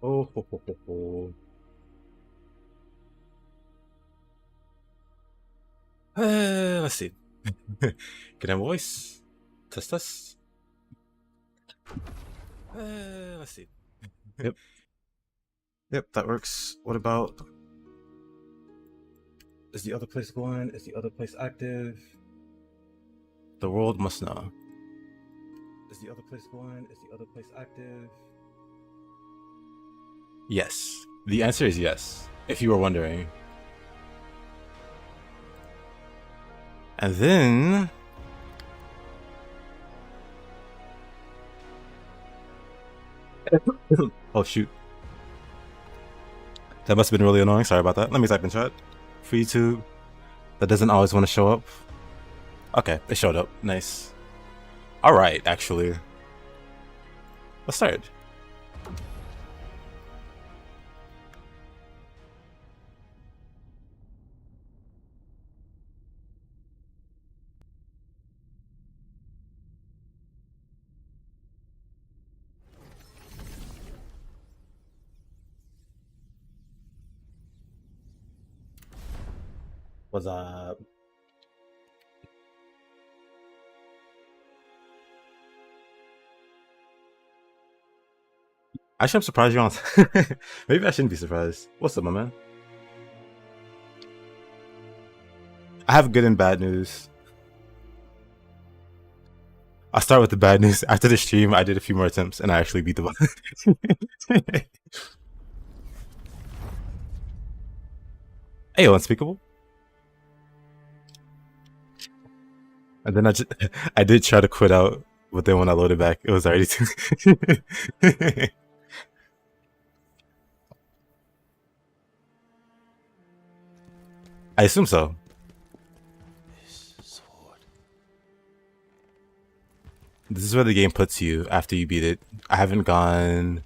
Oh, ho, ho, ho, ho. Let's see. Can I have a voice? Test us. Let's see. Yep. Yep, that works. What about... Is the other place going? Is the other place active? The world must know. Is the other place going? Is the other place active? Yes. The answer is yes, if you were wondering. And then... Oh, shoot. That must have been really annoying. Sorry about that. Let me type in chat. For YouTube, that doesn't always want to show up. Okay, it showed up. Nice. Alright, actually. Let's start. What's up? Actually, I'm surprised you're on. Maybe I shouldn't be surprised. What's up, my man? I have good and bad news. I'll start with the bad news. After the stream, I did a few more attempts and I actually beat the boss. Hey, unspeakable. And then I did try to quit out, but then when I loaded back, it was already too. I assume so. This is where the game puts you after you beat it. I haven't gone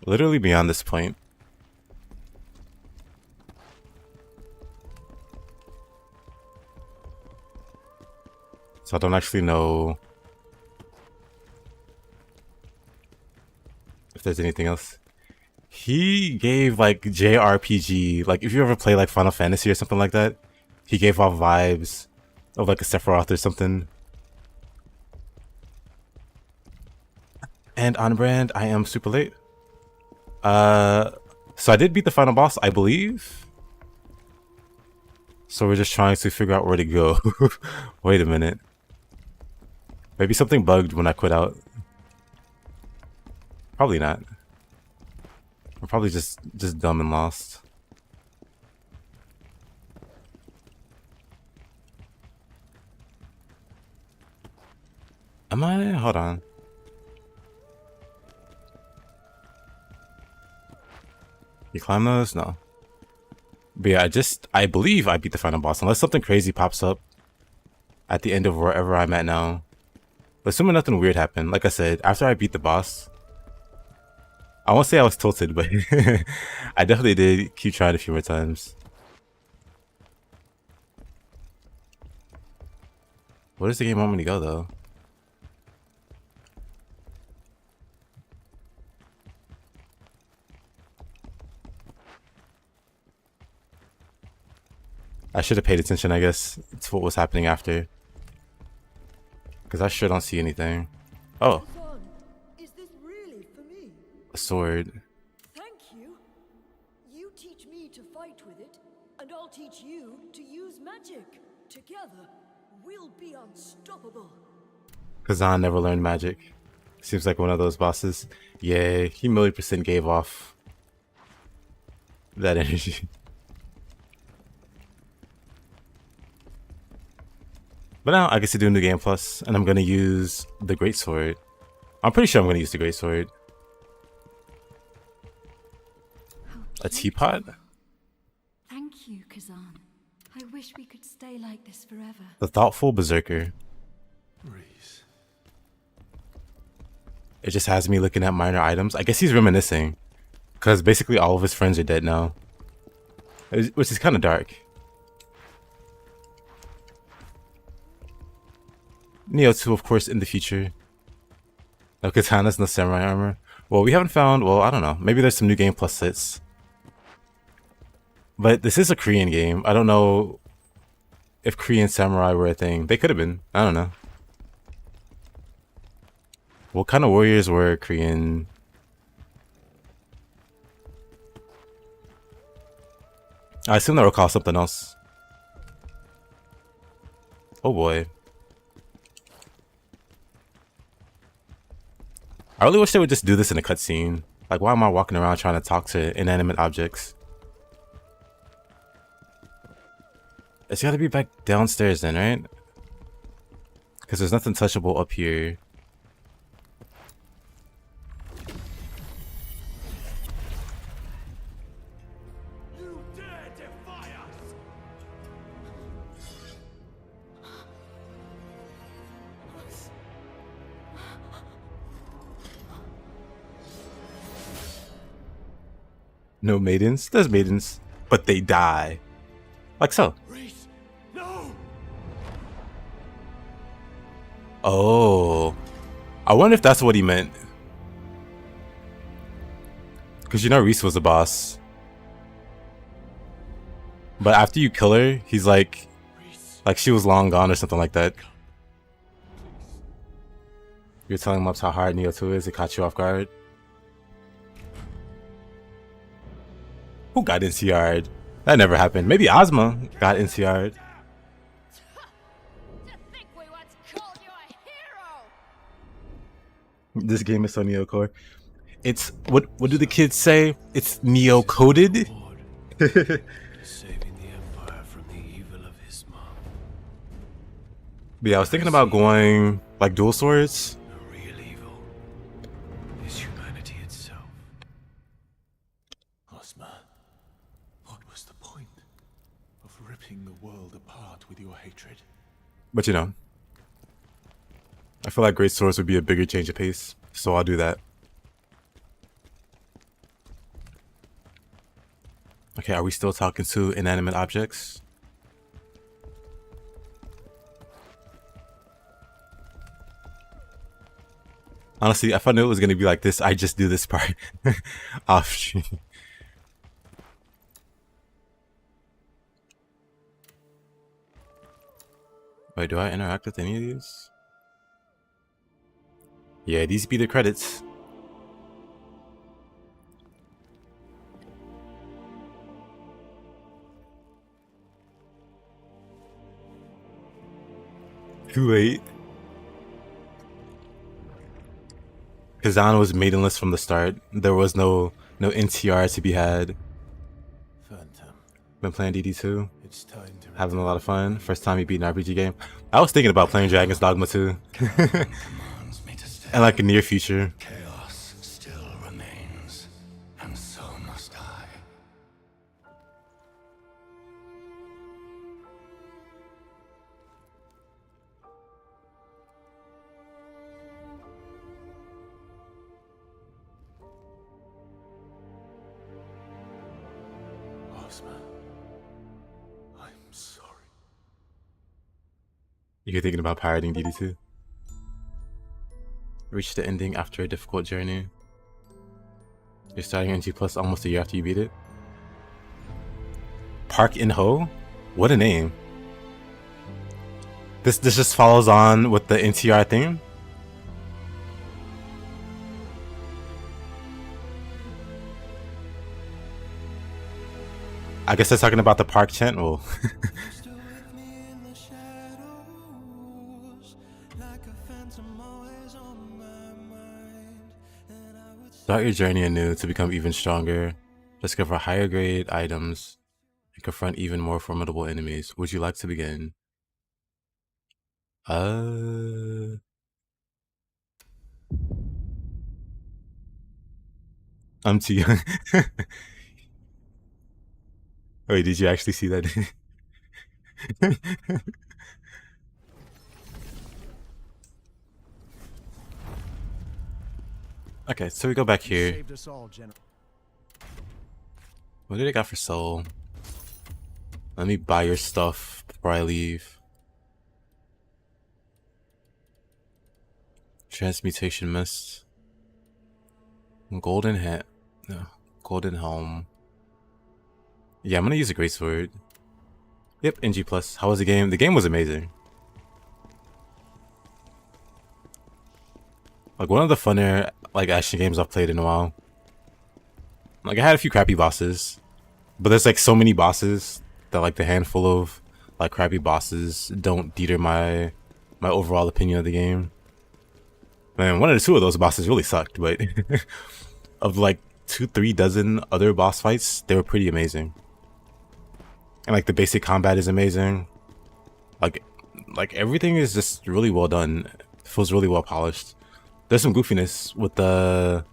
literally beyond this point. So I don't actually know if there's anything else. He gave like JRPG, like if you ever play like Final Fantasy or something like that, he gave off vibes of like a Sephiroth or something. And on brand, I am super late. So I did beat the final boss, I believe. So we're just trying to figure out where to go. Wait a minute. Maybe something bugged when I quit out. Probably not. I'm probably just dumb and lost. Am I? Hold on. You climb those? No. But yeah, I believe I beat the final boss. Unless something crazy pops up at the end of wherever I'm at now. But assuming nothing weird happened, like I said, after I beat the boss, I won't say I was tilted, but I definitely did keep trying a few more times. Where does the game want me to go, though? I should have paid attention, I guess, to what was happening after. Because I sure don't see anything. Oh. Khazan, is this really for me? A sword. Thank you. You teach me to fight with it, and I'll teach you to use magic. Together, we'll be unstoppable. Khazan never learned magic. Seems like one of those bosses. Yeah, he million% gave off that energy. But now I get to do New Game Plus, and I'm going to use the Greatsword. I'm pretty sure I'm going to use the Greatsword. A teapot? Thank you, Khazan. I wish we could stay like this forever. The thoughtful Berserker. Reese. It just has me looking at minor items. I guess he's reminiscing. Because basically all of his friends are dead now. Which is kind of dark. Nioh 2, of course, in the future. No katanas, no samurai armor. Well, we haven't found. Well, I don't know. Maybe there's some new game plus hits. But this is a Korean game. I don't know if Korean samurai were a thing. They could have been. I don't know. What kind of warriors were Korean? I assume they were called something else. Oh boy. I really wish they would just do this in a cutscene. Like, why am I walking around trying to talk to inanimate objects? It's gotta be back downstairs then, right? Because there's nothing touchable up here. You dare defy us! No maidens? There's maidens. But they die. Like so. Reese, no! Oh. I wonder if that's what he meant. Because you know Reese was the boss. But after you kill her, he's like she was long gone or something like that. You're telling Mubs how hard Nioh 2 is, it caught you off guard. Who got NCR'd? That never happened. Maybe Ozma got NCR'd. To think we once called you a hero! This game is so Nioh core. It's what do the kids say? It's Nioh coded. Saving the Empire from the evil of his mom. But yeah, I was thinking about going like dual swords. The real evil is humanity itself. Ozma, what was the point of ripping the world apart with your hatred? But you know, I feel like great swords would be a bigger change of pace, so I'll do that. Okay, are we still talking to inanimate objects? Honestly, if I knew it was gonna be like this, I just do this part off stream. Wait, do I interact with any of these? Yeah, these be the credits. Too late. Khazan was maidenless from the start. There was no NTR to be had. Phantom, Been playing DD2, it's time to having a lot of fun. First time you beat an RPG game. I was thinking about playing Dragon's Dogma 2. Commands me to stay. And like a near future. Chaos still remains, and so must I. Ozma, I'm sorry. You're thinking about pirating DD2. Reach the ending after a difficult journey. You're starting NG Plus almost a year after you beat it. Park In Ho? What a name. This just follows on with the NTR theme. I guess they're talking about the park chant. Well, start your journey anew to become even stronger. Discover higher grade items and confront even more formidable enemies. Would you like to begin? I'm too young. Wait, did you actually see that? Okay, so we go back here. Saved us all, General. What did I got for soul? Let me buy your stuff before I leave. Transmutation mist. Golden hat. No. Golden helm. Yeah, I'm gonna use a Greatsword. Yep, NG+. How was the game? The game was amazing. Like, one of the funner, like, action games I've played in a while. Like, I had a few crappy bosses. But there's, like, so many bosses that, like, the handful of, like, crappy bosses don't deter my overall opinion of the game. Man, one or two of those bosses really sucked, but of, like, 2-3 dozen other boss fights, they were pretty amazing. And, like, the basic combat is amazing. Like everything is just really well done. It feels really well polished. There's some goofiness with the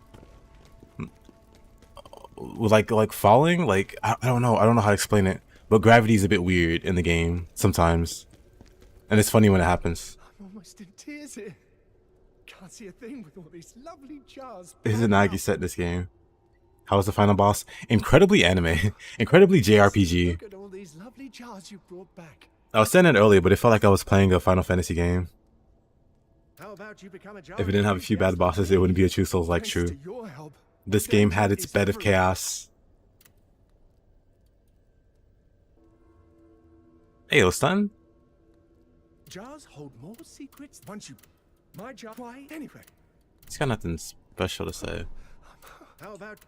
with like falling. Like I don't know how to explain it, but gravity is a bit weird in the game sometimes, and it's funny when it happens. I'm almost in tears here. Can't see a thing with all these lovely jars. Is a Nagi set in this game? How was the final boss? Incredibly anime, incredibly JRPG. Look at all these lovely jars you brought back. I was saying it earlier, but it felt like I was playing a Final Fantasy game. How about you become a jar If it didn't have a few bad bosses, it wouldn't be a true Souls-like Thanks true. to your help, This game had its bed of chaos. Hey, Stun. Jars hold more secrets once you. My jar. Why? Anyway. He's got nothing special to say. How about.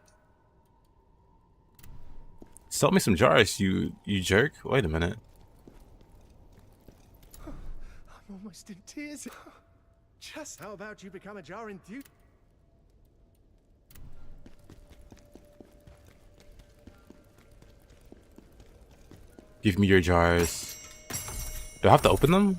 Sell me some jars, you jerk. Wait a minute. I'm almost in tears. Just how about you become a jar enthusiast? Give me your jars. Do I have to open them?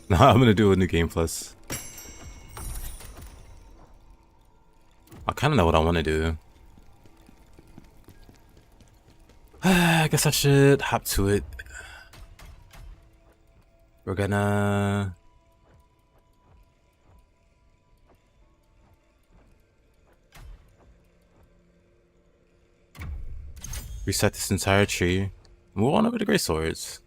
No, I'm gonna do a new game plus. I kind of know what I want to do. I guess I should hop to it. We're gonna... reset this entire tree. Move on over to Greatswords.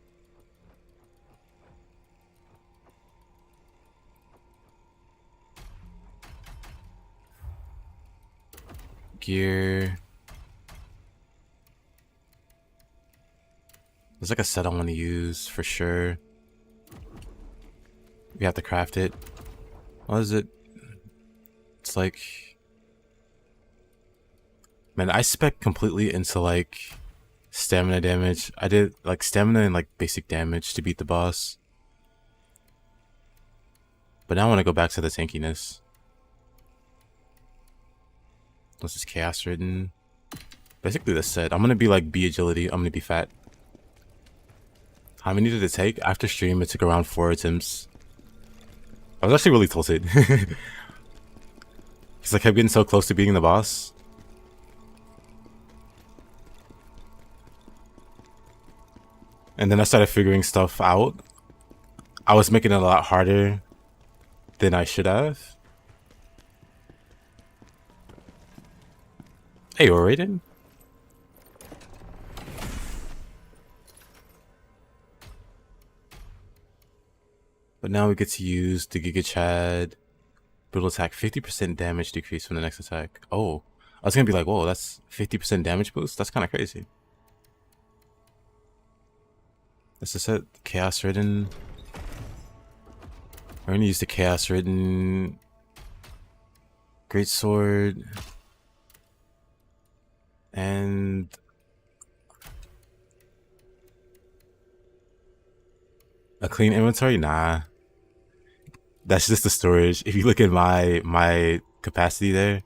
Gear. There's like a set I want to use for sure. We have to craft it. What is it? It's like... Man, I spec completely into like stamina damage. I did like stamina and like basic damage to beat the boss. But now I want to go back to the tankiness. This is Chaos-Ridden. Basically the set. I'm gonna be like B agility. I'm gonna be fat. How many did it take? After stream, it took around 4 attempts. I was actually really tilted. Because I kept getting so close to beating the boss. And then I started figuring stuff out. I was making it a lot harder than I should have. Hey, you're Raiden? But now we get to use the Giga Chad. Brutal attack, 50% damage decrease from the next attack. Oh, I was gonna be like, whoa, that's 50% damage boost? That's kind of crazy. This is it, Chaos-Ridden. We're gonna use the Chaos-Ridden Greatsword. And a clean inventory? Nah. That's just the storage. If you look at my capacity there,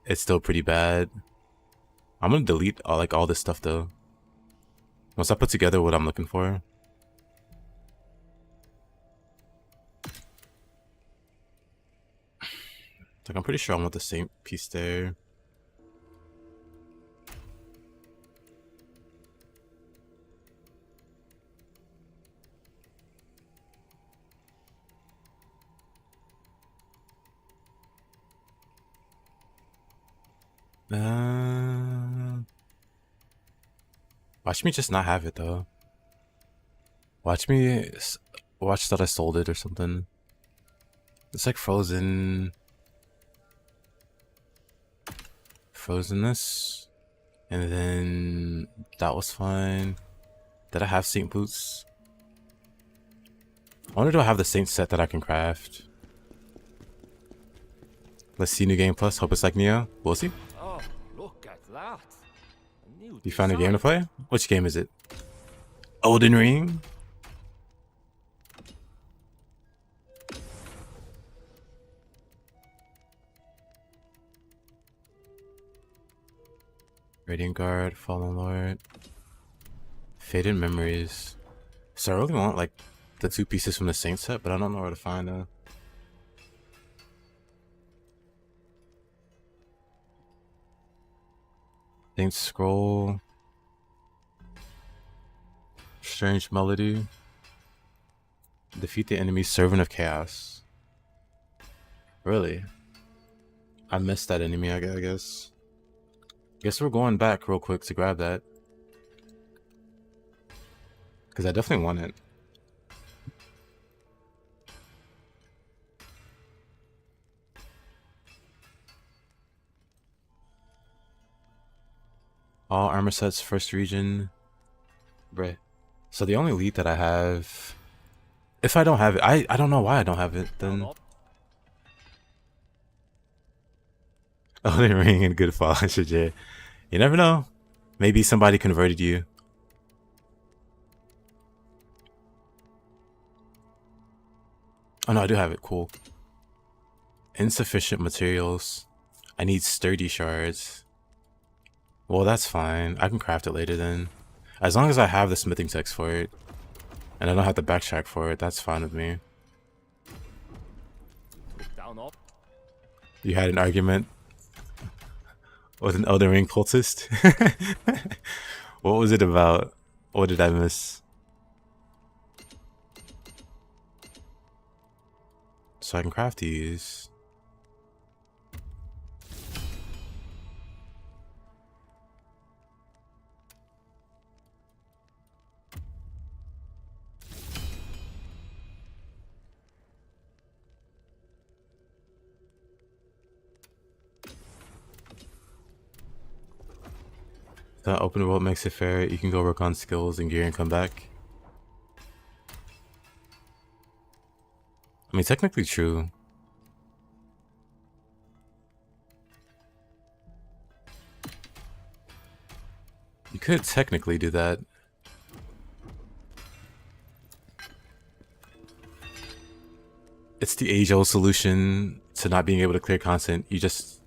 it's still pretty bad. I'm gonna delete all this stuff though. Once I put together what I'm looking for. Like I'm pretty sure I want the same piece there. Watch me just not have it though. Watch me watch that I sold it or something. It's like frozen. Frozenness. And then that was fine. Did I have Saint boots? I wonder do I have the Saint set that I can craft? Let's see New Game Plus. Hope it's like Nioh. We'll see. Oh, look at that. You found a game to play? Which game is it? Elden Ring? Radiant Guard, Fallen Lord, Faded Memories. So I really want like the 2 pieces from the Saint set, but I don't know where to find them. Saint Scroll, Strange Melody, defeat the enemy Servant of Chaos. Really? I missed that enemy, I guess. Guess we're going back real quick to grab that. Because I definitely want it. All armor sets, first region. Bruh. So the only elite that I have... If I don't have it, I don't know why I don't have it then. Elden Ring and good fall, Shajay. You never know. Maybe somebody converted you. Oh no, I do have it. Cool. Insufficient materials. I need sturdy shards. Well, that's fine. I can craft it later then. As long as I have the smithing text for it. And I don't have to backtrack for it, that's fine with me. You had an argument with an Elden Ring cultist? What was it about? What did I miss? So I can craft these. The open world makes it fair. You can go work on skills and gear and come back. I mean, technically true. You could technically do that. It's the age-old solution to not being able to clear content. You just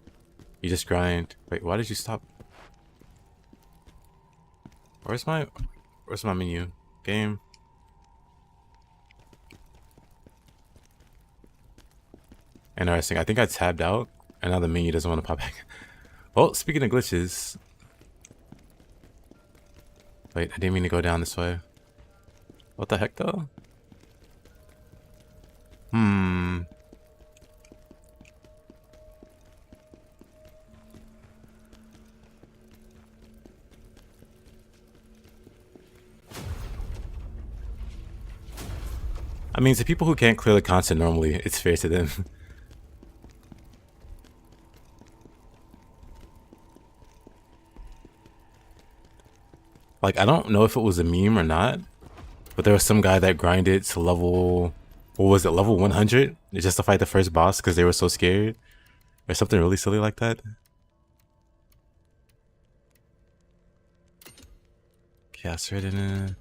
grind. Wait, why did you stop? Where's my menu? Game. Interesting. I think I tabbed out and now the menu doesn't want to pop back. Well, speaking of glitches. Wait, I didn't mean to go down this way. What the heck though? I mean, to people who can't clear the content normally, it's fair to them. Like, I don't know if it was a meme or not, but there was some guy that grinded to level, what was it, level 100? Just to fight the first boss because they were so scared. Or something really silly like that. Khazan.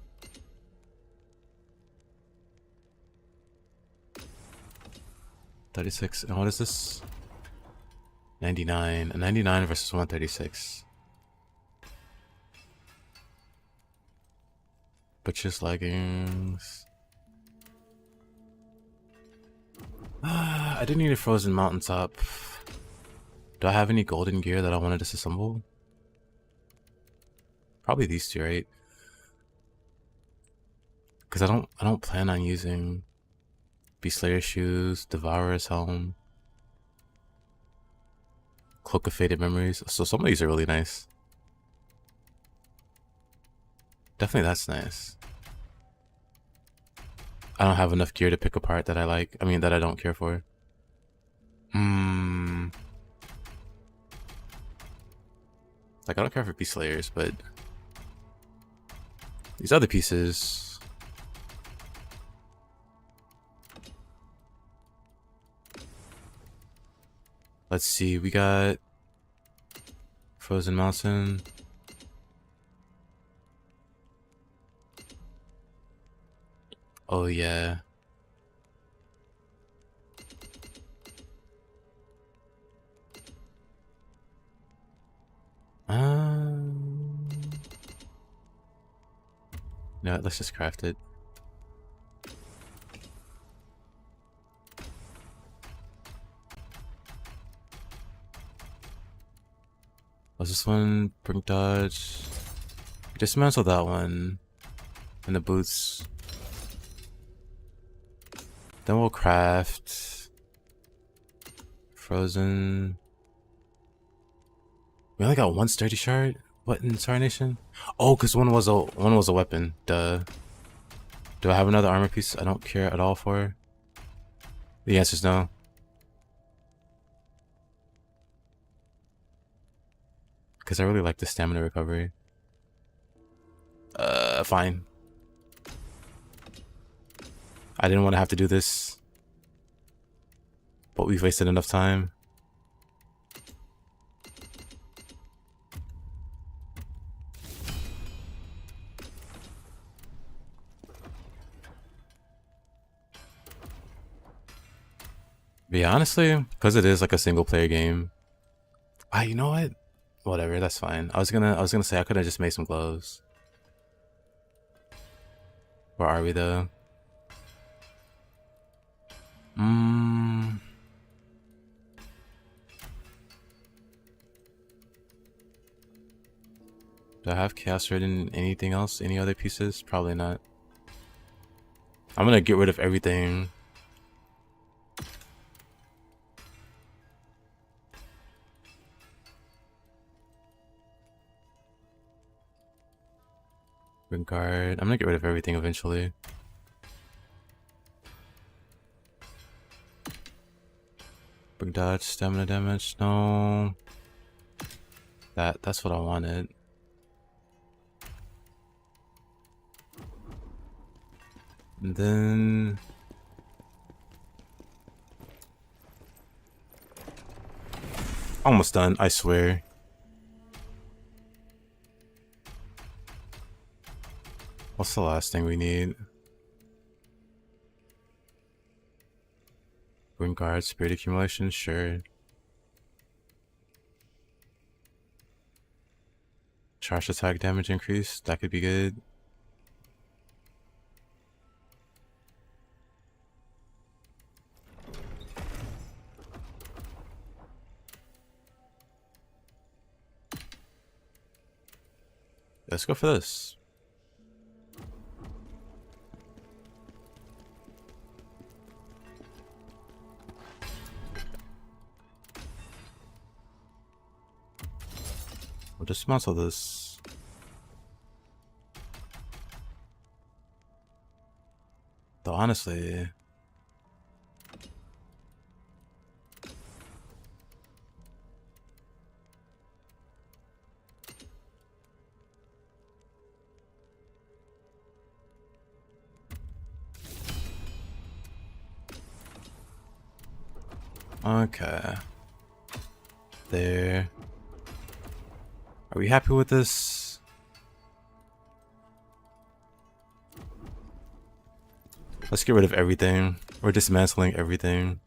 36, and what is this? 99. A 99 versus 136. Butcher's leggings. I didn't need a frozen mountaintop. Do I have any golden gear that I want to disassemble? Probably these two, right? Because I don't plan on using Beastlayer shoes, Devourer's helm, Cloak of Faded Memories. So some of these are really nice. Definitely that's nice. I don't have enough gear to pick apart that I like. I mean, that I don't care for. Like, I don't care for Beast Slayers, but these other pieces. Let's see, we got Frozen Mountain. Oh yeah. No, let's just craft it. What's this one? Bring dodge. Dismantle that one. And the boots. Then we'll craft Frozen. We only got one sturdy shard? What in Tarnation? Oh, because one was a weapon. Duh. Do I have another armor piece I don't care at all for? The answer is no. Because I really like the stamina recovery. Fine. I didn't want to have to do this. But we've wasted enough time. But yeah, honestly, because it is like a single player game. You know what? Whatever, that's fine. I was gonna say I could have just made some gloves. Where are we though? Do I have Chaos Ridden anything else? Any other pieces? Probably not. I'm gonna get rid of everything. Guard. I'm gonna get rid of everything eventually. Bring dodge, stamina damage. No. That's what I wanted. And then almost done, I swear. What's the last thing we need? Wind guard, spirit accumulation, sure. Charge attack damage increase, that could be good. Let's go for this. We'll dismantle this. Though honestly, okay. There. Are we happy with this? Let's get rid of everything. We're dismantling everything.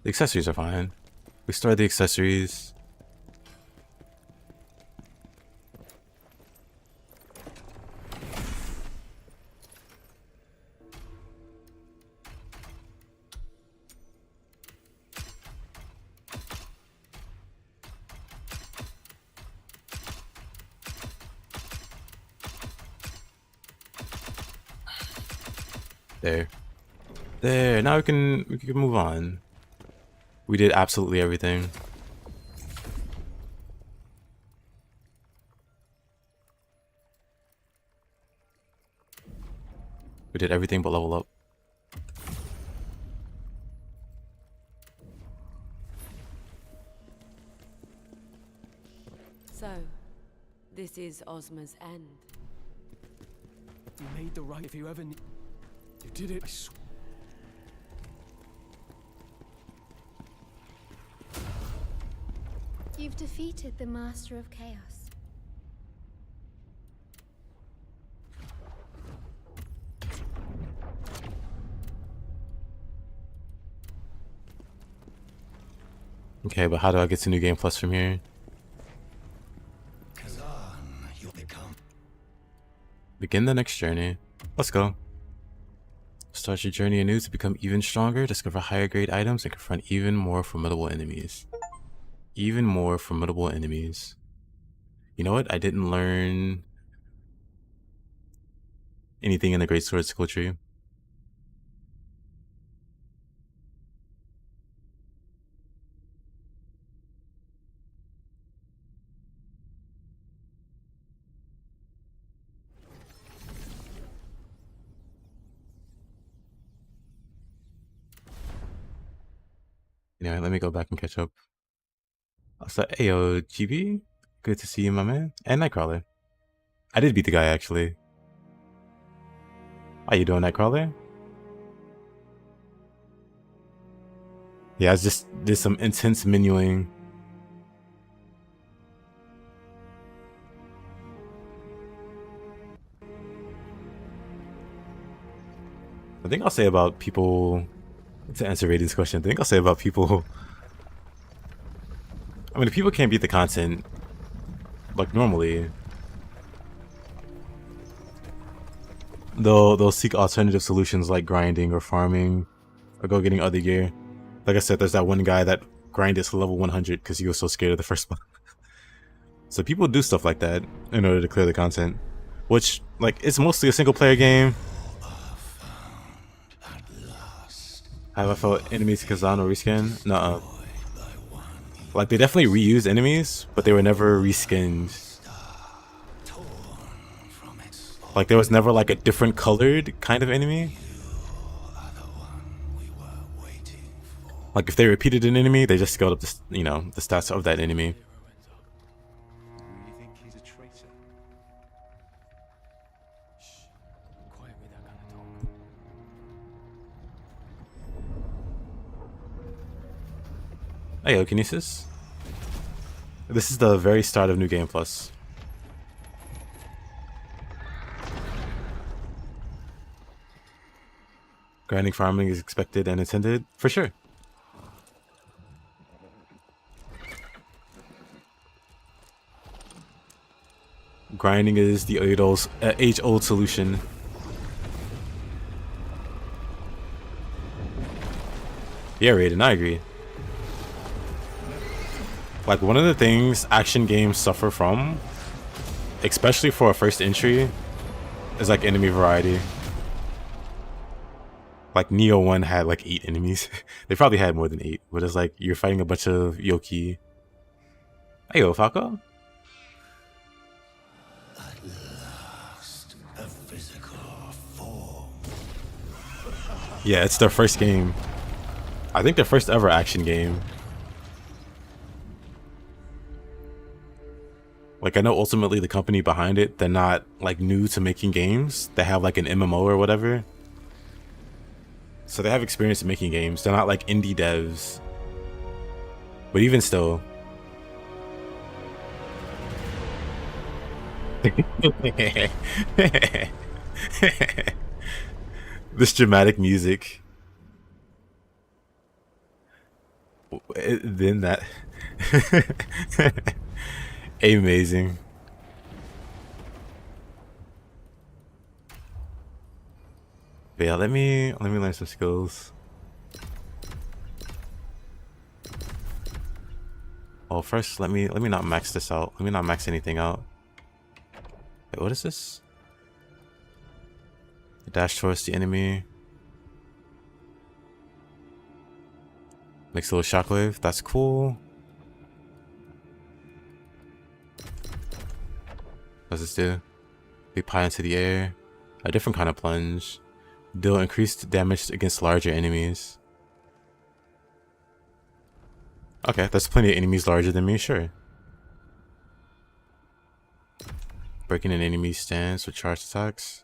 The accessories are fine. We store the accessories. There. There. Now we can move on. We did absolutely everything. We did everything but level up. So, this is Ozma's end. You made the right if you ever. You did it. I swear. You've defeated the Master of Chaos. Okay, but how do I get to New Game Plus from here? Khazan, you'll become. Begin the next journey. Let's go. Start your journey anew to become even stronger, discover higher grade items, and confront even more formidable enemies. Even more formidable enemies. You know what? I didn't learn anything in the Greatsword skill tree. Anyway, let me go back and catch up. So, ayo, GB? Good to see you, my man. And Nightcrawler. I did beat the guy, actually. How you doing, Nightcrawler? Yeah, I just did some intense menuing. I think I'll say about people, to answer Radiant's question, I think I'll say about people, I mean, if people can't beat the content, like normally, they'll seek alternative solutions like grinding or farming or go getting other gear. Like I said, there's that one guy that grinded to level 100 because he was so scared of the first one. So people do stuff like that in order to clear the content, which, like, it's mostly a single player game. Have I felt enemies Khazan or reskin? Nuh-uh. Like, they definitely reused enemies, but they were never reskinned. Like, there was never like a different colored kind of enemy. Like, if they repeated an enemy, they just scaled up the, you know, the stats of that enemy. You think he's a traitor? Shh. Quiet with that kind of talk. Hey, Kinesis. This is the very start of New Game Plus. Grinding farming is expected and intended, for sure. Grinding is the age-old solution. Yeah, Raiden, I agree. Like, one of the things action games suffer from, especially for a first entry, is like enemy variety. Like Nioh 1 had like 8 enemies. They probably had more than 8, but it's like you're fighting a bunch of Yoki. Hey, yo, Falco. At last, a physical form. Yeah, it's their first game. I think their first ever action game. Like, I know ultimately the company behind it, they're not like new to making games. They have like an MMO or whatever. So they have experience in making games. They're not like indie devs. But even still. This dramatic music. Then that. Amazing. But yeah, let me learn some skills. Oh, first let me not max this out. Let me not max anything out. Wait, what is this? Dash towards the enemy. Makes a little shockwave. That's cool. What does this do? Leap high into the air. A different kind of plunge. Deal increased damage against larger enemies. Okay, there's plenty of enemies larger than me, sure. Breaking an enemy's stance with charged attacks.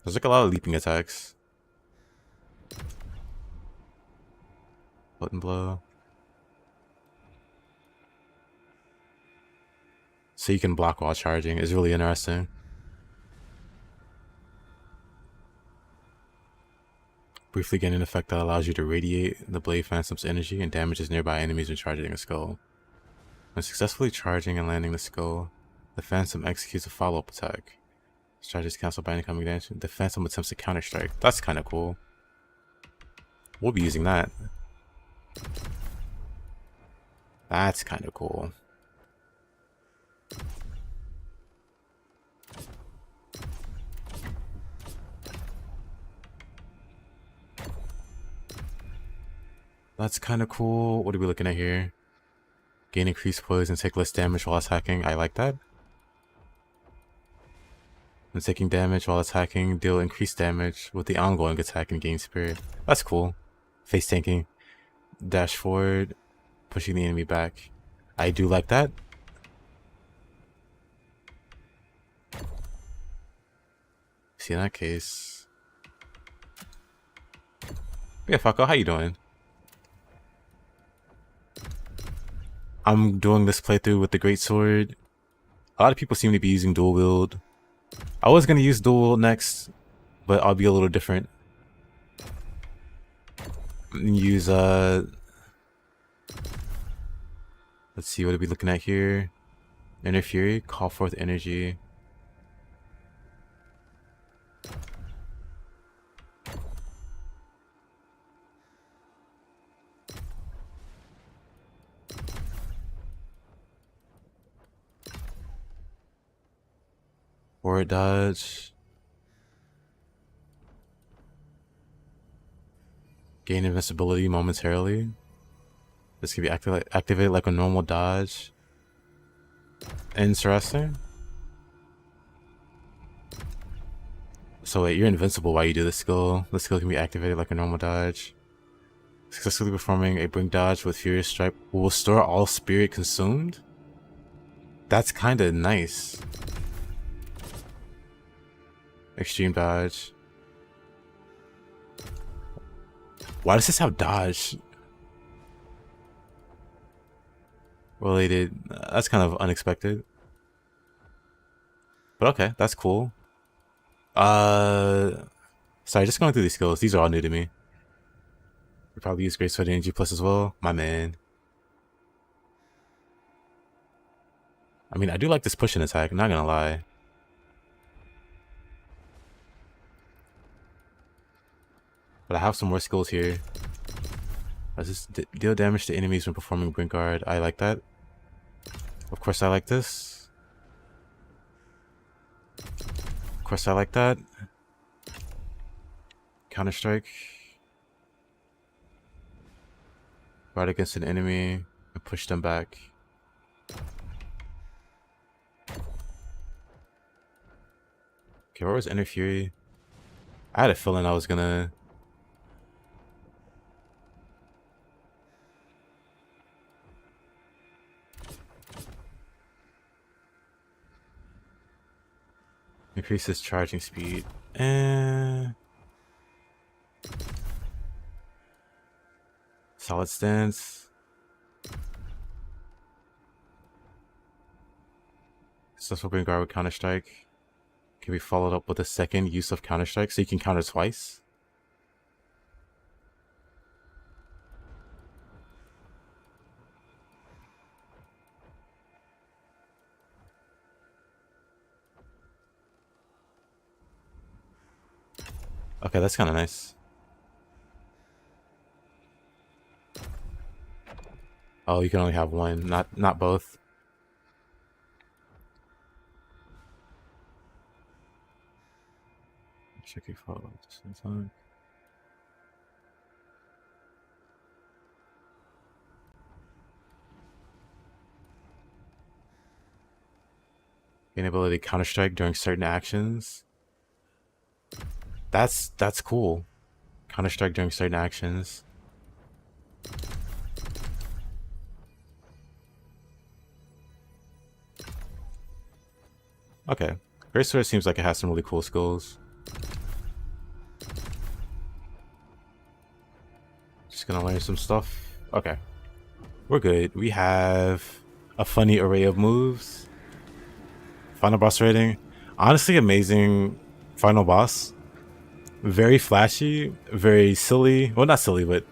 There's like a lot of leaping attacks. Button blow. So you can block while charging. It's really interesting. Briefly gain an effect that allows you to radiate the blade phantom's energy and damages nearby enemies when charging a skull. When successfully charging and landing the skull, the phantom executes a follow-up attack. Charges cancelled by incoming damage. The phantom attempts to counter-strike. That's kind of cool. We'll be using that. That's kind of cool. That's kind of cool. What are we looking at here? Gain increased poise and take less damage while attacking. I like that. When taking damage while attacking, deal increased damage with the ongoing attack and gain spirit. That's cool. Face tanking. Dash forward, pushing the enemy back. I do like that. See, in that case... Yeah, Falco, how you doing? I'm doing this playthrough with the Greatsword. A lot of people seem to be using dual wield. I was gonna use dual wield next, but I'll be a little different. Use let's see, what are we looking at here? Inner Fury, call forth energy. Forward dodge. Gain invincibility momentarily. This can be activated like a normal dodge. Interesting. So wait, you're invincible while you do this skill. The skill can be activated like a normal dodge. Successfully performing a blink dodge with Furious Strike will restore all spirit consumed? That's kinda nice. Extreme dodge. Why does this have dodge? Related. That's kind of unexpected. But okay, that's cool. Sorry, just going through these skills. These are all new to me. We probably use Greatsword Energy Plus as well. My man. I mean, I do like this pushing attack, I'm not gonna lie. But I have some more skills here. Let's just deal damage to enemies when performing Brink Guard. I like that. Of course I like this. Of course I like that. Counter Strike. Guard against an enemy and push them back. Okay, where was Inner Fury? I had a feeling I was gonna... Increases charging speed. Solid stance. Successful Green Guard with Counter Strike. Can be followed up with a second use of Counter Strike, so you can counter twice. Okay, that's kind of nice. Oh, you can only have one, not both. Check your follow at the same time. Gain ability to counter strike during certain actions. That's cool. Counter strike during certain actions. Okay. Greatsword seems like it has some really cool skills. Just gonna learn some stuff. Okay. We're good. We have a funny array of moves. Final boss rating. Honestly, amazing final boss. Very flashy, very silly. Well, not silly, but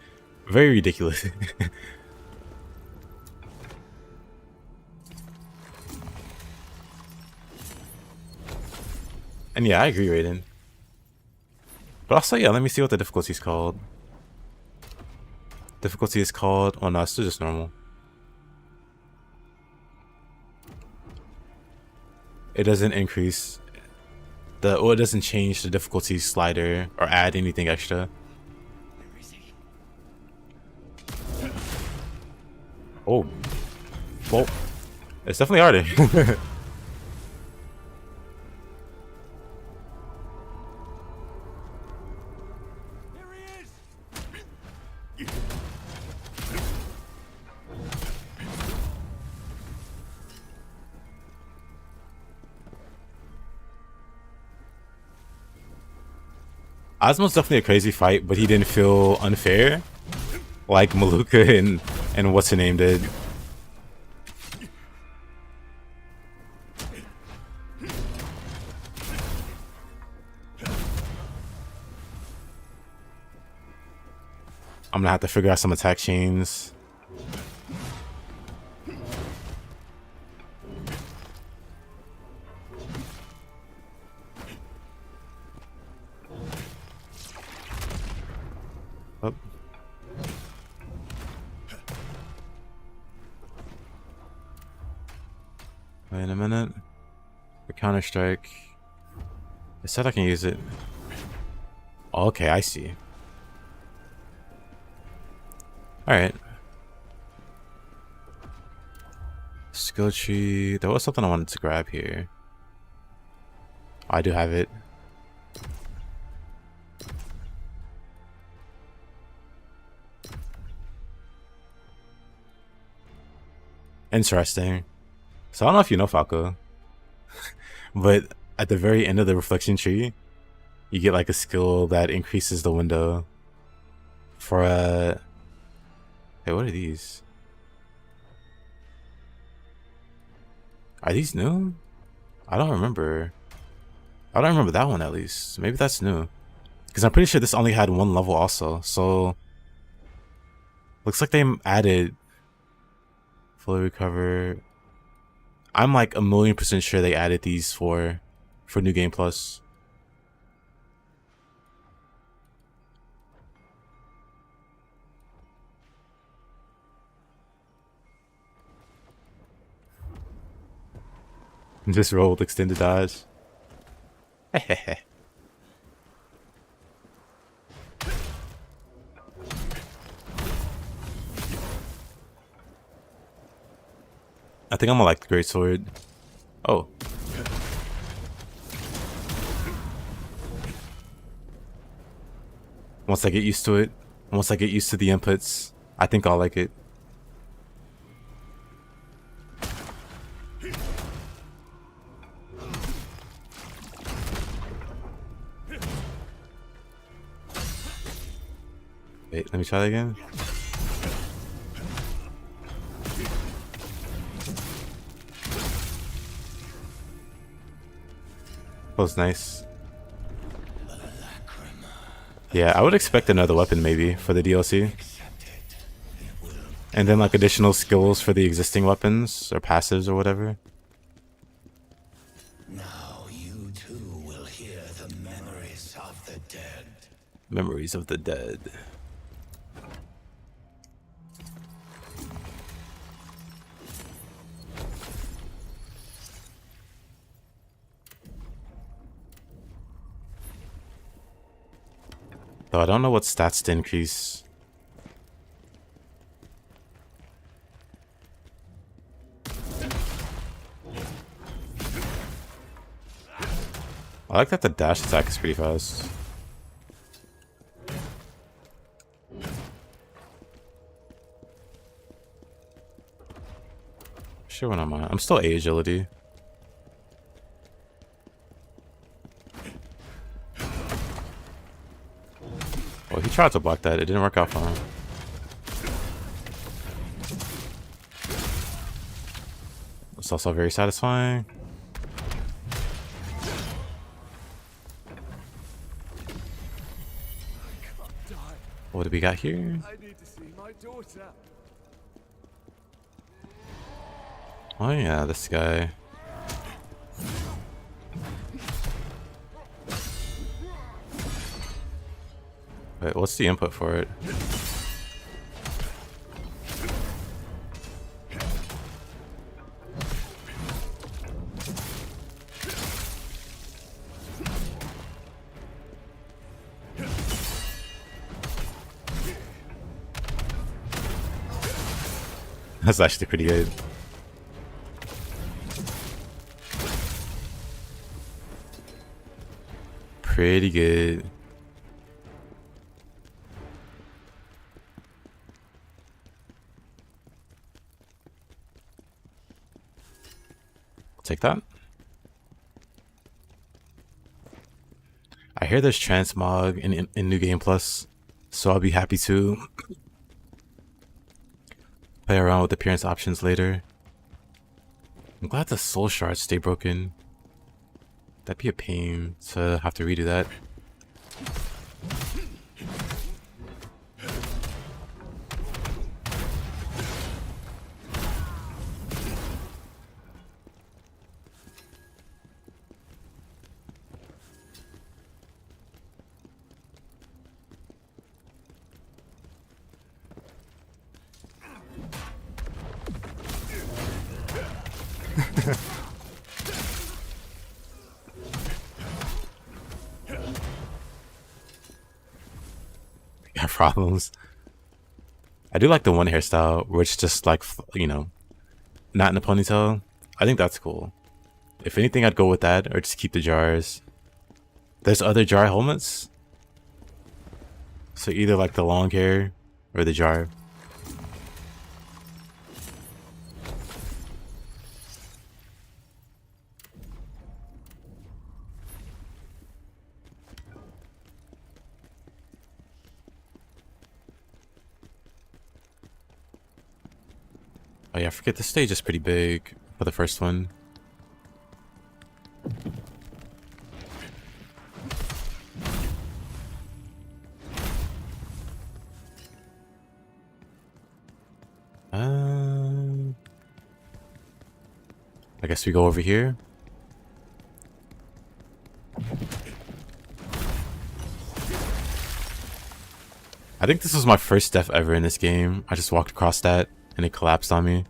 very ridiculous. And yeah, I agree, Raiden. But also, yeah, let me see what the difficulty is called. Difficulty is called... Oh no, it's still just normal. It doesn't increase... Or it doesn't change the difficulty slider or add anything extra. Oh. Well, it's definitely harder. Osmo's definitely a crazy fight, but he didn't feel unfair like Maluka and what's her name did. I'm gonna have to figure out some attack chains. Oh. Wait a minute. For Counter Strike. It said I can use it. Okay, I see. Alright. Skill tree. There was something I wanted to grab here. I do have it. Interesting. So I don't know if you know Falco, but at the very end of the Reflectin tree, you get like a skill that increases the window for a... Hey, what are these? Are these new? I don't remember. I don't remember that one at least. Maybe that's new. Because I'm pretty sure this only had one level also. So looks like they added fully recover. I'm like 1,000,000% sure they added these for New Game Plus. Just rolled extended dodge. I think I'm gonna like the Greatsword. Oh. Once I get used to it, once I get used to the inputs, I think I'll like it. Wait, let me try that again. That was nice. Yeah, I would expect another weapon maybe for the DLC. And then like additional skills for the existing weapons or passives or whatever. Now you too will hear the memories of the dead. Memories of the dead. Though I don't know what stats to increase. I like that the dash attack is pretty fast. Sure, when I'm still A agility. Well, he tried to block that. It didn't work out for him. It's also very satisfying. What do we got here? I need to see my daughter. Oh yeah, this guy. Wait, what's the input for it? That's actually pretty good. Pretty good. Take that. I hear there's transmog in New Game Plus, so I'll be happy to play around with appearance options later. I'm glad the soul shards stay broken. That'd be a pain to have to redo that. Got problems. I do like the one hairstyle where it's just like, you know, not in a ponytail. I think that's cool. If anything, I'd go with that or just keep the jars. There's other jar helmets. So either like the long hair or the jar. Oh yeah, I forget the stage is pretty big for the first one. I guess we go over here. I think this was my first death ever in this game. I just walked across that and it collapsed on me.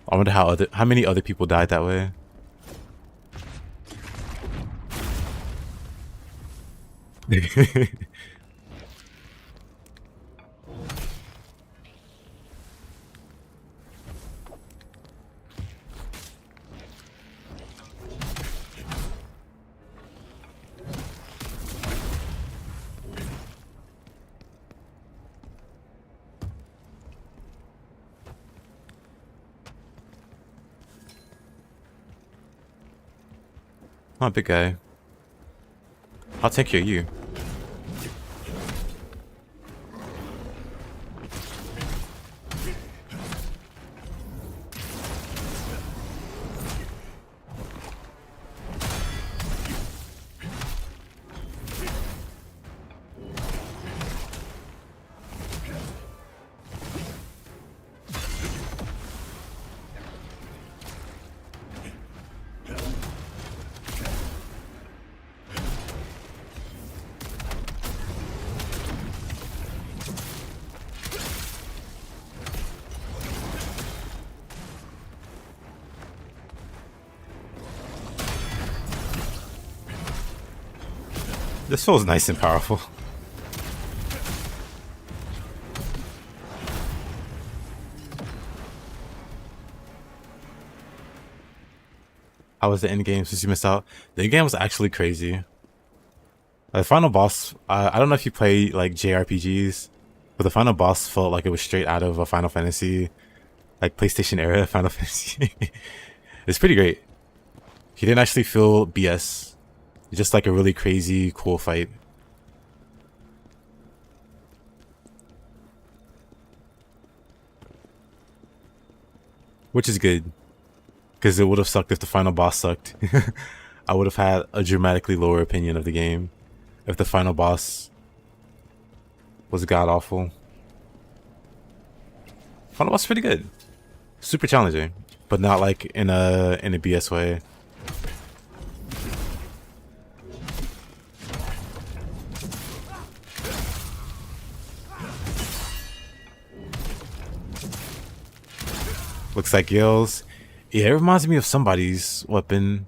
I wonder how many other people died that way. Oh, big guy. I'll take care of you. This feels nice and powerful. How was the end game since you missed out? The end game was actually crazy. The final boss, I don't know if you play like JRPGs, but the final boss felt like it was straight out of a Final Fantasy, like PlayStation era Final Fantasy. It's pretty great. He didn't actually feel BS. It's just like a really crazy, cool fight. Which is good. Because it would have sucked if the final boss sucked. I would have had a dramatically lower opinion of the game if the final boss was god-awful. Final boss is pretty good. Super challenging. But not like in a BS way. Looks like Gale's. Yeah, it reminds me of somebody's weapon.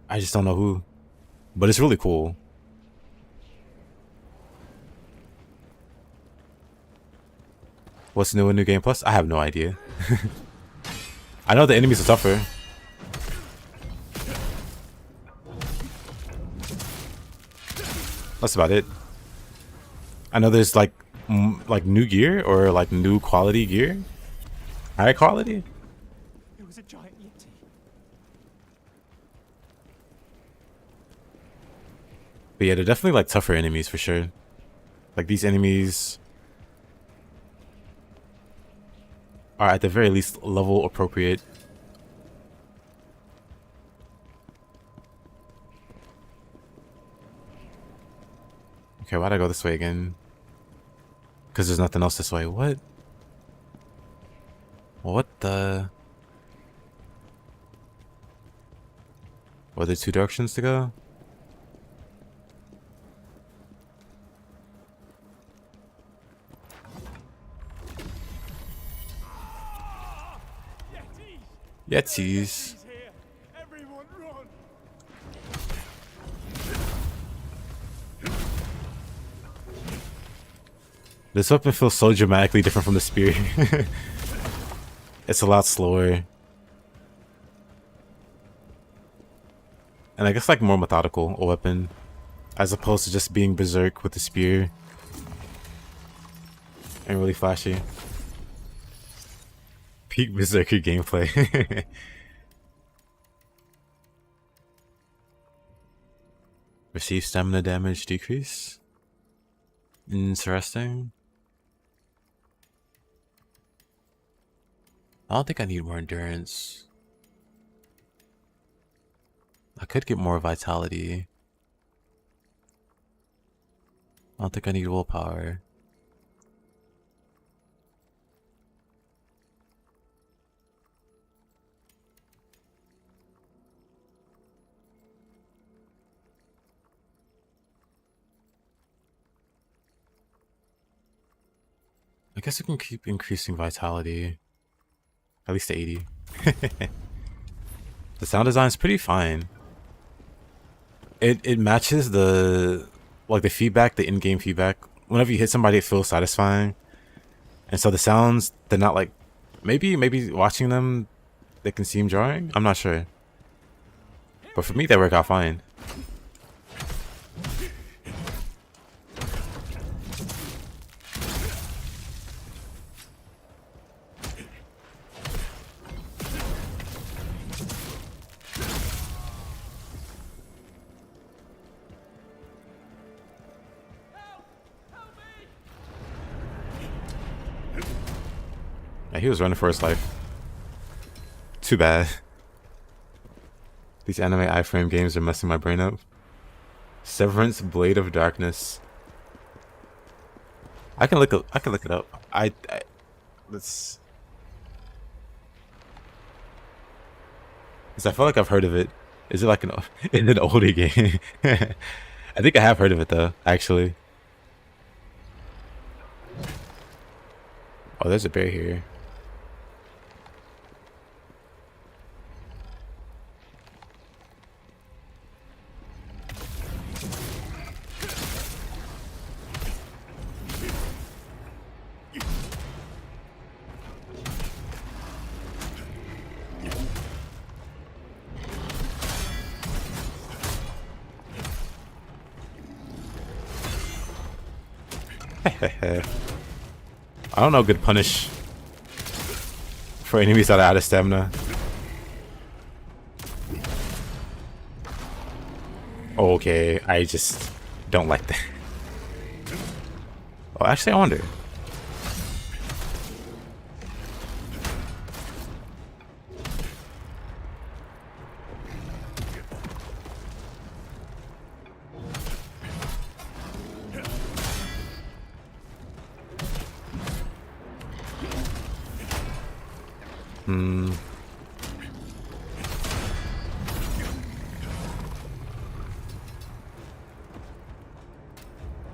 I just don't know who. But it's really cool. What's new in New Game Plus? I have no idea. I know the enemies are tougher. That's about it. I know there's like new gear or like new quality gear. High quality? It was a giant yeti. But yeah, they're definitely like tougher enemies for sure. Like these enemies are at the very least level appropriate. Okay, why'd I go this way again? Because there's nothing else this way. What? What the? Were there two directions to go? Yetis. Everyone run! This weapon feels so dramatically different from the spear. It's a lot slower. And I guess like more methodical, a weapon. As opposed to just being berserk with the spear. And really flashy. Peak berserker gameplay. Receive stamina damage decrease. Interesting. I don't think I need more endurance. I could get more vitality. I don't think I need willpower. I guess I can keep increasing vitality. At least to 80. The sound design is pretty fine. It matches the feedback, the in-game feedback. Whenever you hit somebody, it feels satisfying. And so the sounds, they're not like maybe watching them they can seem jarring. I'm not sure. But for me they work out fine. Yeah, he was running for his life. Too bad. These anime iframe games are messing my brain up. Severance Blade of Darkness. I can look it up. Let's. Cause I feel like I've heard of it. Is it like an oldie game? I think I have heard of it though, actually. Oh, there's a bear here. I don't know good punish for enemies that are out of stamina. Okay, I just don't like that. Oh, actually, I wonder.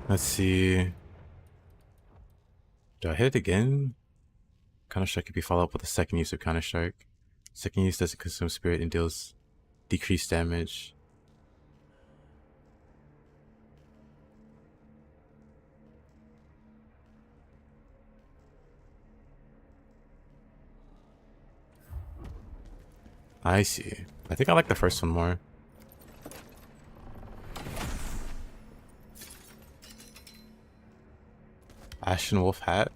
Let's see. Do I hit it again? Counter-Strike could be followed up with a second use of Counter-Strike. Second use doesn't consume spirit and deals decreased damage. I see. I think I like the first one more. Ashen Wolf hat.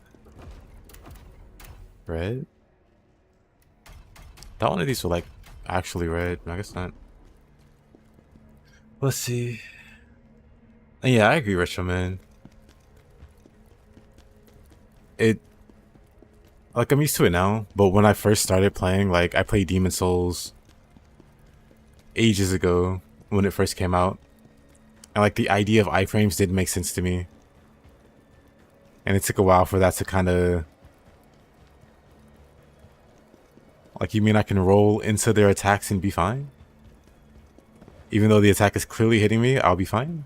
Red? Thought one of these were like actually red. I guess not. Let's see. Yeah, I agree, Retro Man. Like, I'm used to it now, but when I first started playing, like, I played Demon Souls ages ago when it first came out. And, like, the idea of iframes didn't make sense to me. And it took a while for that to kind of... Like, you mean I can roll into their attacks and be fine? Even though the attack is clearly hitting me, I'll be fine?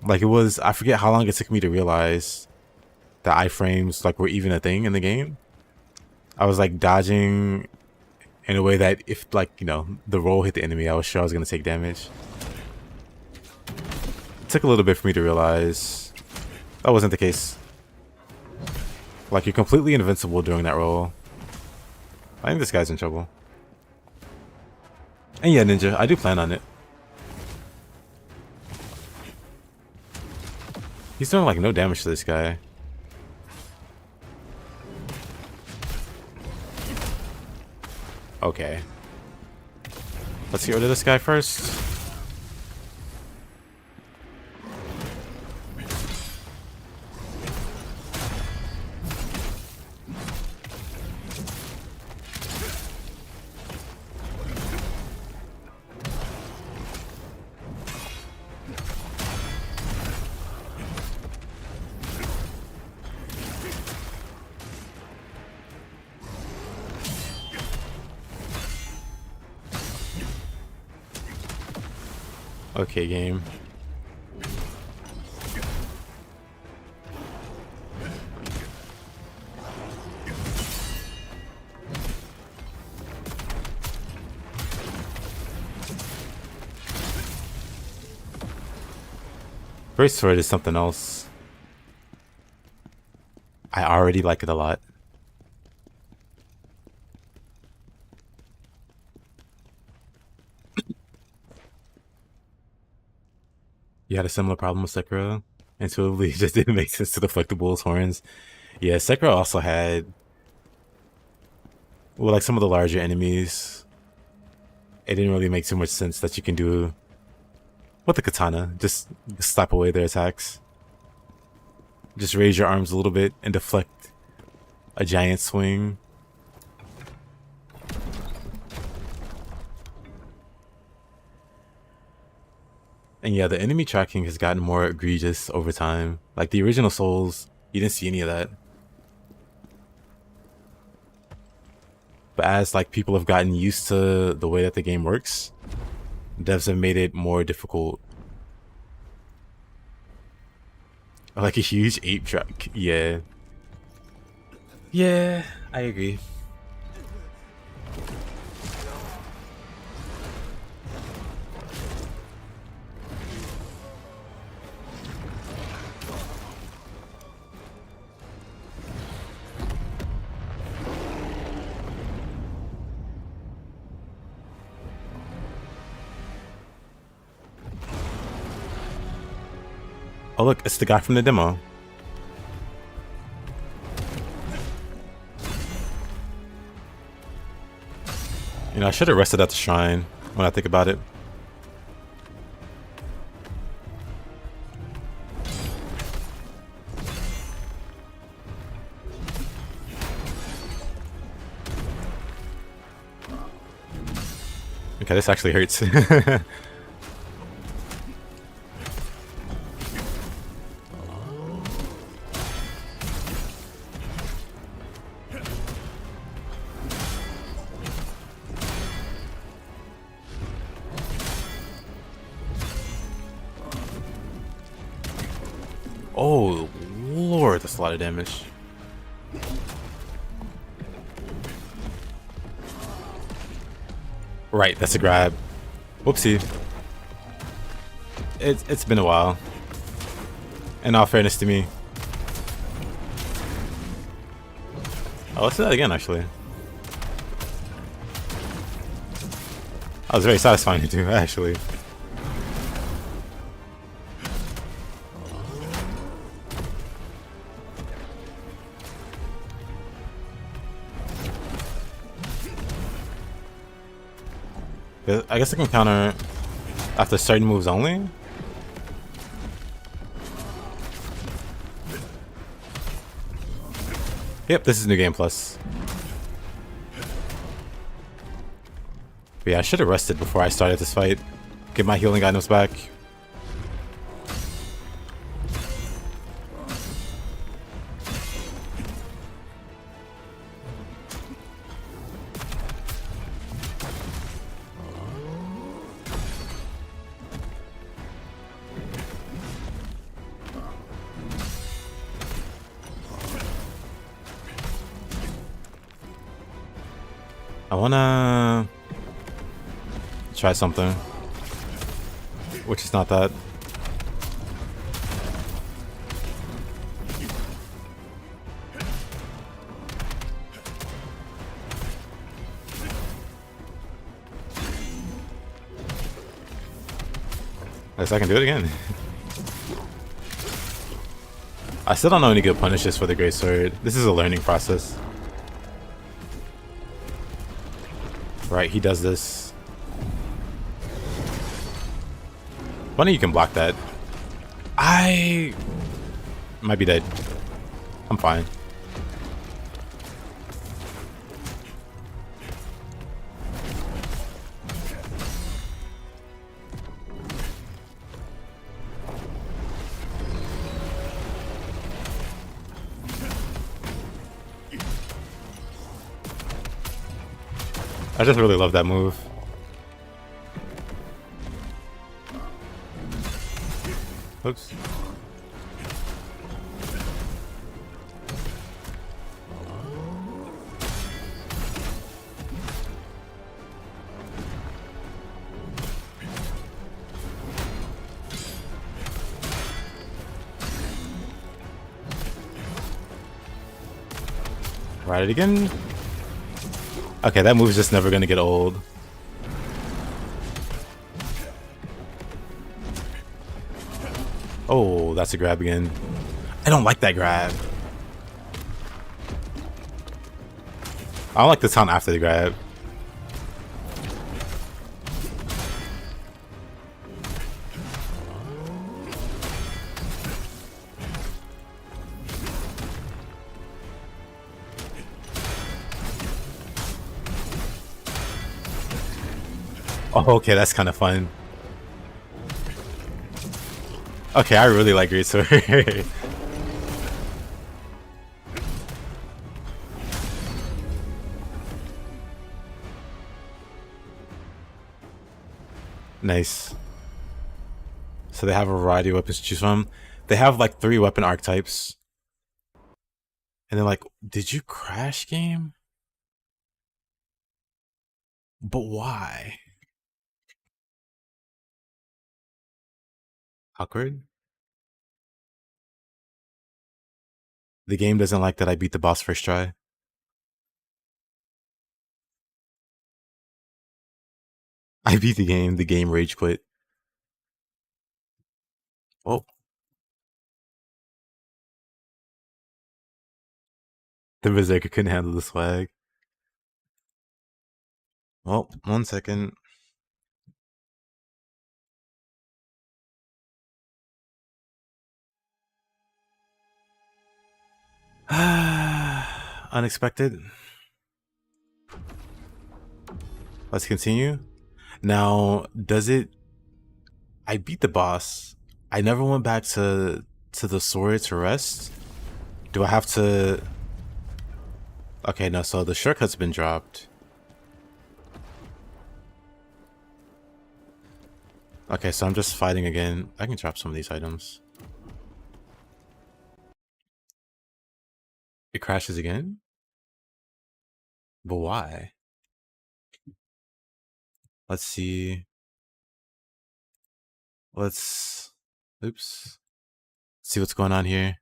Like, it was... I forget how long it took me to realize that iframes, like, were even a thing in the game. I was, like, dodging in a way that if, like, you know, the roll hit the enemy, I was sure I was going to take damage. It took a little bit for me to realize that wasn't the case. Like, you're completely invincible during that roll. I think this guy's in trouble. And yeah, Ninja, I do plan on it. He's doing, like, no damage to this guy. Okay. Let's get rid of this guy first. Okay, game. Greatsword is something else. I already like it a lot. You had a similar problem with Sekiro? Intuitively, it just didn't make sense to deflect the bull's horns. Yeah, Sekiro also had... Well, like some of the larger enemies, it didn't really make too much sense that you can do with the katana. Just slap away their attacks. Just raise your arms a little bit and deflect a giant swing. And yeah, the enemy tracking has gotten more egregious over time. Like the original Souls, you didn't see any of that. But as like people have gotten used to the way that the game works, devs have made it more difficult. Like a huge ape track. Yeah. Yeah, I agree. Oh look, it's the guy from the demo. You know, I should have rested at the shrine when I think about it. Okay, this actually hurts. Oh, Lord, that's a lot of damage. Right, that's a grab. Whoopsie. It's been a while. In all fairness to me. Oh, let's do that again, actually. That was very satisfying to do, actually. I guess I can counter after certain moves only. Yep, this is New Game Plus. But yeah, I should have rested before I started this fight. Get my healing items back. I wanna try something, which is not that. I guess I can do it again. I still don't know any good punishes for the Greatsword. This is a learning process. Right, he does this. Funny you can block that. I might be dead. I'm fine. I just really love that move. Oops. Ride it again. Okay, that move's just never gonna get old. Oh, that's a grab again. I don't like that grab. I don't like the taunt after the grab. Oh, okay, that's kind of fun. Okay, I really like Greatsword. Nice. So they have a variety of weapons to choose from. They have like 3 weapon archetypes. And they're like, did you crash, game? But why? Awkward. The game doesn't like that I beat the boss first try. I beat the game rage quit. Oh. The Berserker couldn't handle the swag. Well, 1 second. Unexpected. Let's continue. Now, does it... I beat the boss. I never went back to the sword to rest. Do I have to... Okay, no, so the shortcut's been dropped. Okay, so I'm just fighting again. I can drop some of these items. It crashes again? But why? Let's see. Let's... Oops. See what's going on here.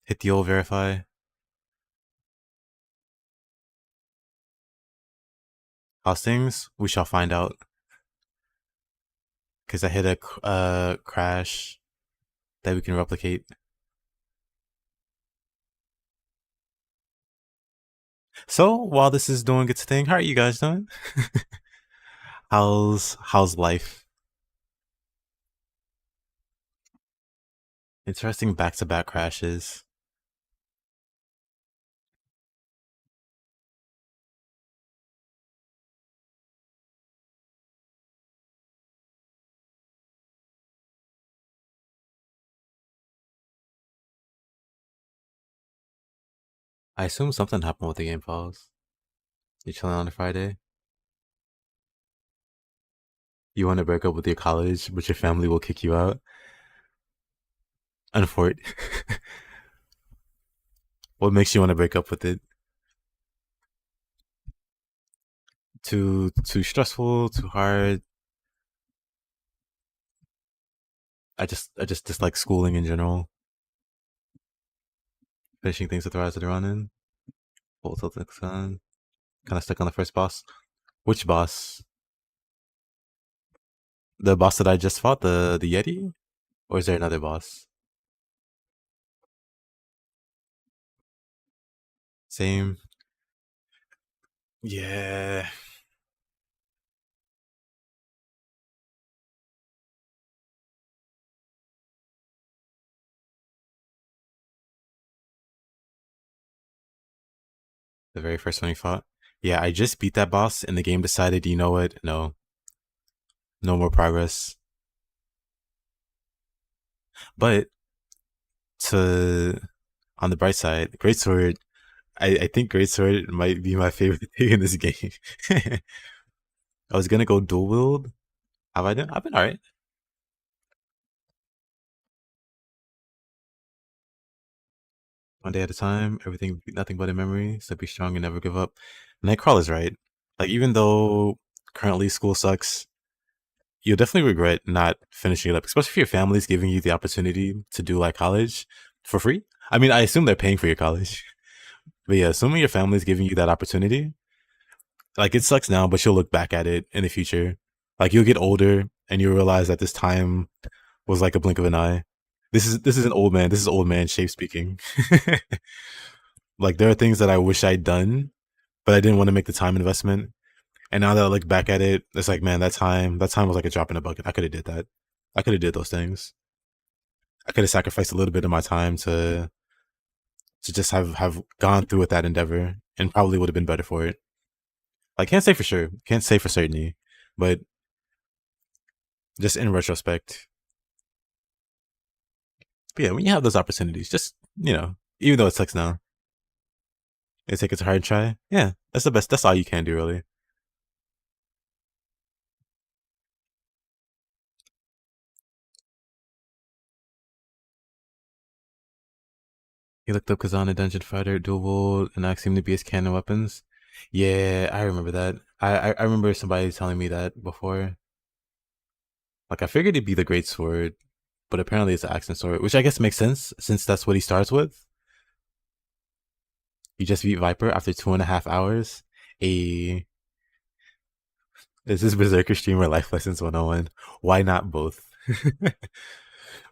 Hit the old verify. How's things? We shall find out. Because I hit a crash that we can replicate. So, while this is doing its thing, how are you guys doing? How's life? Interesting back-to-back crashes. I assume something happened with the game files. You chilling on a Friday? You want to break up with your college, but your family will kick you out? Unfort. What makes you want to break up with it? Too stressful, too hard. I just dislike schooling in general. Finishing things with the Rise of the Ronin. Full tilt Khazan. Kind of stuck on the first boss. Which boss? The boss that I just fought, the Yeti? Or is there another boss? Same. Yeah. The very first one you fought? Yeah, I just beat that boss and the game decided, you know what? No. No more progress. But on the bright side, Greatsword, I think Greatsword might be my favorite thing in this game. I was gonna go dual wield. Have I done? I've been alright. One day at a time, everything, nothing but a memory. So be strong and never give up. Nightcrawler's right. Like, even though currently school sucks, you'll definitely regret not finishing it up, especially if your family's giving you the opportunity to do like college for free. I mean, I assume they're paying for your college, but yeah, assuming your family's giving you that opportunity, like, it sucks now, but you'll look back at it in the future. Like, you'll get older and you'll realize that this time was like a blink of an eye. This is an old man. This is old man shape speaking. Like, there are things that I wish I'd done, but I didn't want to make the time investment. And now that I look back at it, it's like, man, that time was like a drop in a bucket. I could have did that. I could have did those things. I could have sacrificed a little bit of my time to just have gone through with that endeavor, and probably would have been better for it. I can't say for sure, can't say for certainty, but just in retrospect. But yeah, when you have those opportunities, just, even though it sucks now, you take it a hard try. Yeah, that's the best. That's all you can do, really. He looked up Khazan and Dungeon Fighter, Dual, and asked him to be his canon weapons. Yeah, I remember that. I remember somebody telling me that before. Like, I figured it'd be the Greatsword, but apparently it's the accent sword, which I guess makes sense since that's what he starts with. You just beat Viper after 2.5 hours. Is this Berserker streamer Life Lessons 101? Why not both?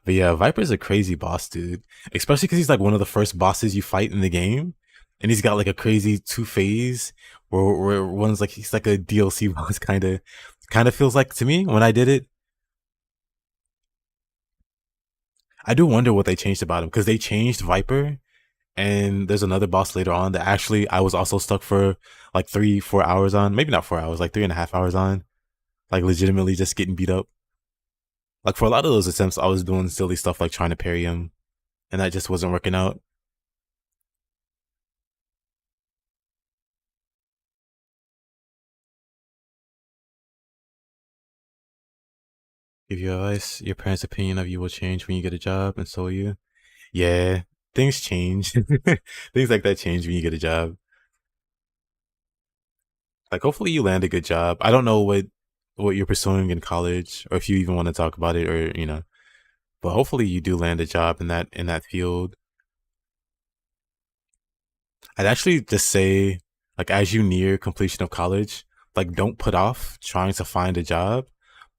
But yeah, Viper's a crazy boss, dude. Especially because he's like one of the first bosses you fight in the game. and he's got like a crazy two-phase where one's like he's like a DLC boss kind of feels like to me when I did it. I do wonder what they changed about him because they changed Viper, and there's another boss later on that actually I was also stuck for like 3-4 hours on, maybe not 4 hours, like 3.5 hours on, like legitimately just getting beat up. Like for a lot of those attempts, I was doing silly stuff like trying to parry him, and that just wasn't working out. Give you advice, your parents' opinion of you will change when you get a job, and so will you. Yeah, things change. Things like that change when you get a job. Like hopefully you land a good job. I don't know what you're pursuing in college, or if you even want to talk about it, or but hopefully you do land a job in that field. I'd actually just say, like, as you near completion of college, like, don't put off trying to find a job.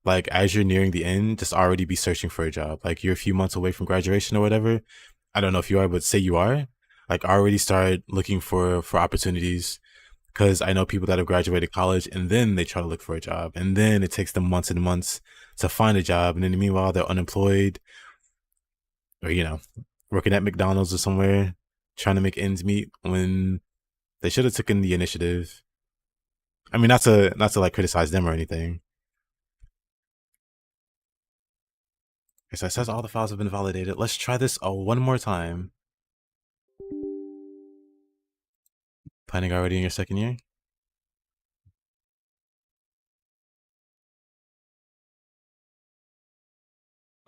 Like, as you're nearing the end, just already be searching for a job. Like, you're a few months away from graduation or whatever. I don't know if you are, but say you are. Like, already start looking for opportunities. Because I know people that have graduated college and then they try to look for a job. And then it takes them months and months to find a job. And then meanwhile, they're unemployed or, working at McDonald's or somewhere trying to make ends meet when they should have taken the initiative. I mean, not to like criticize them or anything. Okay, so it says all the files have been validated. Let's try this one more time. Planning already in your second year?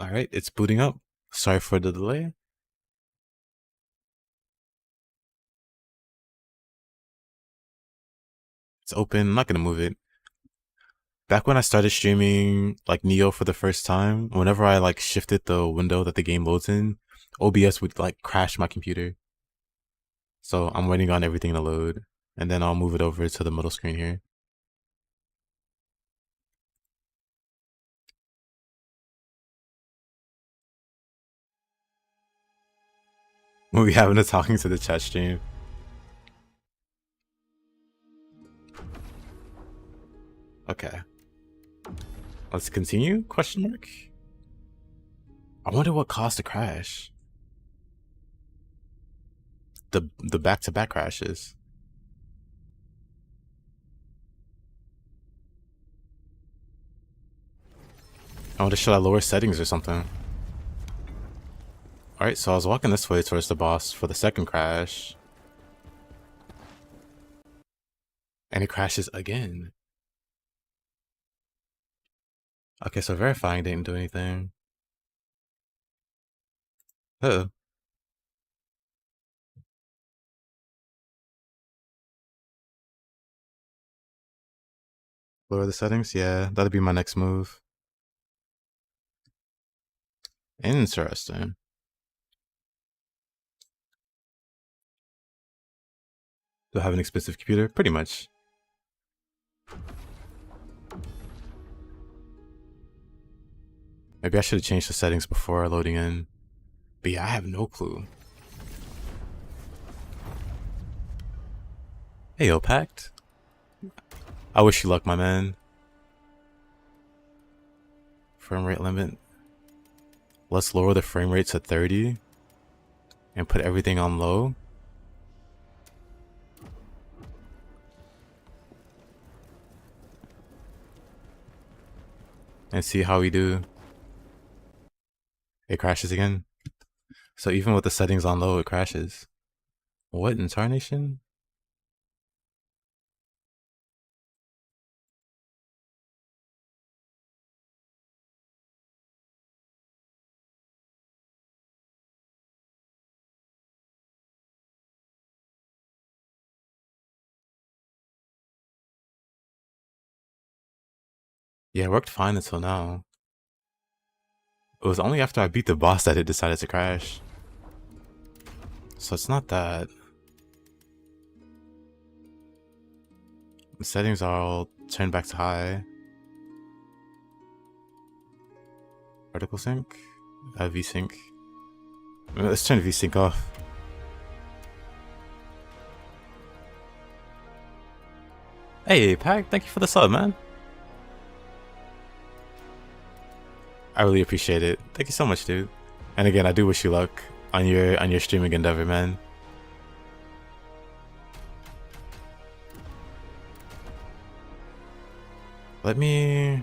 Alright, it's booting up. Sorry for the delay. It's open. I'm not gonna move it. Back when I started streaming like Nioh for the first time, whenever I like shifted the window that the game loads in, OBS would like crash my computer. So I'm waiting on everything to load, and then I'll move it over to the middle screen here. We'll be having a talking to the chat stream. Okay. Let's continue? Question mark? I wonder what caused the crash. The back-to-back crashes. I wonder, should I lower settings or something? Alright, so I was walking this way towards the boss for the second crash. And it crashes again. Okay, so verifying didn't do anything. Uh-oh. Lower the settings? Yeah, that'll be my next move. Interesting. Do I have an expensive computer? Pretty much. Maybe I should have changed the settings before loading in. But yeah, I have no clue. Hey, yo, Pact. I wish you luck, my man. Frame rate limit. Let's lower the frame rate to 30 and put everything on low. And see how we do. It crashes again. So even with the settings on low, it crashes. What in tarnation? Yeah, it worked fine until now. It was only after I beat the boss that it decided to crash. So it's not that. The settings are all turned back to high. Particle sync? VSync. Let's turn VSync off. Hey, Pack, thank you for the sub, man. I really appreciate it. Thank you so much, dude. And again, I do wish you luck on your streaming endeavor, man. Let me...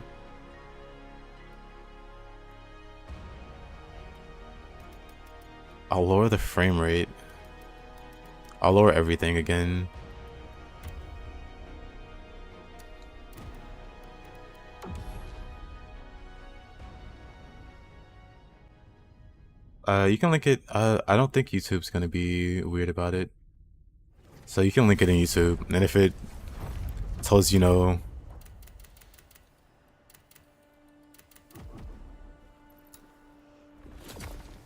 I'll lower the frame rate. I'll lower everything again. You can link it. I don't think YouTube's gonna be weird about it. So you can link it in YouTube, and if it tells you no,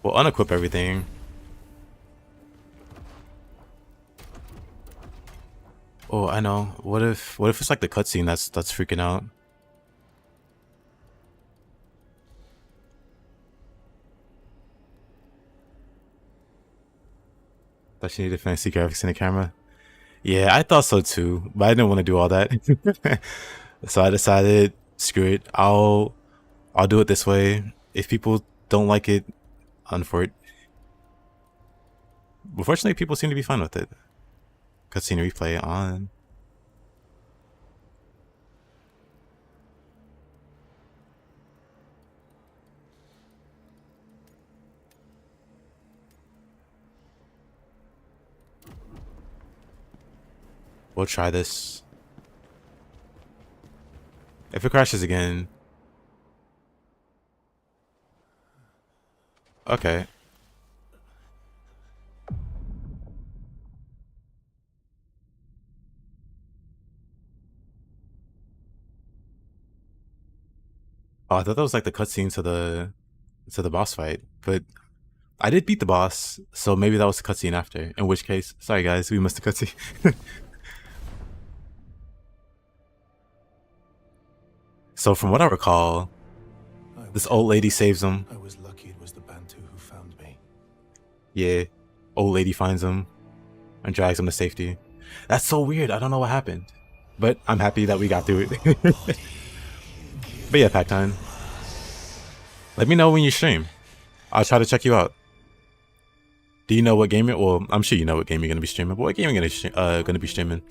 we'll unequip everything. Oh, I know. What if it's like the cutscene that's freaking out? Thought you needed fancy graphics in the camera. Yeah, I thought so too, but I didn't want to do all that. So I decided, screw it. I'll do it this way. If people don't like it, unfor it. Unfortunately, people seem to be fine with it. Cutscene replay on. We'll try this. If it crashes again... Okay. Oh, I thought that was like the cutscene to the boss fight, but I did beat the boss, so maybe that was the cutscene after. In which case, sorry guys, we missed the cutscene. So from what I recall, this old lady saves him. I was lucky it was the Bantu who found me. Yeah, old lady finds him and drags him to safety. That's so weird. I don't know what happened, but I'm happy that we got through it. But yeah, Pack Time. Let me know when you stream. I'll try to check you out. Do you know what game? Well, I'm sure you know what game you're gonna be streaming. But what game are you gonna be streaming?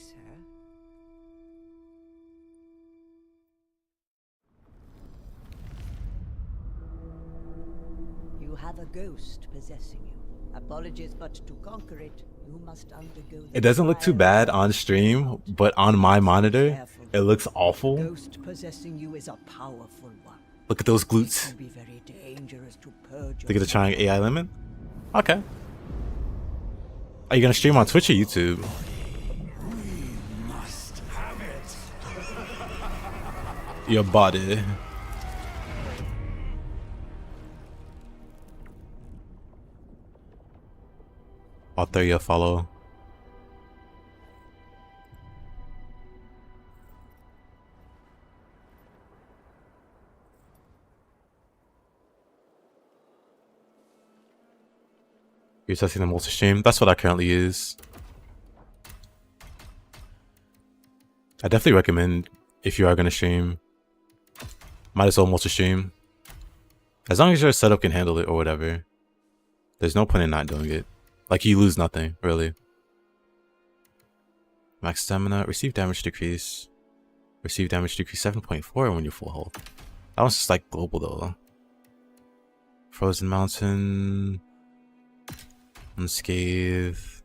You have a ghost possessing you. Apologies, but to conquer it, you must undergo. It doesn't look too bad on stream, but on my monitor, it looks awful. Ghost possessing you is a powerful one. Look at those glutes. It can be very dangerous to purge. Look at the trying AI limit. Okay. Are you gonna stream on Twitch or YouTube? We must have it. Your body. I'll throw you a follow. You're testing the multi-stream? That's what I currently use. I definitely recommend, if you are going to stream, might as well multi-stream. As long as your setup can handle it or whatever. There's no point in not doing it. Like, you lose nothing, really. Max stamina, receive damage decrease. Receive damage decrease 7.4 when you're full health. That one's just like global though. Frozen Mountain. Unscathed.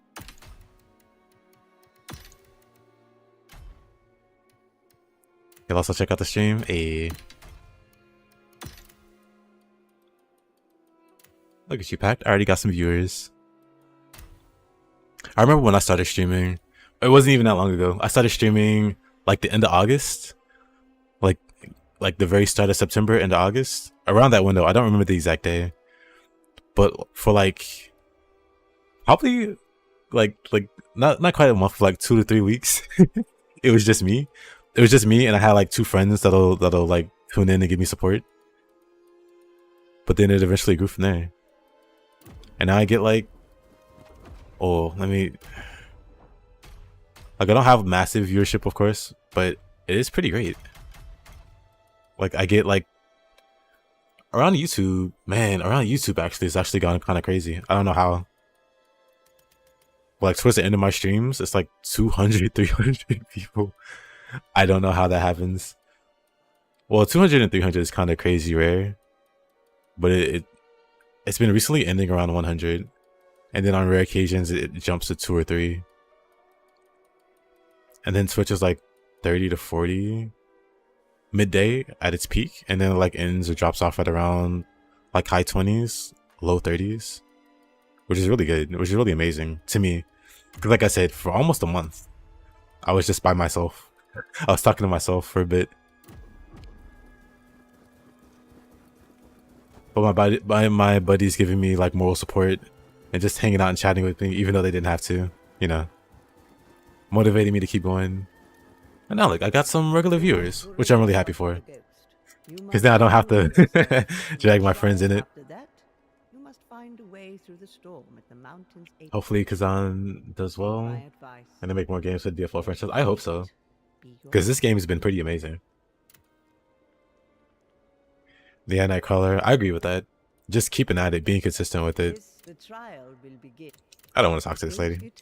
You'll also check out the stream. Hey. Look at you, Packed. I already got some viewers. I remember when I started streaming. It wasn't even that long ago. I started streaming like the end of August. Like the very start of September, end of August. Around that window. I don't remember the exact day. But for like probably like not quite a month, for like 2 to 3 weeks. It was just me. It was just me, and I had like 2 friends that'll like tune in and give me support. But then it eventually grew from there. And now I get like, oh, let me, like, I don't have massive viewership, of course, but it is pretty great. Like I get like around YouTube, man, around YouTube actually it's actually gone kind of crazy. I don't know how. Like towards the end of my streams, it's like 200, 300 people. I don't know how that happens. Well, 200 and 300 is kind of crazy rare, but it's been recently ending around 100, and then on rare occasions it jumps to 2 or 3, and then Twitch is like 30 to 40 midday at its peak, and then it like ends or drops off at around like high 20s, low 30s, which is really good, which is really amazing to me. Because like I said, for almost a month, I was just by myself. I was talking to myself for a bit. But my buddies giving me like moral support and just hanging out and chatting with me, even though they didn't have to, you know, motivating me to keep going. And now look, I got some regular viewers, which I'm really happy for. Because now I don't have to drag my friends in it. Hopefully Khazan does well and they make more games with DFL franchise. I hope so. Because this game has been pretty amazing. The Nightcrawler, I agree with that. Just keeping at it, being consistent with it. I don't want to talk to this lady.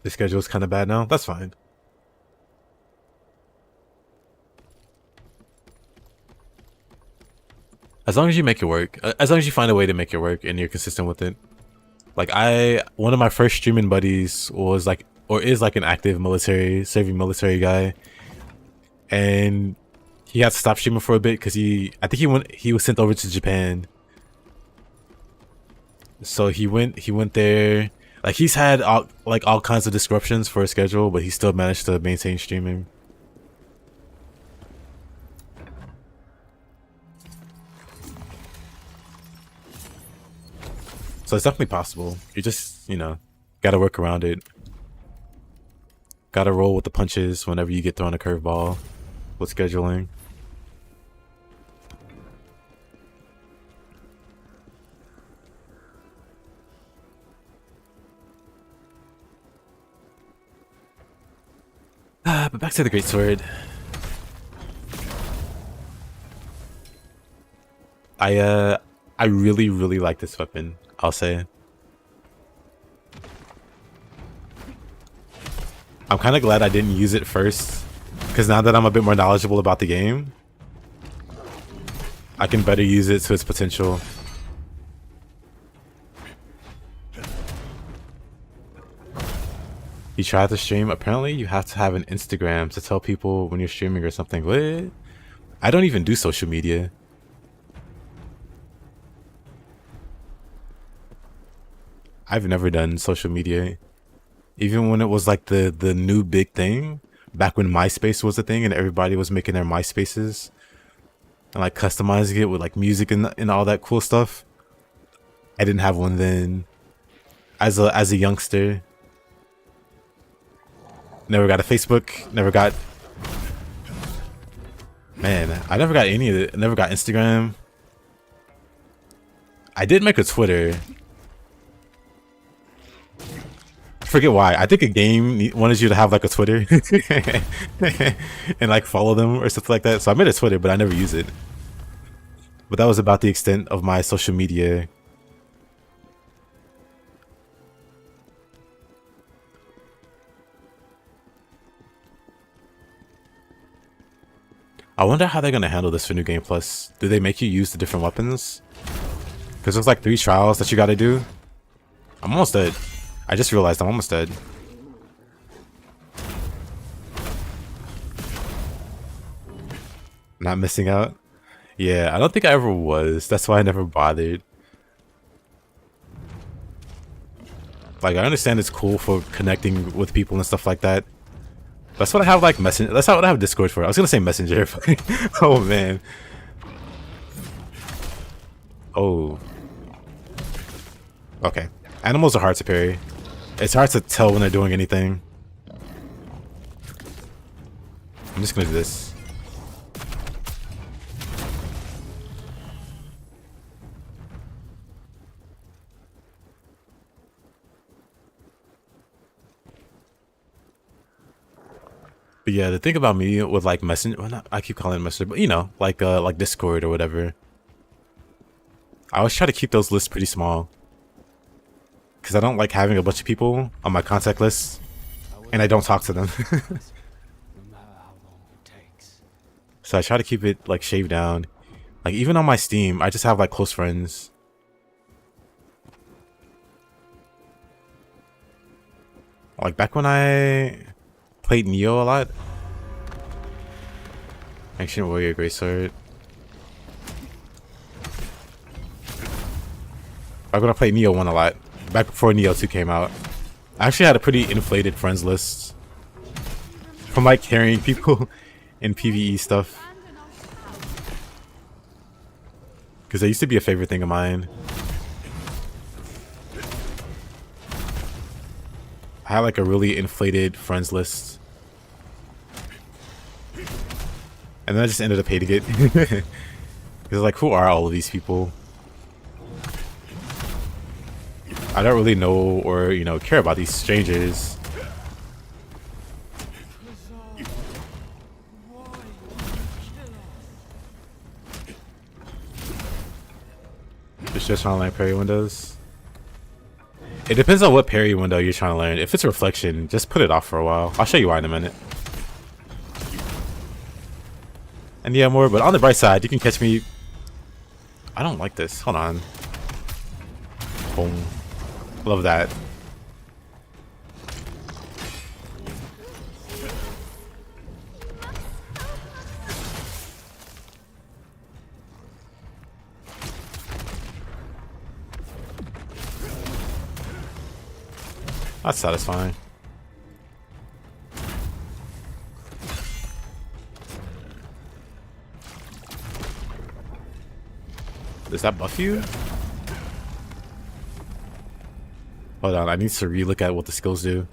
The schedule's kind of bad now. That's fine. As long as you make it work. As long as you find a way to make it work and you're consistent with it. Like one of my first streaming buddies was like, or is like an active military, serving military guy. And he had to stop streaming for a bit because I think he was sent over to Japan. So he went there. Like he's had all kinds of disruptions for his schedule, but he still managed to maintain streaming. So it's definitely possible. You just, you know, gotta work around it. Gotta roll with the punches whenever you get thrown a curveball with scheduling. But back to the Greatsword. I really like this weapon, I'll say. I'm kind of glad I didn't use it first, because now that I'm a bit more knowledgeable about the game, I can better use it to its potential. You tried to stream? Apparently you have to have an Instagram to tell people when you're streaming or something. What? I don't even do social media. I've never done social media. Even when it was like the new big thing, back when MySpace was a thing and everybody was making their MySpaces and like customizing it with like music and all that cool stuff. I didn't have one then. As a youngster. Never got a Facebook, never got... Man, I never got any of it. Never got Instagram. I did make a Twitter. I forget why. I think a game wanted you to have like a Twitter and like follow them or something like that. So I made a Twitter, but I never use it. But that was about the extent of my social media. I wonder how they're gonna handle this for New Game Plus. Do they make you use the different weapons? Because there's like 3 trials that you gotta do. I'm almost dead. I just realized I'm almost dead. Not missing out? Yeah, I don't think I ever was. That's why I never bothered. Like, I understand it's cool for connecting with people and stuff like that. That's what I have like Messenger. That's what I have Discord for. I was gonna say Messenger. Oh man. Oh. Okay. Animals are hard to parry. It's hard to tell when they're doing anything. I'm just gonna do this. Yeah, the thing about me with like messenger, well, not, I keep calling it messenger, but you know, like Discord or whatever. I always try to keep those lists pretty small because I don't like having a bunch of people on my contact list and I don't talk to them. So I try to keep it like shaved down. Like even on my Steam, I just have like close friends. Like back when I played Nioh a lot. Ancient Warrior Greatsword. Back when I played Nioh 1 a lot. Back before Nioh 2 came out. I actually had a pretty inflated friends list. From like carrying people in PvE stuff. Because they used to be a favorite thing of mine. I had like a really inflated friends list. And then I just ended up hating it. Because like, who are all of these people? I don't really know or, you know, care about these strangers. It's just trying to learn parry windows. It depends on what parry window you're trying to learn. If it's reflection, just put it off for a while. I'll show you why in a minute. And yeah, more, but on the bright side, you can catch me. I don't like this. Hold on. Boom. Love that. That's satisfying. Does that buff you? Hold on, I need to relook at what the skills do.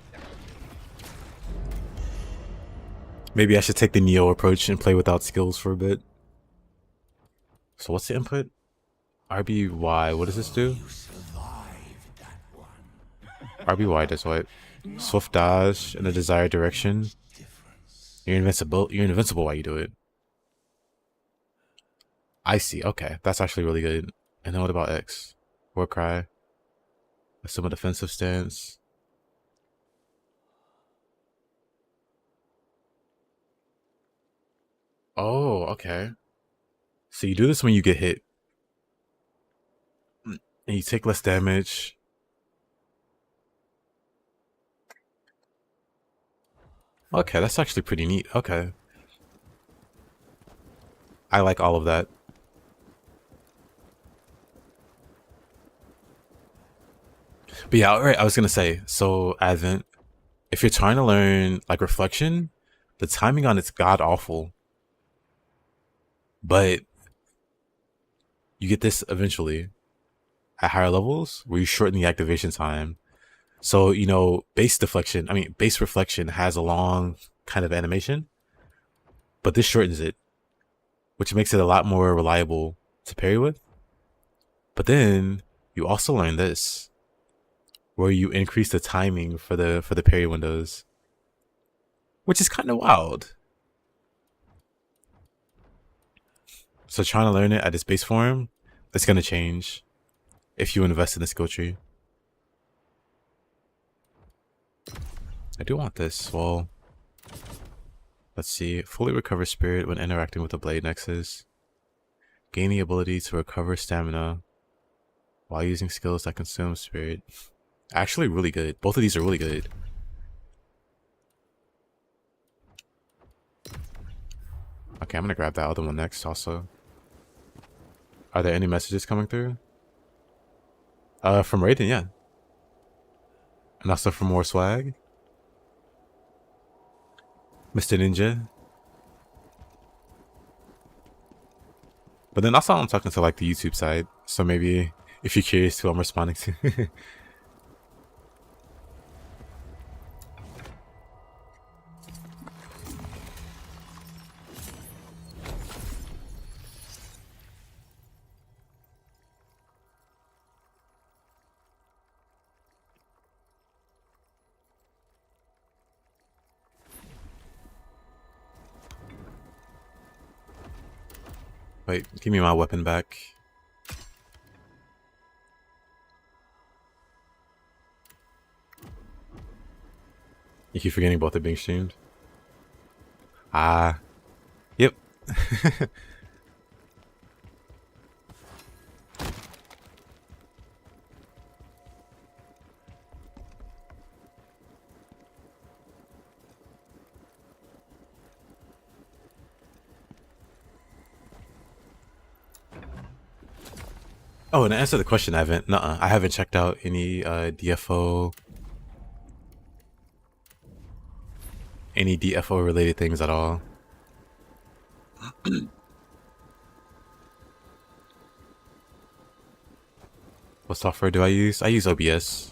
Maybe I should take the Nioh approach and play without skills for a bit. So what's the input? RBY, what does this do? RBY does what? Swift dodge in the desired direction. You're invincible while you do it. I see, okay. That's actually really good. And then what about X? War cry. Assume a defensive stance. Oh, okay. So you do this when you get hit. And you take less damage. Okay, that's actually pretty neat. Okay. I like all of that. But yeah, alright, I was gonna say, so Advent, if you're trying to learn like reflection, the timing on it's god awful. But you get this eventually at higher levels where you shorten the activation time. So, you know, base reflection has a long kind of animation, but this shortens it, which makes it a lot more reliable to parry with. But then you also learn this, where you increase the timing for the parry windows, which is kind of wild. So trying to learn it at its base form, it's gonna change if you invest in the skill tree. I do want this. Well, let's see. Fully recover spirit when interacting with the blade nexus. Gain the ability to recover stamina while using skills that consume spirit. Actually really good. Both of these are really good. Okay, I'm gonna grab that other one next also. Are there any messages coming through? From Raiden, yeah. And also for more swag. Mr. Ninja. But then also I'm talking to like the YouTube side. So maybe if you're curious who I'm responding to. Wait, give me my weapon back. You keep forgetting both are being streamed. Ah. Yep. Oh, and to answer the question, I haven't checked out any DFO, any DFO related things at all. What software do I use? I use OBS.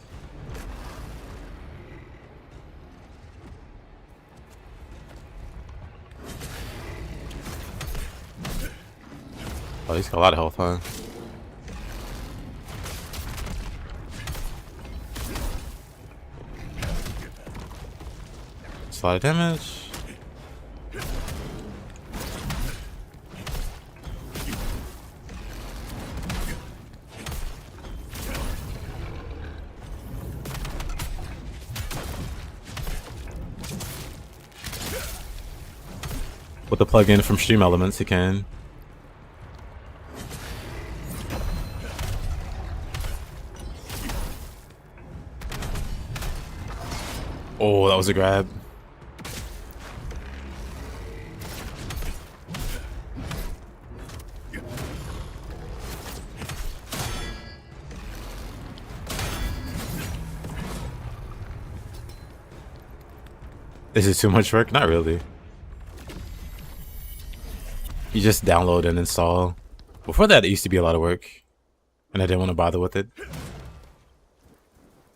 Oh, he's got a lot of health, huh? It's a lot of damage. With the plugin from Stream Elements, you can. Oh, that was a grab. Is it too much work? Not really. You just download and install. Before that, it used to be a lot of work, and I didn't want to bother with it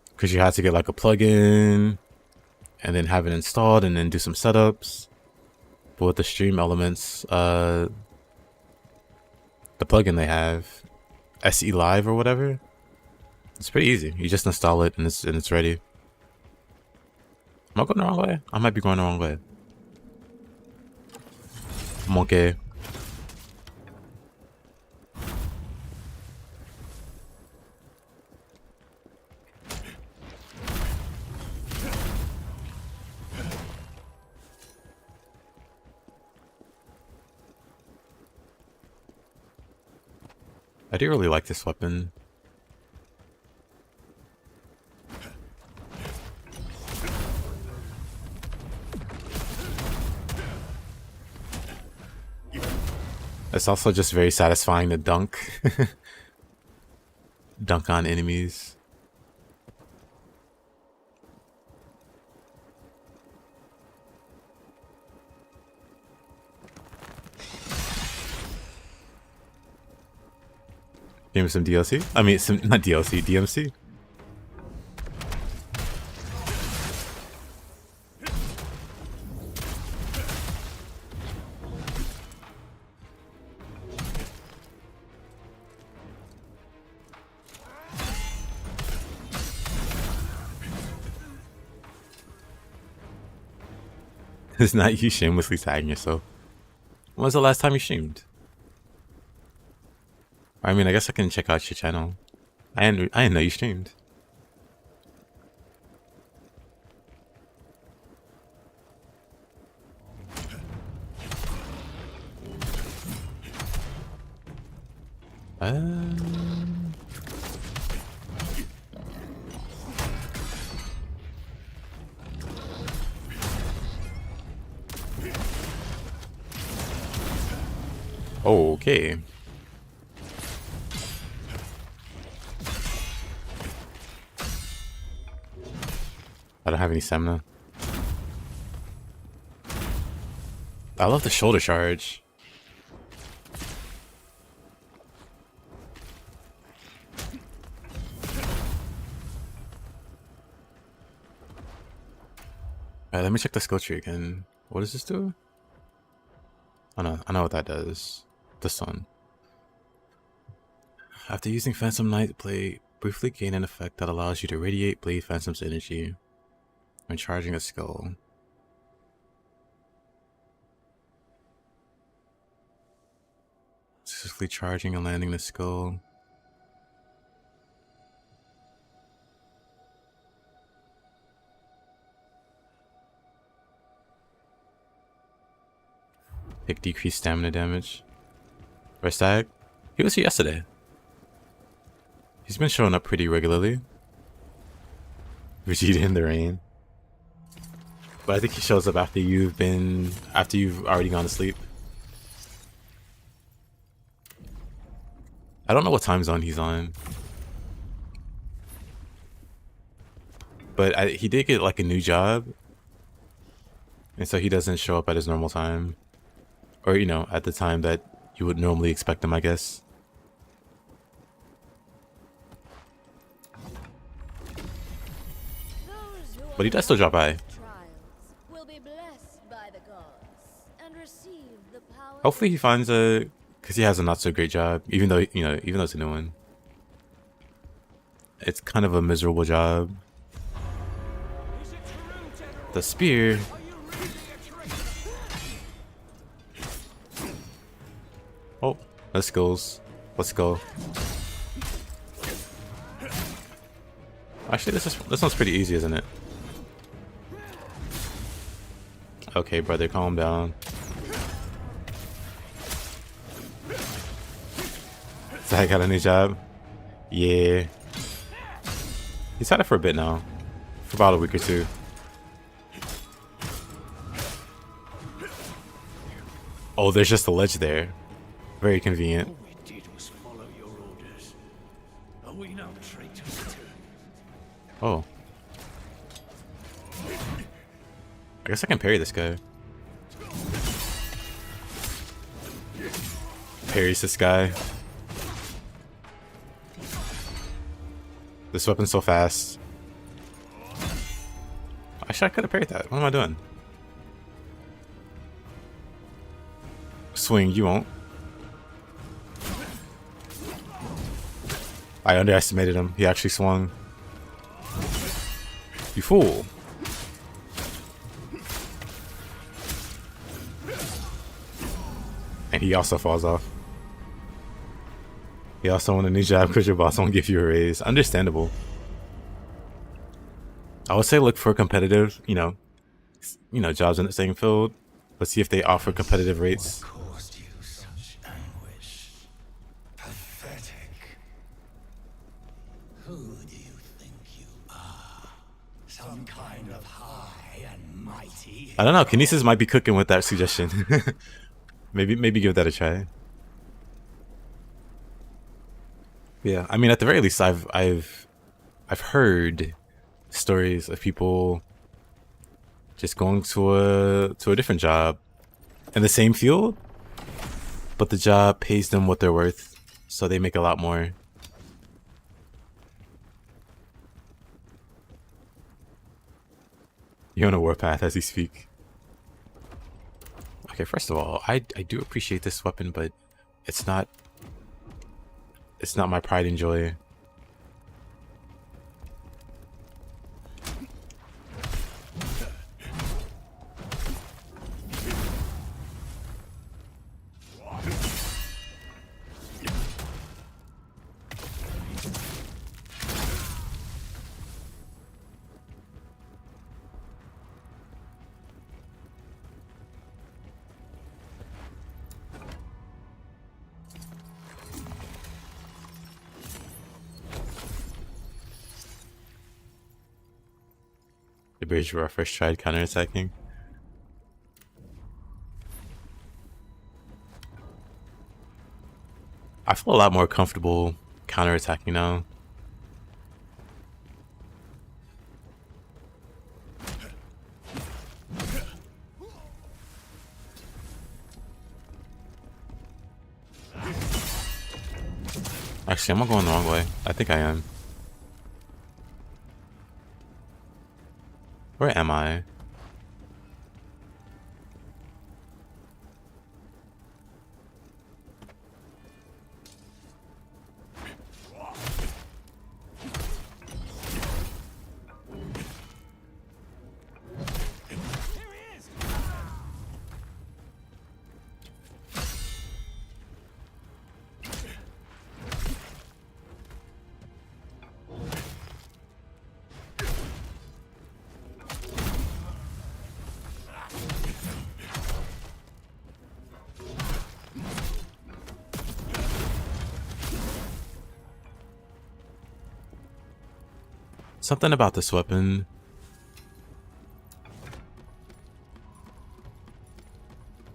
because you had to get like a plugin and then have it installed and then do some setups. But with the Stream Elements, the plugin they have, SE Live or whatever, it's pretty easy. You just install it and it's ready. Am I going the wrong way? I might be going the wrong way. Monkey. I do really like this weapon. It's also just very satisfying to dunk. Dunk on enemies. Give me some DLC? I mean, not DLC, DMC. It's not you shamelessly tagging yourself. When was the last time you streamed? I mean, I guess I can check out your channel. I didn't know you streamed. Okay. I don't have any stamina. I love the shoulder charge. Alright, let me check the skill tree again. What does this do? Oh no, I know what that does. This one. After using Phantom Knight Blade, briefly gain an effect that allows you to radiate Blade Phantom's energy when charging a skill. successfully charging and landing the skill. Take decreased stamina damage. Restag? He was here yesterday. He's been showing up pretty regularly. Vegeta in the rain. But I think he shows up after you've already gone to sleep. I don't know what time zone he's on. But he did get like a new job. And so he doesn't show up at his normal time. Or, you know, at the time that you would normally expect him, I guess. But he does still drop by. Hopefully he finds a... Because he has a not so great job. Even though, you know, even though it's a new one. It's kind of a miserable job. The spear... Oh, let's go. Let's go. Actually, this one's pretty easy, isn't it? Okay, brother, calm down. Zach got a new job? Yeah. He's had it for a bit now. For about a week or two. Oh, there's just a ledge there. Very convenient. All we did was follow your orders. Are we no traitors too? Oh. I guess I can parry this guy. Parries this guy. This weapon's so fast. Actually, I could have parried that. What am I doing? Swing, you won't. I underestimated him. He actually swung. You fool. And he also falls off. He also won a new job because your boss won't give you a raise. Understandable. I would say look for competitive, you know, jobs in the same field. Let's see if they offer competitive rates. What caused you such anguish? Pathetic. Who do you think you are? Some kind of high and mighty? I don't know. Kinesis might be cooking with that suggestion. maybe give that a try. Yeah, I mean, at the very least, I've heard stories of people just going to a different job in the same field, but the job pays them what they're worth, so they make a lot more. You're on a warpath as you speak. Okay, first of all, I do appreciate this weapon, but it's not my pride and joy. The bridge where I first tried counterattacking. I feel a lot more comfortable counterattacking now. Actually, am I going the wrong way? I think I am. Where am I? Something about this weapon.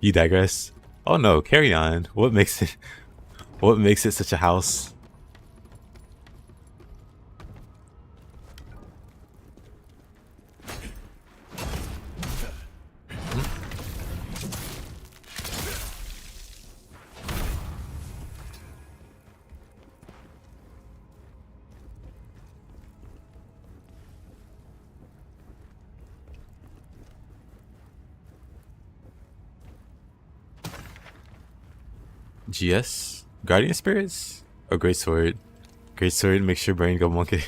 You digress. Oh no, carry on. What makes it such a house? GS? Guardian Spirits? Or Greatsword? Greatsword makes your brain go monkey.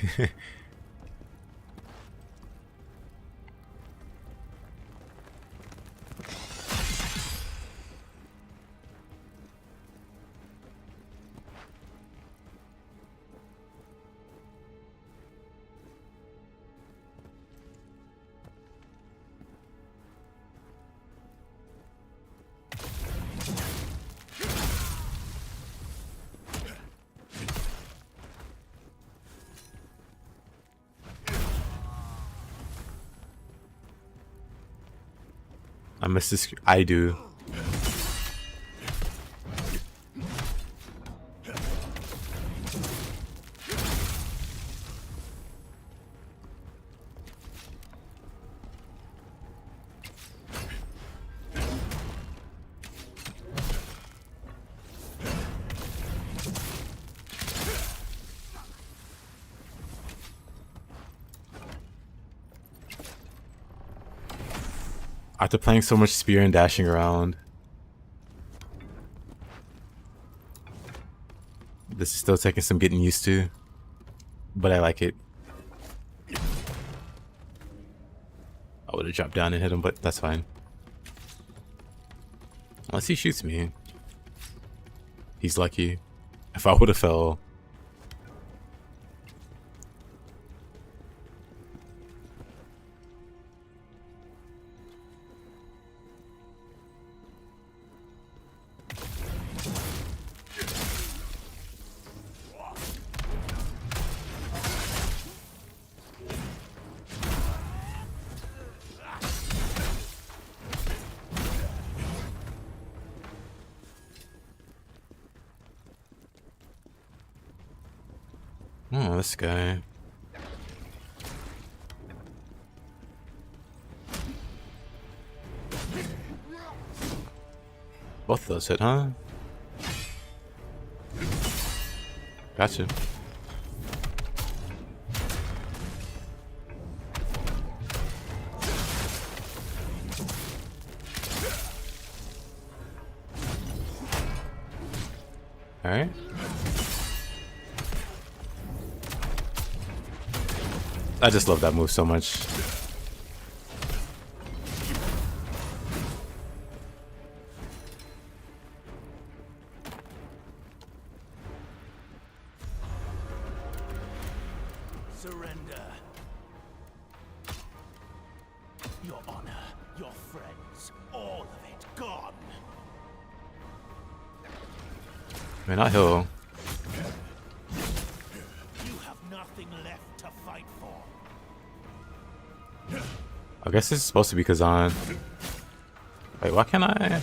I miss this. I do. After playing so much spear and dashing around, this is still taking some getting used to, but I like it. I would have dropped down and hit him, but that's fine. Unless he shoots me. He's lucky. If I would have fell... Oh, this guy. Both of those hit, huh? Gotcha. Alright. I just love that move so much. Surrender. Your honor, your friends, all of it gone. Man, I heal. You have nothing left to fight for. I guess this is supposed to be Khazan. Wait, why can't I?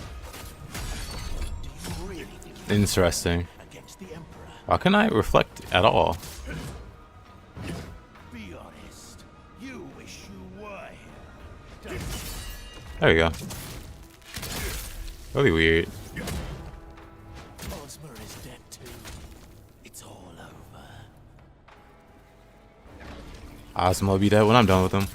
Interesting. Why can't I reflect at all? Be honest. You wish you were here. There we go. Really weird. Ozma is dead too. It's all over. Ozma will be dead when I'm done with him.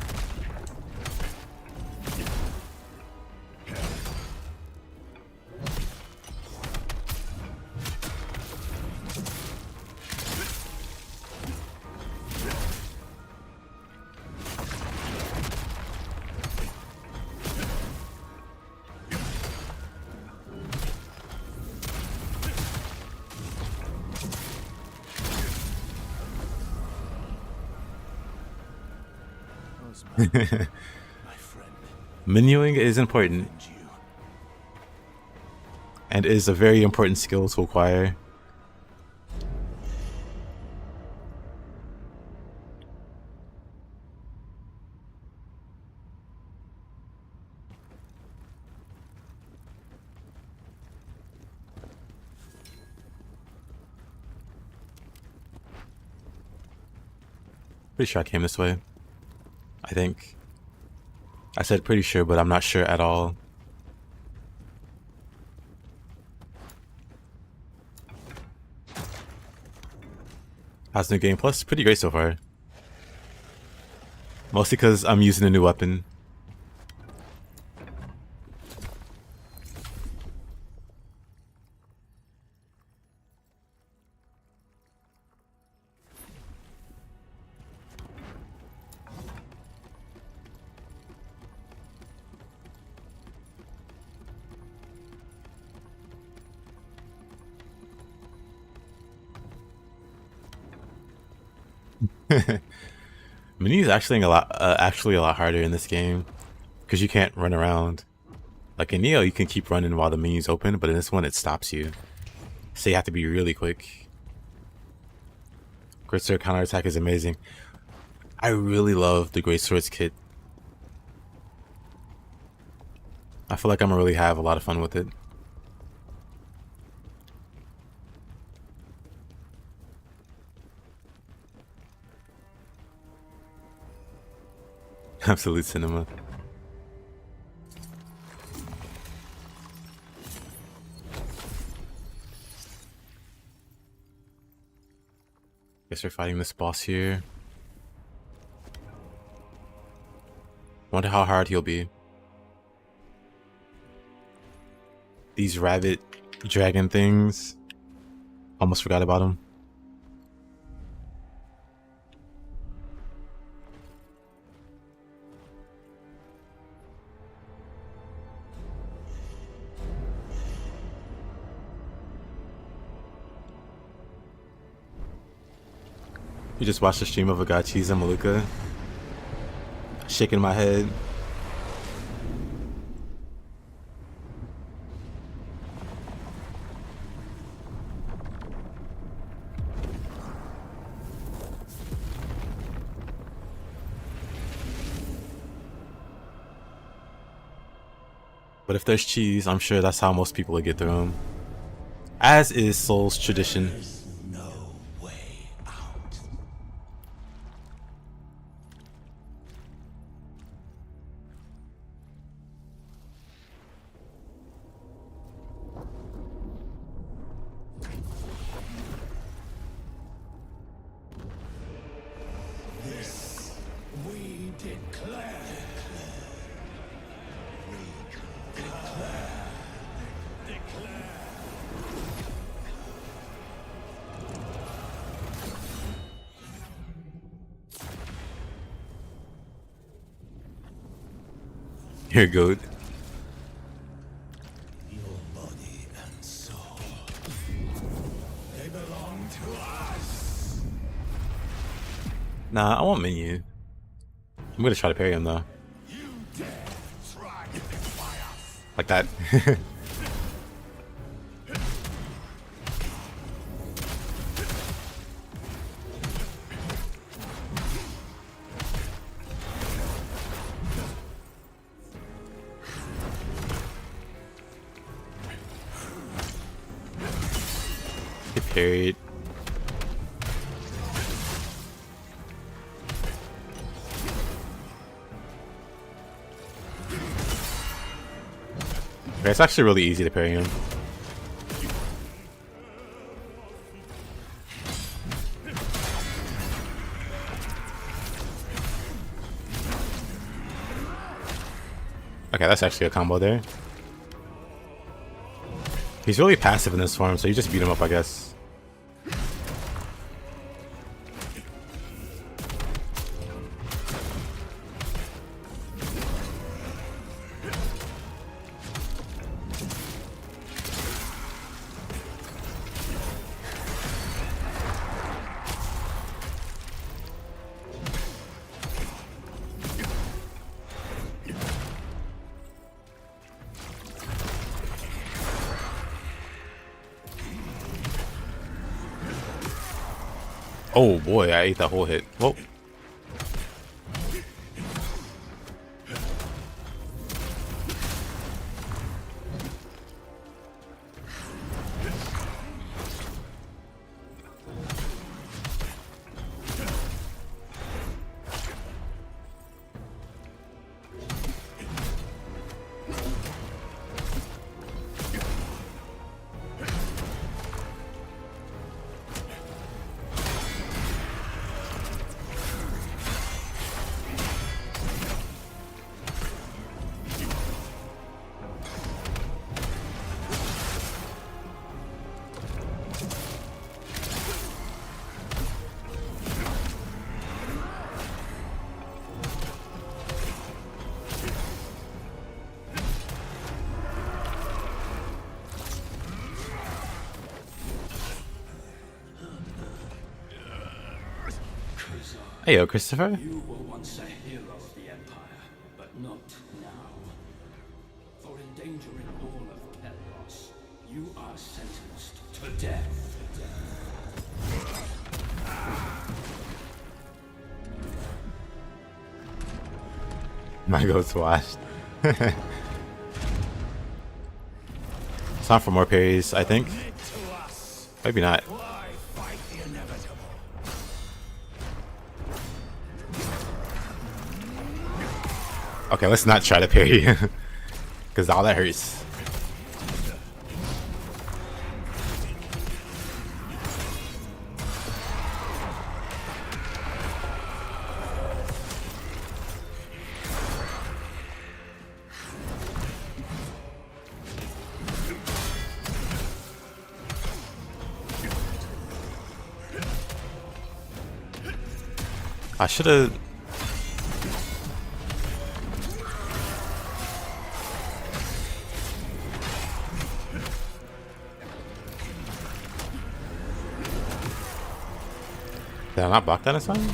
Menuing is important and is a very important skill to acquire. Pretty sure I came this way. I think. I said pretty sure, but I'm not sure at all. How's New Game Plus? Pretty great so far. Mostly because I'm using a new weapon. Mini is actually a lot harder in this game because you can't run around. Like in Nioh, you can keep running while the menu's open, but in this one, it stops you. So you have to be really quick. Greatsword counterattack is amazing. I really love the Greatsword's kit. I feel like I'm gonna really have a lot of fun with it. Absolute cinema. Guess we're fighting this boss here. Wonder how hard he'll be. These rabbit dragon things. Almost forgot about them. You just watched the stream of a guy cheesing Maluka. Shaking my head. But if there's cheese, I'm sure that's how most people would get through them. As is Soul's tradition. Here, goat. Your body and soul, they belong to us. Nah, I want menu. I'm gonna try to parry him though. You dare try to defy us. Like that. Get parried. Okay, it's actually really easy to parry him. Okay, that's actually a combo there. He's really passive in this form, so you just beat him up, I guess. Oh boy, I ate that whole hit. Whoa. Hey, yo, Christopher. You were once a hero of the Empire, but not now. For endangering all of Kelros, you are sentenced to death. My ghost washed. It's time for more parries, I think. Maybe not. Okay, let's not try to parry. Because all that hurts. I should have. Did I not block that in time?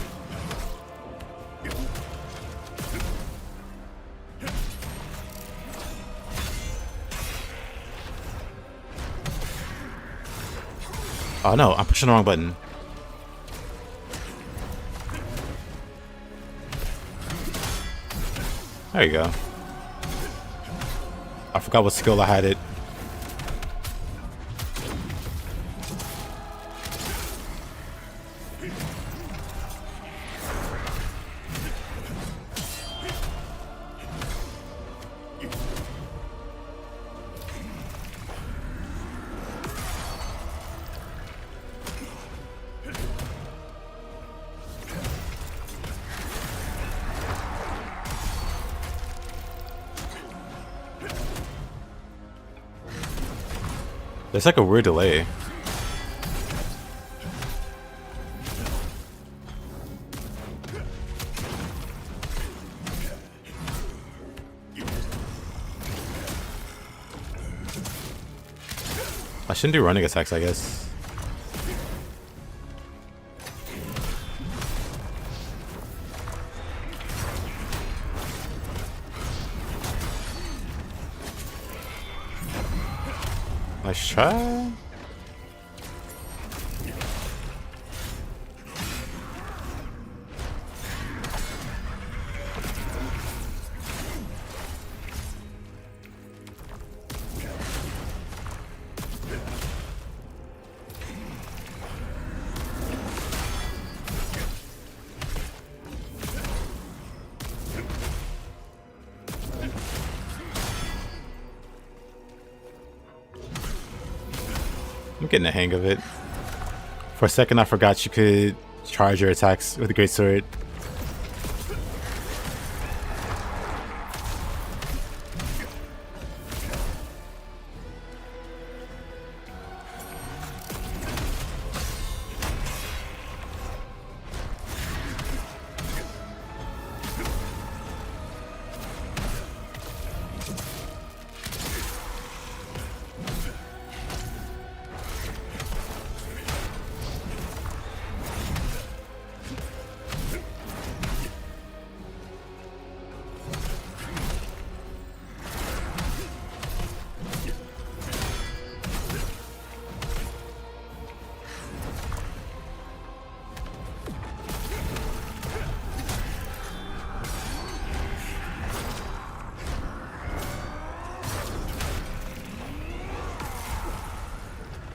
Oh no, I'm pushing the wrong button. There you go. I forgot what skill I had it. There's like a weird delay. I shouldn't do running attacks, I guess. Nice try. I'm getting the hang of it. For a second, I forgot you could charge your attacks with a Greatsword.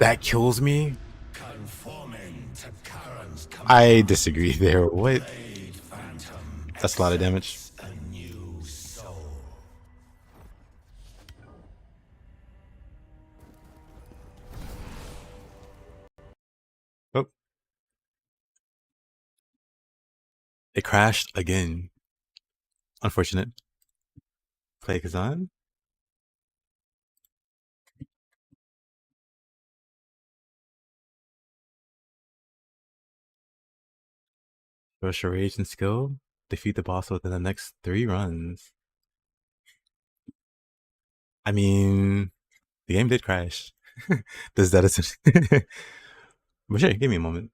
That kills me. I disagree there. What? That's a lot of damage. Oh. It crashed again. Unfortunate. Play Khazan. Rush your rage and skill. Defeat the boss within the next 3 runs. I mean, the game did crash. Does that but sure, give me a moment.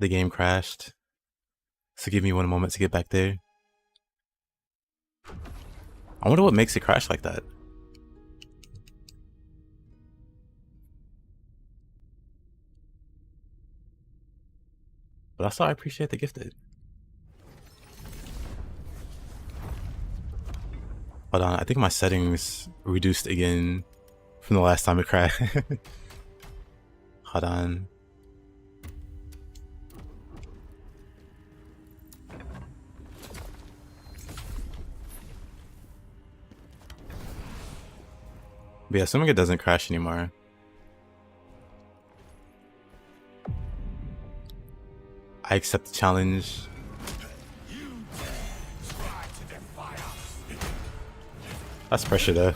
the game crashed. So give me one moment to get back there. I wonder what makes it crash like that. But also, I appreciate the gifted. Hold on, I think my settings reduced again from the last time it crashed. Hold on. But yeah, assuming it doesn't crash anymore. I accept the challenge. That's pressure though.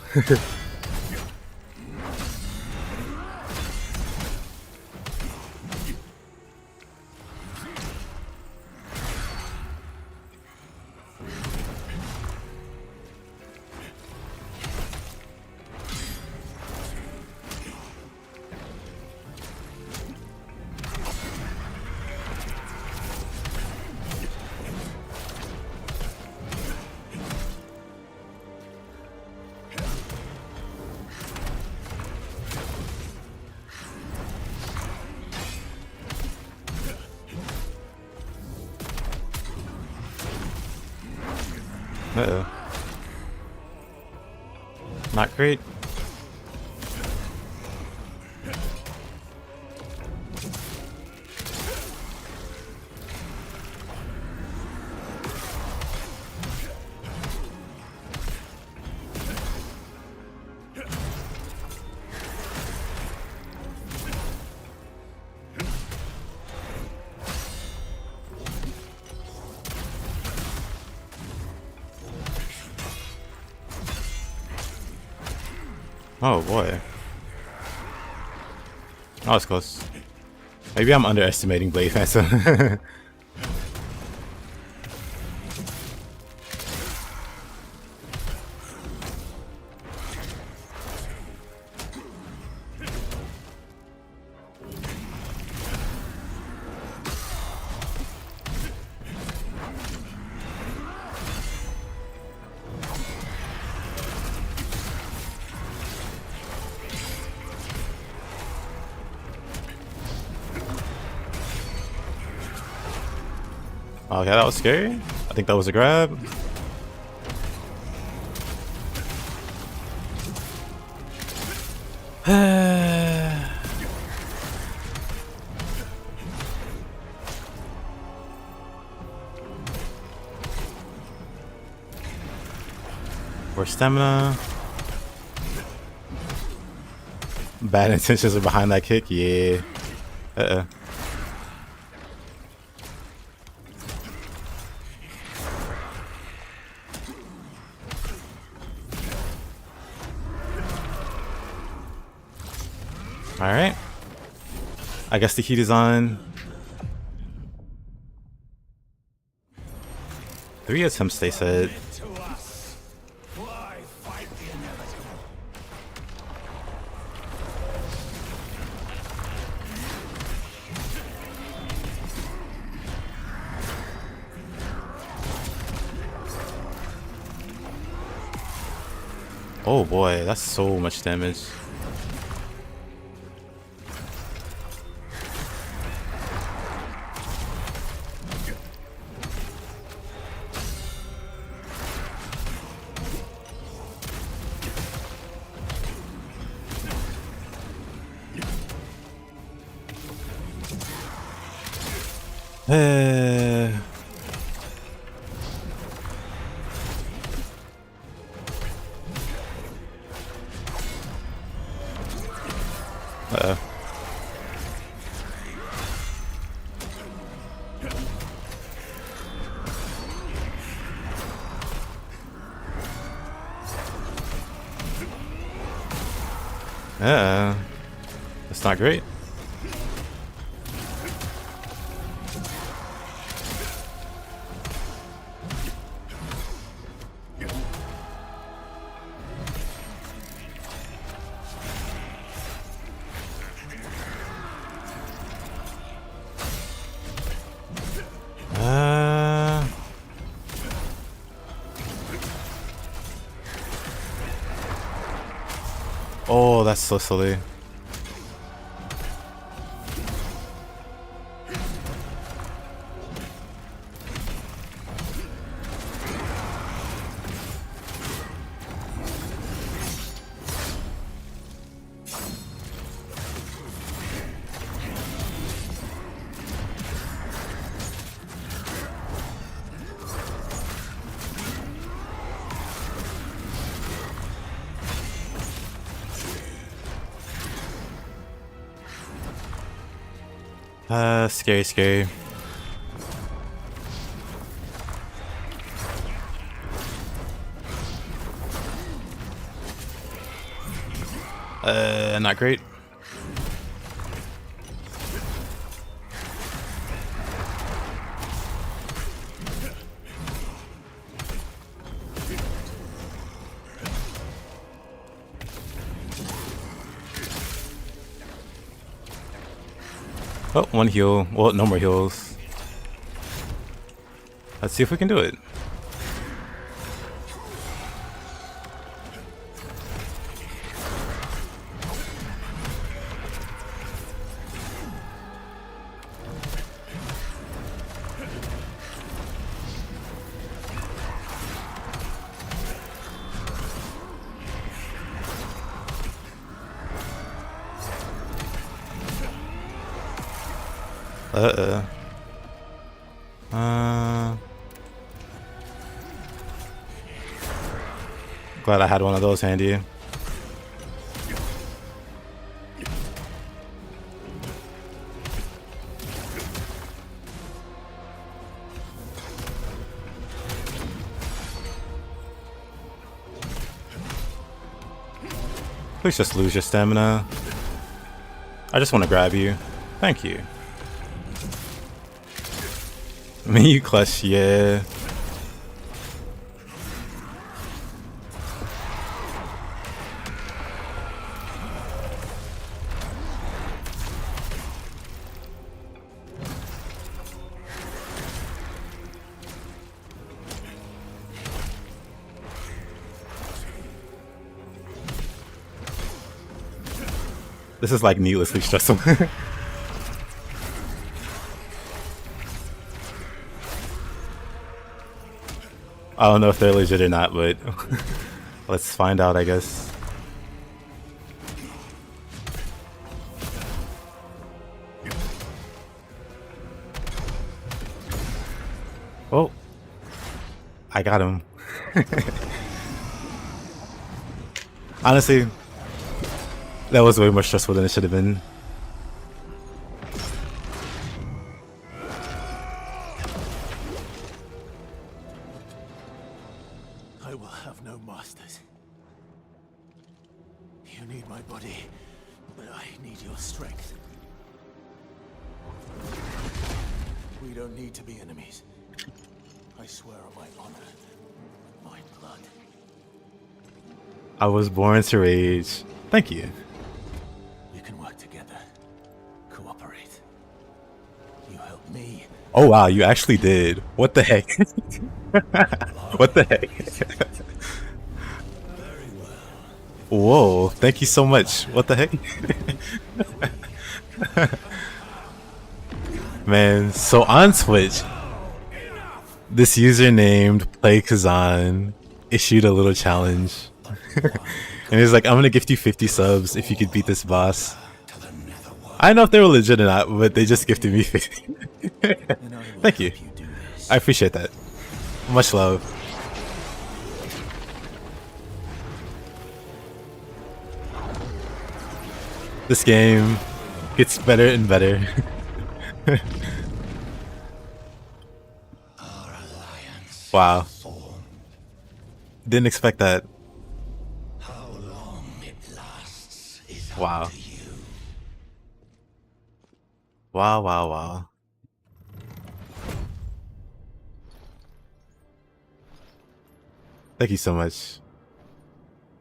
Uh-oh. Not great. Oh boy. That was close. Maybe I'm underestimating Blade Phantom. Oh yeah, that was scary. I think that was a grab. More stamina. Bad intentions are behind that kick, yeah. Uh-oh. Alright. I guess the heat is on. 3 attempts, they said. Oh boy, that's so much damage. Uh-oh. That's not great. Oh, that's so silly. Scary, scary. Not great. Oh, one heal. Well, no more heals. Let's see if we can do it. Glad I had one of those handy. Please just lose your stamina. I just want to grab you. Thank you. Me, you clutch, yeah. This is like needlessly stressful. I don't know if they're legit or not, but let's find out, I guess. Oh, I got him. Honestly, that was way more stressful than it should have been. I will have no masters. You need my body, but I need your strength. We don't need to be enemies. I swear on my honor, my blood. I was born to rage. Thank you. We can work together. Cooperate. You help me. Oh wow, you actually did. What the heck? What the heck? Whoa, thank you so much. What the heck? Man, so on Twitch, this user named Play Khazan issued a little challenge. And he's like, I'm gonna gift you 50 subs if you could beat this boss. I don't know if they were legit or not, but they just gifted me 50. Thank you. I appreciate that. Much love. This game gets better and better. Wow. Didn't expect that. How long it lasts is Wow. up to you. Wow, wow, wow. Thank you so much.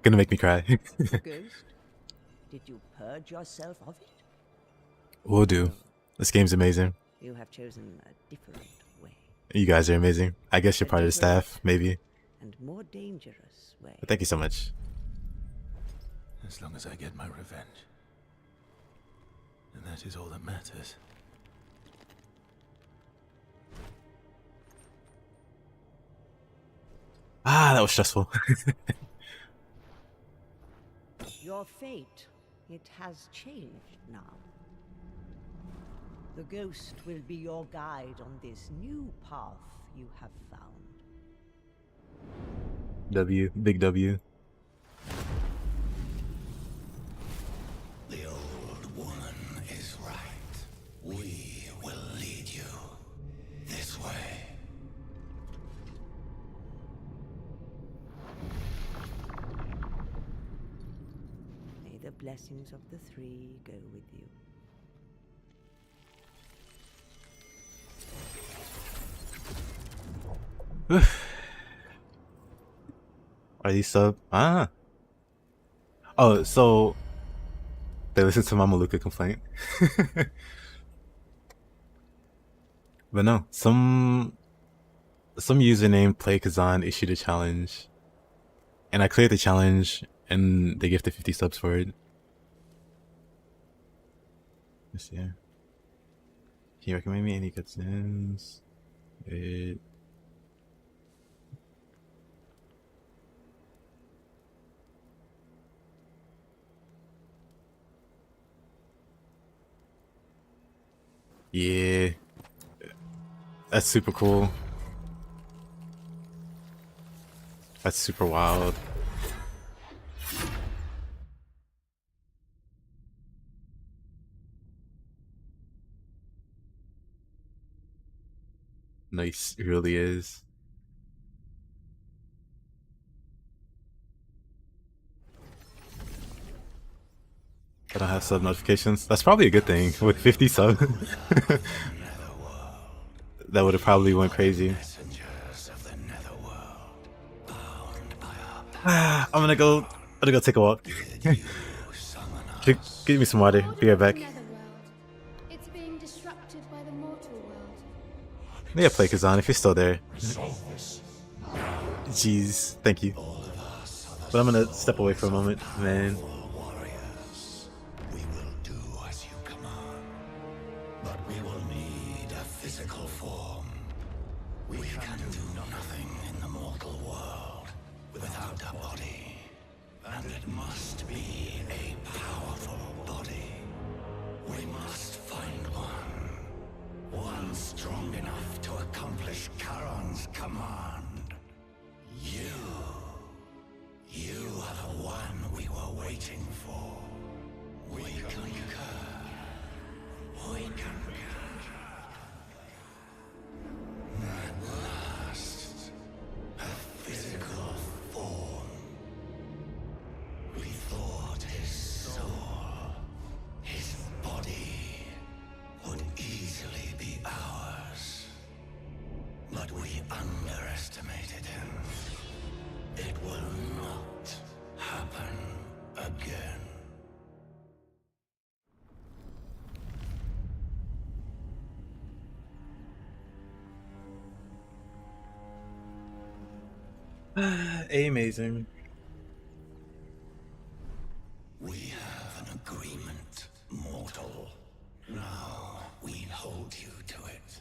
Gonna make me cry. Ghost, did you purge yourself of it? Will do. This game's amazing. You have chosen a different way. You guys are amazing. I guess you're part of the staff, maybe. And more dangerous way. But thank you so much. As long as I get my revenge. And that is all that matters. Ah, that was stressful. Your fate, it has changed now. The ghost will be your guide on this new path you have found. W, big W. The old woman is right. We will lead you this way. May the blessings of the three go with you. Are these sub? Ah. Oh, so they listen to my Maluka complaint. But no, some username Play Khazan issued a challenge, and I cleared the challenge, and they gifted 50 subs for it. Let's see. Can you recommend me any cutscenes? It. Yeah, that's super cool. That's super wild. Nice, it really is. I don't have sub notifications. That's probably a good thing. With 50 subs, that would have probably went crazy. I'm gonna go take a walk. Give me some water. Be right back. It's being disrupted by the mortal world. Yeah, Play Khazan if you're still there. Jeez, thank you. But I'm gonna step away for a moment, man. Amazing. We have an agreement, mortal. Now we hold you to it.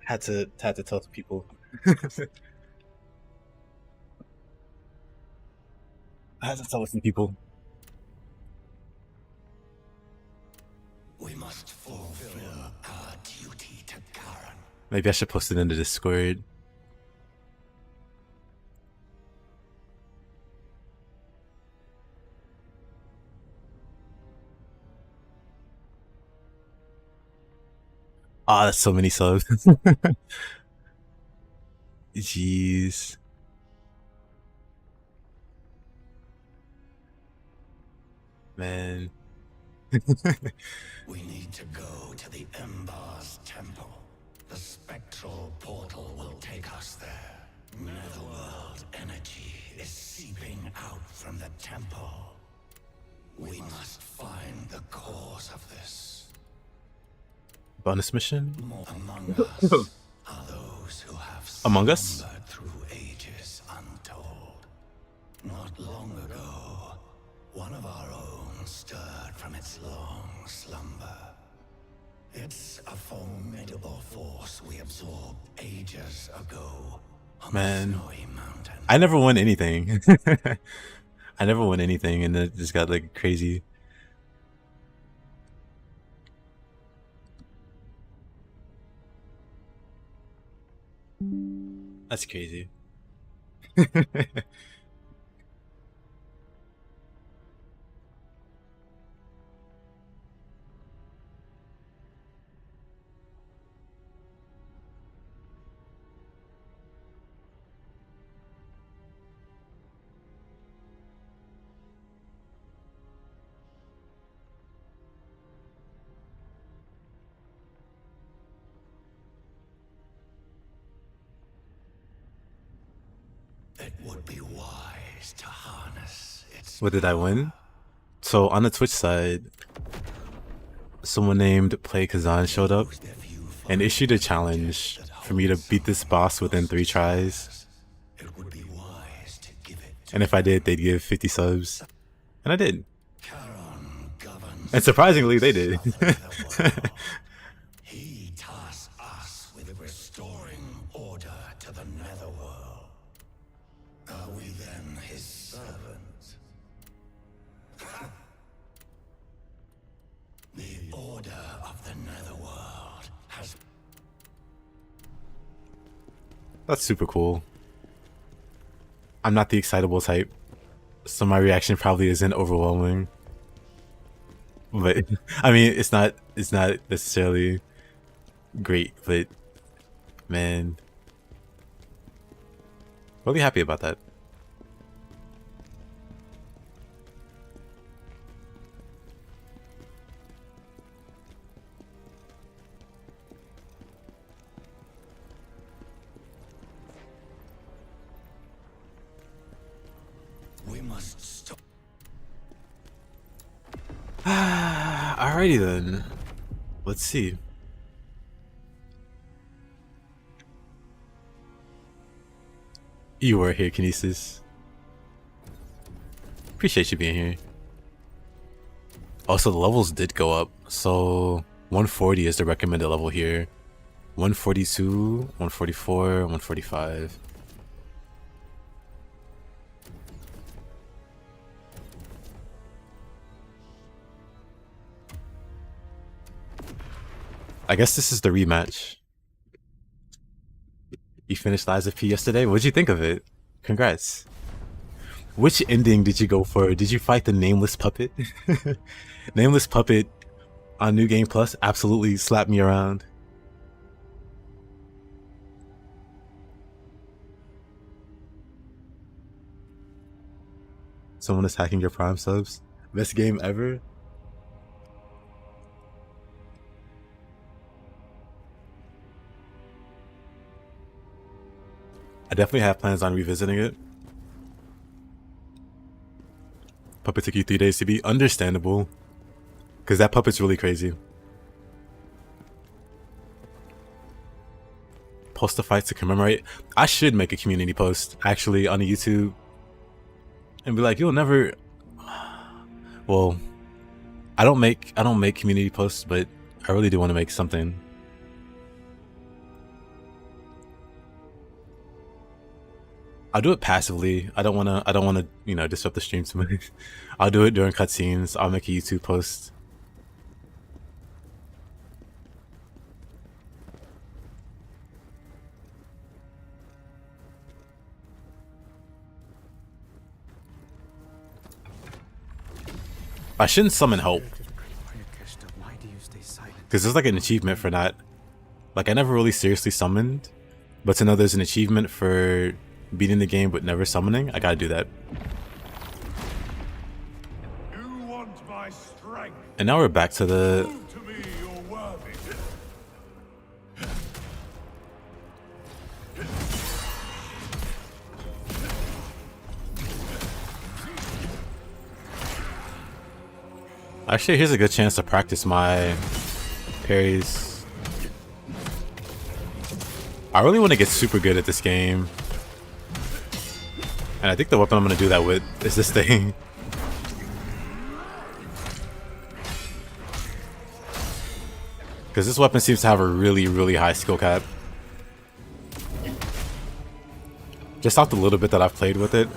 Had to tell the people. I had to tell a few people. We must fulfill our duty to Karen. Maybe I should post it in the Discord. Ah, that's so many subs. Jeez. Man. We need to go to the Embar's temple. The spectral portal will take us there. Netherworld energy is seeping out from the temple. We must find the cause of this. Bonus mission? Among us are those who have Among Us? slumbered through ages untold. Not long ago, one of our own stirred from its long slumber. It's a formidable force we absorbed ages ago on Man, the snowy mountain. I never won anything. I never won anything, and it just got like crazy. That's crazy. It would be wise to harness its What did I win? So on the Twitch side, someone named Play Khazan showed up and issued a challenge for me to beat this boss within 3 tries. It would be wise to give it to And if I did, they'd give 50 subs. And I did. Charon governs And surprisingly, they did. the netherworld. He tasks us with restoring order to the netherworld. Are we then his servants? The order of the netherworld has That's super cool. I'm not the excitable type, so my reaction probably isn't overwhelming. But I mean, it's not necessarily great, but man, really happy about that. we must stop. Alrighty then. Let's see. You were here, Kinesis. Appreciate you being here. Also, the levels did go up. So 140 is the recommended level here. 142, 144, 145. I guess this is the rematch. You finished Lies of P yesterday? What'd you think of it? Congrats. Which ending did you go for? Did you fight the Nameless Puppet? Nameless Puppet on New Game Plus absolutely slapped me around. Someone is hacking your Prime subs? Best game ever? I definitely have plans on revisiting it. Puppet took you 3 days to beat. Understandable. Because that puppet's really crazy. Post a fight to commemorate. I should make a community post, actually, on YouTube. And be like, you'll never... Well, I don't make community posts, but I really do want to make something. I'll do it passively. I don't wanna, you know, disrupt the stream too much. I'll do it during cutscenes. I'll make a YouTube post. I shouldn't summon help. Because there's like an achievement for that. Like, I never really seriously summoned. But to know there's an achievement for beating the game but never summoning, I gotta do that. You want my strength? And now we're back to the... Prove to me you're worthy. Actually, here's a good chance to practice my parries. I really want to get super good at this game. And I think the weapon I'm going to do that with is this thing. Because this weapon seems to have a really, really high skill cap. Just off the little bit that I've played with it.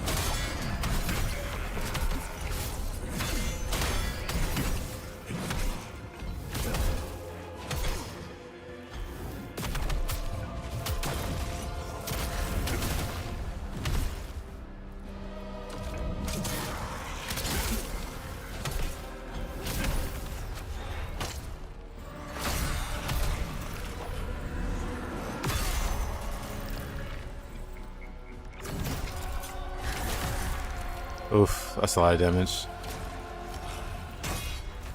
Oof, that's a lot of damage.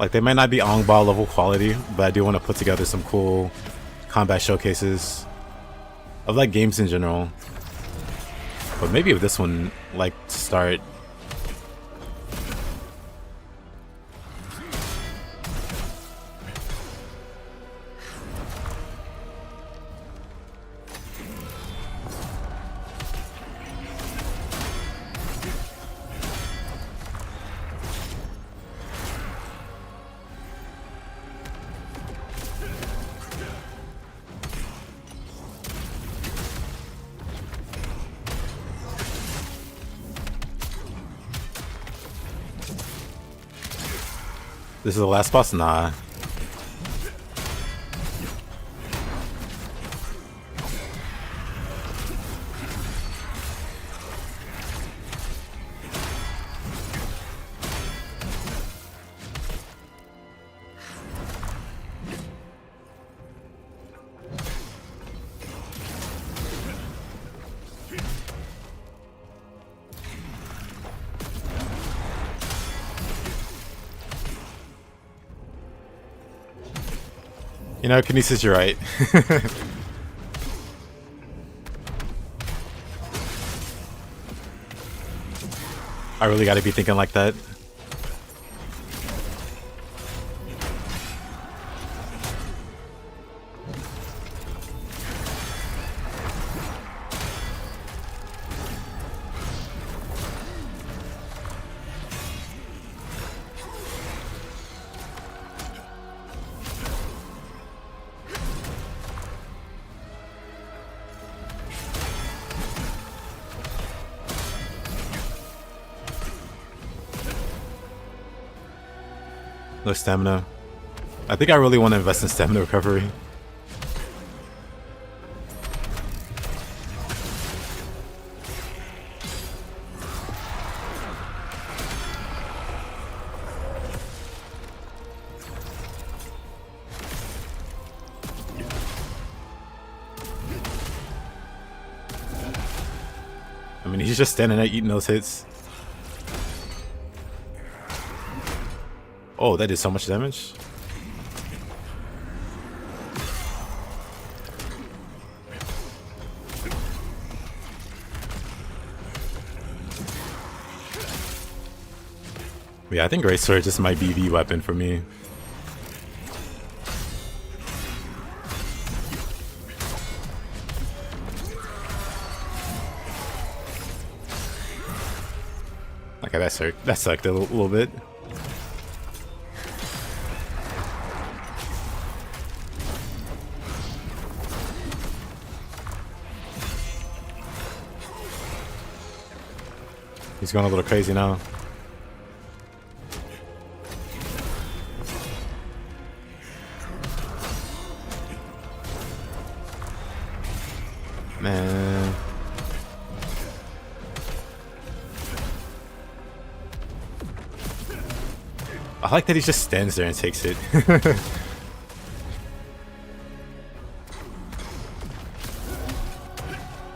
Like, they might not be Ongbao level quality, but I do want to put together some cool combat showcases of like games in general. But maybe if this one, like, to start. This is the last boss? Nah. You know, Kinesis, you're right. I really gotta be thinking like that. No stamina. I think I really want to invest in stamina recovery. I mean, he's just standing there eating those hits. Oh, that did so much damage. Yeah, I think Greatsword just might be the weapon for me. Okay, that sucked a little bit. He's going a little crazy now. Man. I like that he just stands there and takes it.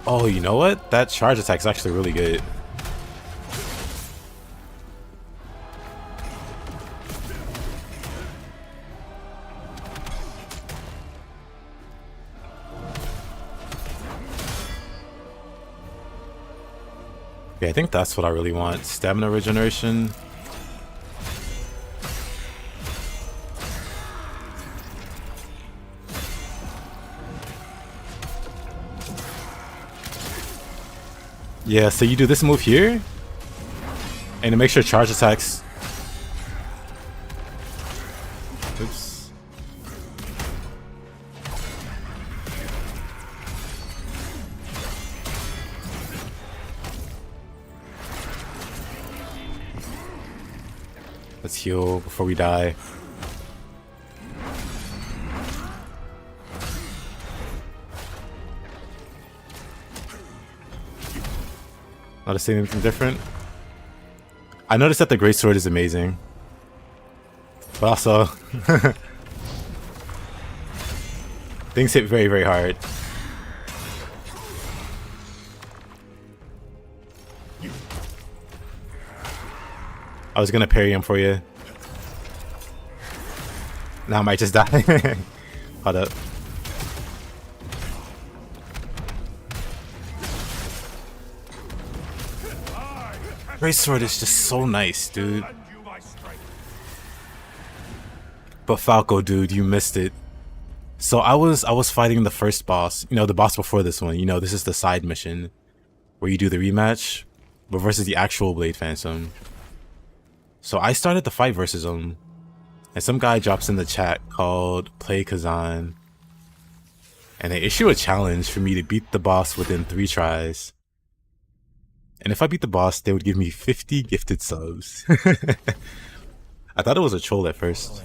Oh, you know what? That charge attack is actually really good. Yeah, I think that's what I really want. Stamina regeneration. Yeah, so you do this move here, and it makes your charge attacks. Oops. Let's heal before we die. Not seeing anything different. I noticed that the Greatsword is amazing. But also things hit very, very hard. I was gonna parry him for you. Now I might just die. Hold up. Greatsword is just so nice, dude. But Falco, dude, you missed it. So I was fighting the first boss, you know, the boss before this one. You know, this is the side mission where you do the rematch, but versus the actual Blade Phantom. So I started the fight versus him, and some guy drops in the chat called Play Khazan, and they issue a challenge for me to beat the boss within 3 tries. And if I beat the boss, they would give me 50 gifted subs. I thought it was a troll at first,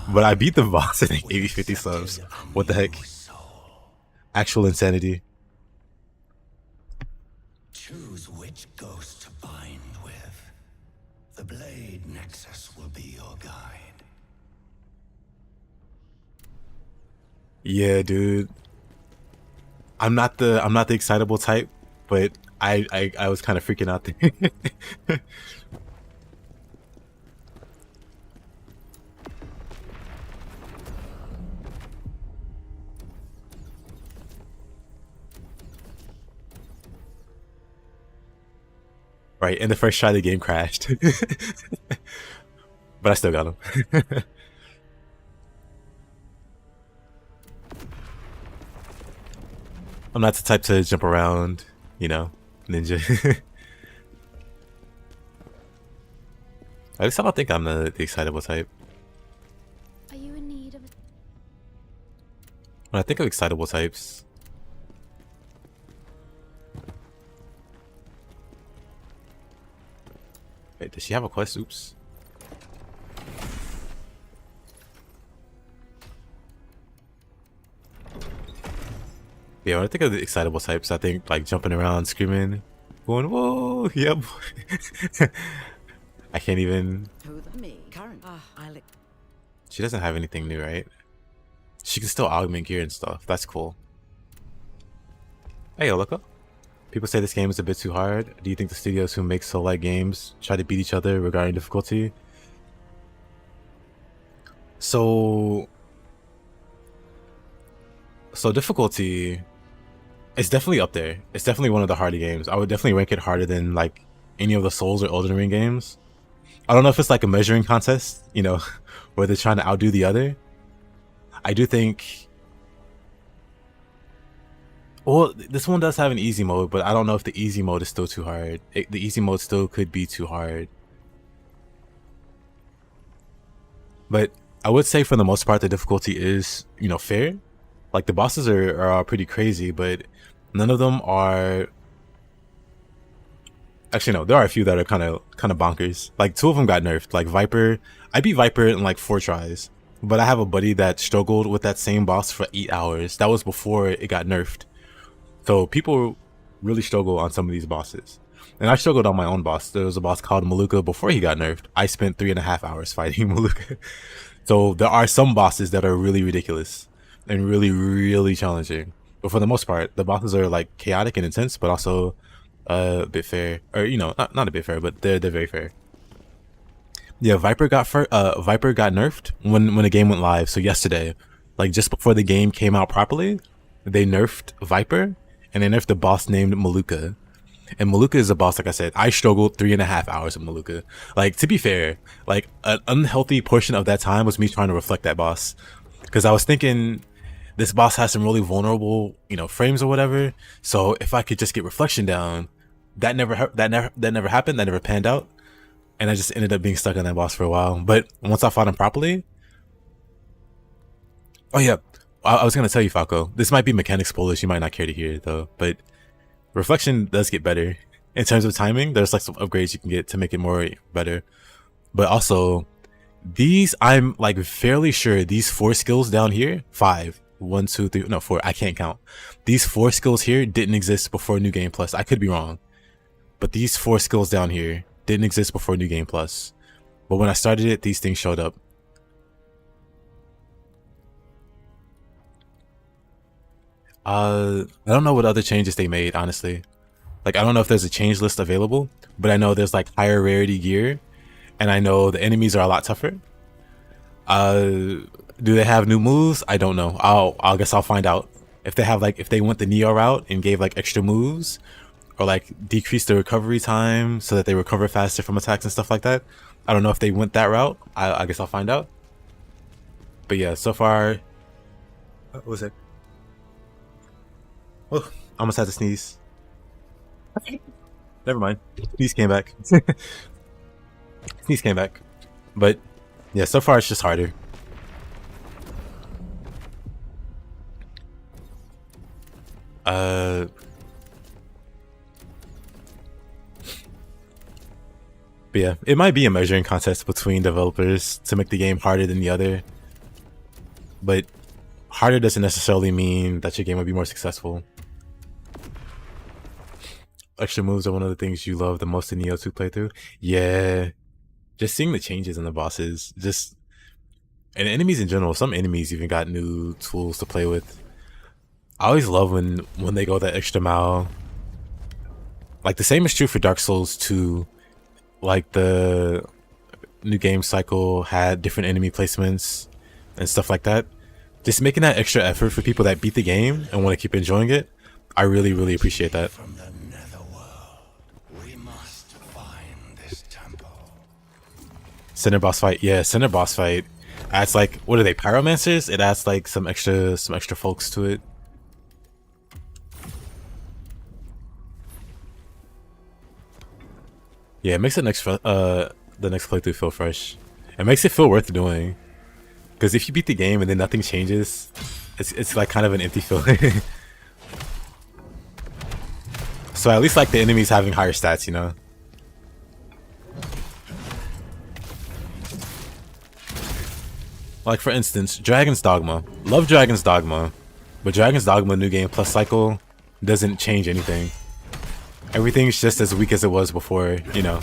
but I beat the boss and they gave me 50 subs. What the heck? Actual insanity. Choose which ghost to bind with. The Blade Nexus will be your guide. Yeah, dude. I'm not the excitable type, but I was kind of freaking out there. Right, in the first try the game crashed. But I still got him. I'm not the type to jump around, you know, ninja. At least I don't think I'm the excitable type. Are you in need of a... When I think of excitable types, wait, does she have a quest? Oops. Yeah, when I think of the excitable types, I think like jumping around, screaming, going, whoa, yep. I can't even. She doesn't have anything new, right? She can still augment gear and stuff. That's cool. Hey, Olika. People say this game is a bit too hard. Do you think the studios who make Soul-like games try to beat each other regarding difficulty? So difficulty, it's definitely up there. It's definitely one of the harder games. I would definitely rank it harder than like any of the Souls or Elden Ring games. I don't know if it's like a measuring contest, you know, where they're trying to outdo the other. I do think, well, this one does have an easy mode, but I don't know if the easy mode is still too hard. The easy mode still could be too hard. But I would say for the most part, the difficulty is, you know, fair. Like the bosses are pretty crazy, but none of them are. Actually, no, there are a few that are kind of bonkers. Like 2 of them got nerfed. Like Viper, I beat Viper in like 4 tries, but I have a buddy that struggled with that same boss for 8 hours. That was before it got nerfed. So people really struggle on some of these bosses, and I struggled on my own boss. There was a boss called Maluka before he got nerfed. I spent 3.5 hours fighting Maluka. So there are some bosses that are really ridiculous and really, really challenging. But for the most part, the bosses are like chaotic and intense, but also a bit fair, or you know, not a bit fair, but they're very fair. Yeah, Viper got nerfed when the game went live. So yesterday, like just before the game came out properly, they nerfed Viper and they nerfed the boss named Maluka. And Maluka is a boss, like I said, I struggled 3.5 hours with Maluka. Like, to be fair, like an unhealthy portion of that time was me trying to reflect that boss, because I was thinking, this boss has some really vulnerable, you know, frames or whatever. So if I could just get reflection down, that never happened. That never panned out, and I just ended up being stuck on that boss for a while. But once I fought him properly, oh yeah, I was gonna tell you, Falco. This might be mechanic spoilers. You might not care to hear though, but reflection does get better in terms of timing. There's like some upgrades you can get to make it more better, but also these, I'm like fairly sure these 4 skills down here, 5, 1, 2, 3, no 4, I can't count. These 4 skills here didn't exist before New Game Plus. I could be wrong, but these 4 skills down here didn't exist before New Game Plus. But when I started it, these things showed up. I don't know what other changes they made, honestly. Like, I don't know if there's a change list available, but I know there's like higher rarity gear, and I know the enemies are a lot tougher. Do they have new moves? I don't know. I guess I'll find out. If they have like, if they went the Nioh route and gave like extra moves, or like decreased the recovery time so that they recover faster from attacks and stuff like that. I don't know if they went that route. I guess I'll find out. But yeah, so far, what was it? Oh, I almost had to sneeze. Never mind. Sneeze came back. Sneeze came back. But yeah, so far it's just harder. But yeah, it might be a measuring contest between developers to make the game harder than the other. But harder doesn't necessarily mean that your game will be more successful. Extra moves are one of the things you love the most in Nioh 2 playthrough. Yeah, just seeing the changes in the bosses, just, and enemies in general. Some enemies even got new tools to play with. I always love when they go that extra mile. Like the same is true for Dark Souls 2. Like the new game cycle had different enemy placements and stuff like that. Just making that extra effort for people that beat the game and want to keep enjoying it, I really, really appreciate that. From the netherworld, we must find this temple. Center boss fight, yeah, center boss fight adds like, what are they, pyromancers? It adds like some extra folks to it. Yeah, it makes the next playthrough feel fresh. It makes it feel worth doing. Because if you beat the game and then nothing changes, it's like kind of an empty feeling. So at least like the enemies having higher stats, you know? Like for instance, Dragon's Dogma. Love Dragon's Dogma. But Dragon's Dogma New Game Plus cycle doesn't change anything. Everything's just as weak as it was before, you know?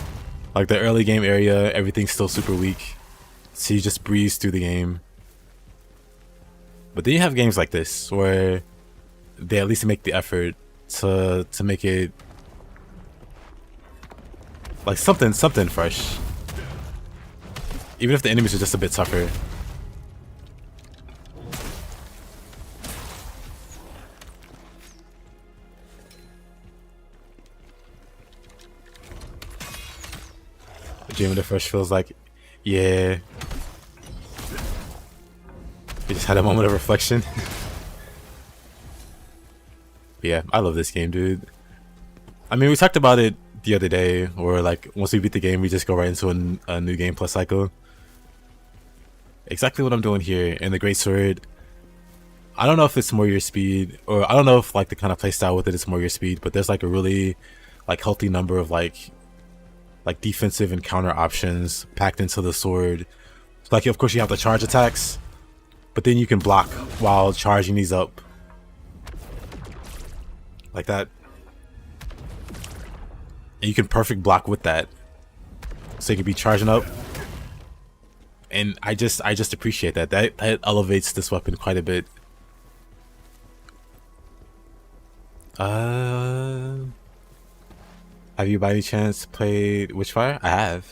Like the early game area, everything's still super weak. So you just breeze through the game. But then you have games like this where they at least make the effort to make it like something fresh. Even if the enemies are just a bit tougher. Dream of the Fresh feels like, yeah. We just had a moment of reflection. Yeah, I love this game, dude. I mean, we talked about it the other day, or like once we beat the game, we just go right into a new game plus cycle. Exactly what I'm doing here in the Greatsword. I don't know if it's more your speed, or I don't know if like the kind of playstyle with it is more your speed, but there's like a really like healthy number of like defensive and counter options packed into the sword. Like of course you have the charge attacks, but then you can block while charging these up. Like that. And you can perfect block with that. So you can be charging up. And I just appreciate that. That elevates this weapon quite a bit. Have you by any chance played Witchfire? I have.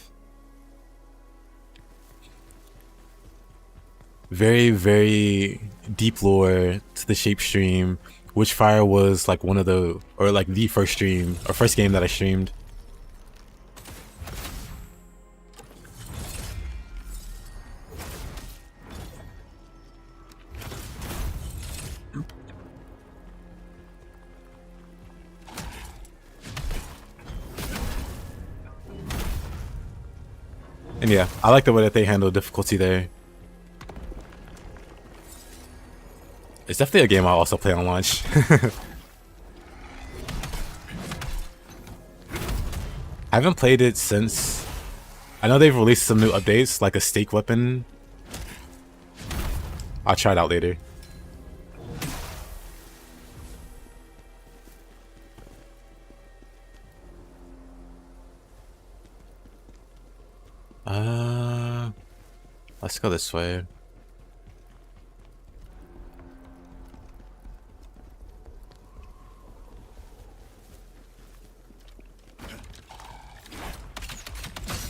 Very, very deep lore to the Shape stream. Witchfire was like one of the, or like the first stream, or first game that I streamed. And yeah, I like the way that they handle difficulty there. It's definitely a game I'll also play on launch. I haven't played it since. I know they've released some new updates, like a stake weapon. I'll try it out later. Let's go this way.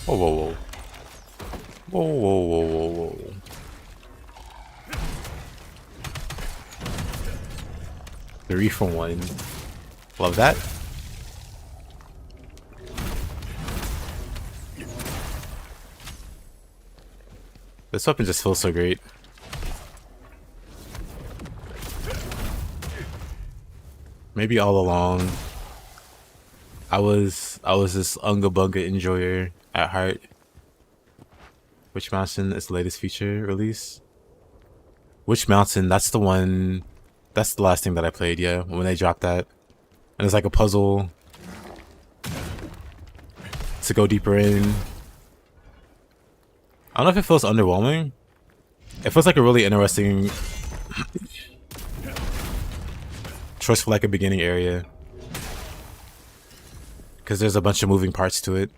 Whoa, whoa, whoa. Whoa, whoa, whoa, whoa, whoa. Three for one. Love that. This weapon just feels so great. Maybe all along, I was this Unga Bunga enjoyer at heart. Witch Mountain is the latest feature release. Witch Mountain, that's the one. That's the last thing that I played. Yeah, when they dropped that, and it's like a puzzle to go deeper in. I don't know if it feels underwhelming. It feels like a really interesting choice for like a beginning area. Because there's a bunch of moving parts to it.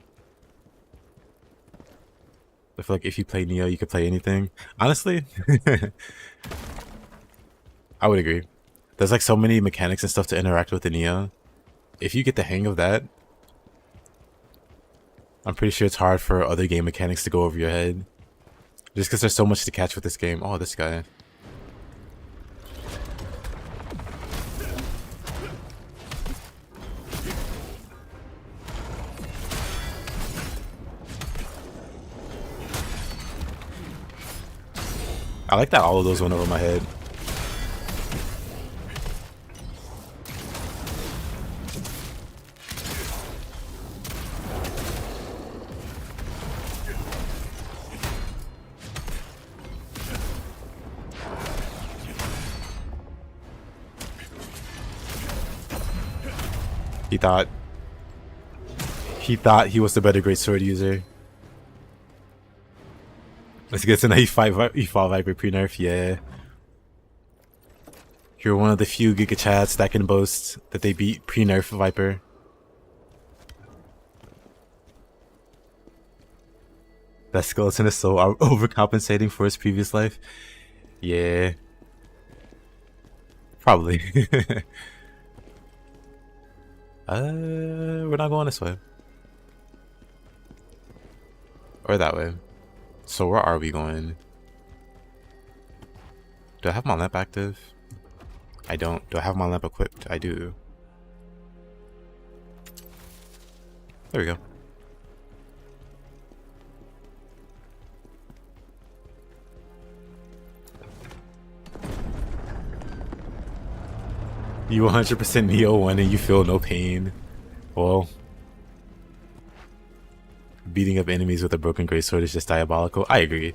I feel like if you play Nioh, you could play anything. Honestly, I would agree. There's like so many mechanics and stuff to interact with in Nioh. If you get the hang of that, I'm pretty sure it's hard for other game mechanics to go over your head. Just because there's so much to catch with this game. Oh, this guy. I like that all of those went over my head. He thought he was the better Greatsword user. Let's get to the E5 Viper pre-nerf, yeah. You're one of the few Giga Chads that can boast that they beat pre-nerf Viper. That skeleton is so overcompensating for his previous life. Yeah. Probably. We're not going this way. Or that way. So where are we going? Do I have my lamp active? I don't. Do I have my lamp equipped? I do. There we go. You 100% Nioh 1 and you feel no pain. Well, beating up enemies with a broken greatsword is just diabolical. I agree.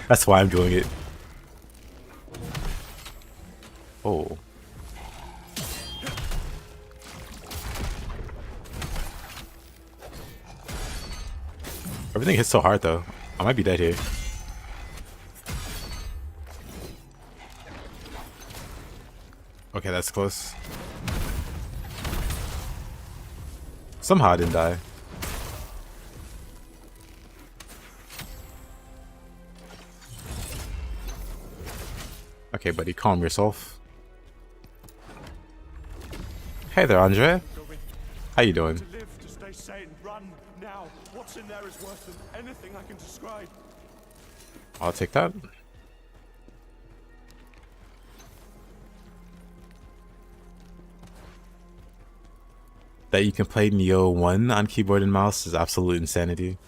That's why I'm doing it. Oh. Everything hits so hard though. I might be dead here. Okay, that's close. Somehow I didn't die. Okay, buddy, calm yourself. Hey there, Andre. How you doing? To live, to stay sane, run now. What's in there is worse than anything I can describe. I'll take that. That you can play Nioh 1 on keyboard and mouse is absolute insanity.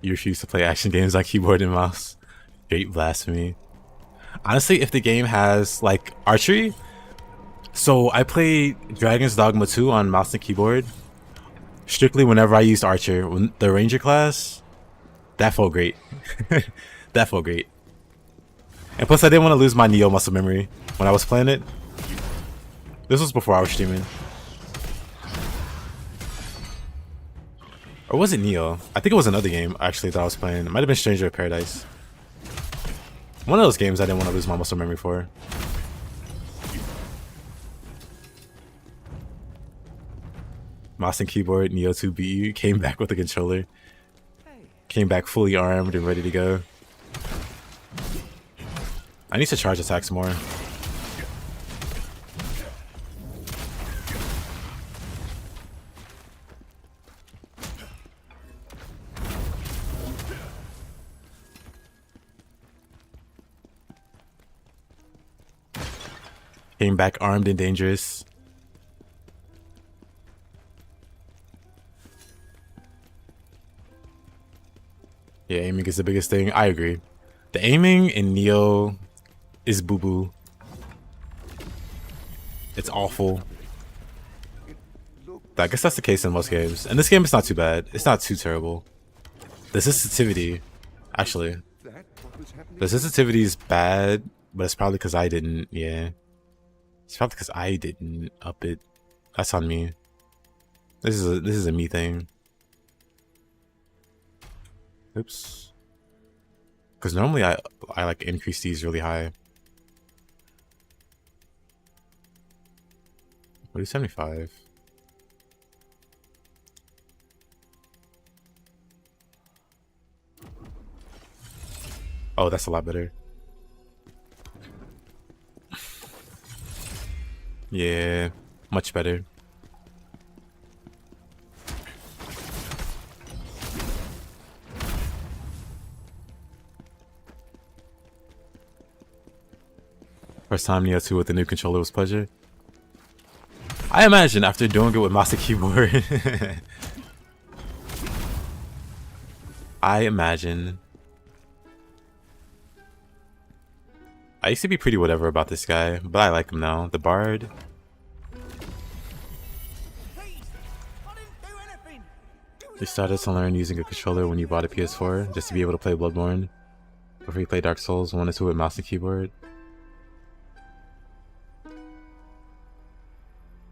You refuse to play action games on keyboard and mouse. Great blasphemy. Honestly, if the game has like archery, so I played Dragon's Dogma 2 on mouse and keyboard. Strictly whenever I used Archer, when the Ranger class, that felt great. That felt great. And plus, I didn't want to lose my Nioh muscle memory when I was playing it. This was before I was streaming. Or was it Nioh? I think it was another game actually that I was playing. It might have been Stranger of Paradise. One of those games I didn't want to lose my muscle memory for. Mouse and keyboard, Nioh 2 BU came back with a controller. Came back fully armed and ready to go. I need to charge attacks more. Came back armed and dangerous. Yeah, aiming is the biggest thing. I agree. The aiming in Nioh is boo-boo. It's awful. I guess that's the case in most games. And this game is not too bad. It's not too terrible. The sensitivity, actually. The sensitivity is bad, but it's probably because I didn't, yeah. It's probably because I didn't up it. That's on me. This is a me thing. Oops. Because normally I like increase these really high. What is 75? Oh, that's a lot better. Yeah, much better. First time Nioh 2 with the new controller was pleasure. I imagine after doing it with mouse and keyboard. I imagine. I used to be pretty whatever about this guy, but I like him now. The Bard. You started to learn using a controller when you bought a PS4 just to be able to play Bloodborne. Before you play Dark Souls 1 and 2 with mouse and keyboard.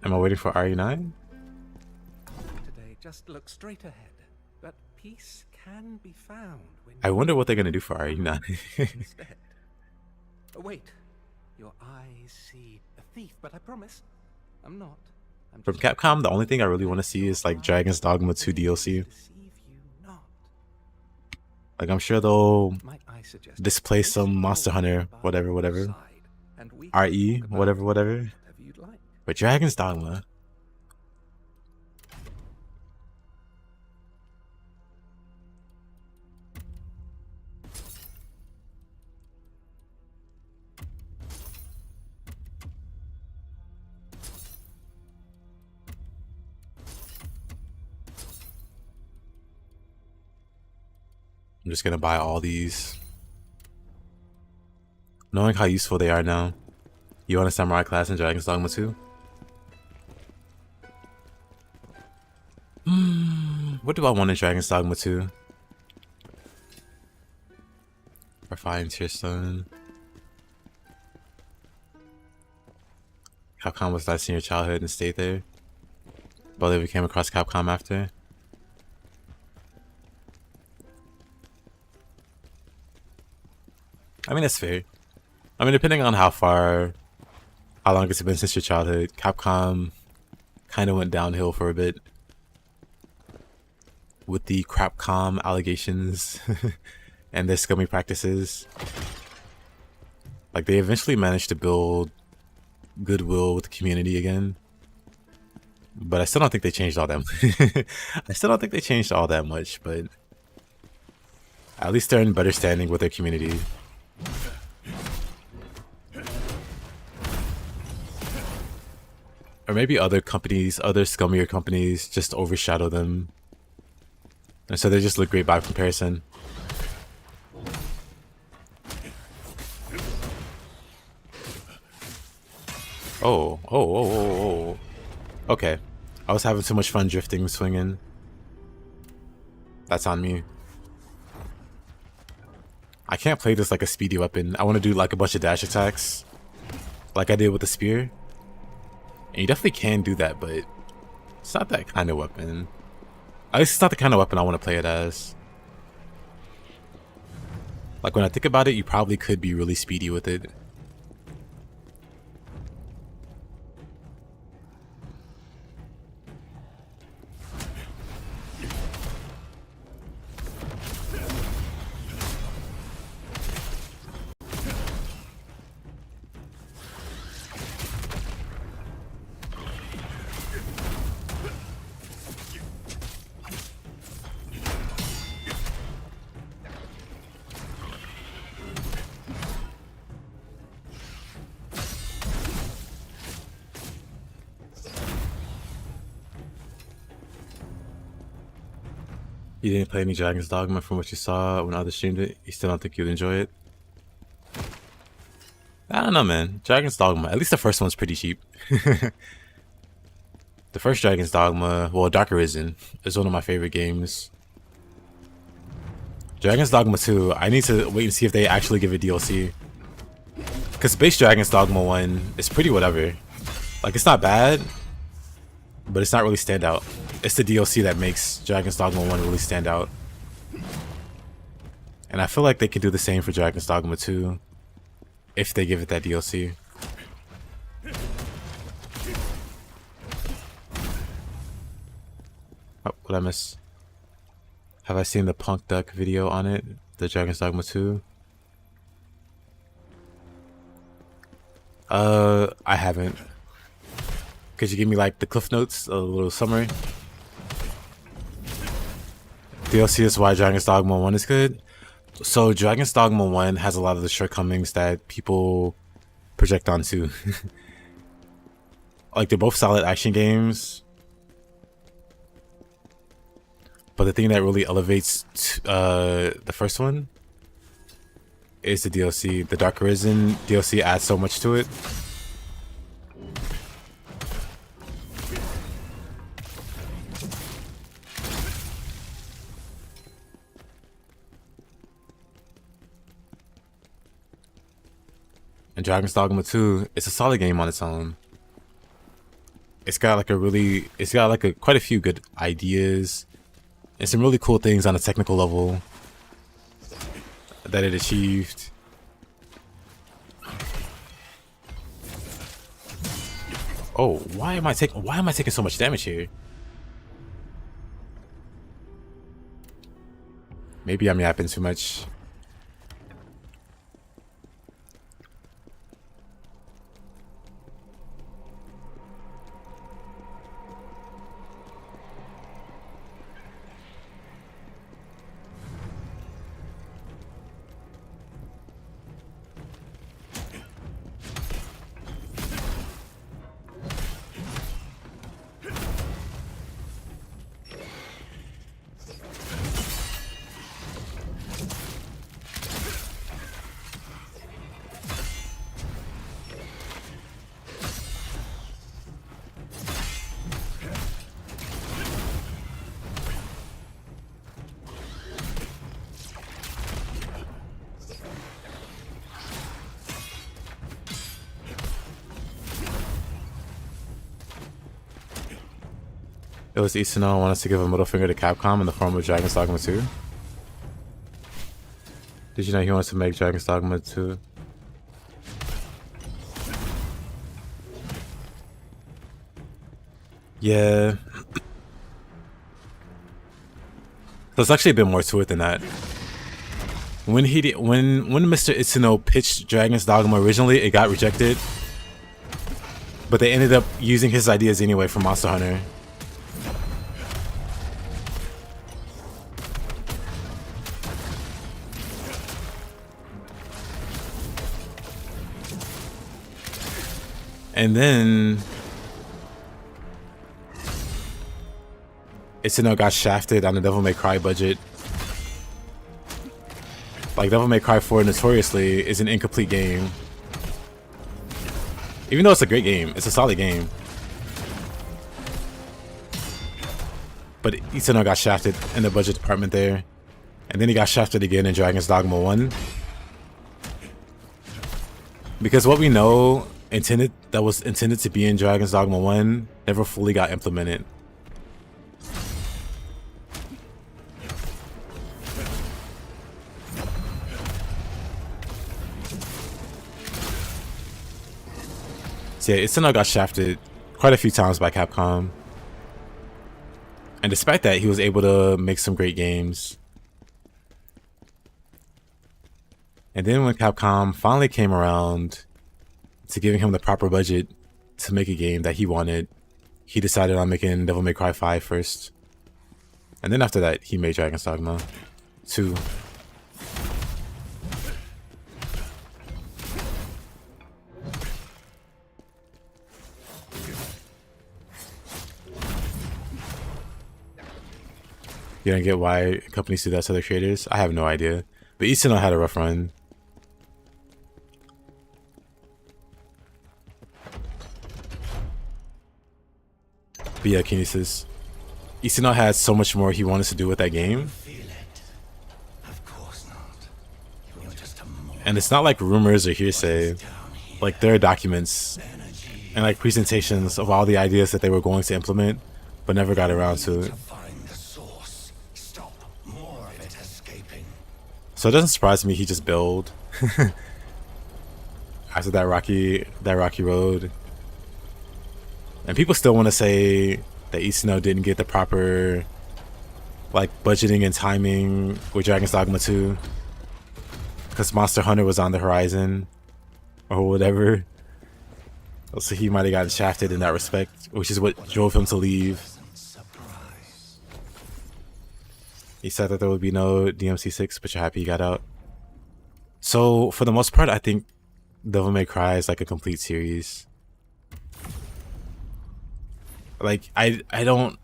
Am I waiting for RE9? Today, just look straight ahead. But peace can be found when I wonder what they're gonna do for RE9. instead. Oh, wait. Your eyes see a thief, but I promise I'm not. From Capcom, the only thing I really want to see is like Dragon's Dogma 2 DLC. Like I'm sure they'll display some Monster Hunter, whatever. RE, whatever. But Dragon's Dogma. I'm just gonna buy all these. Knowing how useful they are now. You want a samurai class in Dragon's Dogma 2? What do I want in Dragon's Dogma 2? Refined Tear Stone. Capcom was nice in your childhood and stayed there. But they came across Capcom after. I mean, that's fair. I mean, depending on how long it's been since your childhood, Capcom kind of went downhill for a bit. With the Crapcom allegations and their scummy practices. Like, they eventually managed to build goodwill with the community again. But I still don't think they changed all that much. I still don't think they changed all that much, but at least they're in better standing with their community. Or maybe other companies, other scummier companies just overshadow them. And so they just look great by comparison. Oh. Okay. I was having too much fun drifting, swinging. That's on me. I can't play this like a speedy weapon. I want to do like a bunch of dash attacks. Like I did with the spear. And you definitely can do that, but it's not that kind of weapon. At least it's not the kind of weapon I want to play it as. Like when I think about it, you probably could be really speedy with it. You didn't play any Dragon's Dogma from what you saw when others streamed it? You still don't think you'd enjoy it? I don't know, man. Dragon's Dogma, at least the first one's pretty cheap. The first Dragon's Dogma, well, Dark Arisen, is one of my favorite games. Dragon's Dogma 2, I need to wait and see if they actually give a DLC. Because base Dragon's Dogma 1 is pretty whatever. Like, it's not bad, but it's not really stand out. It's the DLC that makes Dragon's Dogma 1 really stand out. And I feel like they could do the same for Dragon's Dogma 2 if they give it that DLC. Oh, what'd I miss? Have I seen the Punk Duck video on it? The Dragon's Dogma 2? I haven't. Could you give me like the cliff notes, a little summary? DLC is why Dragon's Dogma 1 is good. So Dragon's Dogma 1 has a lot of the shortcomings that people project onto. Like they're both solid action games. But the thing that really elevates the first one is the DLC. The Dark Arisen DLC adds so much to it. And Dragon's Dogma 2, it's a solid game on its own. It's got like quite a few good ideas and some really cool things on a technical level that it achieved. Oh, why am I taking so much damage here? Maybe I'm yapping too much. It was Isano want us to give a middle finger to Capcom in the form of Dragon's Dogma 2. Did you know he wants to make Dragon's Dogma 2? Yeah. There's actually a bit more to it than that. When Mr. Itsuno pitched Dragon's Dogma originally, it got rejected. But they ended up using his ideas anyway for Monster Hunter. And then Itsuno got shafted on the Devil May Cry budget. Like, Devil May Cry 4 notoriously is an incomplete game. Even though it's a great game, it's a solid game. But Itsuno got shafted in the budget department there. And then he got shafted again in Dragon's Dogma 1. Because what we know that was intended to be in Dragon's Dogma 1 never fully got implemented. So yeah, Itsuno got shafted quite a few times by Capcom. And despite that, he was able to make some great games. And then when Capcom finally came around to giving him the proper budget to make a game that he wanted, he decided on making Devil May Cry 5 first. And then after that, he made Dragon's Dogma 2. You don't get why companies do that to their creators? I have no idea. But Itsuno had a rough run. But yeah, Kinesis. Itsuno had so much more he wanted to do with that game. And it's not like rumors or hearsay. Like, there are documents and like presentations of all the ideas that they were going to implement, but never got around to it. So it doesn't surprise me he just bailed after that rocky road. And people still want to say that Itsuno didn't get the proper like budgeting and timing with Dragon's Dogma 2 because Monster Hunter was on the horizon or whatever. So he might have gotten shafted in that respect, which is what drove him to leave. He said that there would be no DMC6, but you're happy he got out. So for the most part, I think Devil May Cry is like a complete series. Like I don't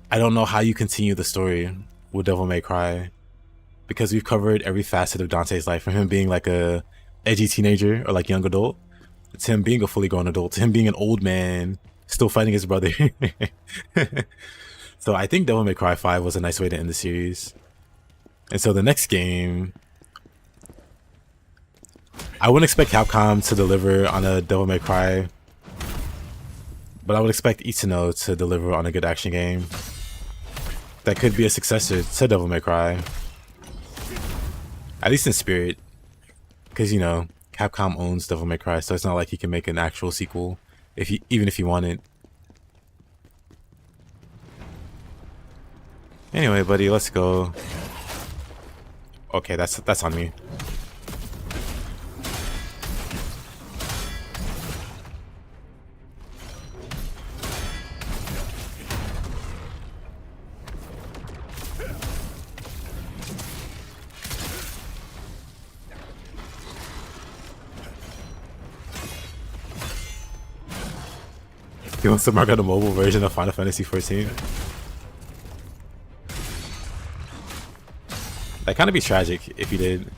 know how you continue the story with Devil May Cry, because we've covered every facet of Dante's life, from him being like a edgy teenager or like young adult, to him being a fully grown adult, to him being an old man still fighting his brother. So I think Devil May Cry 5 was a nice way to end the series. And so the next game, I wouldn't expect Capcom to deliver on a Devil May Cry, but I would expect Itsuno to deliver on a good action game that could be a successor to Devil May Cry, at least in spirit, because you know Capcom owns Devil May Cry, so it's not like he can make an actual sequel even if he wanted. Anyway, buddy, let's go. Okay, that's on me. He wants to mark out a mobile version of Final Fantasy XIV. That'd kind of be tragic if he did.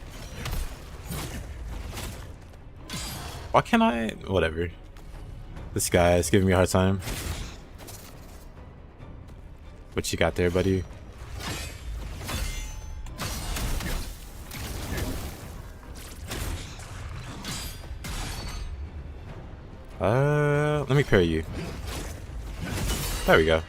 Why can't I? Whatever. This guy is giving me a hard time. What you got there, buddy? Let me parry you. There we go.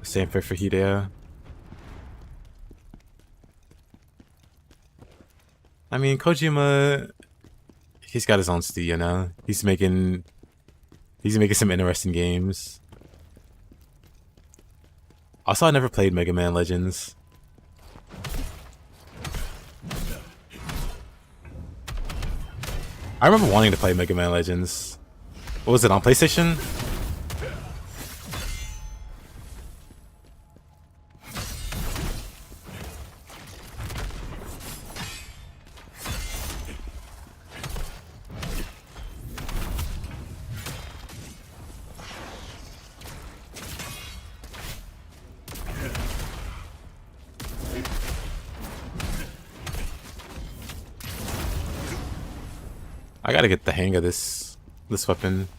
Same for Hideo. I mean, Kojima, he's got his own studio now. He's making some interesting games. Also, I never played Mega Man Legends. I remember wanting to play Mega Man Legends. What was it, on PlayStation? I gotta get the hang of this weapon.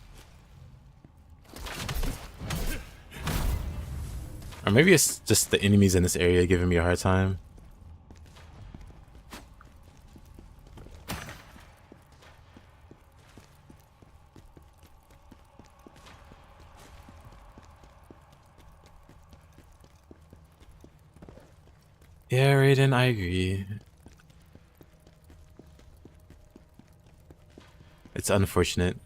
Or maybe it's just the enemies in this area giving me a hard time. Yeah, Raiden, I agree. It's unfortunate.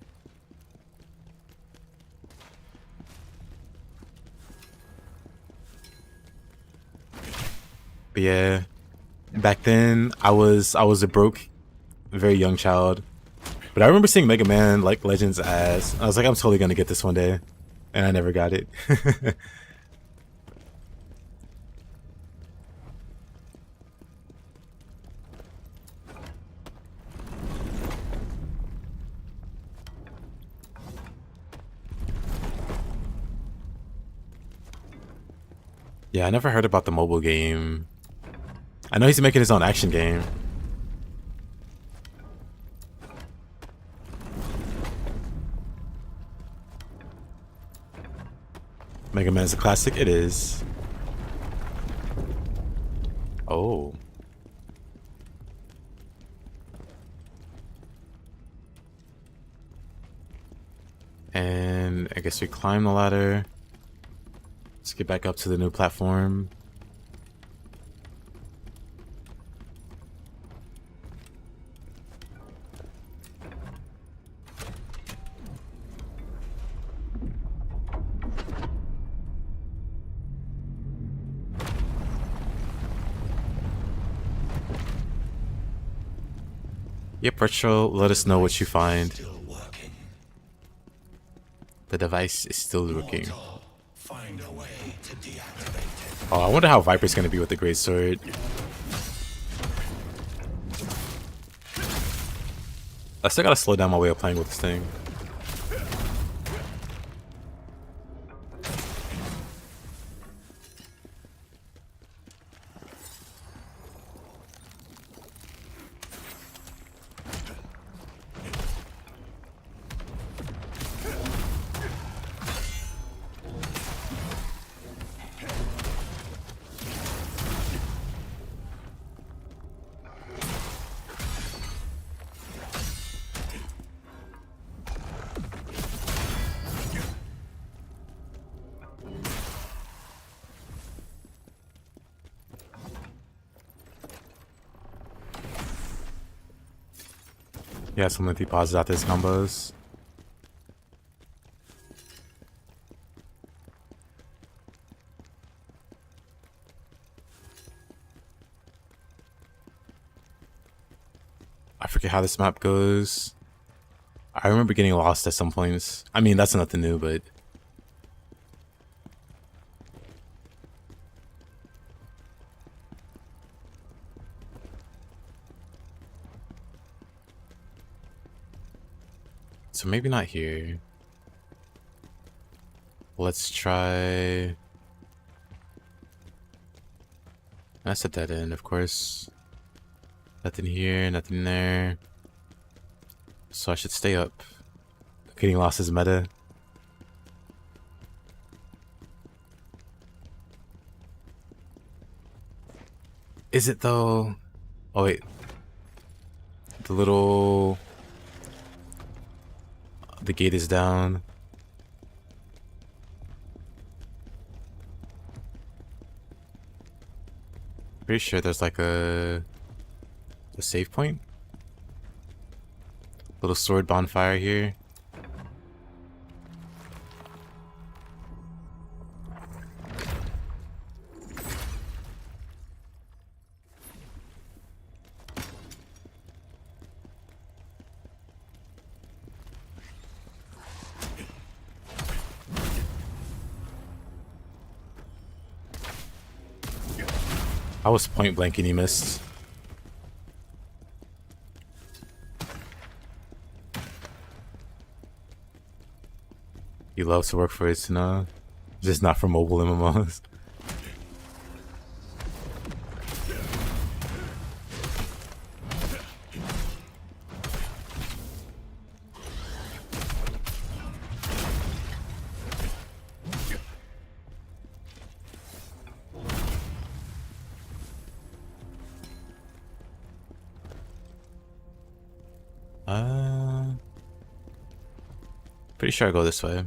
But yeah, back then I was a broke, very young child. But I remember seeing Mega Man like Legends as I was like, I'm totally gonna get this one day, and I never got it. Yeah, I never heard about the mobile game. I know he's making his own action game. Mega Man is a classic. It is. Oh. And I guess we climb the ladder. Let's get back up to the new platform. Yep, Retro, let us know what you find. The device is still working. Oh, I wonder how Viper's gonna be with the Greatsword. I still gotta slow down my way of playing with this thing. Yeah, some lengthy pauses after his combos. I forget how this map goes. I remember getting lost at some points. I mean, that's nothing new, but... So maybe not here. Let's try... That's a dead end, of course. Nothing here, nothing there. So I should stay up. Getting lost is meta. Is it though? Oh wait. The little... The gate is down. Pretty sure there's like a save point. Little sword bonfire here. I was point blank and he missed. He loves to work for it, no? Just not for mobile MMOs. Pretty sure I go this way.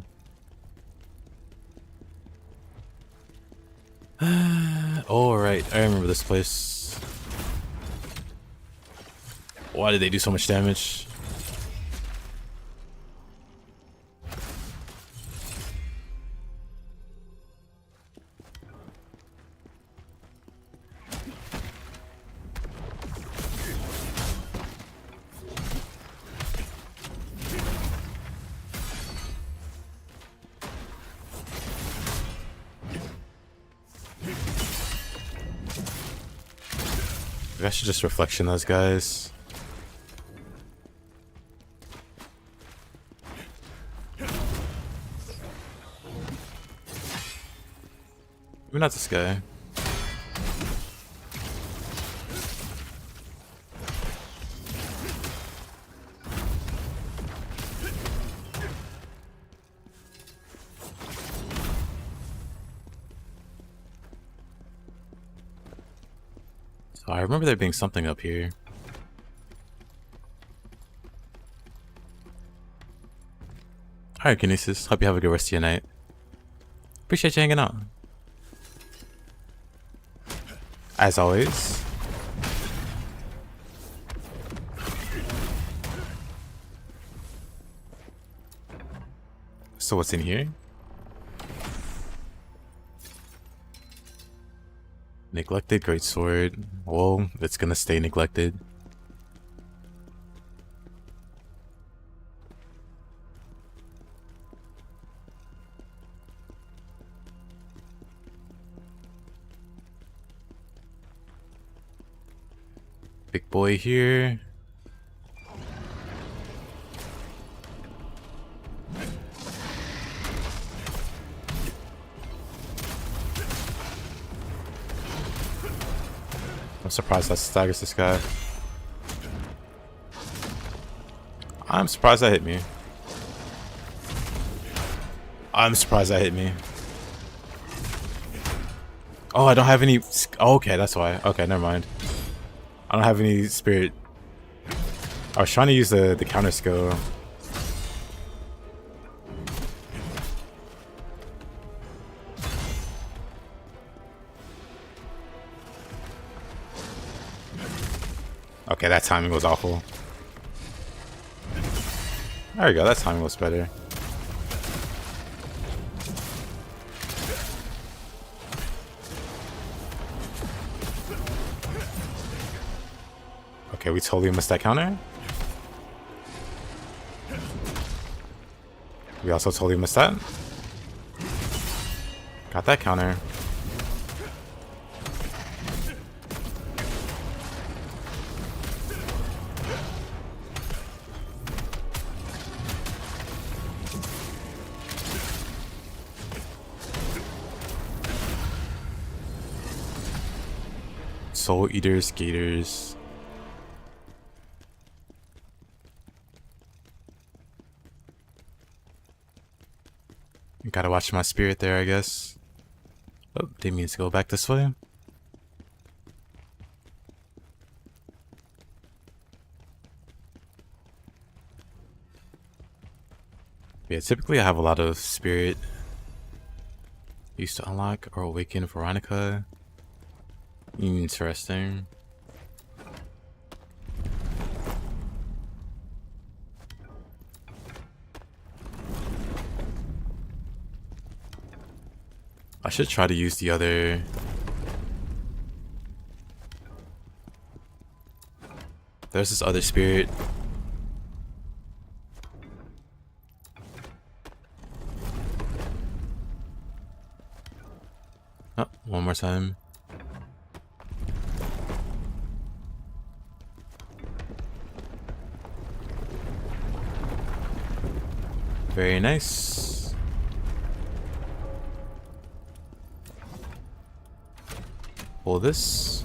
Oh, right. I remember this place. Why did they do so much damage? I should just reflection those guys. Maybe not this guy. So I remember there being something up here. Alright, Kinesis. Hope you have a good rest of your night. Appreciate you hanging out. As always. So what's in here? Neglected Greatsword. Well, it's gonna stay neglected. Big boy here. I'm surprised that staggers this guy. I'm surprised that hit me. I'm surprised that hit me. Oh, I don't have any... Oh, okay, that's why. Okay, never mind. I don't have any spirit. I was trying to use the counter skill. Okay, that timing was awful. There we go, that timing was better. Okay, we totally missed that counter. We also totally missed that. Got that counter. Soul Eaters, Gators. Gotta watch my spirit there, I guess. Oh, didn't mean to go back this way. Yeah, typically I have a lot of spirit. Used to unlock or awaken Veronica. Interesting. I should try to use the other... There's this other spirit. Oh, one more time. Very nice. Pull this.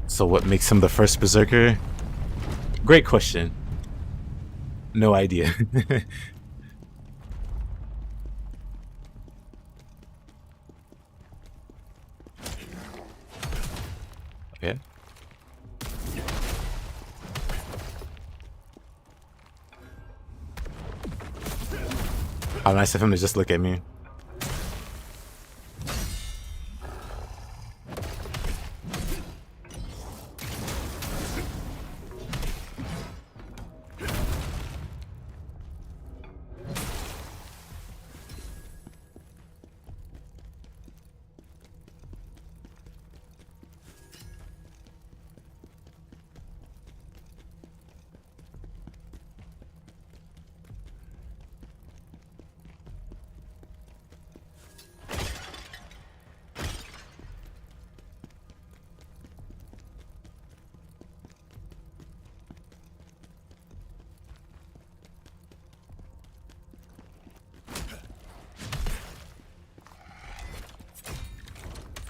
So what makes him the first Berserker? Great question. No idea. Okay. How nice of him to just look at me.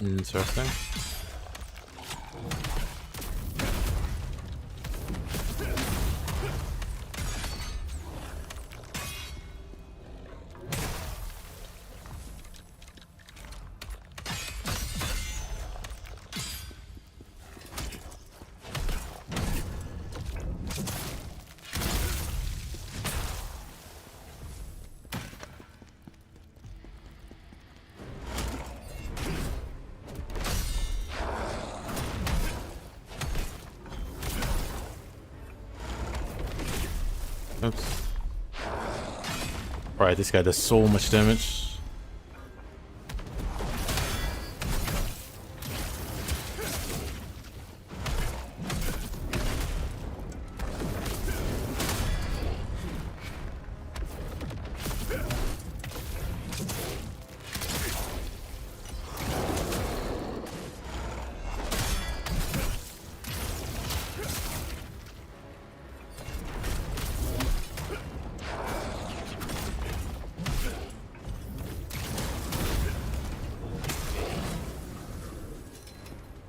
Interesting. Oops. Alright, this guy does so much damage.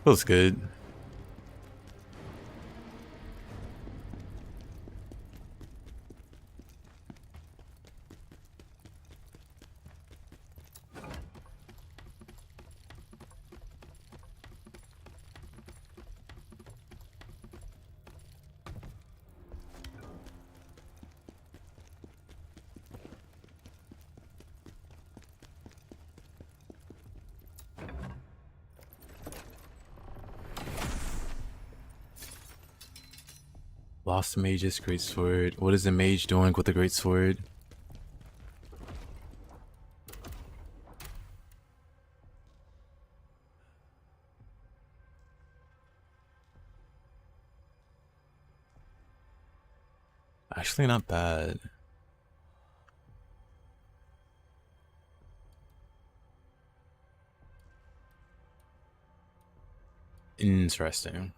Feels good. Lost Mage's Greatsword. What is the mage doing with the Greatsword? Actually, not bad. Interesting.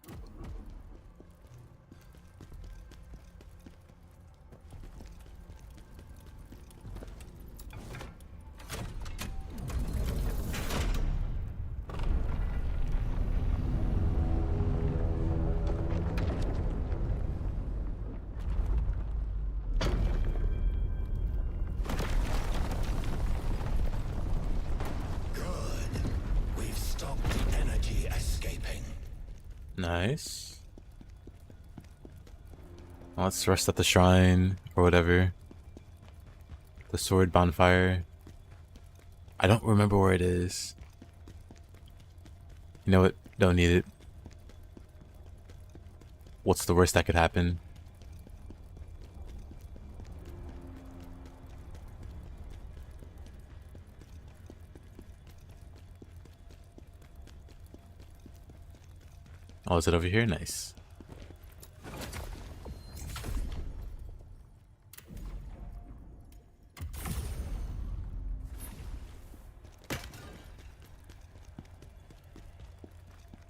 Nice. Let's rest at the shrine or whatever. The sword bonfire. I don't remember where it is. You know what? Don't need it. What's the worst that could happen? Oh, is it over here? Nice.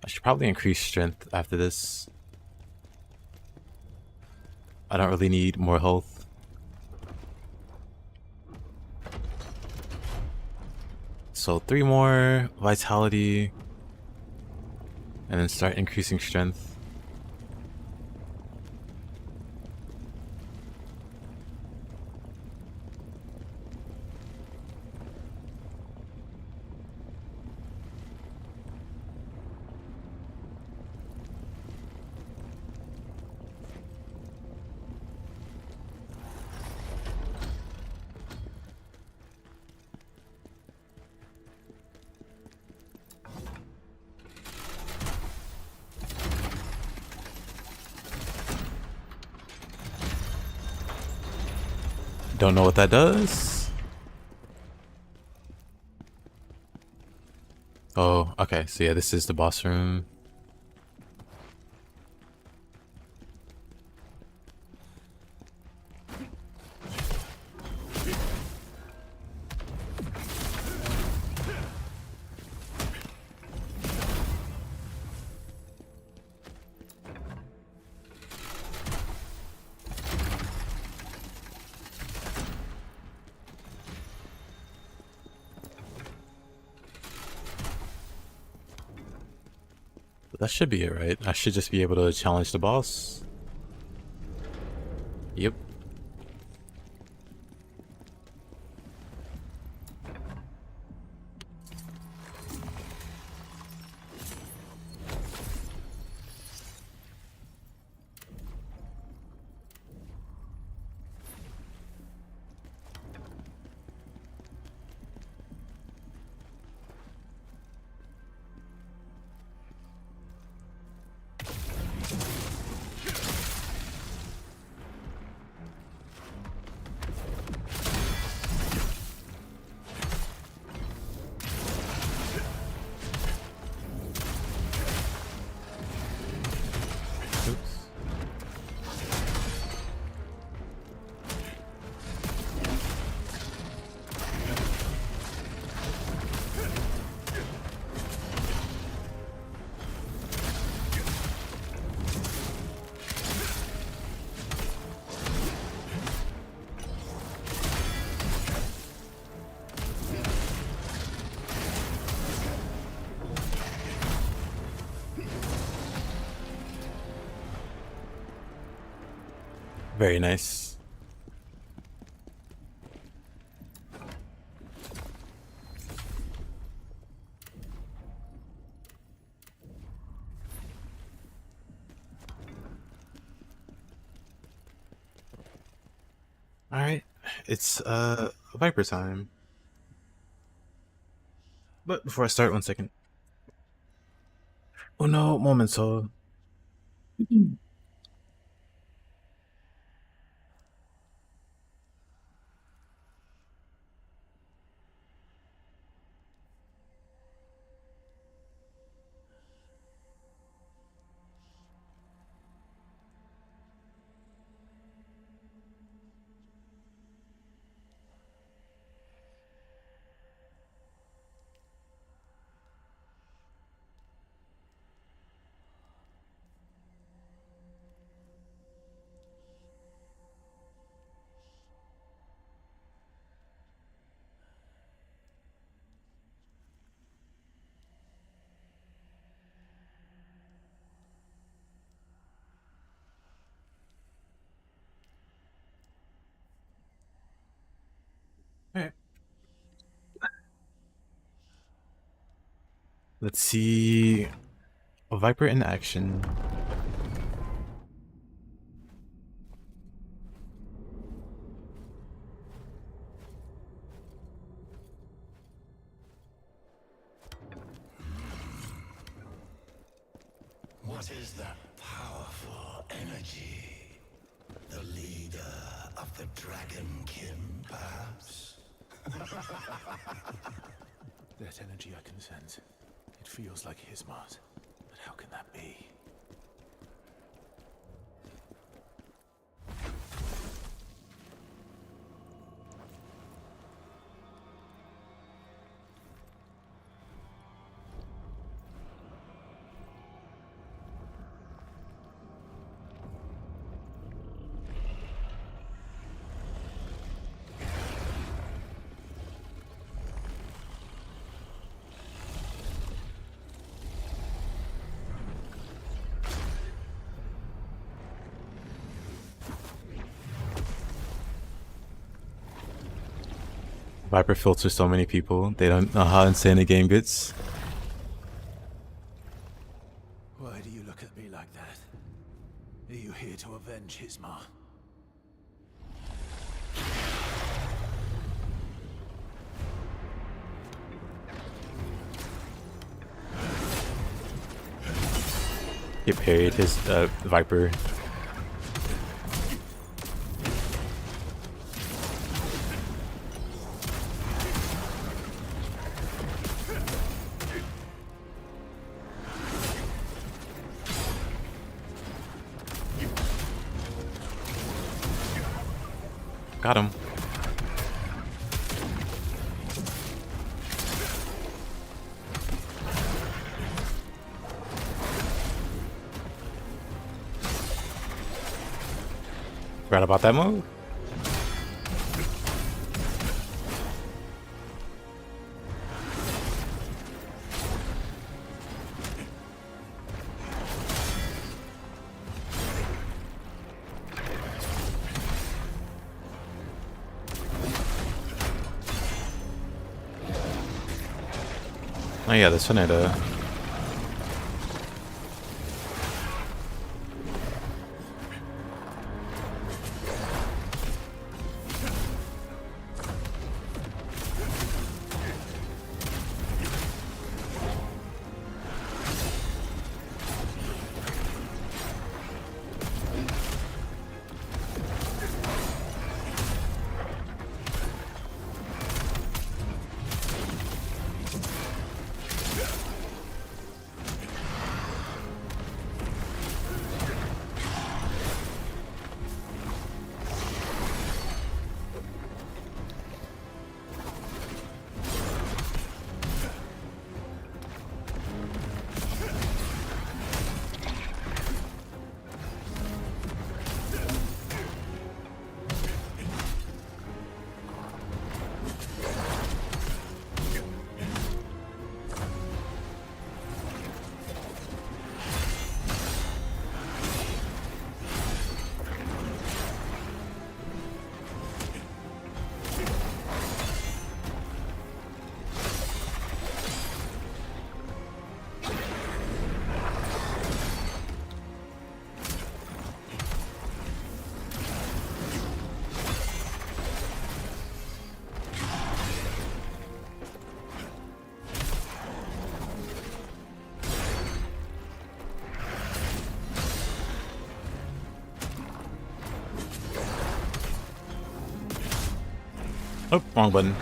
I should probably increase strength after this. I don't really need more health. So 3 more vitality. And then start increasing strength. Don't know what that does. Oh, okay. So yeah, this is the boss room. That should be it, right? I should just be able to challenge the boss. Yep. Very nice. All right, it's Viper time. But before I start, 1 second. Oh no, momento. Alright. Let's see a Viper in action. What is that powerful energy? The leader of the Dragonkin, perhaps? That energy I can sense. It feels like his Mars. But how can that be? Viper filters so many people. They don't know how insane the game gets. Why do you look at me like that? Are you here to avenge Hismar? Get parried his Viper. Got him. Forgot about that move. Oh yeah, this tornado. Oh, wrong button.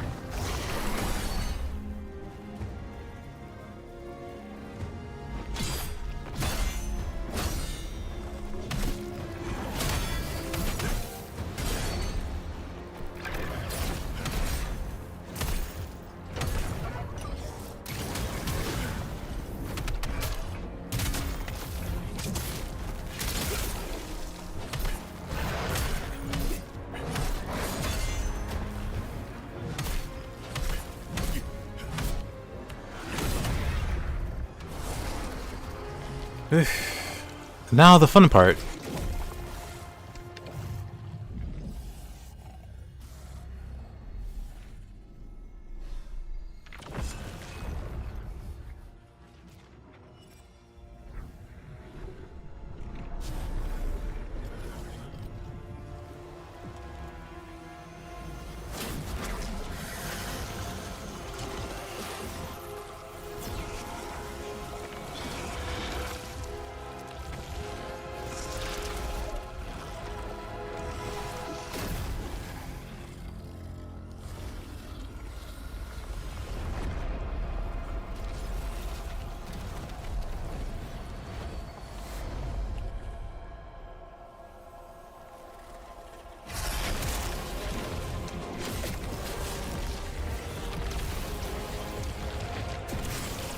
Now the fun part.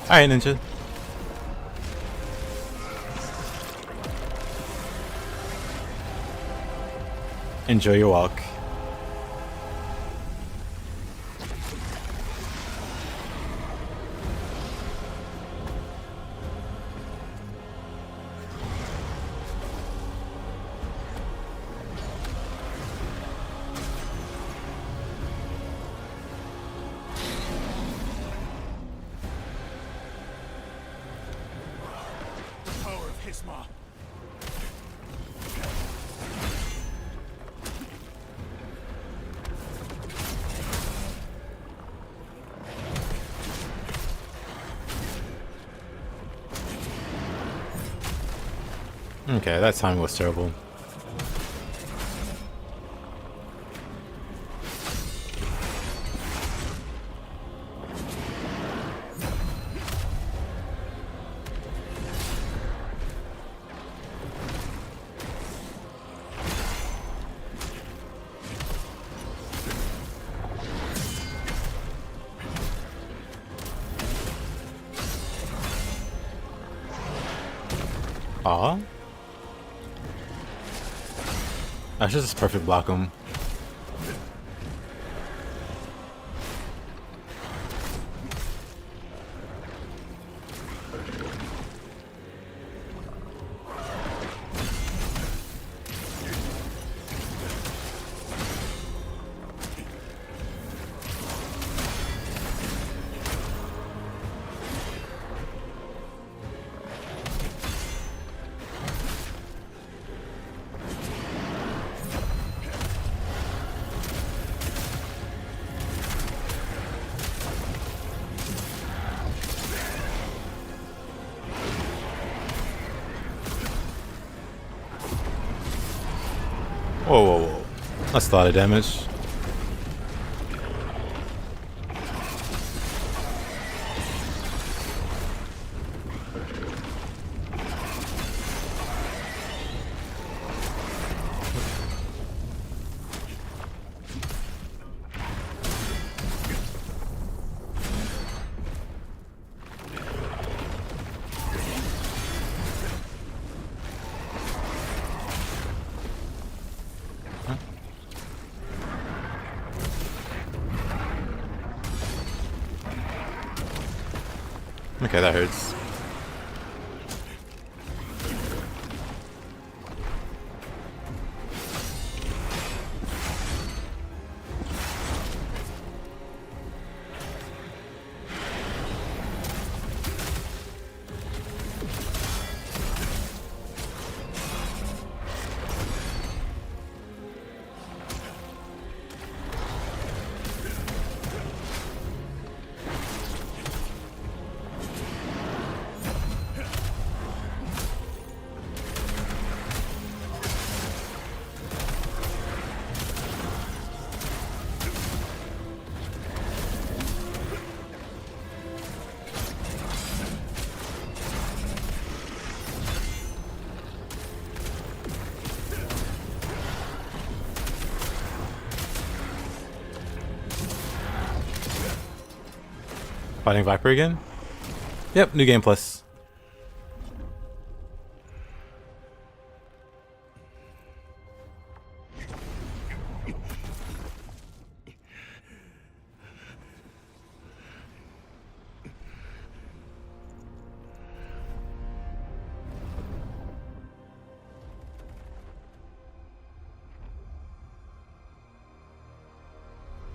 Alright, Ninja. Enjoy your walk. Okay, that timing was terrible. Aw. I should just perfect block him. Whoa, whoa, whoa. That's a lot of damage. Okay, that hurts. Fighting Viper again? Yep, new game plus.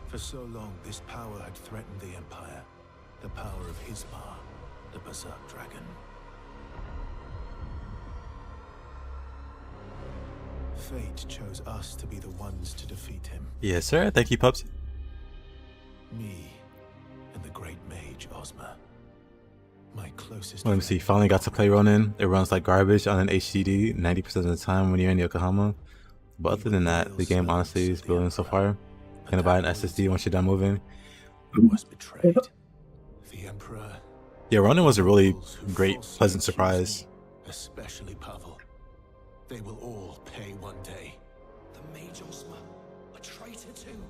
For so long, this power had threatened the Empire. The power of Hismar, the Berserk dragon. Fate chose us to be the ones to defeat him. Yes, sir. Thank you, pups. Me and the great mage Ozma. My closest Let me see. Finally got to play Ronin. It runs like garbage on an HDD 90% of the time when you're in Yokohama. But other than that, the game honestly is building so far. Gonna buy an SSD once you're done moving. Was betrayed. The Emperor. Yeah, Ronin was a really great, pleasant surprise. Especially Pavel. They will all pay one day. The Mage Ozma, a traitor too.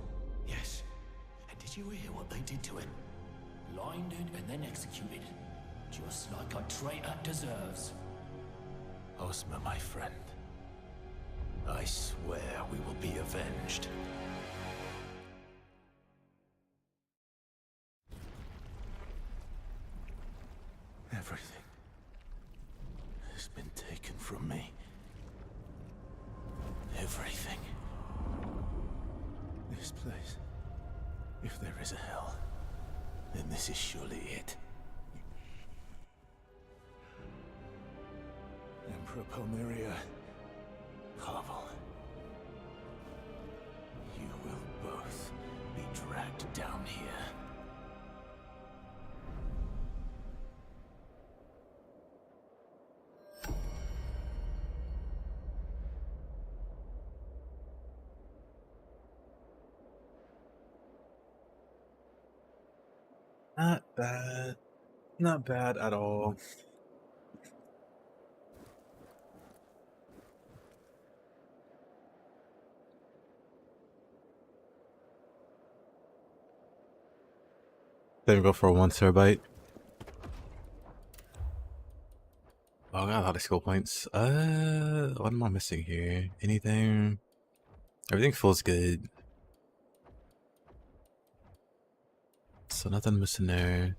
Yes. And did you hear what they did to him? Blinded and then executed. Just like a traitor deserves. Ozma, my friend. I swear we will be avenged. Everything has been taken from me. Everything. This place. If there is a hell, then this is surely it. Emperor Palmyria, Pavel. You will both be dragged down here. Not bad. Not bad at all. Then go for a 1 terabyte. Oh, I I got a lot of skill points. What am I missing here? Anything? Everything feels good. So nothing missing there.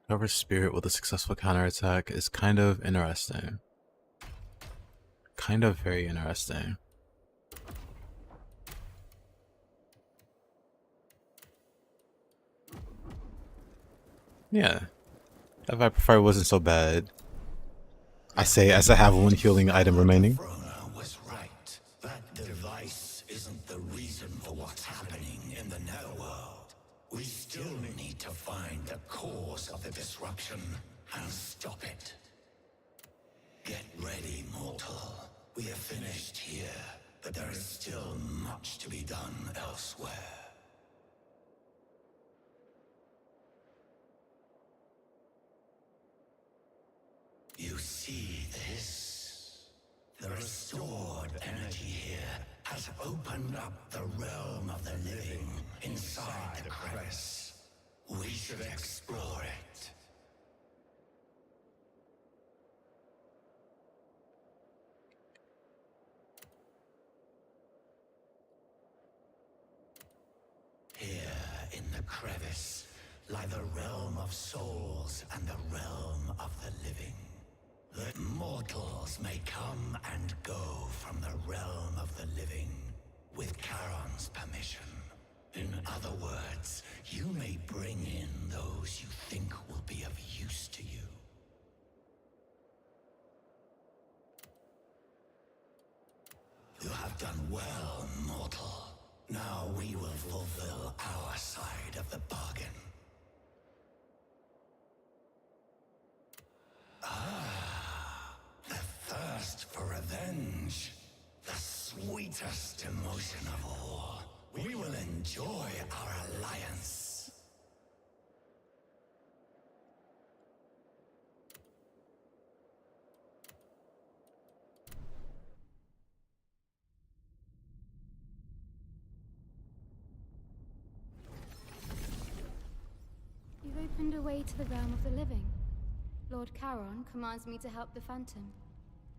Cover spirit with a successful counterattack is kind of interesting. Kind of very interesting. Yeah. If I prefer wasn't so bad. I say as I have one healing item remaining. Was right. That device isn't the reason for what's happening in the netherworld. We still need to find the cause of the disruption and stop it. Get ready, mortal. We have finished here, but there is still much to be done elsewhere. You see this? The restored energy here has opened up the realm of the living inside the crevice. We should explore it. Here in the crevice lie the realm of souls and the realm of the living. That mortals may come and go from the realm of the living with Charon's permission. In other words, you may bring in those you think will be of use to you. You have done well, mortal. Now we will fulfill our side of the bargain. The thirst for revenge. The sweetest emotion of all. We will enjoy our alliance. You've opened a way to the realm of the living. Lord Charon commands me to help the Phantom.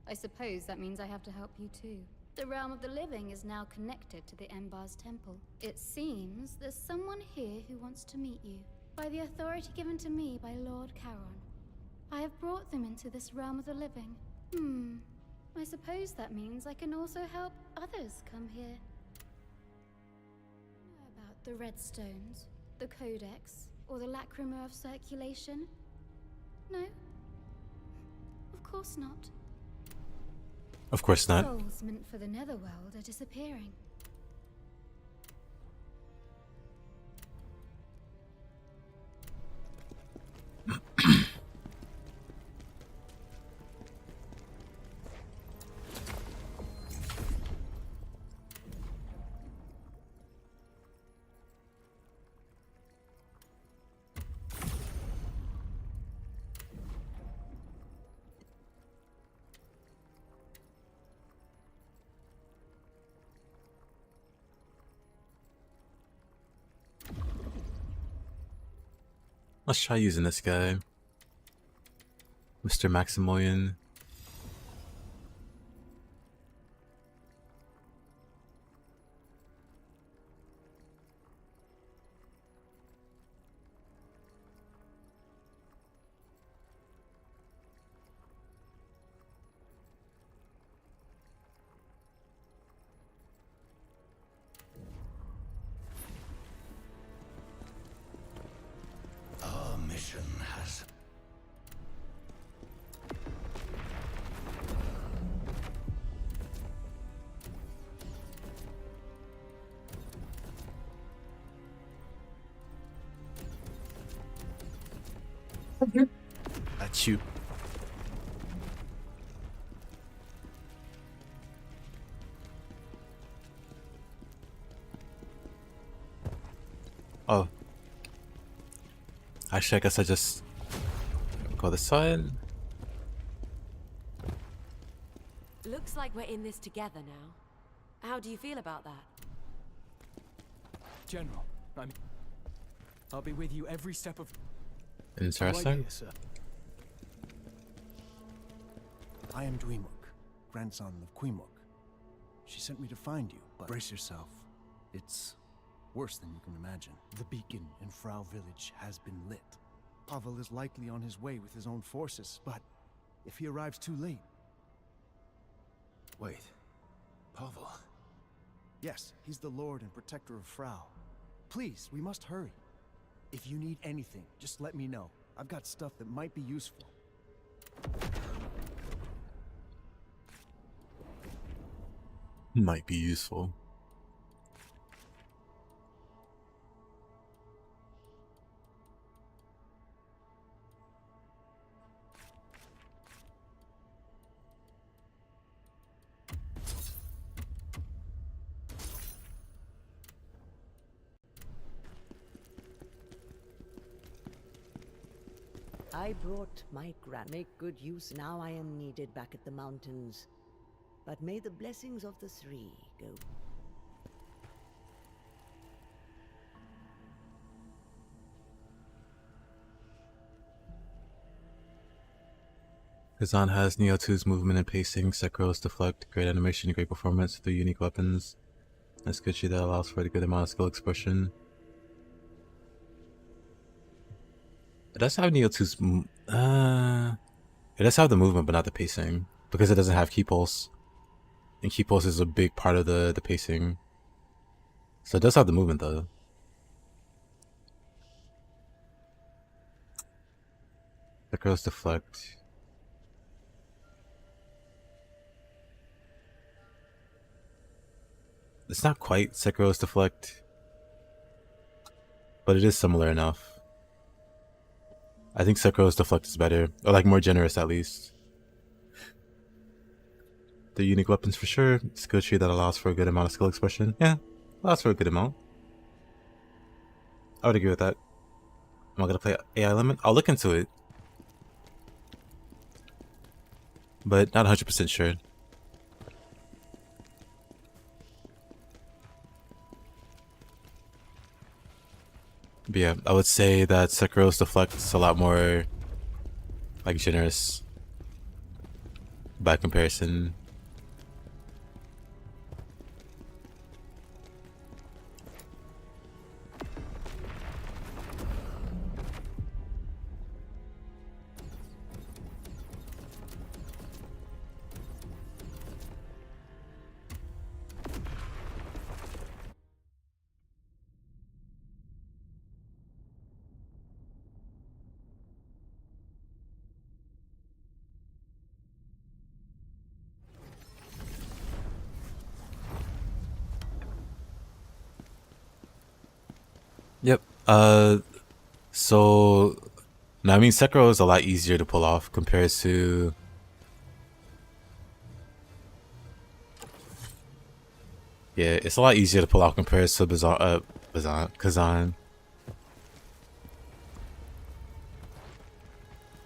I suppose that means I have to help you too. The realm of the living is now connected to the Embar's temple. It seems there's someone here who wants to meet you. By the authority given to me by Lord Charon, I have brought them into this realm of the living. I suppose that means I can also help others come here. Know about the Redstones, the Codex, or the Lacrima of Circulation? No? Of course not. Of course not. Souls meant for the netherworld are disappearing. Let's try using this guy. Mr. Maximilian. Our mission has... That's you. Oh. Actually, I guess I just go this side. Looks like we're in this together now. How do you feel about that? General, I'll be with you every step of... Interesting. Right, sir. I am Dweemuk, grandson of Queemuk. She sent me to find you, but... Brace yourself. It's worse than you can imagine. The beacon in Frau village has been lit. Pavel is likely on his way with his own forces, but if he arrives too late... Wait, Pavel? Yes, he's the lord and protector of Frau. Please, we must hurry. If you need anything, just let me know. I've got stuff that might be useful. Might be useful. I brought my make good use now I am needed back at the mountains. But may the blessings of the three go. Khazan has Nioh 2's movement and pacing, Sekiro's deflect, great animation, great performance, 3 unique weapons. A skill tree that allows for a good amount of skill expression. It does have Nioh 2's... it does have the movement, but not the pacing. Because it doesn't have key pulse. And key pulse is a big part of the pacing. So it does have the movement, though. Sekiro's deflect. It's not quite Sekiro's deflect. But it is similar enough. I think Sekiro's deflect is better, or like more generous at least. The unique weapons for sure. Skill tree that allows for a good amount of skill expression. Yeah, allows for a good amount. I would agree with that. Am I gonna play AI limit? I'll look into it, but not 100% sure. But yeah, I would say that Sekiro's deflect is a lot more like generous by comparison. Yep. So no, I mean Sekiro is a lot easier to pull off compared to it's a lot easier to pull off compared to Khazan.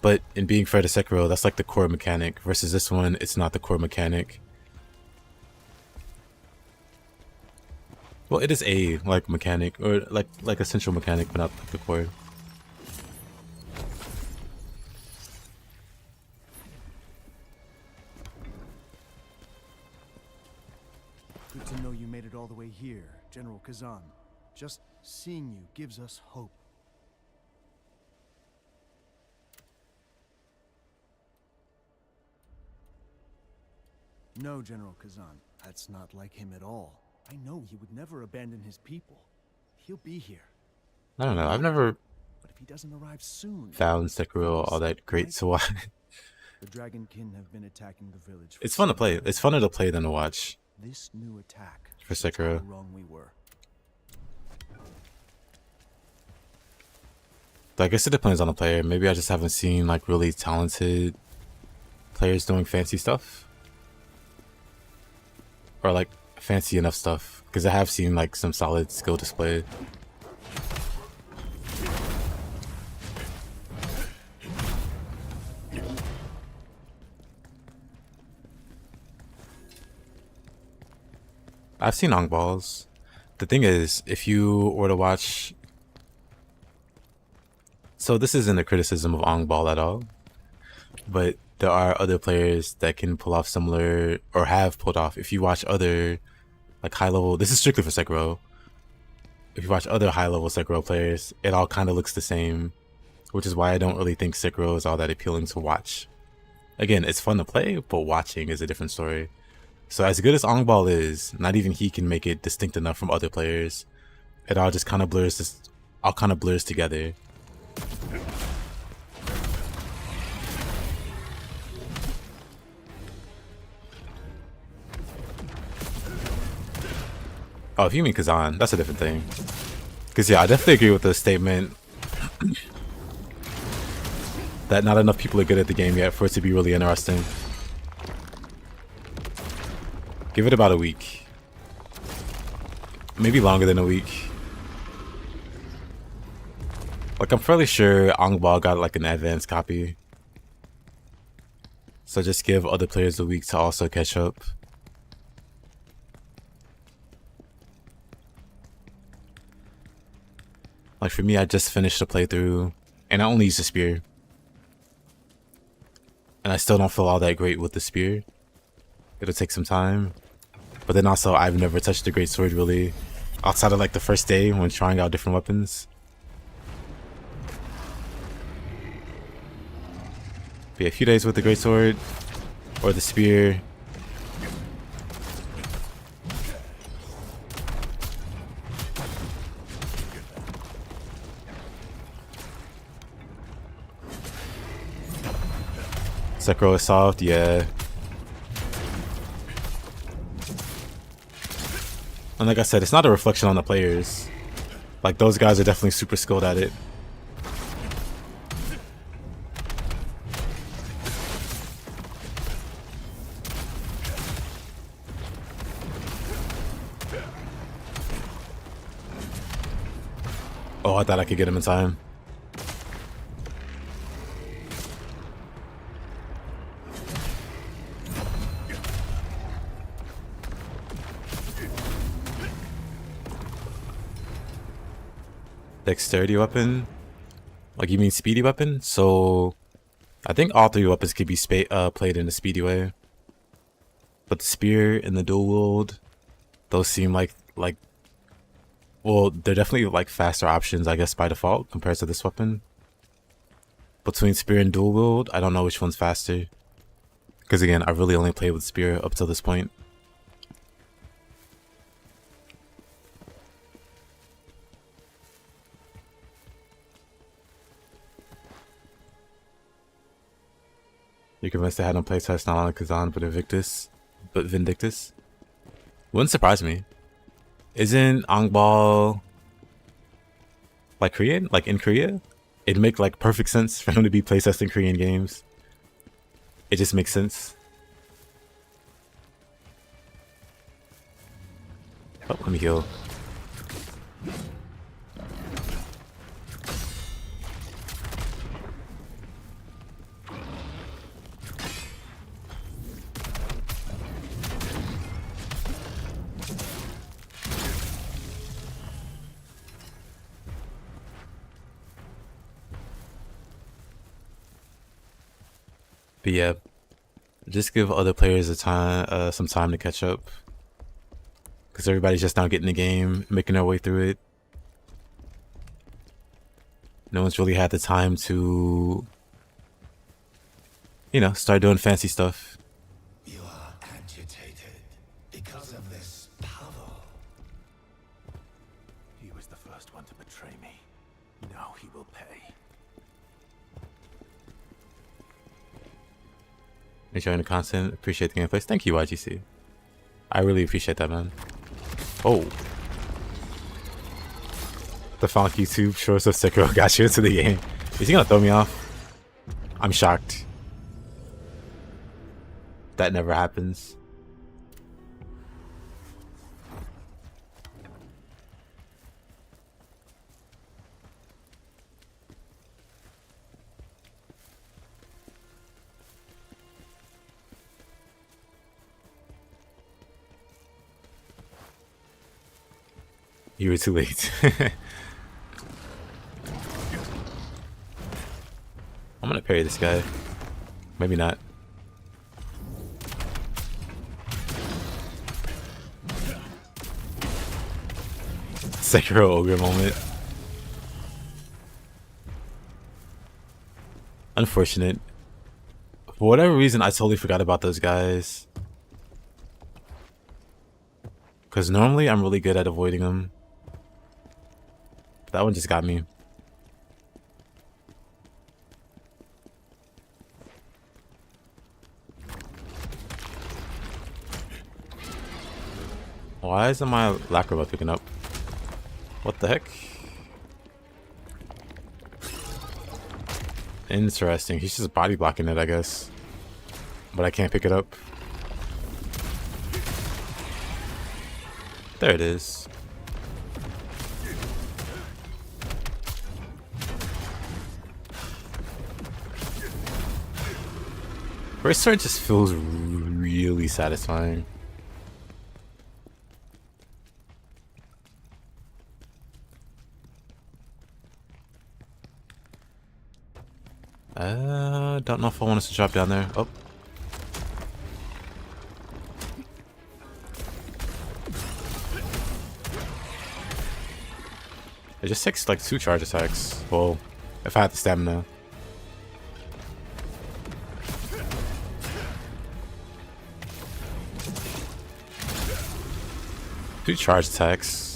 But in being fair to Sekiro, that's like the core mechanic. Versus this one, it's not the core mechanic. Well, it is a like mechanic, or like essential mechanic, but not like the core. Good to know you made it all the way here, General Khazan. Just seeing you gives us hope. No, General Khazan, that's not like him at all. I know he would never abandon his people. He'll be here. I don't know. I've never But if he doesn't arrive soon, found Sekiro all that great to watch. The Dragonkin have been attacking the village. It's fun to play. It's funner to play than to watch. This new attack For Sekiro. how wrong we were. I guess it depends on the player. Maybe I just haven't seen like really talented players doing fancy stuff. Or like fancy enough stuff. Because I have seen like some solid skill display. I've seen Ong balls. The thing is, if you were to watch... So this isn't a criticism of Ong ball at all. But there are other players that can pull off similar, or have pulled off. If you watch other like high level... This is strictly for Sekiro. If you watch other high level Sekiro players, it all kind of looks the same. Which is why I don't really think Sekiro is all that appealing to watch. Again, it's fun to play, but watching is a different story. So as good as Ong ball is, not even he can make it distinct enough from other players. It all just kind of blurs together. Oh, if you mean Khazan, that's a different thing. Because yeah, I definitely agree with the statement that not enough people are good at the game yet for it to be really interesting. Give it about a week. Maybe longer than a week. Like, I'm fairly sure Ong ball got like an advanced copy. So just give other players a week to also catch up. Like for me, I just finished a playthrough and I only used a spear. And I still don't feel all that great with the spear. It'll take some time. But then also, I've never touched the Greatsword really. Outside of like the first day when trying out different weapons. But yeah, a few days with the Greatsword. Or the spear. Sekiro is soft, yeah. And like I said, it's not a reflection on the players. Like, those guys are definitely super skilled at it. Oh, I thought I could get him in time. Dexterity weapon? Like, you mean speedy weapon? So I think all three weapons could be played in a speedy way. But the spear and the dual wield, those seem like well, they're definitely like faster options, I guess, by default compared to this weapon. Between spear and dual wield, I don't know which one's faster. Because again, I really only played with spear up till this point. You're convinced I had no playtest not on Khazan but Vindictus? Wouldn't surprise me. Isn't Ong ball like Korean? Like in Korea? It'd make like perfect sense for him to be playtesting Korean games. It just makes sense. Oh, let me heal. But yeah, just give other players some time to catch up. Because everybody's just now getting the game, making their way through it. No one's really had the time to, you know, start doing fancy stuff. You are agitated because of this Pavel. He was the first one to betray me. Now he will pay. Enjoying the content, appreciate the gameplays. Thank you, YGC. I really appreciate that, man. Oh. The Fonk YouTube shorts of Sekiro got you into the game. Is he gonna throw me off? I'm shocked. That never happens. You were too late. I'm gonna parry this guy. Maybe not. Sekiro ogre moment. Unfortunate. For whatever reason, I totally forgot about those guys. Because normally I'm really good at avoiding them. That one just got me. Why isn't my lacquer picking up? What the heck? Interesting. He's just body blocking it, I guess. But I can't pick it up. There it is. Greatsword just feels really satisfying. Don't know if I want us to drop down there. Oh. It just takes like 2 charge attacks. Well, if I had the stamina. Two charge attacks.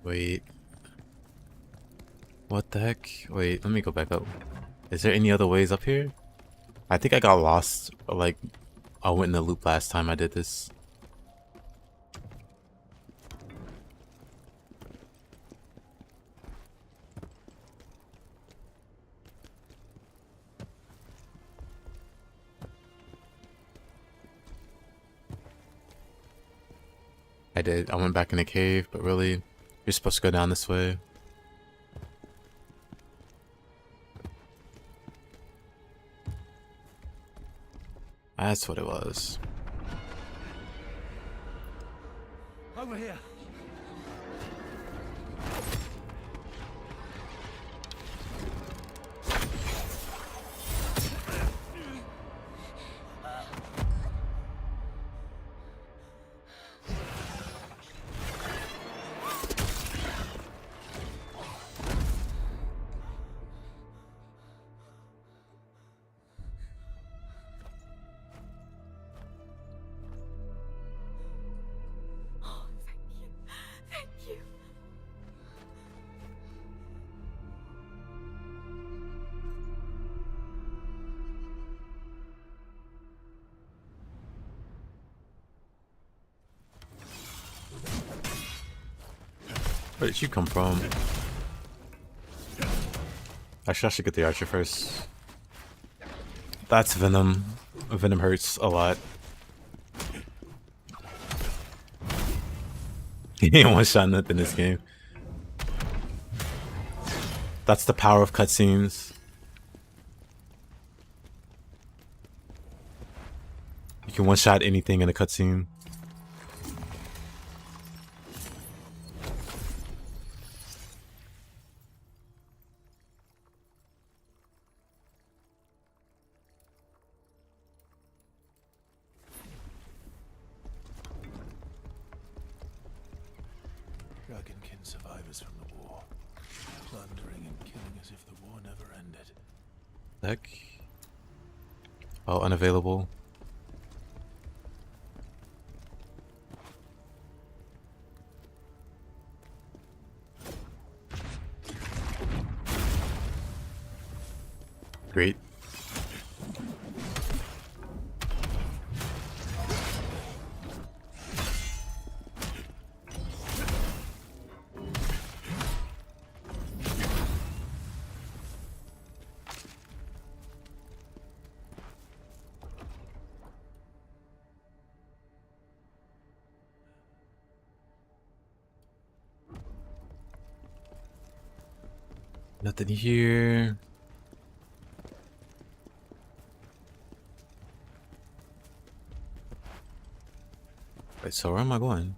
Wait. What the heck? Wait, let me go back up. Is there any other ways up here? I think I got lost. Or like, I went in the loop last time I did this. I did. I went back in the cave, but really, you're supposed to go down this way. That's what it was. Over here. Where did you come from? Actually, I should get the archer first. That's Venom. Venom hurts a lot. He ain't one-shot nothing in this game. That's the power of cutscenes. You can one-shot anything in a cutscene. dragonkin survivors from the war, plundering and killing as if the war never ended. Heck. Oh, unavailable. Great. Nothing here. Wait, so where am I going?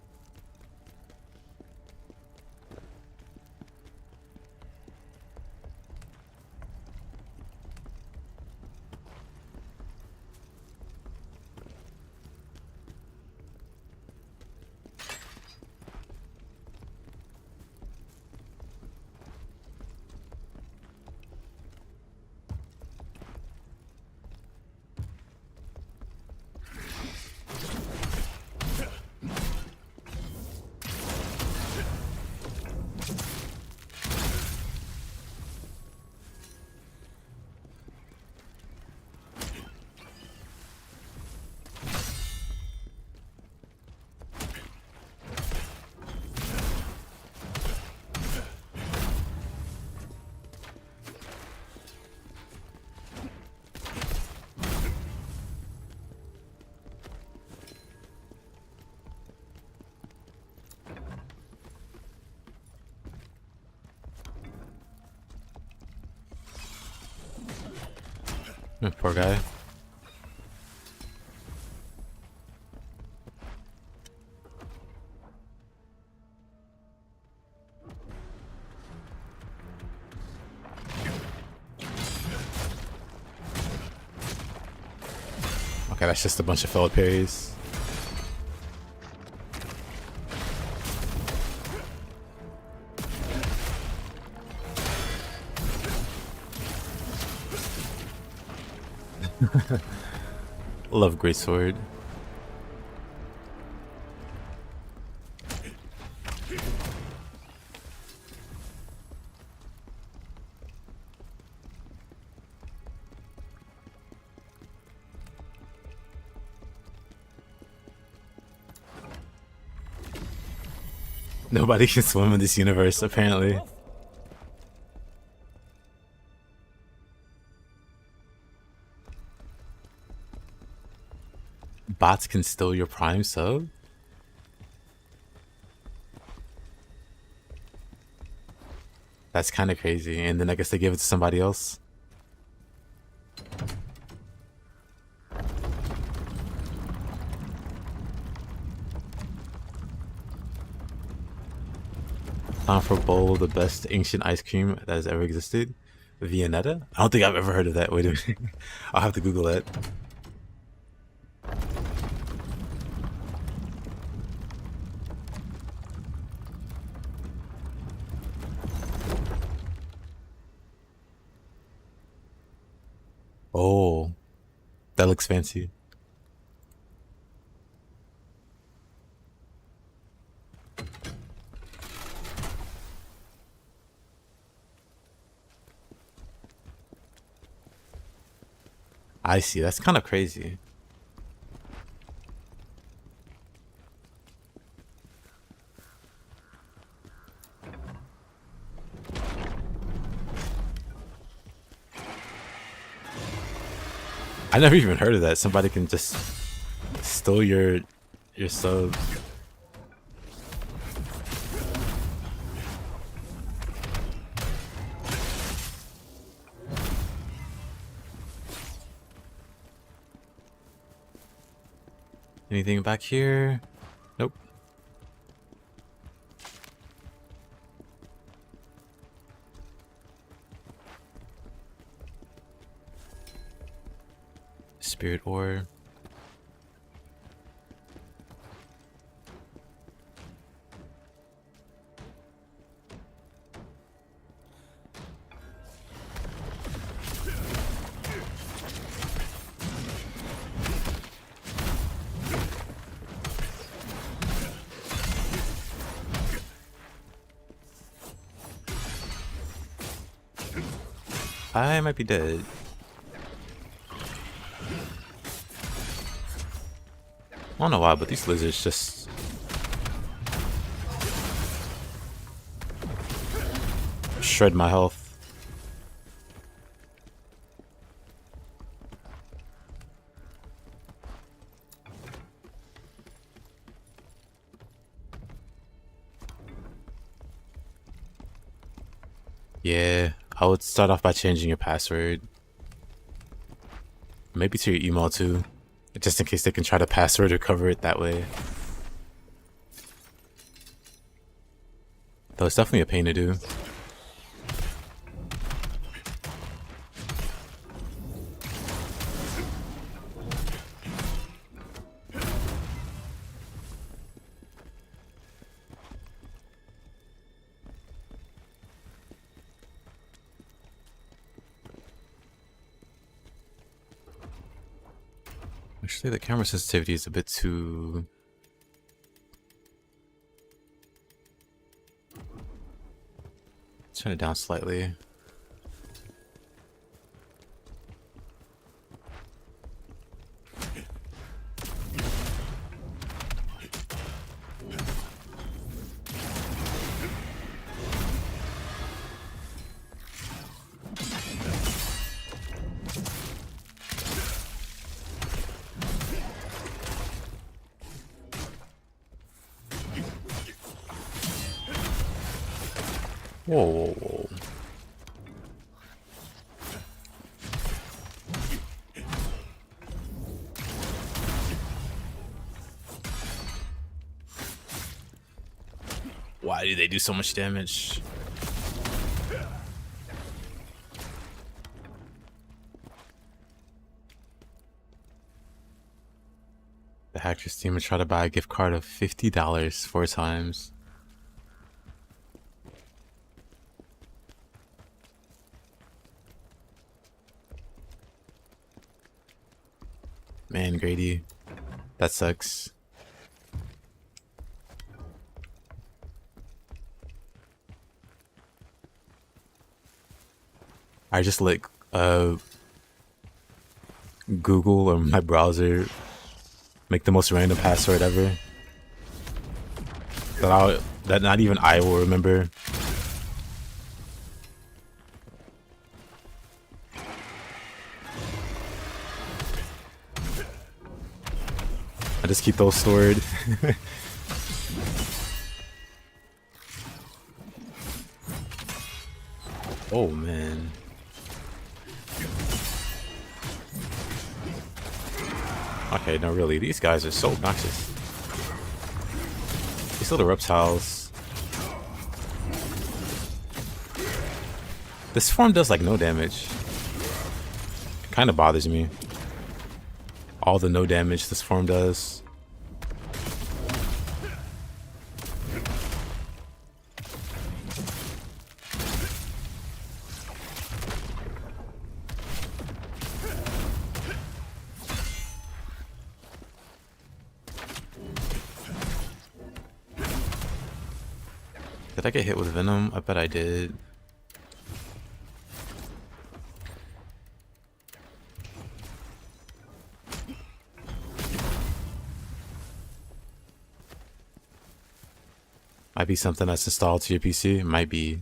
Poor guy. Okay, that's just a bunch of failed parries. Love Greatsword. Nobody can swim in this universe, apparently. Bots can steal your Prime sub? That's kind of crazy. And then I guess they give it to somebody else. Time for a bowl of the best ancient ice cream that has ever existed. Viennetta? I don't think I've ever heard of that. Wait a minute. I'll have to Google that. Oh, that looks fancy. I see. That's kind of crazy. I never even heard of that. Somebody can just steal your sub. Anything back here? Nope. Spirit ore. I might be dead. I don't know why, but these lizards just... shred my health. Yeah, I would start off by changing your password. Maybe to your email too. Just in case they can try to password recover it that way. Though it's definitely a pain to do. Actually, the camera sensitivity is a bit too... Turn it down slightly. Whoa, whoa, whoa. Why do they do so much damage? The hackers team would try to buy a gift card of $50 4 times. Man, Grady, that sucks. I just let Google or my browser make the most random password ever that not even I will remember. I just keep those stored. Oh man. Okay, no really, these guys are so obnoxious. These little reptiles. This form does like no damage. It kind of bothers me. All the no damage this form does. Did I get hit with venom? I bet I did. Might be something that's installed to your PC. Might be.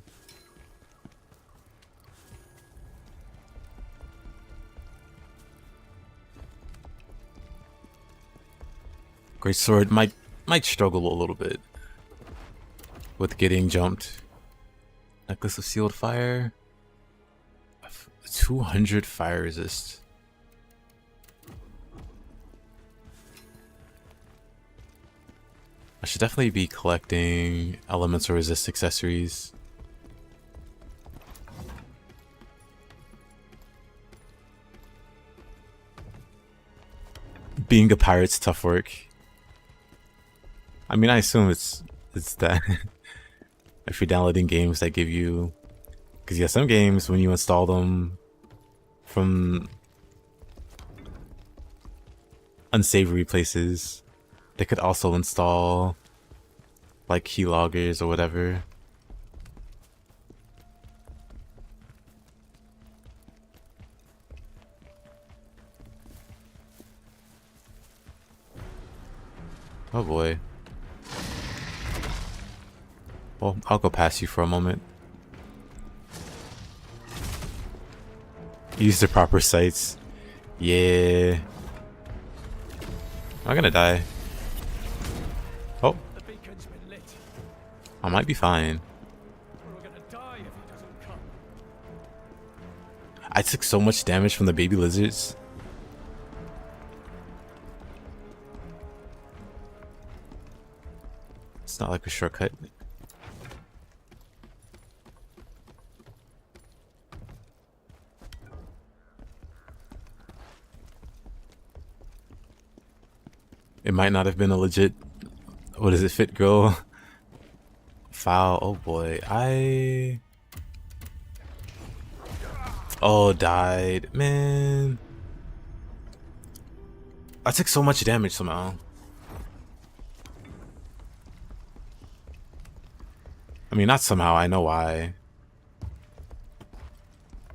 Greatsword might struggle a little bit with getting jumped. Necklace of Sealed Fire. 200 fire resist. I should definitely be collecting elemental resist accessories. Being a pirate's tough work. I mean, I assume it's that if you're downloading games that give you, because yeah, some games when you install them from unsavory places, they could also install like keyloggers or whatever. Oh boy. Well, I'll go past you for a moment. Use the proper sights. Yeah. I'm gonna die. Oh. I might be fine. I took so much damage from the baby lizards. It's not like a shortcut. It might not have been a legit, what is it, fit girl foul. Oh boy, oh, died, man. I took so much damage somehow. I mean, not somehow, I know why.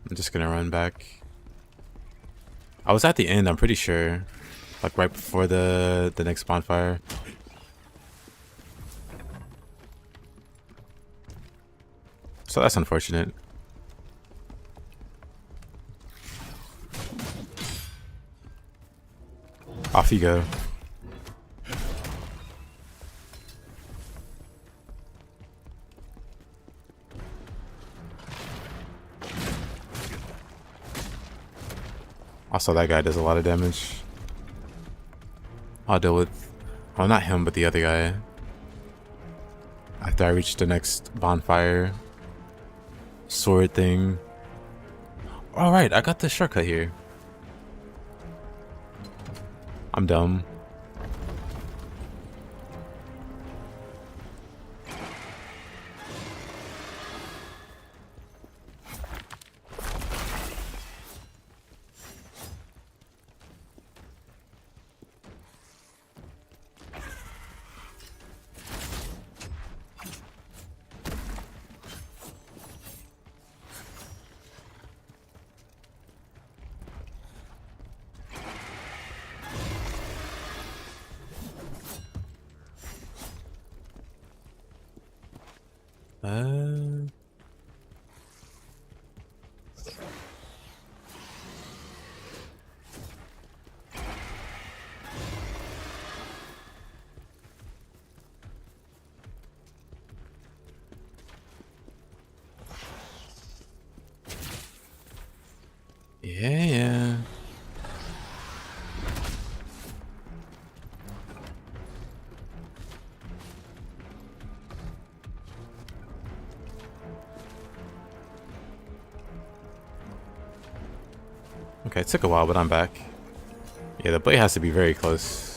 I'm just gonna run back. I was at the end, I'm pretty sure. Like right before the next bonfire. So that's unfortunate. Off you go. Also, that guy does a lot of damage. I'll deal with, well, not him, but the other guy. After I reach the next bonfire. Sword thing. Alright, I got the shortcut here. I'm dumb. Yeah. Okay, it took a while, but I'm back. Yeah, the blade has to be very close.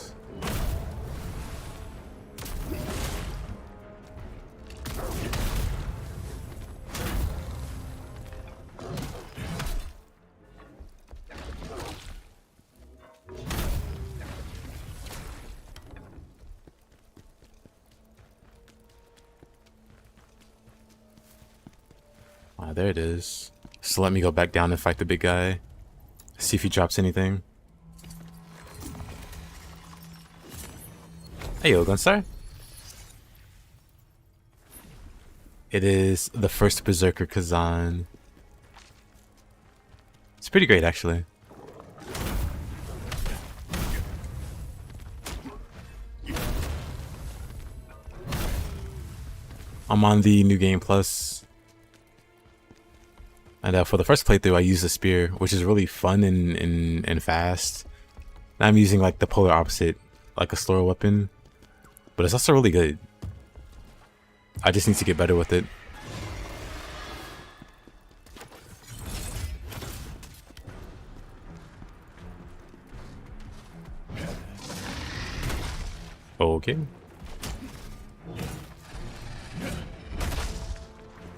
Ah, there it is. So let me go back down and fight the big guy. See if he drops anything. Hey, yo, Gunstar. It is the first Berserker Khazan. It's pretty great, actually. I'm on the New Game Plus. And for the first playthrough, I used a spear, which is really fun and fast. And I'm using like the polar opposite, like a slower weapon. But it's also really good. I just need to get better with it. Okay.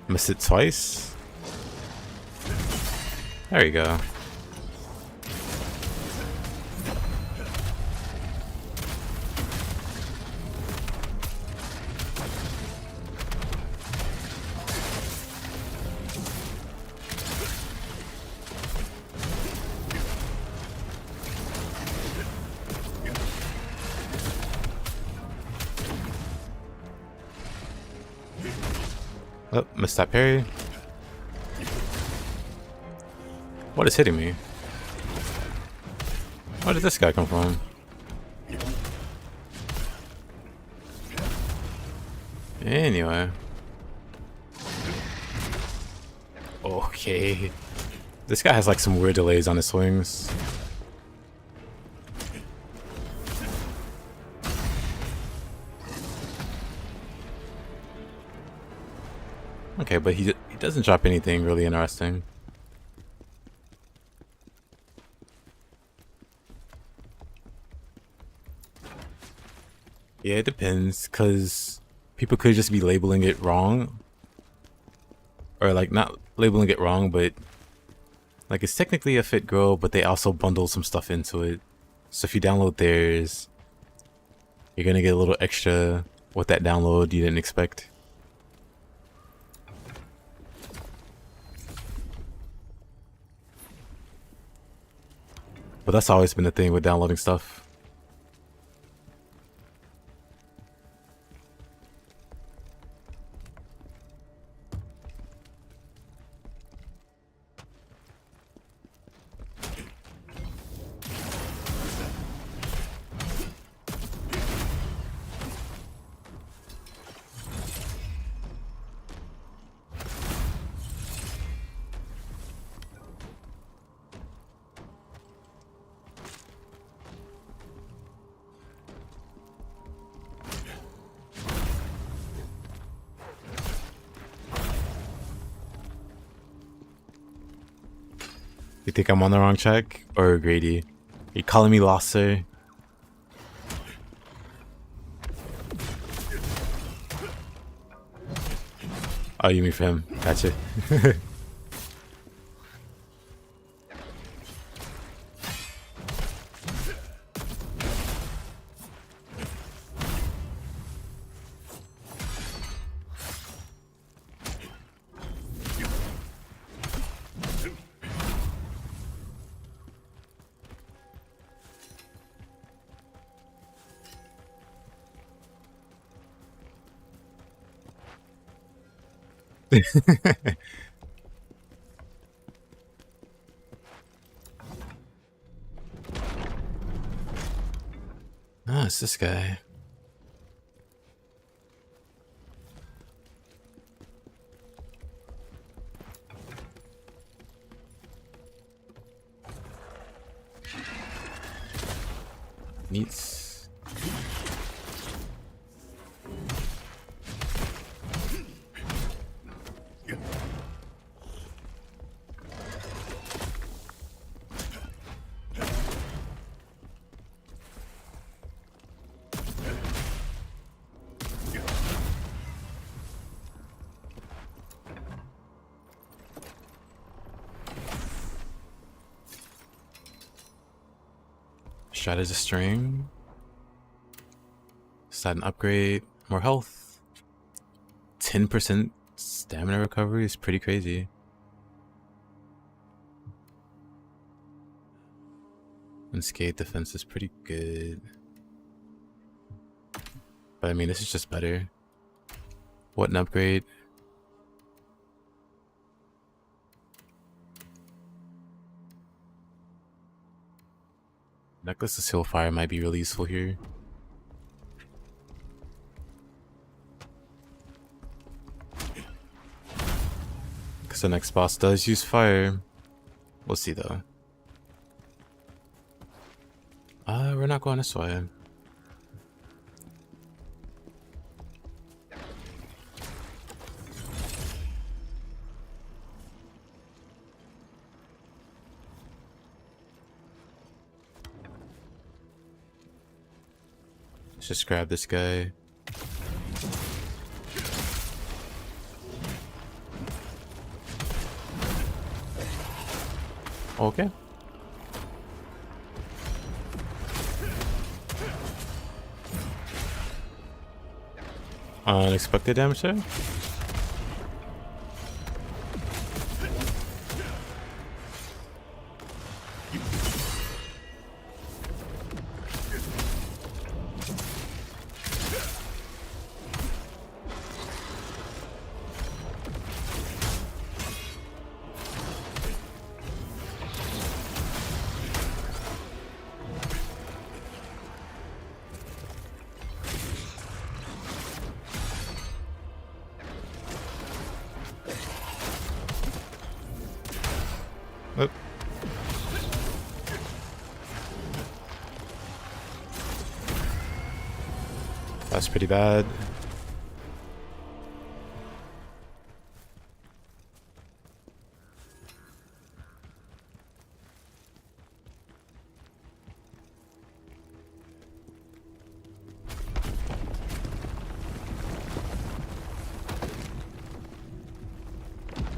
Missed it twice. There you go. Oh, missed that parry. What is hitting me? Where did this guy come from? Anyway. Okay. This guy has like some weird delays on his swings. Okay, but he doesn't drop anything really interesting. Yeah, it depends, because people could just be labeling it wrong. Or like not labeling it wrong, but like it's technically a fit girl, but they also bundle some stuff into it. So if you download theirs, you're gonna get a little extra with that download you didn't expect. But that's always been the thing with downloading stuff. You think I'm on the wrong track? Or Grady? You calling me Losser? Oh, you mean for him? Gotcha. Ah, it's this guy. Neats. Strat as a string. Stat an upgrade. More health. 10% stamina recovery is pretty crazy. Unscathed defense is pretty good. But I mean, this is just better. What an upgrade. Necklace of Silfire might be really useful here. Because the next boss does use fire. We'll see though. We're not going this way. Let's just grab this guy. Okay. Unexpected damage there. That's pretty bad.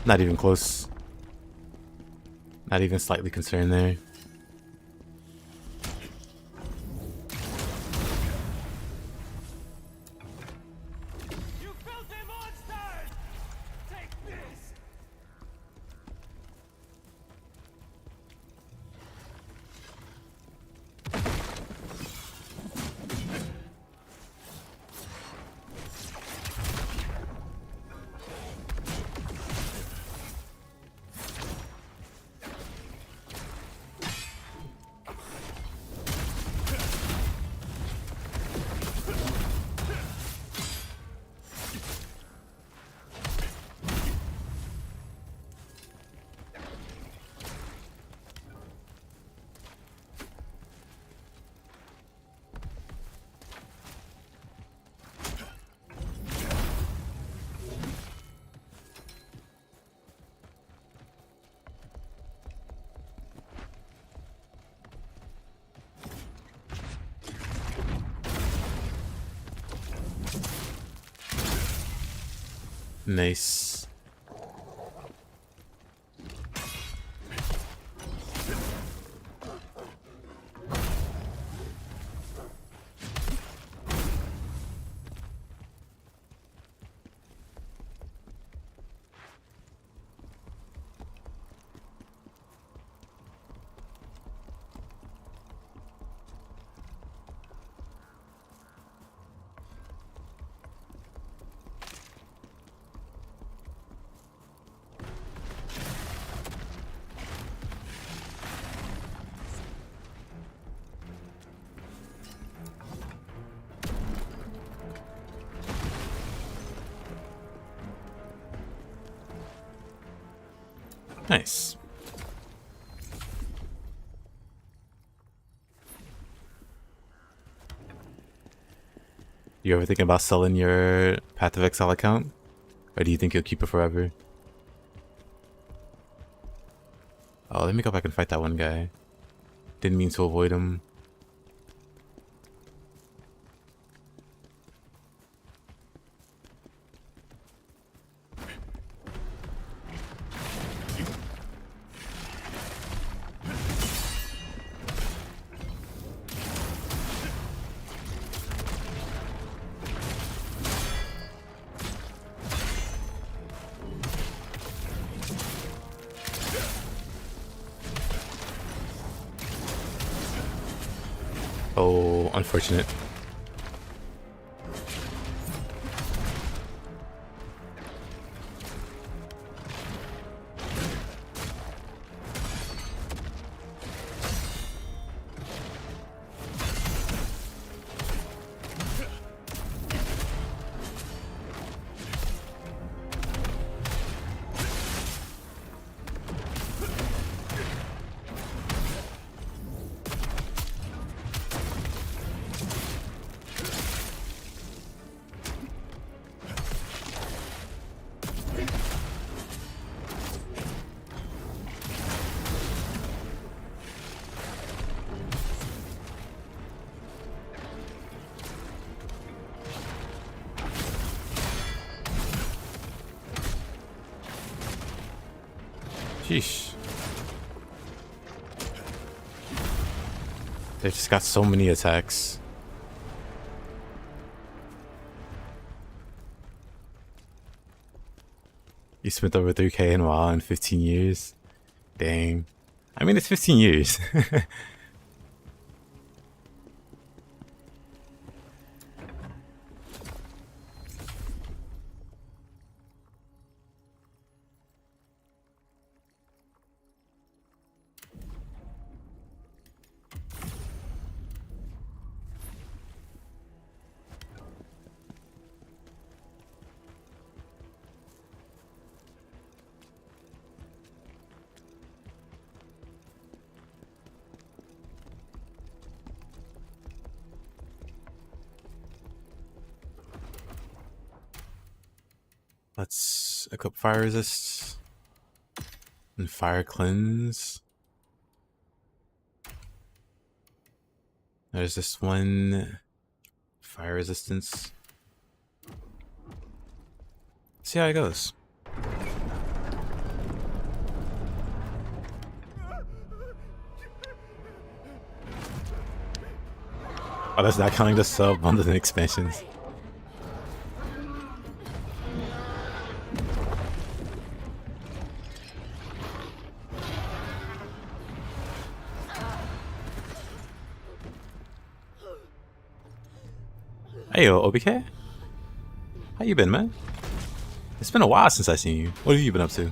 Not even close. Not even slightly concerned there. You filthy monsters! Take this! Nice. Nice. You ever thinking about selling your Path of Exile account? Or do you think you'll keep it forever? Oh, let me go back and fight that one guy. Didn't mean to avoid him. Oh, unfortunate. Sheesh. They just got so many attacks. You spent over 3K in WoW in 15 years? Dang. I mean, it's 15 years. Let's equip fire resist and fire cleanse. There's this one fire resistance. See how it goes. Oh, that's not counting the sub on the expansions. Hey yo, OBK? How you been, man? It's been a while since I seen you. What have you been up to?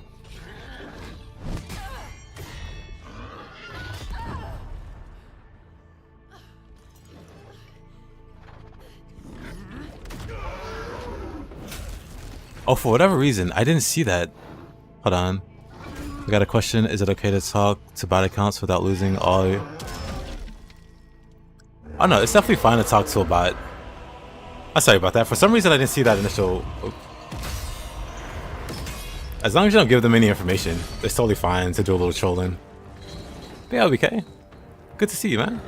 Oh, for whatever reason, I didn't see that. Hold on. I got a question. Is it okay to talk to bot accounts without losing all your... Oh no, it's definitely fine to talk to a bot. I'm sorry about that. For some reason, I didn't see that initial... As long as you don't give them any information, it's totally fine to do a little trolling. But yeah, OBK. Good to see you, man.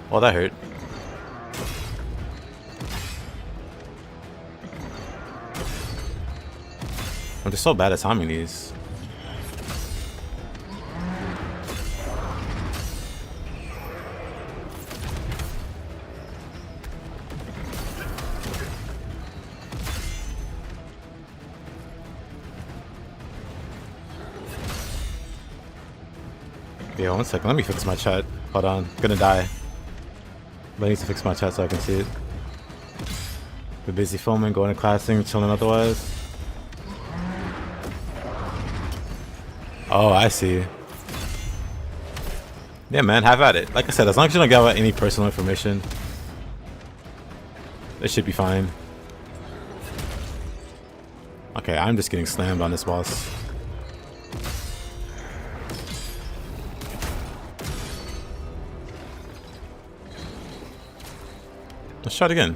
Oh, that hurt. I'm just so bad at timing these. Yeah, 1 second. Let me fix my chat. Hold on. Gonna die. But I need to fix my chat so I can see it. We're busy filming, going to classing, chilling otherwise. Oh, I see. Yeah, man, have at it. Like I said, as long as you don't give out any personal information, it should be fine. Okay, I'm just getting slammed on this boss. Let's try it again.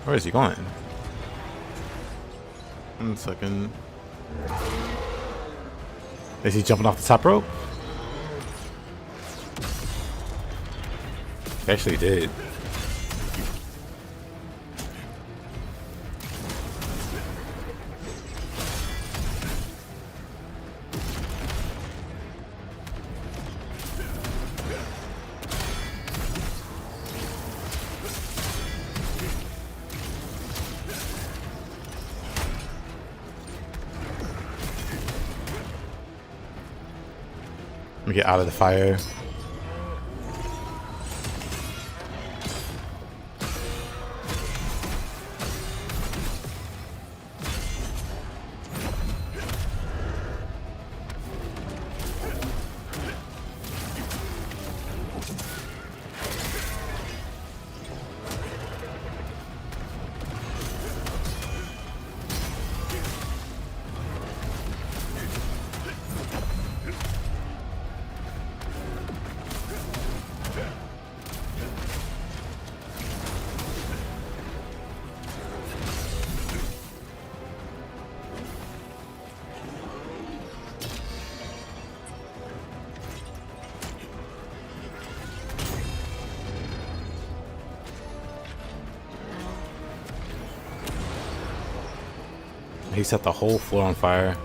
Where is he going? 1 second. Is he jumping off the top rope? He actually did. Let me get out of the fire. He set the whole floor on fire.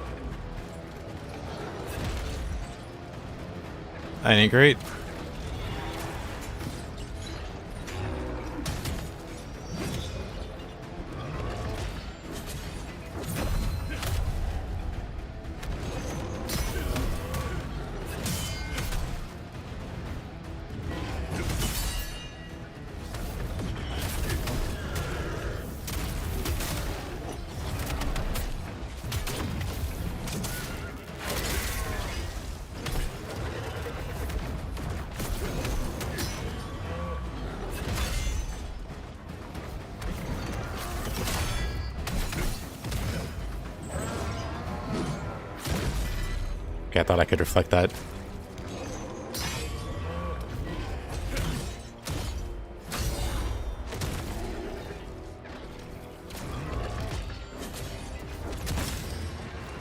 That ain't great. Okay, I thought I could reflect that.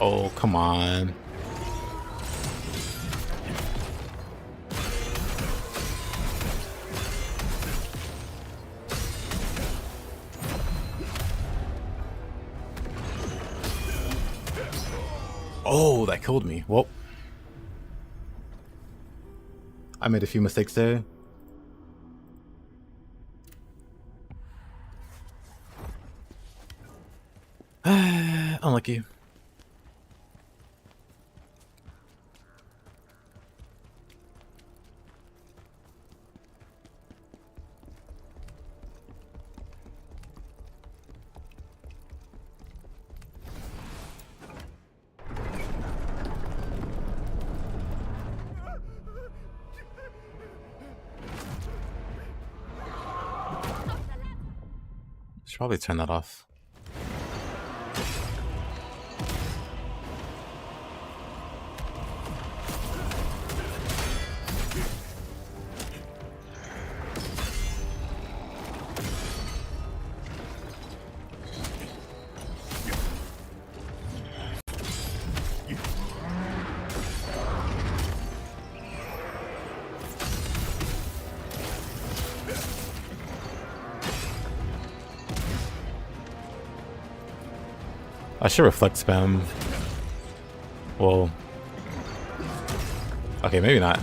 Oh, come on. Oh, that killed me. Well, I made a few mistakes there. Unlucky. Should probably turn that off. I should reflect spam. Well, okay, maybe not.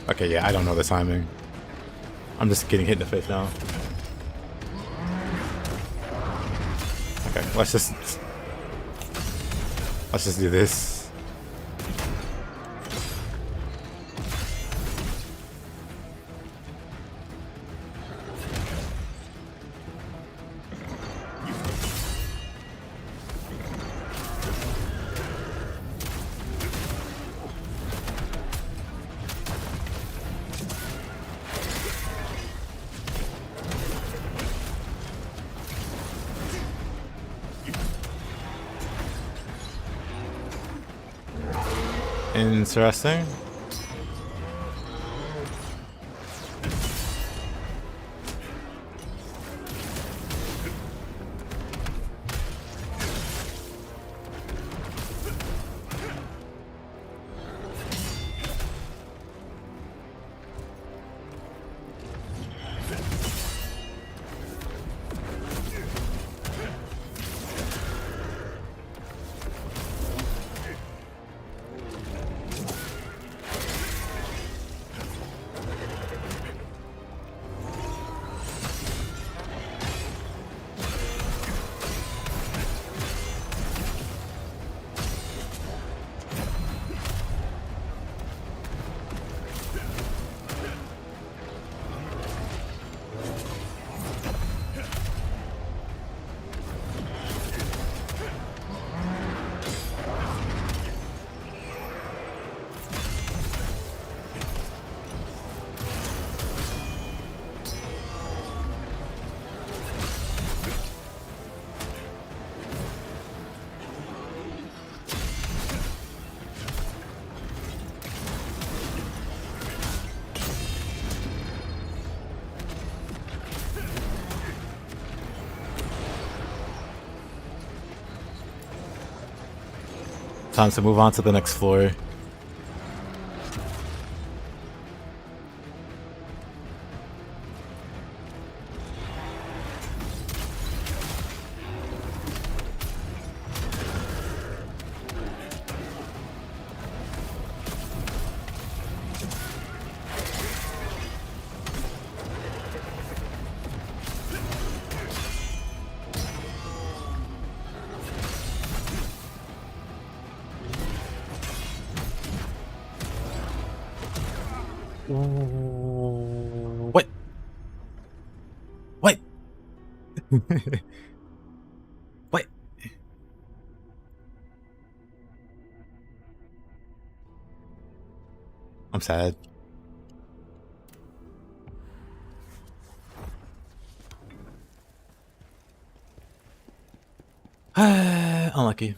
Okay, yeah, I don't know the timing. I'm just getting hit in the face now. Okay, let's just do this. Interesting. Time to move on to the next floor. What? What? What? I'm sad. Unlucky.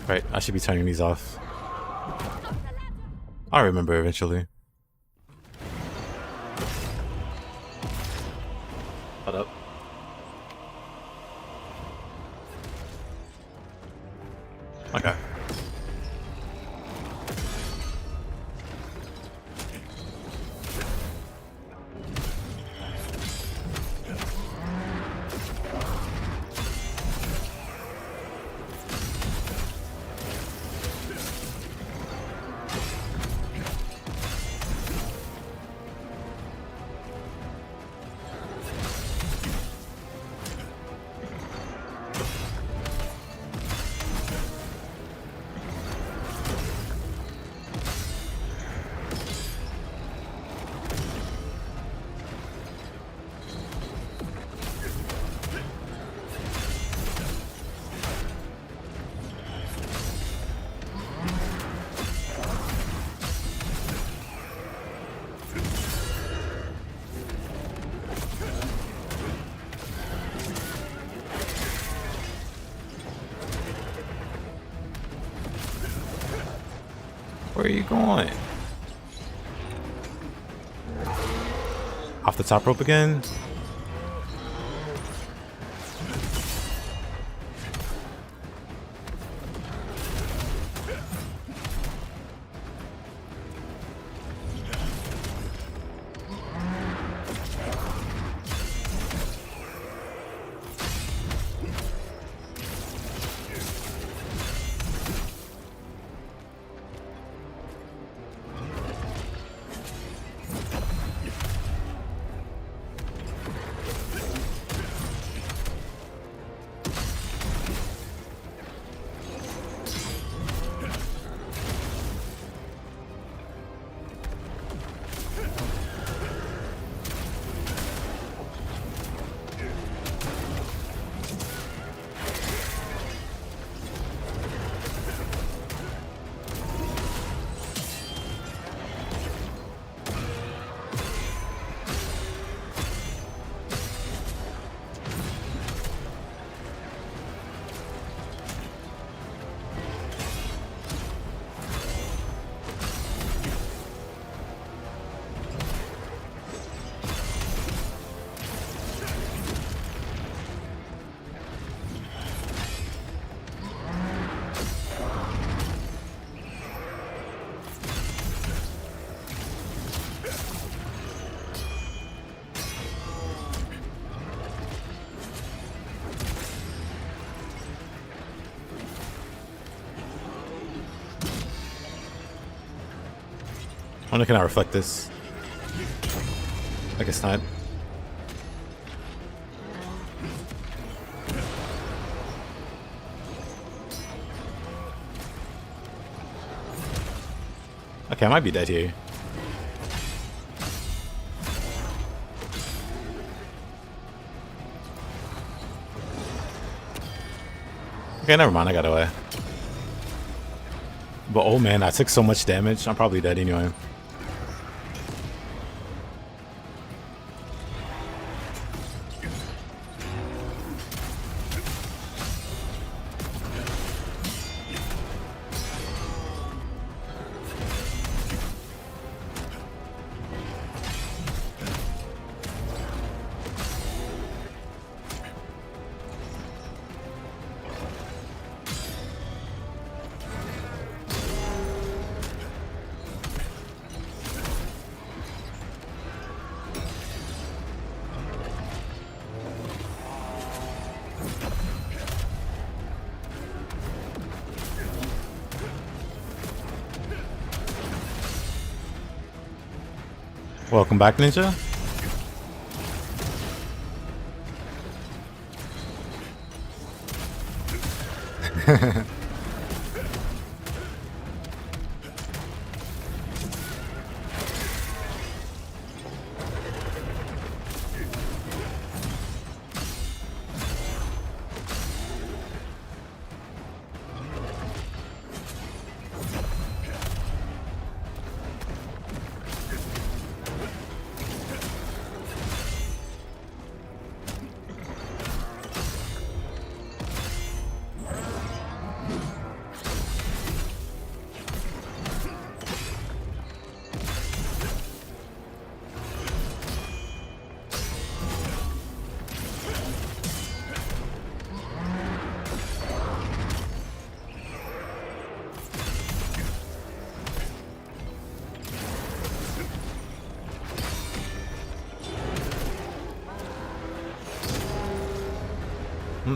Right, I should be turning these off. I'll remember eventually. Hold up. Okay. Where are you going? Off the top rope again? I wonder, can I reflect this? I guess not. Okay, I might be dead here. Okay, never mind, I got away. But oh man, I took so much damage, I'm probably dead anyway. Welcome back, Ninja.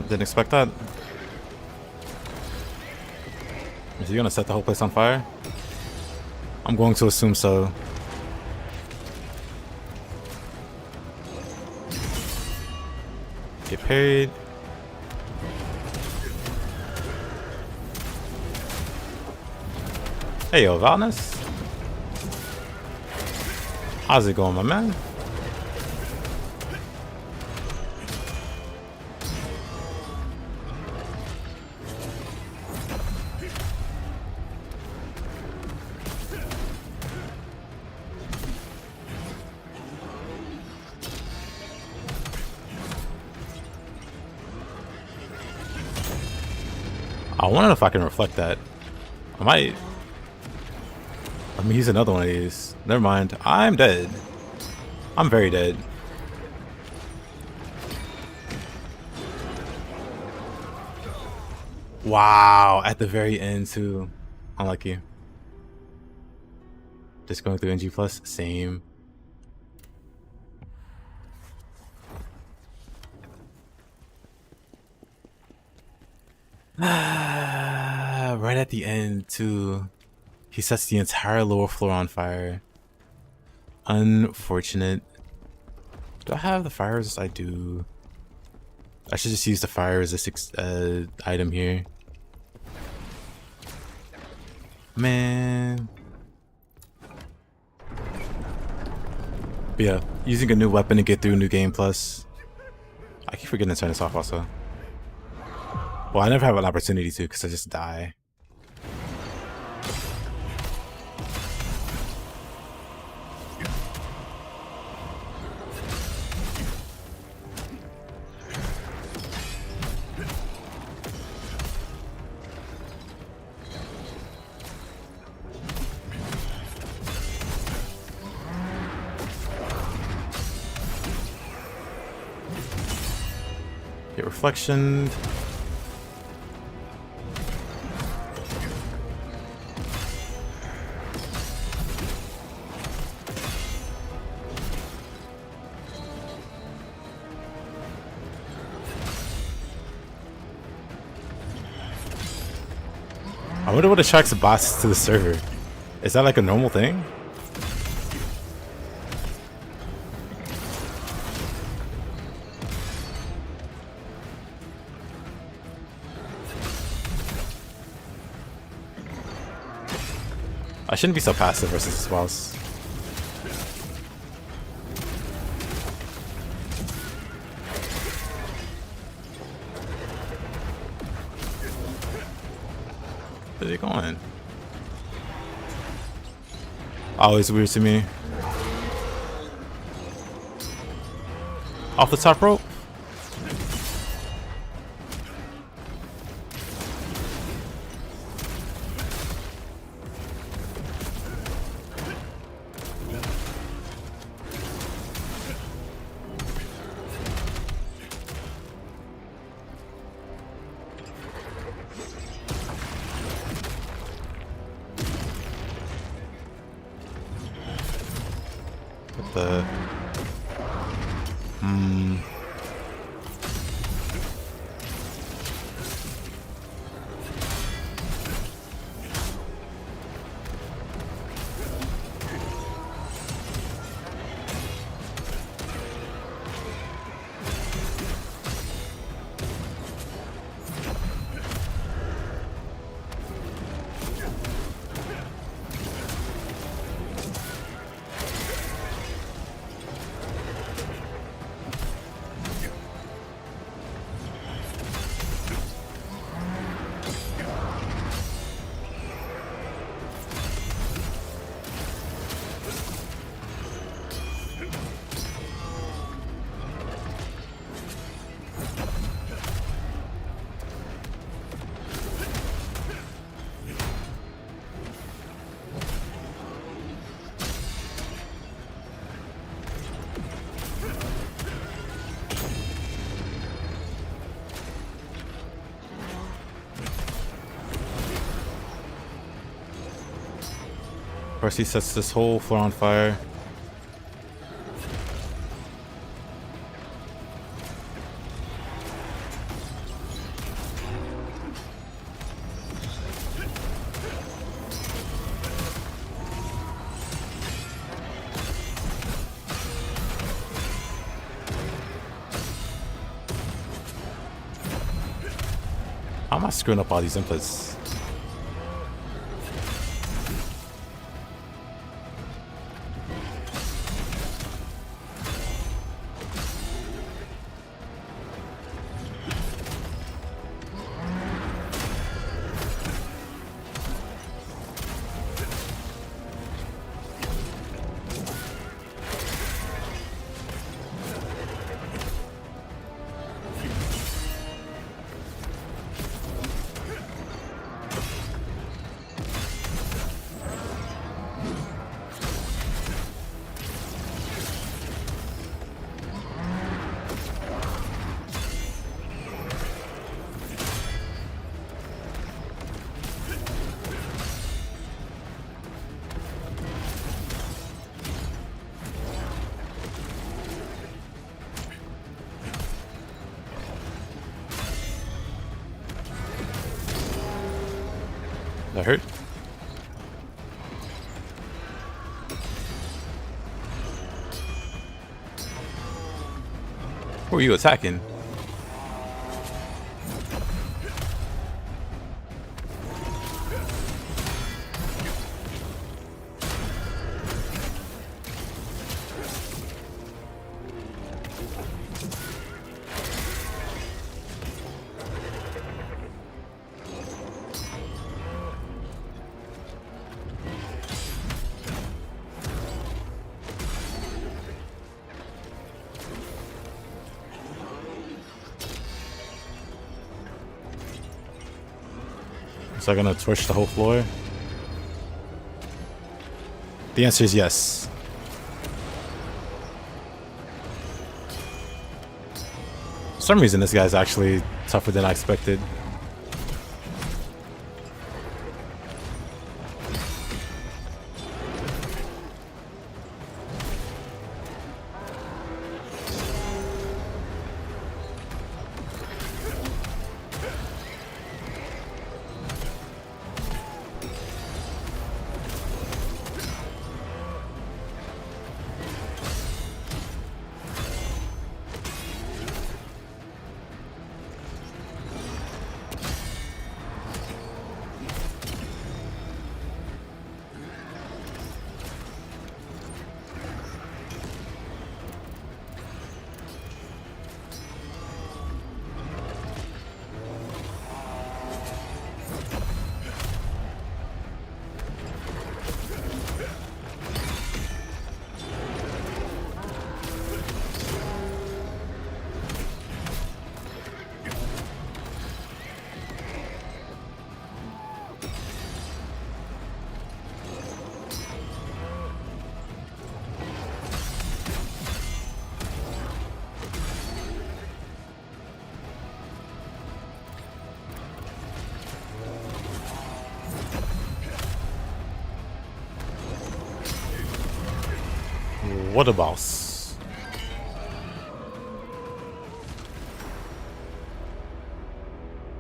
Didn't expect that. Is he gonna set the whole place on fire? I'm going to assume so. Get parried. Hey yo, Valnus. How's it going, my man? I wonder if I can reflect that. I might. Let me use another one of these. Never mind. I'm dead. I'm very dead. Wow. At the very end, too. Unlucky. Just going through NG+. Same. Right at the end too, he sets the entire lower floor on fire. Unfortunate. Do I have the fire resist? I do. I should just use the fire resist item here. Man. But yeah, using a new weapon to get through New Game Plus. I keep forgetting to turn this off also. Well, I never have an opportunity to because I just die. Get reflection. I wonder what attracts bots to the server. Is that like a normal thing? I shouldn't be so passive versus this boss. Where's he going? Always weird to me. Off the top rope. The course, he sets this whole floor on fire. How am I screwing up all these inputs? That hurt? Who are you attacking? So I'm gonna torch the whole floor? The answer is yes. For some reason this guy's actually tougher than I expected. What a boss.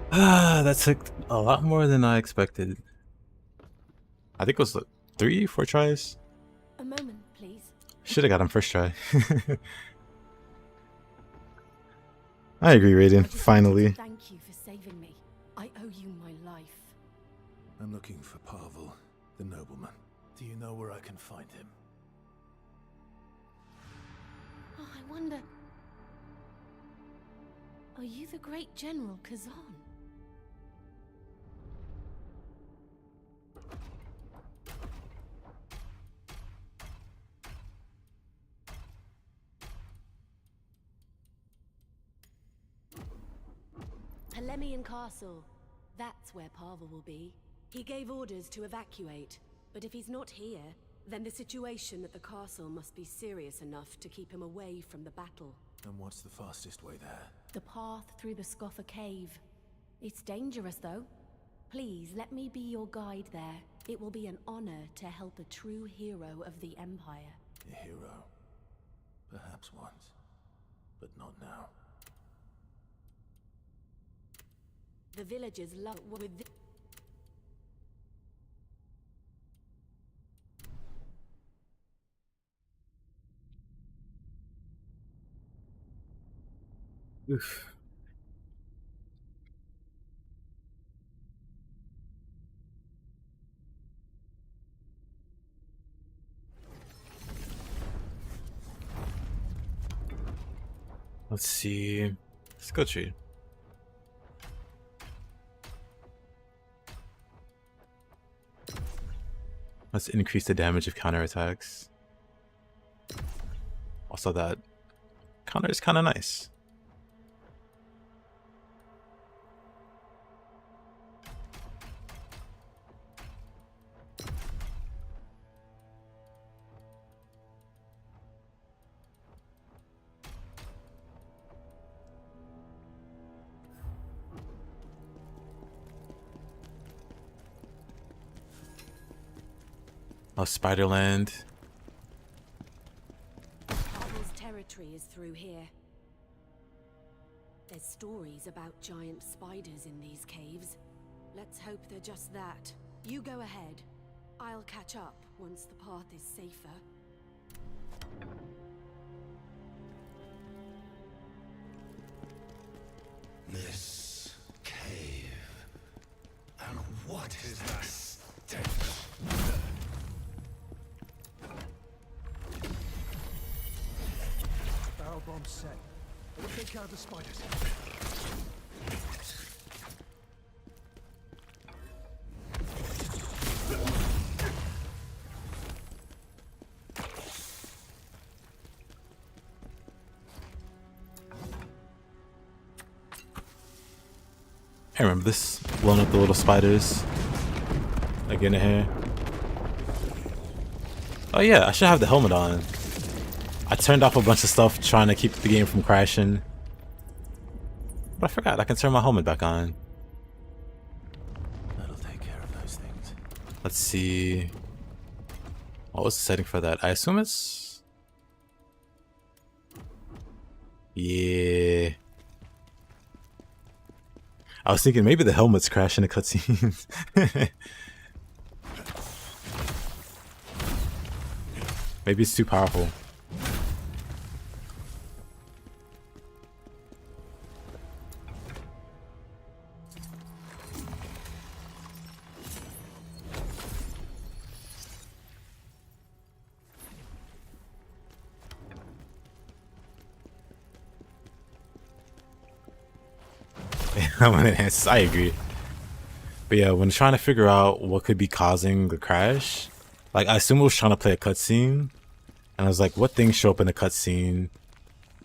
That took a lot more than I expected. I think it was 3, 4 tries. A moment, please. Should have got him first try. I agree, Raiden. Finally. Thank you for saving me. I owe you my life. I'm looking for Pavel, the nobleman. Do you know where I can find him? Oh, I wonder... Are you the great General Khazan? Helemian Castle. That's where Pavel will be. He gave orders to evacuate, but if he's not here, then the situation at the castle must be serious enough to keep him away from the battle. And what's the fastest way there? The path through the Scoffer Cave. It's dangerous, though. Please, let me be your guide there. It will be an honor to help a true hero of the Empire. A hero. Perhaps once. But not now. The villagers love with the Oof. Let's see. Skill tree. Let's increase the damage of counterattacks. Also, that counter is kind of nice. Oh, Spiderland. Parvill's territory is through here. There's stories about giant spiders in these caves. Let's hope they're just that. You go ahead. I'll catch up once the path is safer. This cave. And what is that stench? Barrel bomb set. We'll take out the spiders. I remember this. Blowing up the little spiders. Like in here. Oh yeah, I should have the helmet on. I turned off a bunch of stuff trying to keep the game from crashing. But I forgot I can turn my helmet back on. That'll take care of those things. Let's see. What was the setting for that? I assume it's... Yeah. I was thinking maybe the helmet's crashing the cutscenes. Maybe it's too powerful. I agree. But yeah, when trying to figure out what could be causing the crash, like I assume it was trying to play a cutscene, and I was like, what things show up in the cutscene?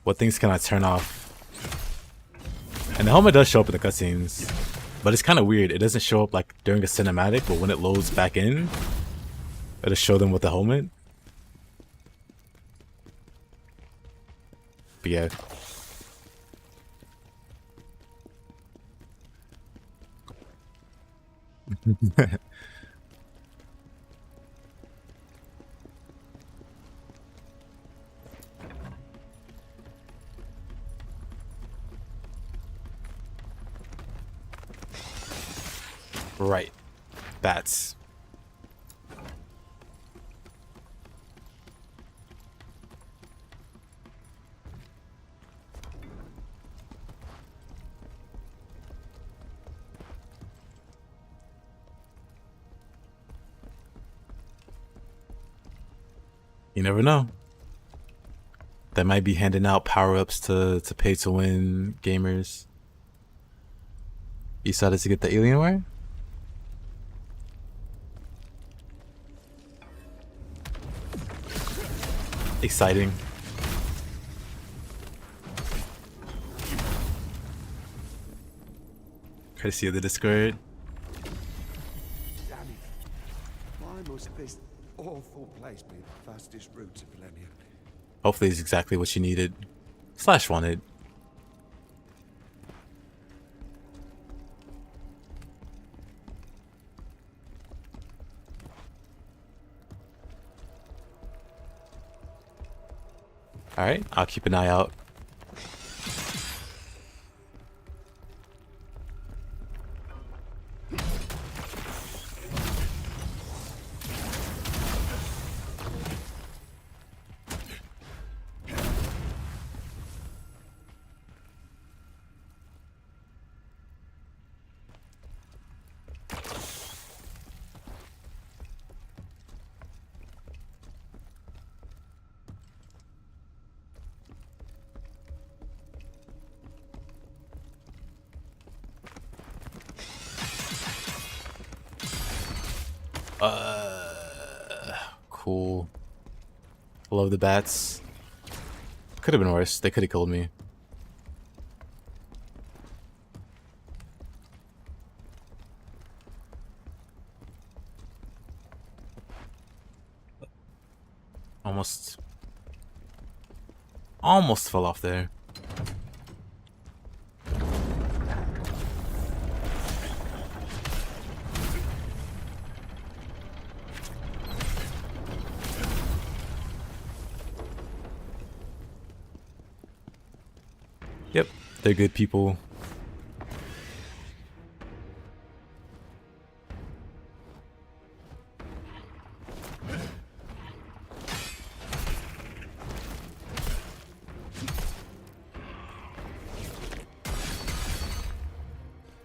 What things can I turn off? And the helmet does show up in the cutscenes, but it's kind of weird. It doesn't show up like during a cinematic, but when it loads back in, it'll show them with the helmet. But yeah. Right. Bats. You never know. They might be handing out power-ups to pay-to-win gamers. You decided to get the Alienware? Exciting. Courtesy of the Discord. Damn it. Why must this awful place be the fastest route to Flemia? Hopefully it's exactly what you needed. / wanted. Alright, I'll keep an eye out. Cool. Love the bats. Could have been worse. They could have killed me. Almost fell off there. Yep, they're good people.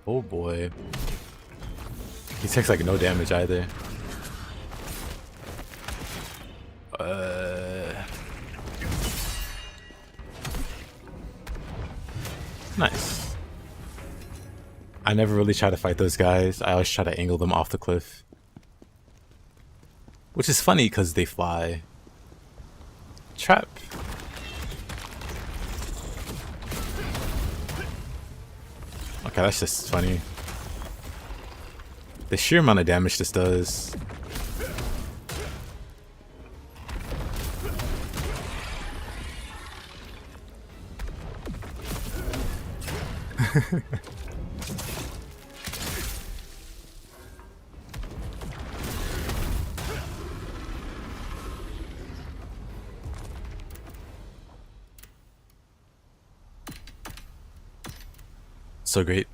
Oh boy. He takes like no damage either. Nice. I never really try to fight those guys. I always try to angle them off the cliff. Which is funny because they fly. Trap. Okay, that's just funny. The sheer amount of damage this does. So great.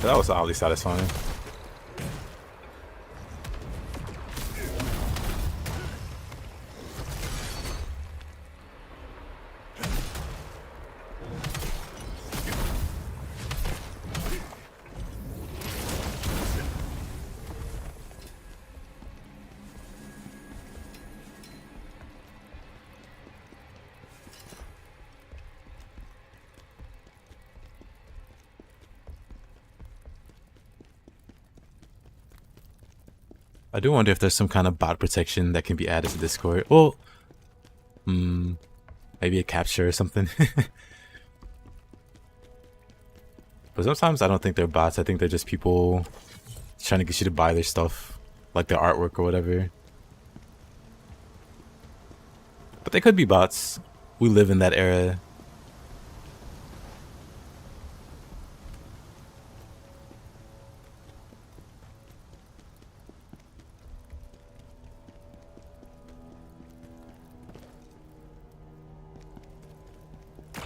That was oddly satisfying. I do wonder if there's some kind of bot protection that can be added to Discord. Well, maybe a capture or something. But sometimes I don't think they're bots. I think they're just people trying to get you to buy their stuff, like their artwork or whatever. But they could be bots. We live in that era.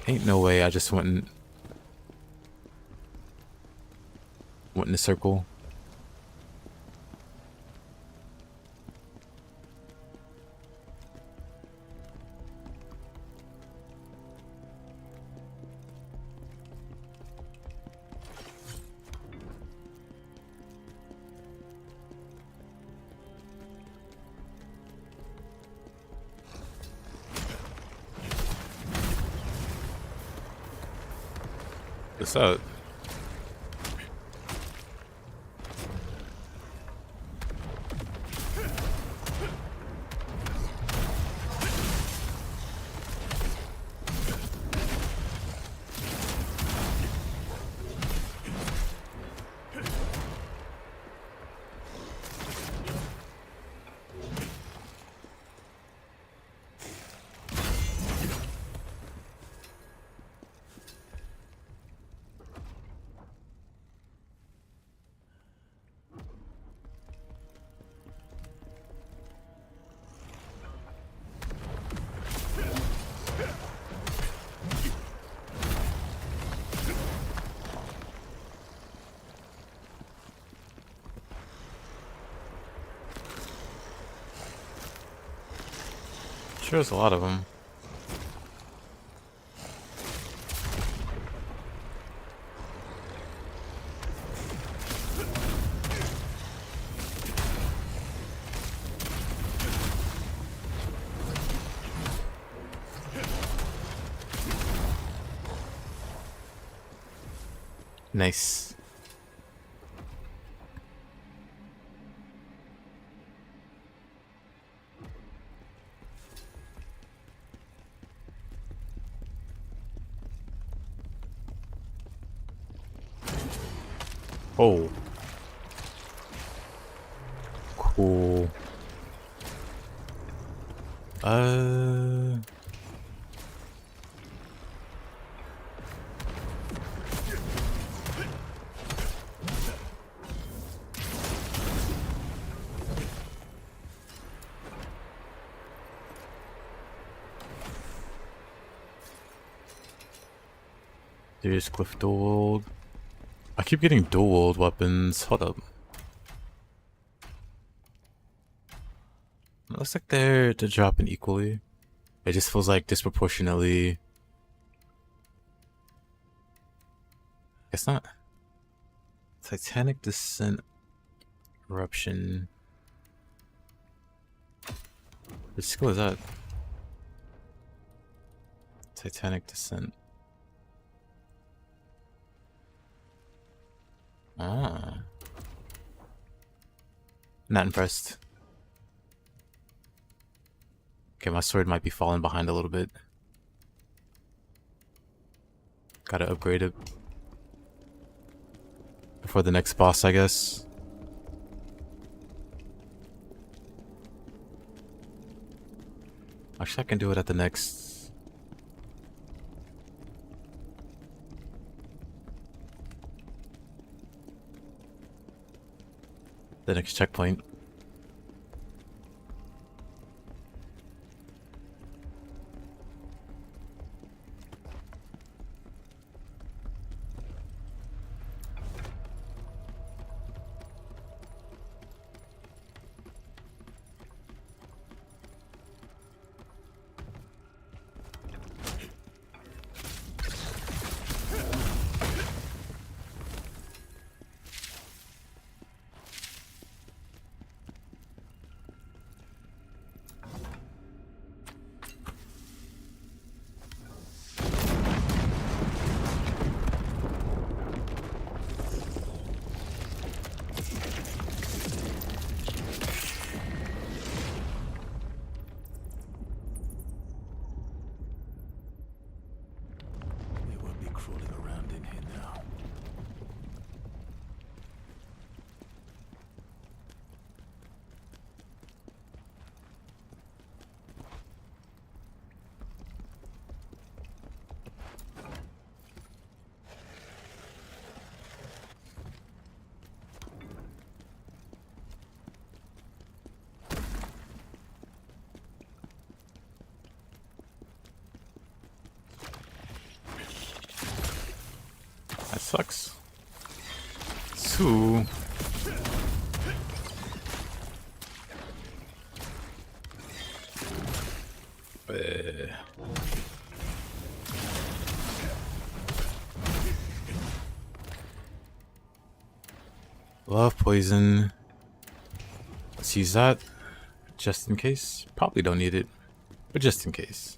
Ain't no way I just went in a circle. What's up? Sure, there's a lot of them. Nice. Oh. Cool. There's Cliff Dual. I keep getting dual weapons. Hold up. It looks like they're dropping equally. It just feels like disproportionately. It's not. Titanic Descent Eruption. Which skill is that? Titanic Descent. Ah. Not impressed. Okay, my sword might be falling behind a little bit. Gotta upgrade it. Before the next boss, I guess. Actually, I can do it at the next... the next checkpoint. That sucks. Two. Love poison. Let's use that just in case. Probably don't need it, but just in case.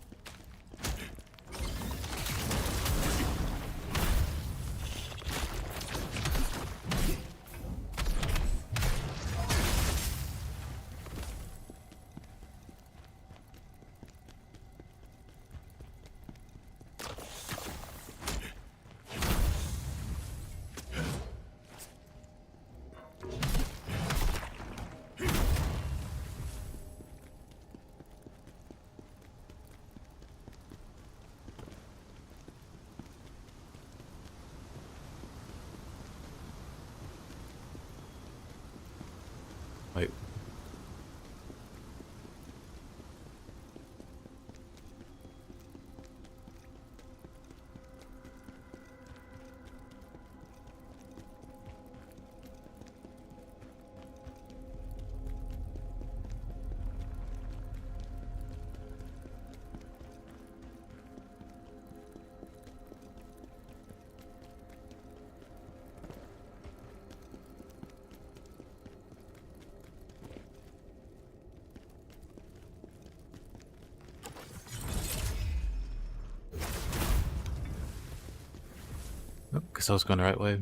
Because I was going the right way.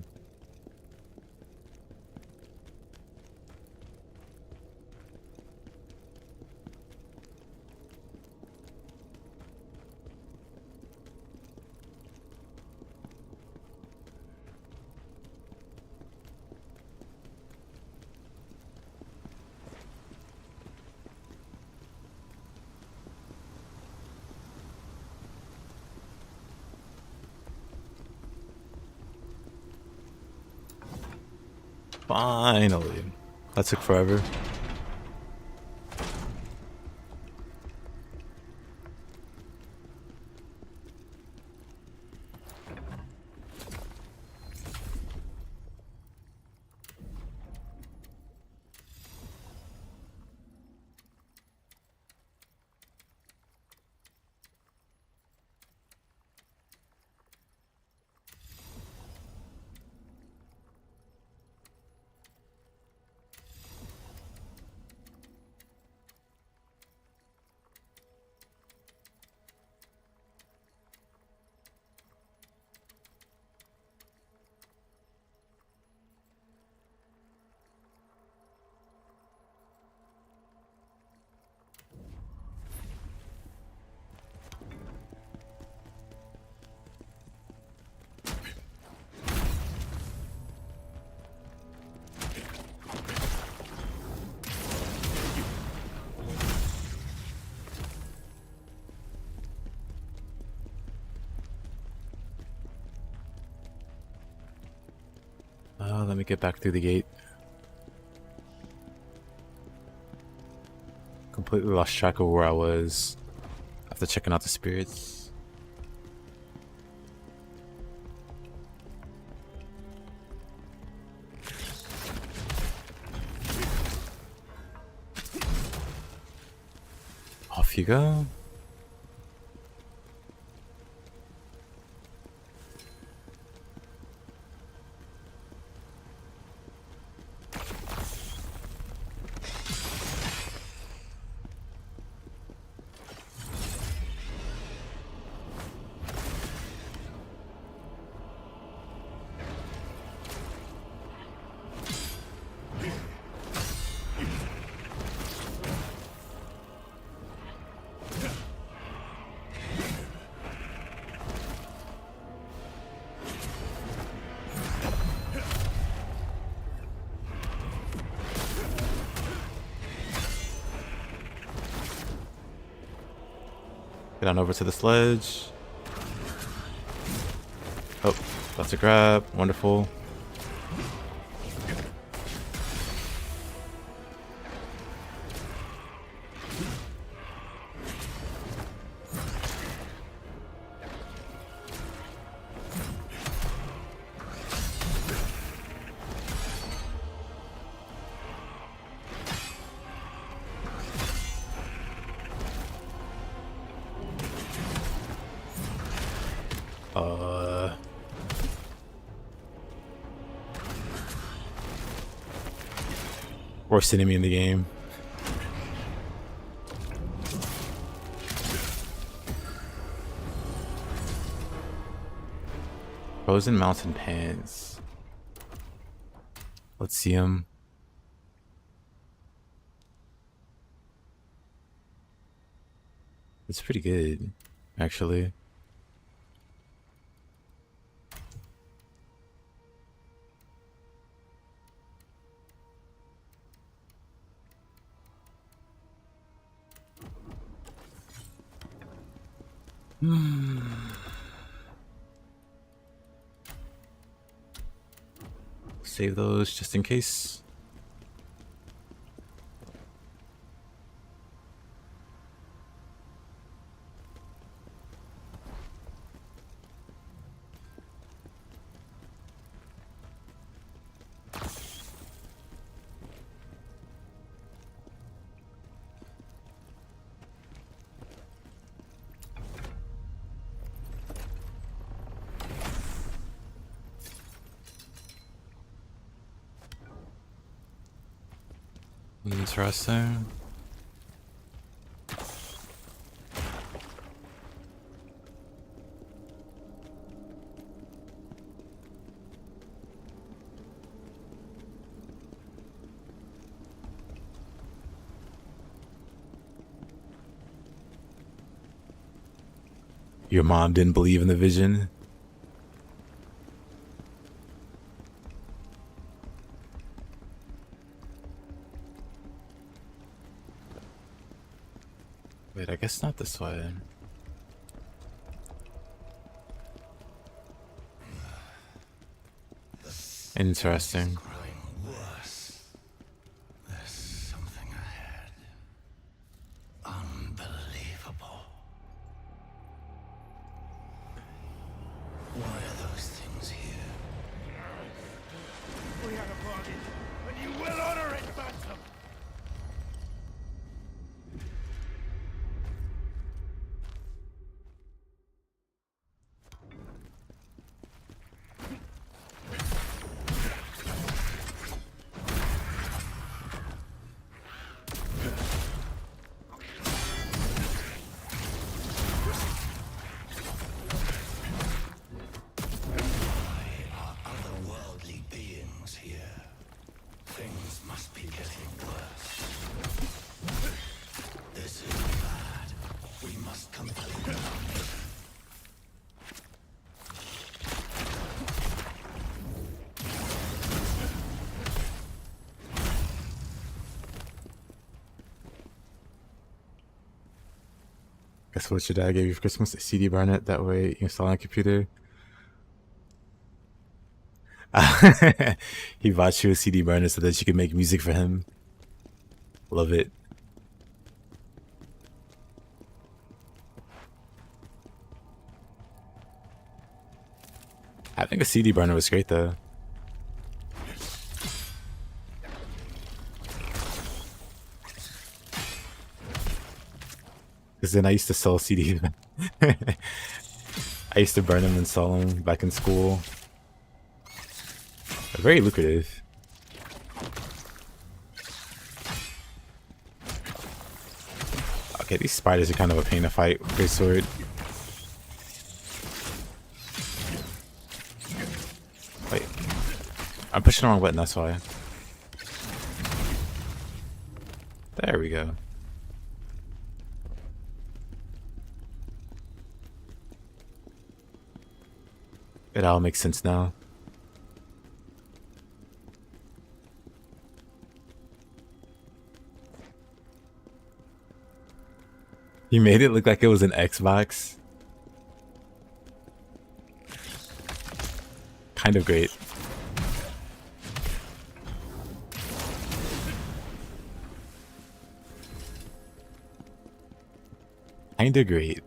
Finally. That took forever. Let me get back through the gate. Completely lost track of where I was after checking out the spirits. Off you go. Get on over to the sledge. Oh, that's a grab. Wonderful. Worst enemy in the game. Frozen mountain pants. Let's see them. It's pretty good, actually. Save those just in case. Interesting. Your mom didn't believe in the vision. Wait, I guess not this way. Interesting. There's something ahead. Unbelievable. Why are those things here? We had a bargain, and you will honor it, Phantom! Guess what your dad gave you for Christmas? A CD burner. That way you can install on a computer. He bought you a CD burner so that you could make music for him. Love it. I think a CD burner was great though. Because then I used to sell CDs. I used to burn them and sell them back in school. They're very lucrative. Okay, these spiders are kind of a pain to fight with Greatsword. Wait. I'm pushing the wrong button, that's why. There we go. It all makes sense now. You made it look like it was an Xbox. Kind of great. Kinda great.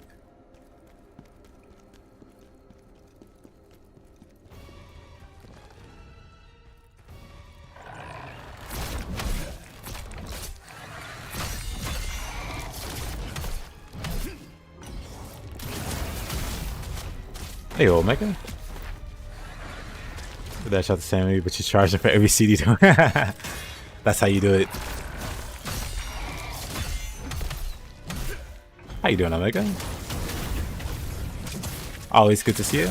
Hey, Omega. That shot the same, but you're charging for every CD. That's how you do it. How you doing, Omega? Always good to see you.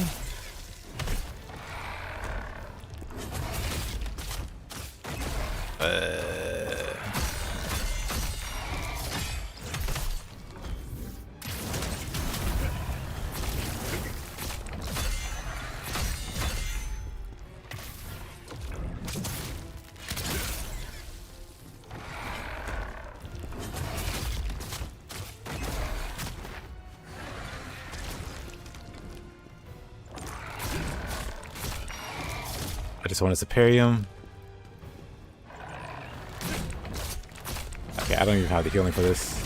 I just wanted to parry him. Okay, I don't even have the healing for this.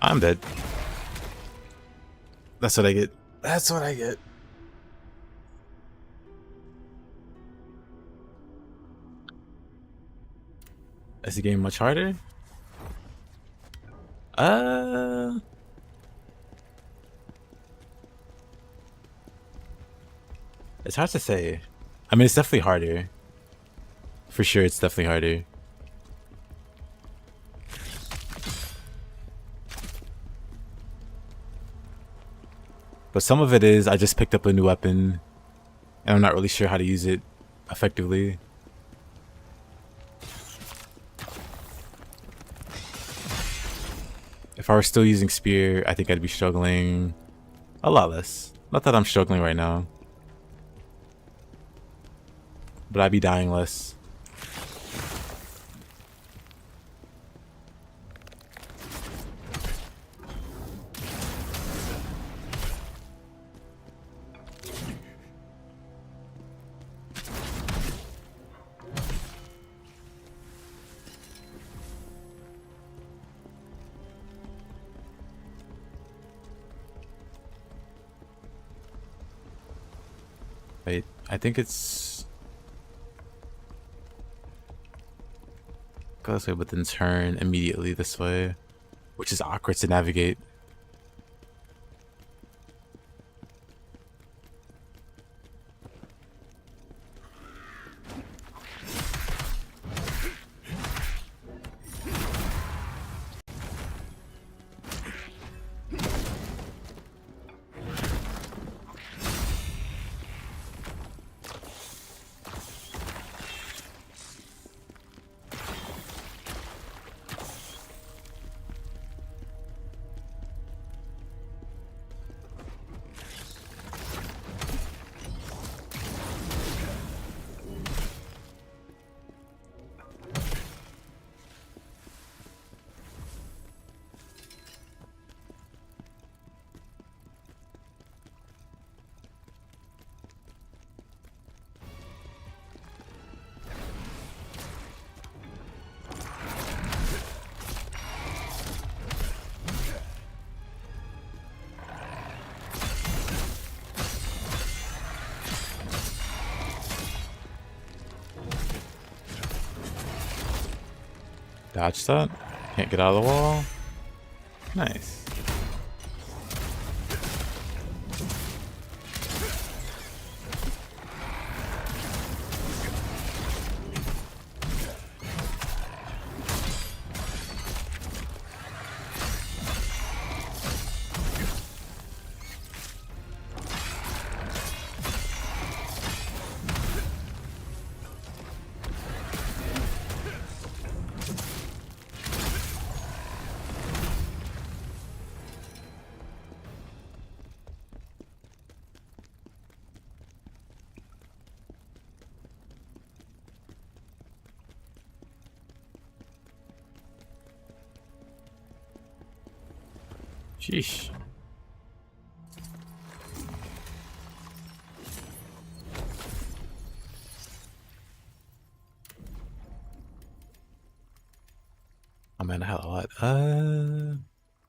I'm dead. That's what I get. That's what I get. Is the game much harder? It's hard to say. I mean, it's definitely harder. For sure, it's definitely harder. But some of it is, I just picked up a new weapon and I'm not really sure how to use it effectively. If I were still using spear, I think I'd be struggling a lot less. Not that I'm struggling right now, but I'd be dying less. Wait, I think it's go this way, but then turn immediately this way, which is awkward to navigate. Dodge that. Can't get out of the wall. Nice. Sheesh. Oh man, I had a lot.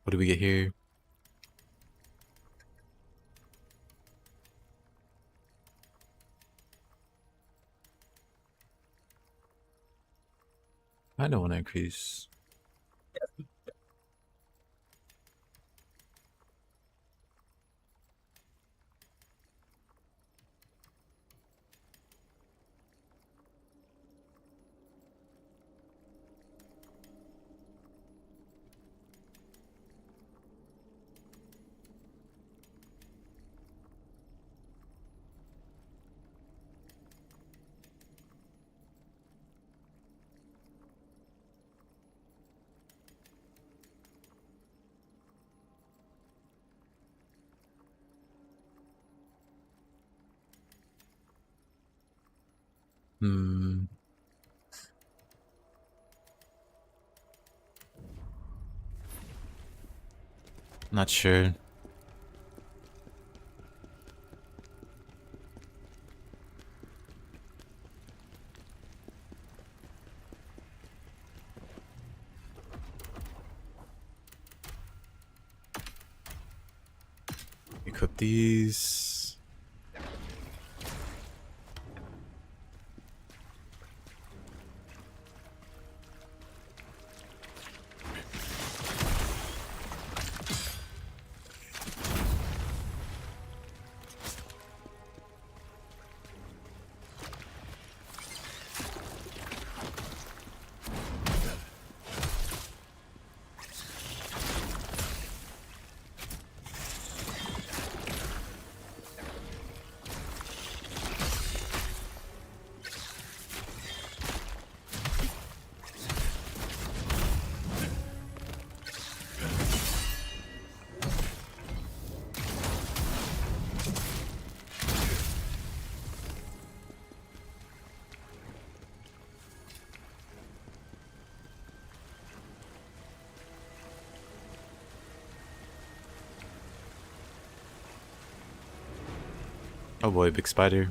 What do we get here? I don't want to increase. Not sure. Equip these. Oh boy, big spider.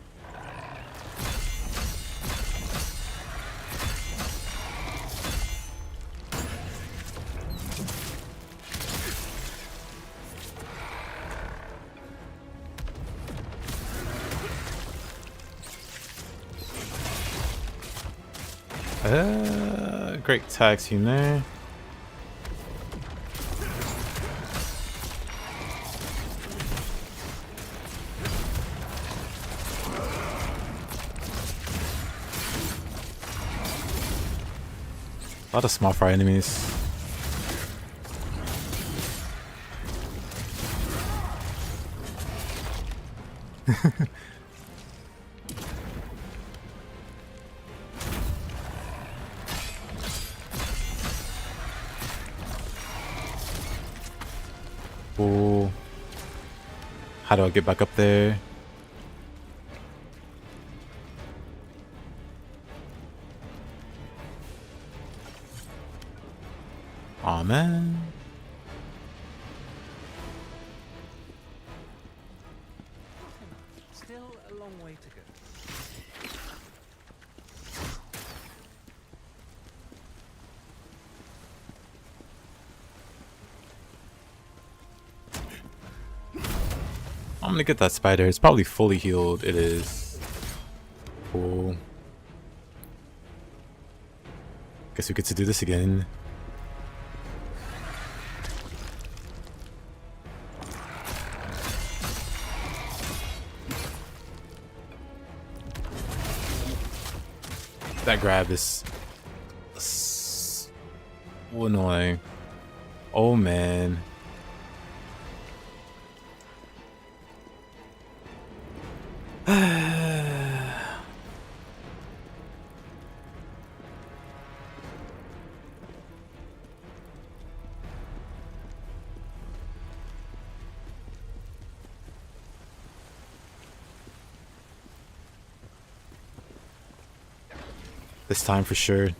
Great tag team there. A lot of small fry enemies. Cool. How do I get back up there? Aw, man. Still a long way to go. I'm gonna get that spider. It's probably fully healed. It is. Cool. Guess we get to do this again. That grab is so annoying. Oh man. This time for sure.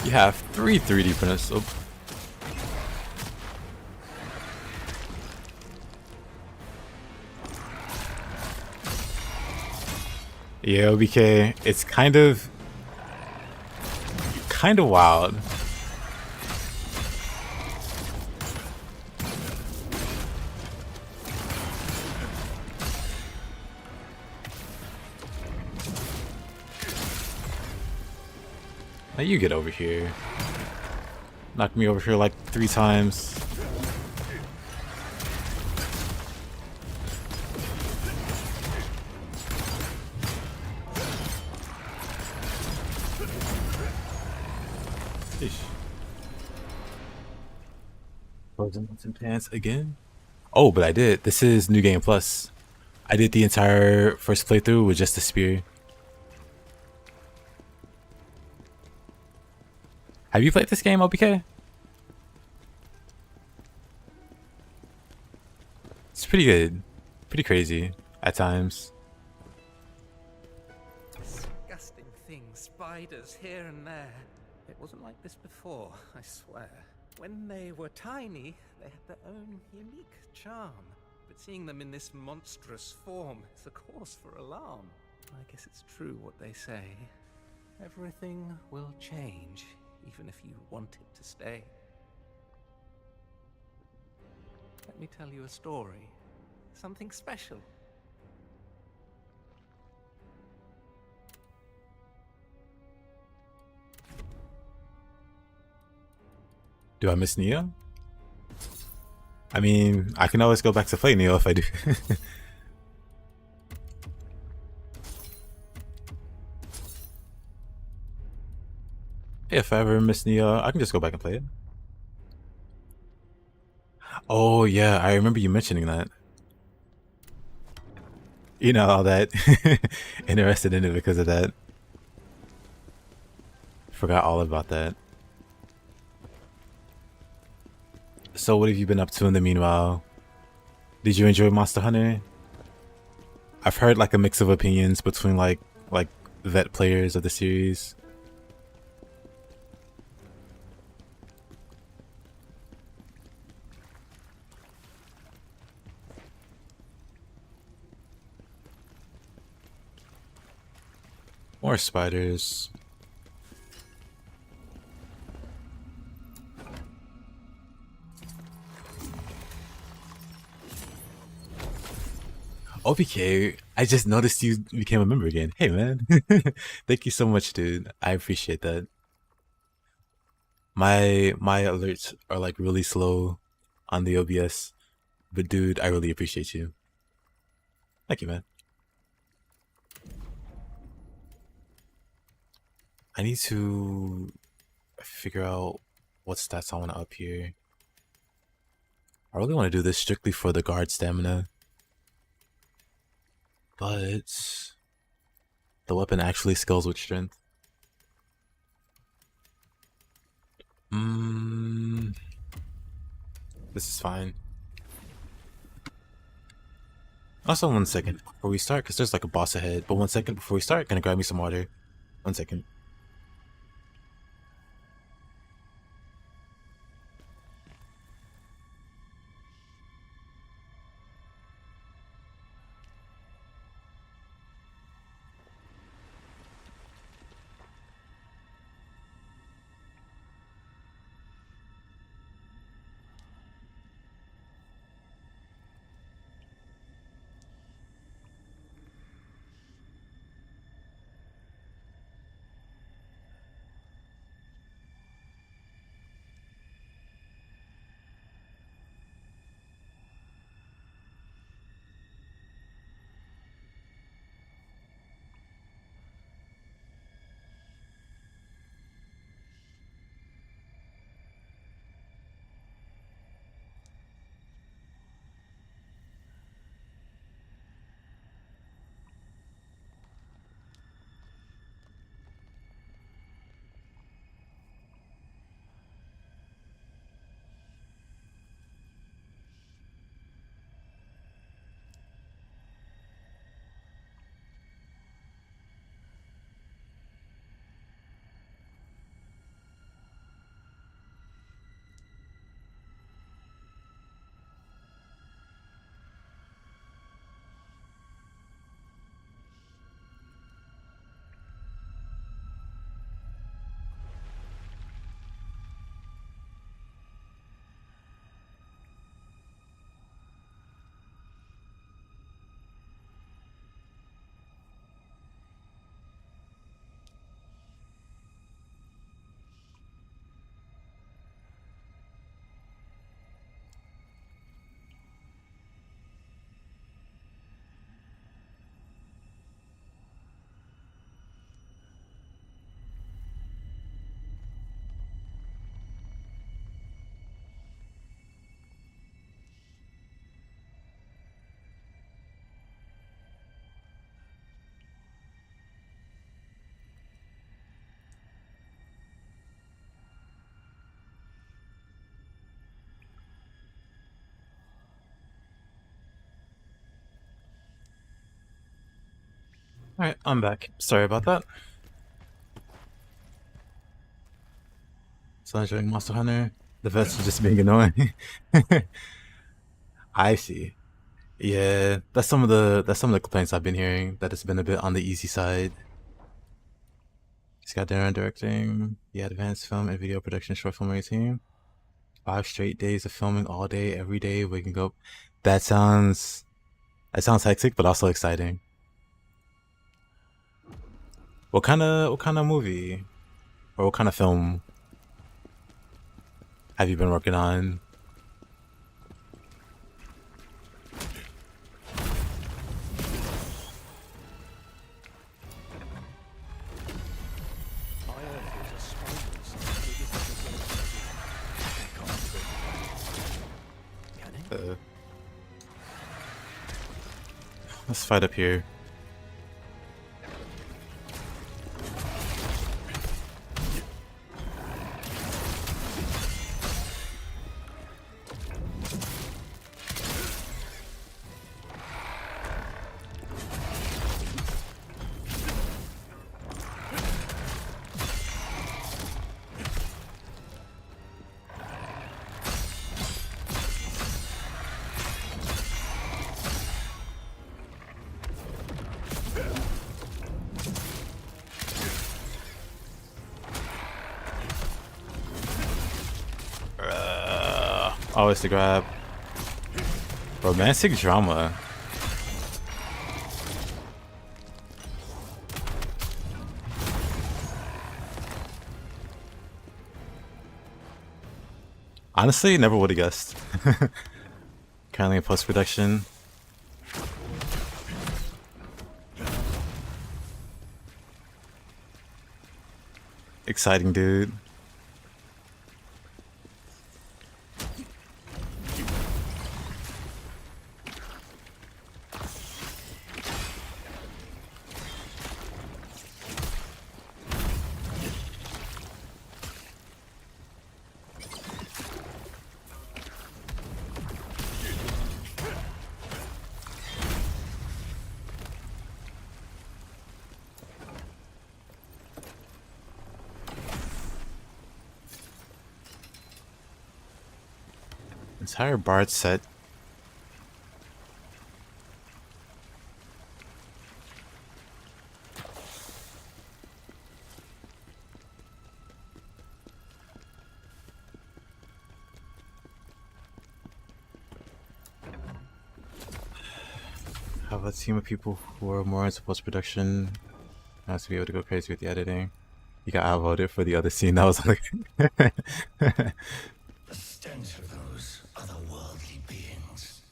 You have 3 3D printers. Oh. Yeah, OBK, it's kind of wild. Now you get over here. Knocked me over here like 3 times. Frozen nuts and pants again? Oh, but I did. This is New Game Plus. I did the entire first playthrough with just the spear. Have you played this game, OBK? It's pretty good. Pretty crazy at times. Disgusting things, spiders here and there. It wasn't like this before, I swear. When they were tiny, they had their own unique charm. But seeing them in this monstrous form is a cause for alarm. I guess it's true what they say. Everything will change, even if you want it to stay. Let me tell you a story. Something special. Do I miss Nioh? I mean, I can always go back to play Nioh if I do. If I ever miss Nioh, I can just go back and play it. Oh yeah, I remember you mentioning that. You know, all that. Interested in it because of that. Forgot all about that. So what have you been up to in the meanwhile? Did you enjoy Monster Hunter? I've heard like a mix of opinions between like vet players of the series. More spiders. OPK, I just noticed you became a member again. Hey man. Thank you so much, dude. I appreciate that. My alerts are like really slow on the OBS. But dude, I really appreciate you. Thank you, man. I need to figure out what stats I want to up here. I really want to do this strictly for the guard stamina. But the weapon actually scales with strength. This is fine. Also, 1 second before we start, because there's like a boss ahead. But 1 second before we start, gonna grab me some water. 1 second. Alright, I'm back. Sorry about that. So enjoying Monster Hunter. The vets are just being annoying. I see. Yeah, that's some of the complaints I've been hearing, that it's been a bit on the easy side. He's got dinner and directing. Yeah, advanced film and video production short film team. 5 straight days of filming all day, every day, waking up. That sounds hectic, but also exciting. What kind of movie or what kind of film have you been working on? Let's fight up here. Always to grab. Romantic drama. Honestly, never would have guessed. Currently in post-production. Exciting, dude. Entire bard set. Have a team of people who are more into post-production. Has to be able to go crazy with the editing. You got outvoted for the other scene that was like The stench of those otherworldly beings.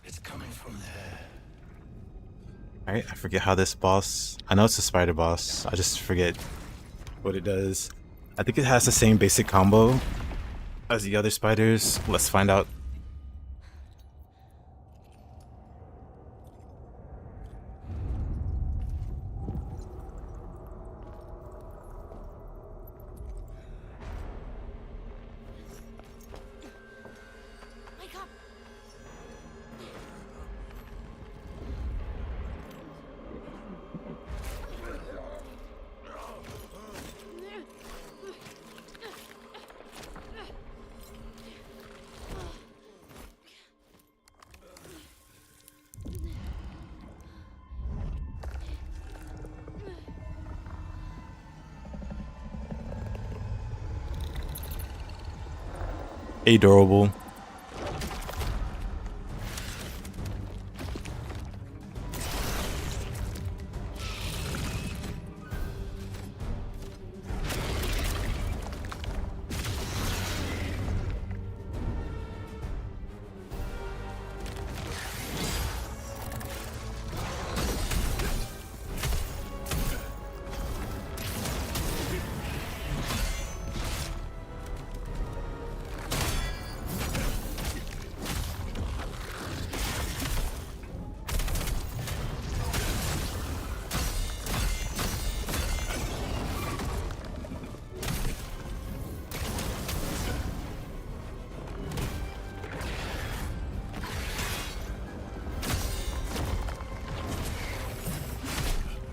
It's coming from there. Alright, I forget how this boss... I know it's a spider boss. I just forget what it does. I think it has the same basic combo as the other spiders. Let's find out. Adorable.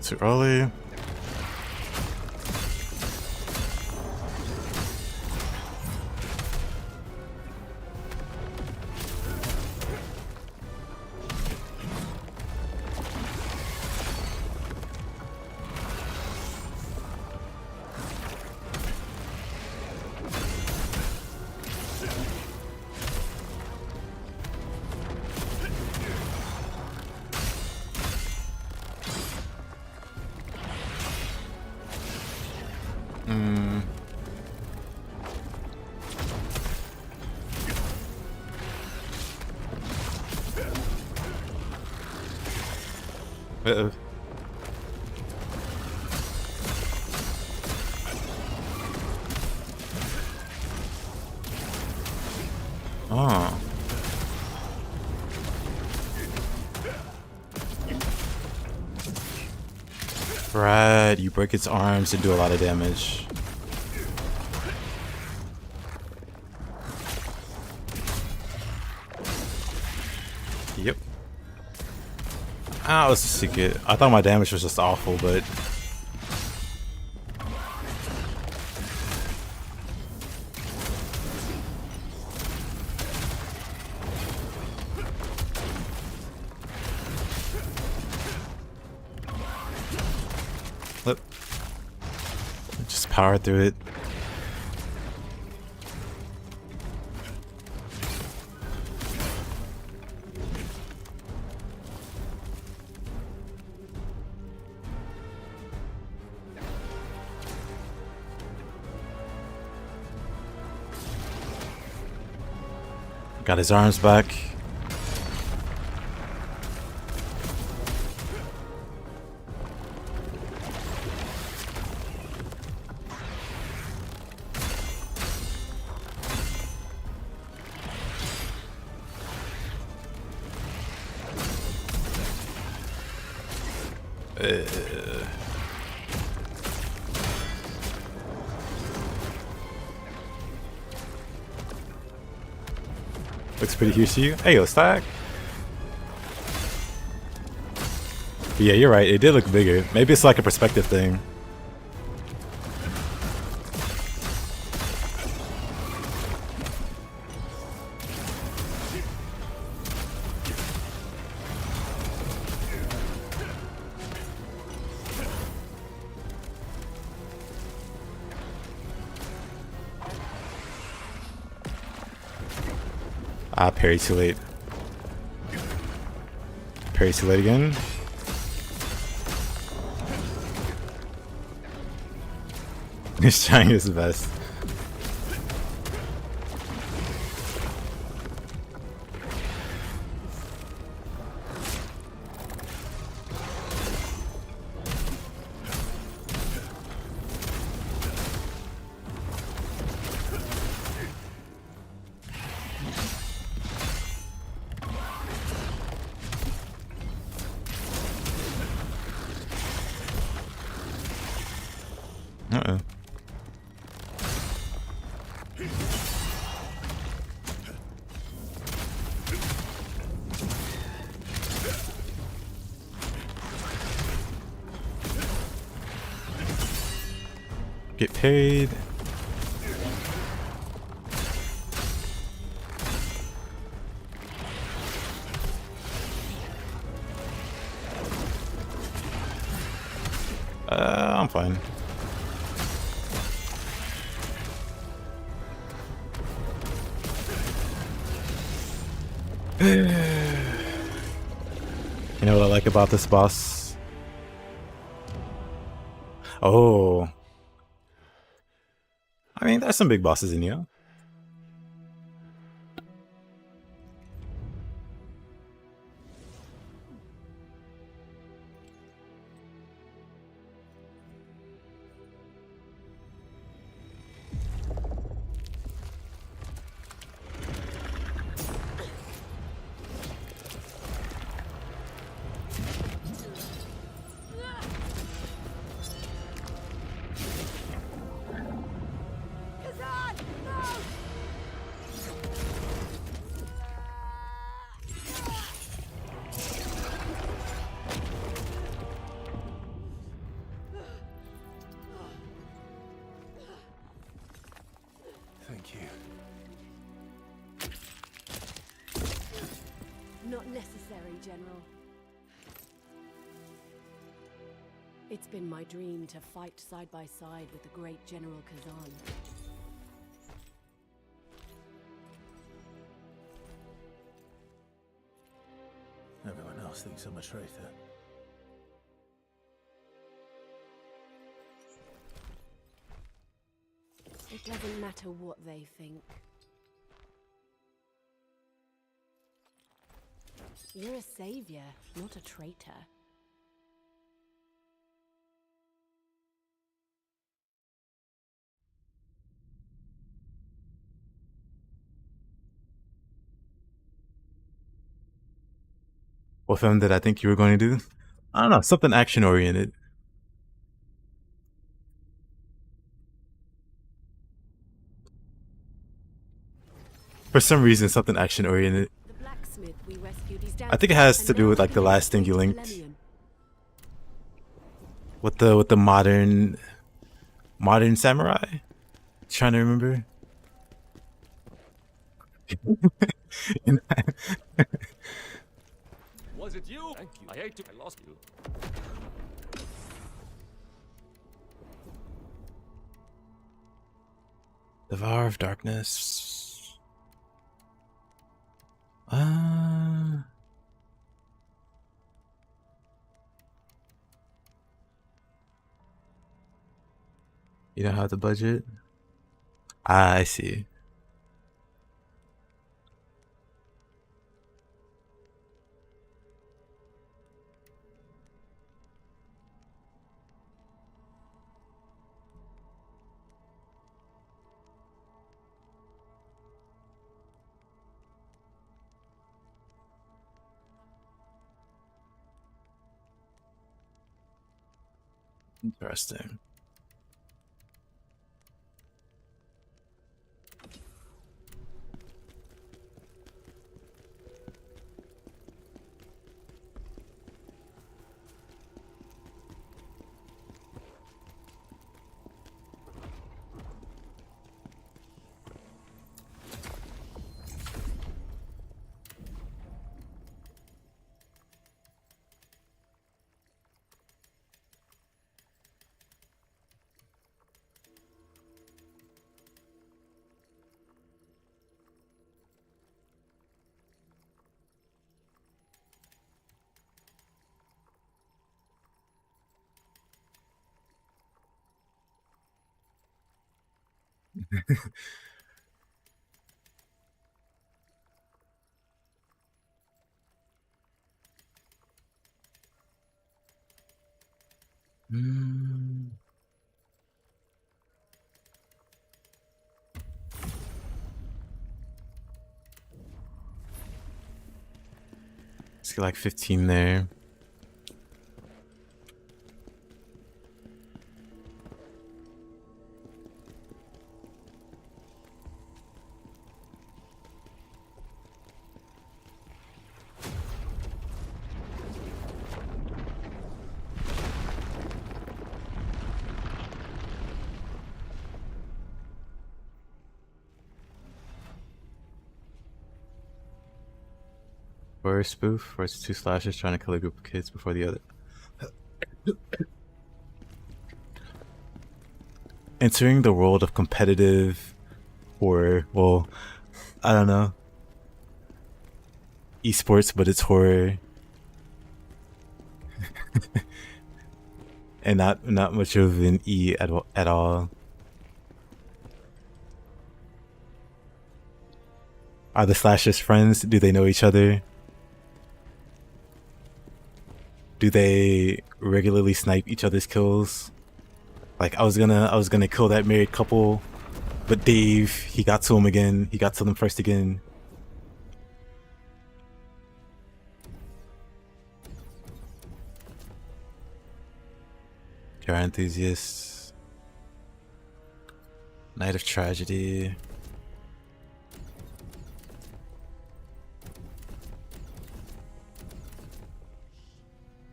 Too early. Uh-oh. Oh. Right, you break its arms and do a lot of damage. Yep. Ah, let's just it. I thought my damage was just awful, but flip. Just power through it. Got his arms back. Looks pretty huge to you. Hey, yo, stack. But yeah, you're right. It did look bigger. Maybe it's like a perspective thing. Ah, parry too late. Parry too late again. He's trying his best. Uh-oh. Get paid. I'm fine. You know what I like about this boss? Oh. I mean, there's some big bosses in Nioh. Thank you. Not necessary, General. It's been my dream to fight side by side with the great General Khazan. Everyone else thinks I'm a traitor. It doesn't matter what they think. You're a savior, not a traitor. What film did I think you were going to do? I don't know, something action oriented. For some reason, something action oriented. The blacksmith we rescued is down. I think it has and to do now with we like the can last thing you navigate linked Millennium. with the modern samurai. Trying to remember. Was it you? Thank you. I hate to. I lost you. Devourer of Darkness. You don't have the budget? I see. Interesting. Let's get like 15 there. Or a spoof, where it's two slashers trying to kill a group of kids before the other. Entering the world of competitive horror. Well, I don't know. Esports, but it's horror. And not much of an E at all. Are the slashers friends? Do they know each other? Do they regularly snipe each other's kills? Like I was gonna kill that married couple, but Dave, he got to him again. He got to them first again. Jar enthusiasts. Night of Tragedy.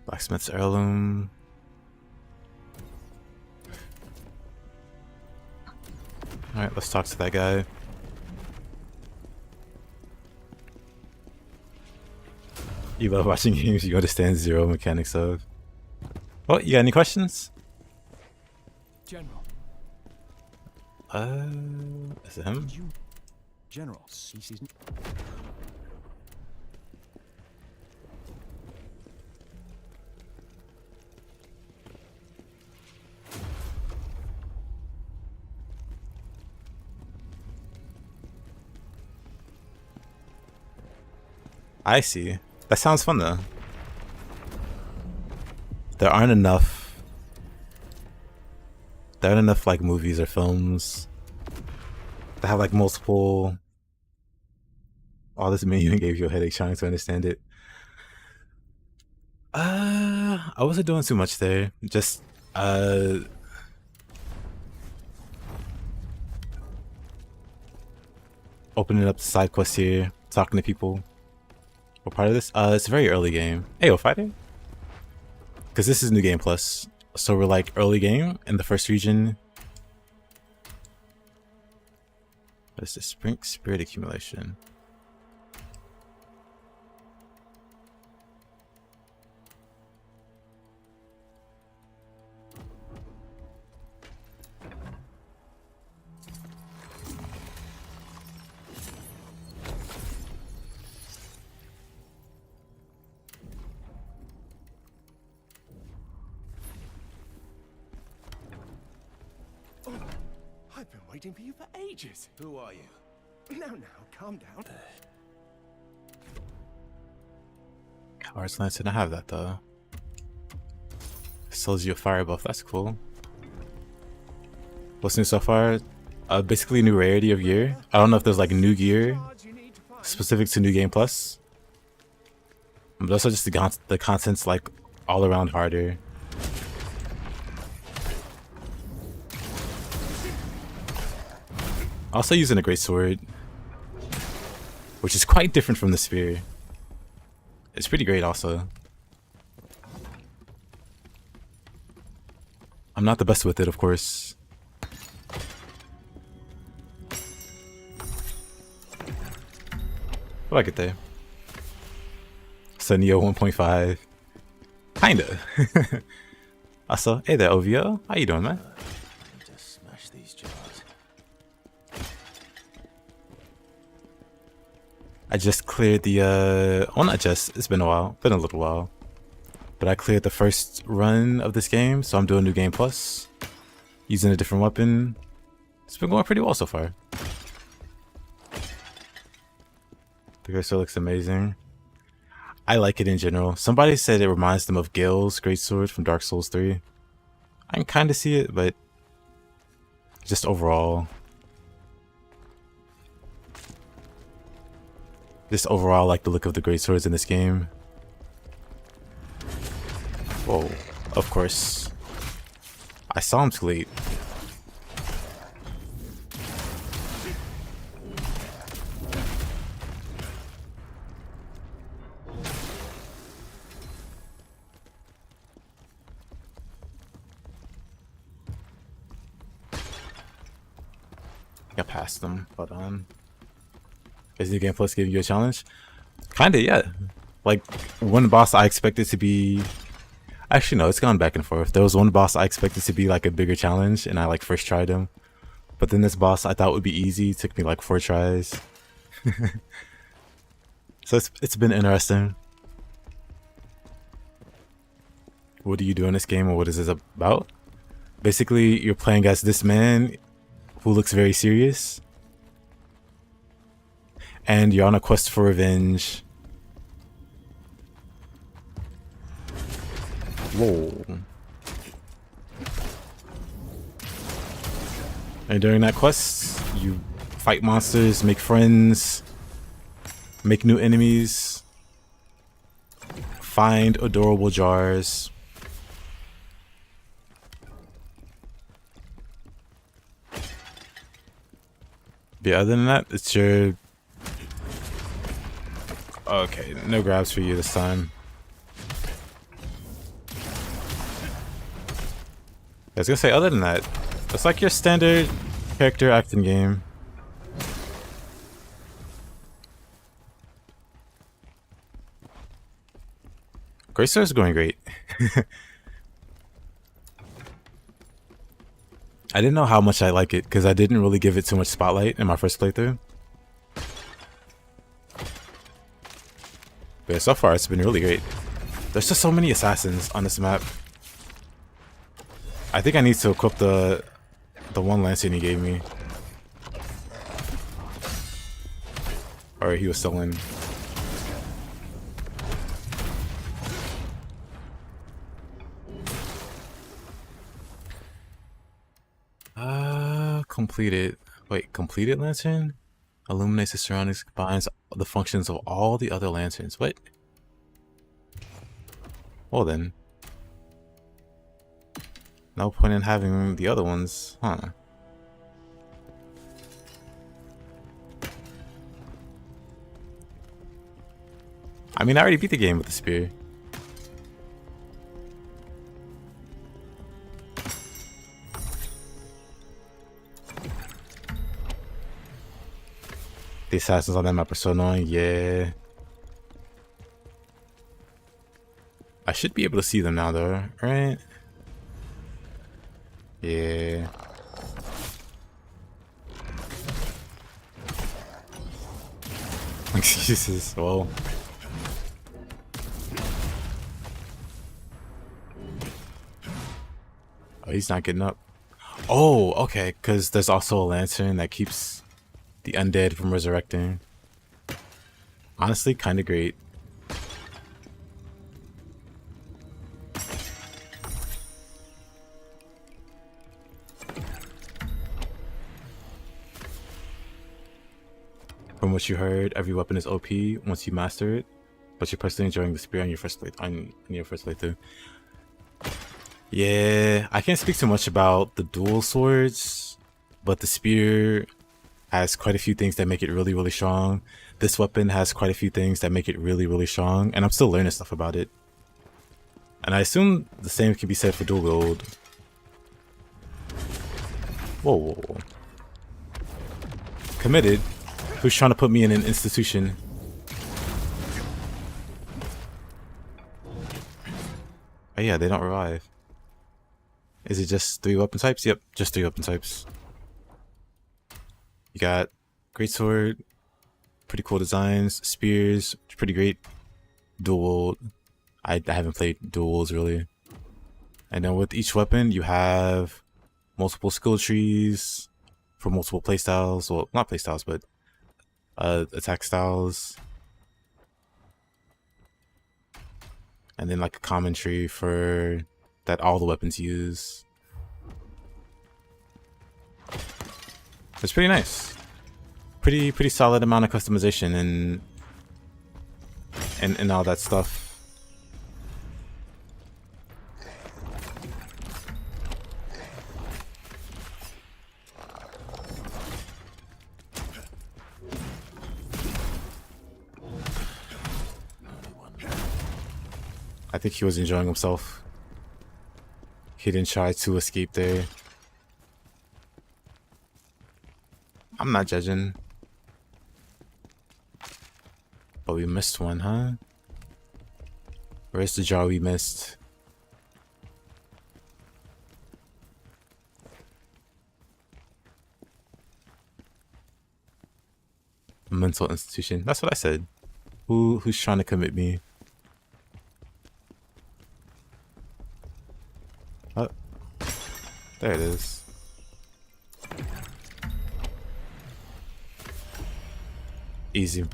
Blacksmith's Heirloom. Alright, let's talk to that guy. You love watching games you understand zero mechanics of. Well, you got any questions? General. Is it him? General, he sees me. I see. That sounds fun though. There aren't enough like movies or films that have like multiple. Oh, this menu gave you a headache trying to understand it. I wasn't doing too much there. Just opening up the side quests here, talking to people. What part of this? It's a very early game. Hey, yo, fighting? Because this is New Game Plus. So we're like early game in the first region. What is this? Spirit accumulation. I've been waiting for you for ages. Who are you? Now, calm down. Coward's Lance didn't have that though. Sells you a fire buff, that's cool. What's new so far? Basically new rarity of gear. I don't know if there's like new gear specific to New Game Plus. But also just the content's like all around harder. Also using a Greatsword, which is quite different from the spear. It's pretty great also. I'm not the best with it, of course. But I get there. So Nioh 1.5. Kinda. Also, hey there, OVO. How you doing, man? Just smash these jars. I just cleared the, well not just, it's been a while, been a little while. But I cleared the first run of this game, so I'm doing New Game Plus. Using a different weapon. It's been going pretty well so far. The Greatsword looks amazing. I like it in general. Somebody said it reminds them of Gale's Greatsword from Dark Souls 3. I can kind of see it, but just overall. Just overall, like the look of the Greatswords in this game. Whoa, of course. I saw him too late. Got past them, but is New Game Plus giving you a challenge? Kinda, yeah. Like, one boss I expected to be... Actually, no, it's gone back and forth. There was one boss I expected to be like a bigger challenge, and I like first tried him. But then this boss I thought would be easy. It took me like 4 tries. So it's been interesting. What do you do in this game, or what is this about? Basically, you're playing as this man who looks very serious. And you're on a quest for revenge. Whoa. And during that quest, you fight monsters, make friends, make new enemies, find adorable jars. But other than that, it's your... Okay, no grabs for you this time. I was gonna say, other than that, it's like your standard character acting game. Greatsword is going great. I didn't know how much I like it because I didn't really give it too much spotlight in my first playthrough. But yeah, so far it's been really great. There's just so many assassins on this map. I think I need to equip the one lantern he gave me. Or he was still in. Completed. Wait, completed lantern? Illuminates the surroundings, combines the functions of all the other lanterns. What? Well then. No point in having the other ones, huh? mean, I already beat the game with the spear. The assassins on that map are so annoying. Yeah. I should be able to see them now, though, right? Yeah. Excuses. Well. Oh, he's not getting up. Oh, okay. Because there's also a lantern that keeps the undead from resurrecting. Honestly, kind of great. From what you heard, every weapon is OP once you master it, but you're personally enjoying the spear on your first playthrough. Yeah, I can't speak too much about the dual swords, but the spear has quite a few things that make it really, really strong. This weapon has quite a few things that make it really, really strong, and I'm still learning stuff about it. And I assume the same can be said for dual wield. Whoa, whoa, whoa. Committed? Who's trying to put me in an institution? Oh yeah, they don't revive. Is it just 3 weapon types? Yep, just 3 weapon types. You got Greatsword, pretty cool designs, spears, pretty great. Dual, I haven't played duels really. And then with each weapon, you have multiple skill trees for multiple playstyles. Well, not playstyles, but attack styles. And then like a common tree for that all the weapons use. It's pretty nice. Pretty solid amount of customization and all that stuff. I think he was enjoying himself. He didn't try to escape there. I'm not judging. But we missed one, huh? Where's the jar we missed? Mental institution. That's what I said. Who's trying to commit me? Oh, there it is. Easy.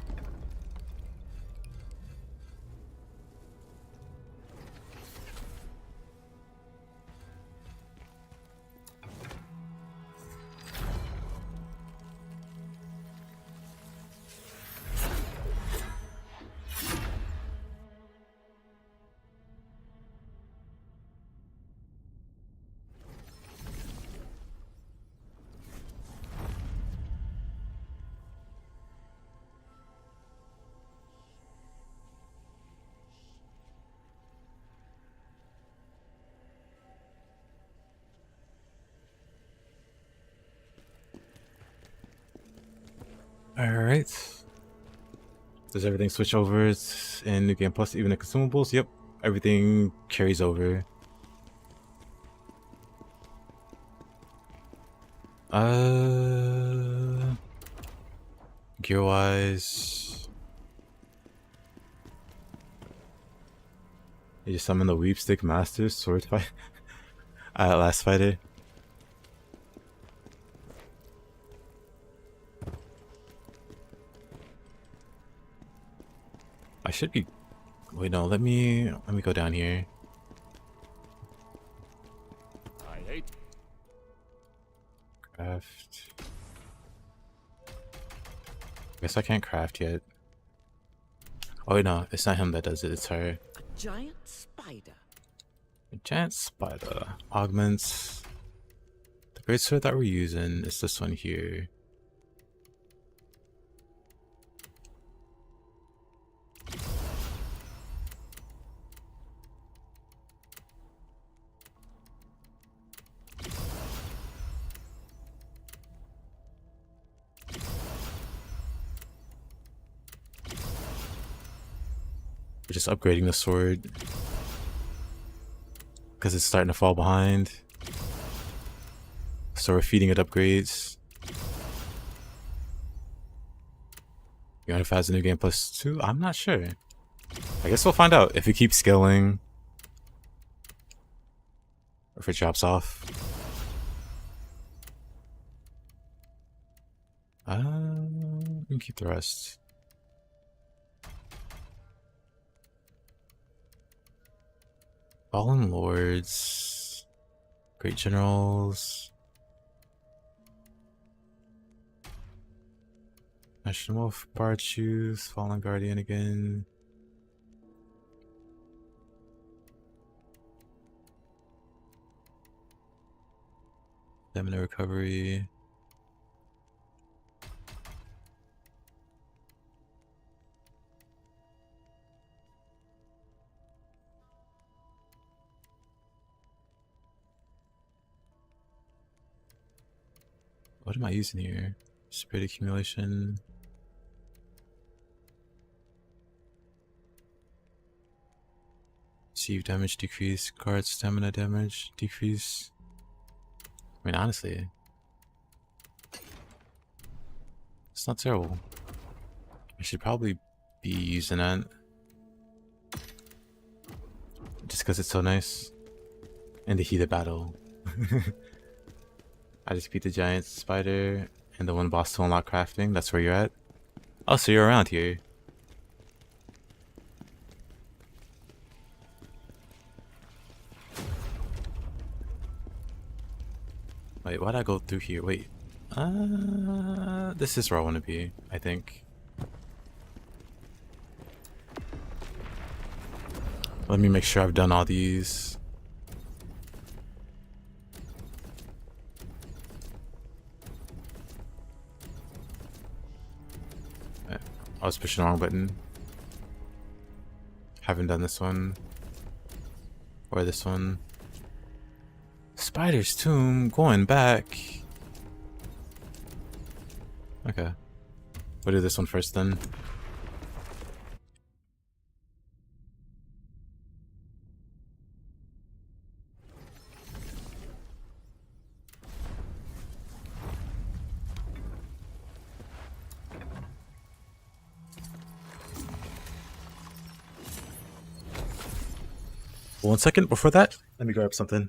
Alright. Does everything switch over in New Game Plus, even the consumables? Yep. Everything carries over. Gear wise. You just summon the Weepstick Master Sword Fight. Last fighter. I should be. Wait, no. Let me go down here. I hate. Craft. Guess I can't craft yet. Oh wait, no, it's not him that does it. It's her. A giant spider. A giant spider augments. The greatsword that we're using is this one here. We're just upgrading the sword because it's starting to fall behind. So we're feeding it upgrades. You know if it has a new game +2? I'm not sure. I guess we'll find out if it keeps scaling. Or if it drops off. We can keep the rest. Fallen Lords. Great Generals. National Wolf, Bard Shoes, Fallen Guardian again. Stamina recovery. What am I using here? Spirit accumulation. Receive damage decrease, guard stamina damage decrease. I mean, honestly, it's not terrible. I should probably be using that just because it's so nice. In the heat of battle. I just beat the giant spider and the one boss to unlock crafting. That's where you're at. Oh, so you're around here. Wait, why'd I go through here? Wait. This is where I want to be, I think. Let me make sure I've done all these. I was pushing the wrong button. Haven't done this one. Or this one. Spider's Tomb, going back. Okay. We'll do this one first then. One second before that, let me grab something.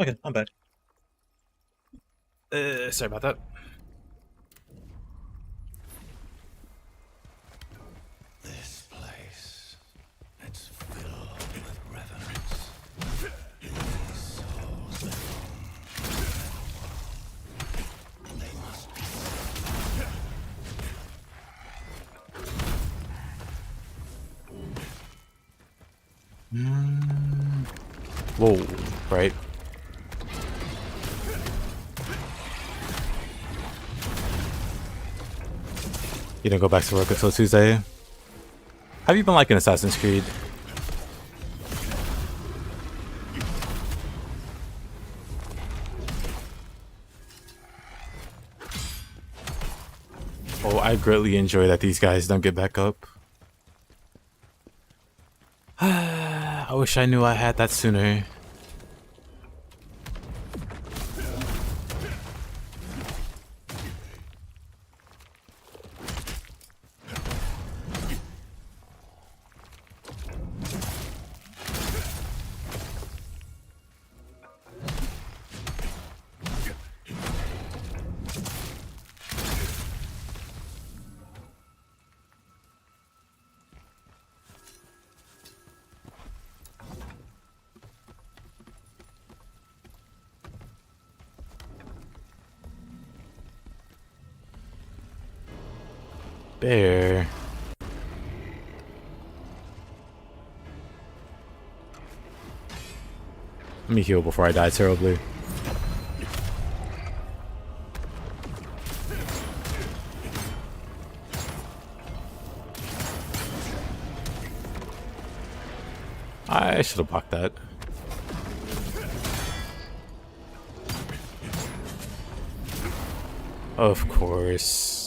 Okay, I'm back. Sorry about that. This place, it's filled with revenants. These souls belong to the world. They must be Whoa, right. You didn't go back to work until Tuesday? Have you been liking Assassin's Creed? Oh, I greatly enjoy that these guys don't get back up. I wish I knew I had that sooner. There. Let me heal before I die terribly. I should have blocked that. Of course.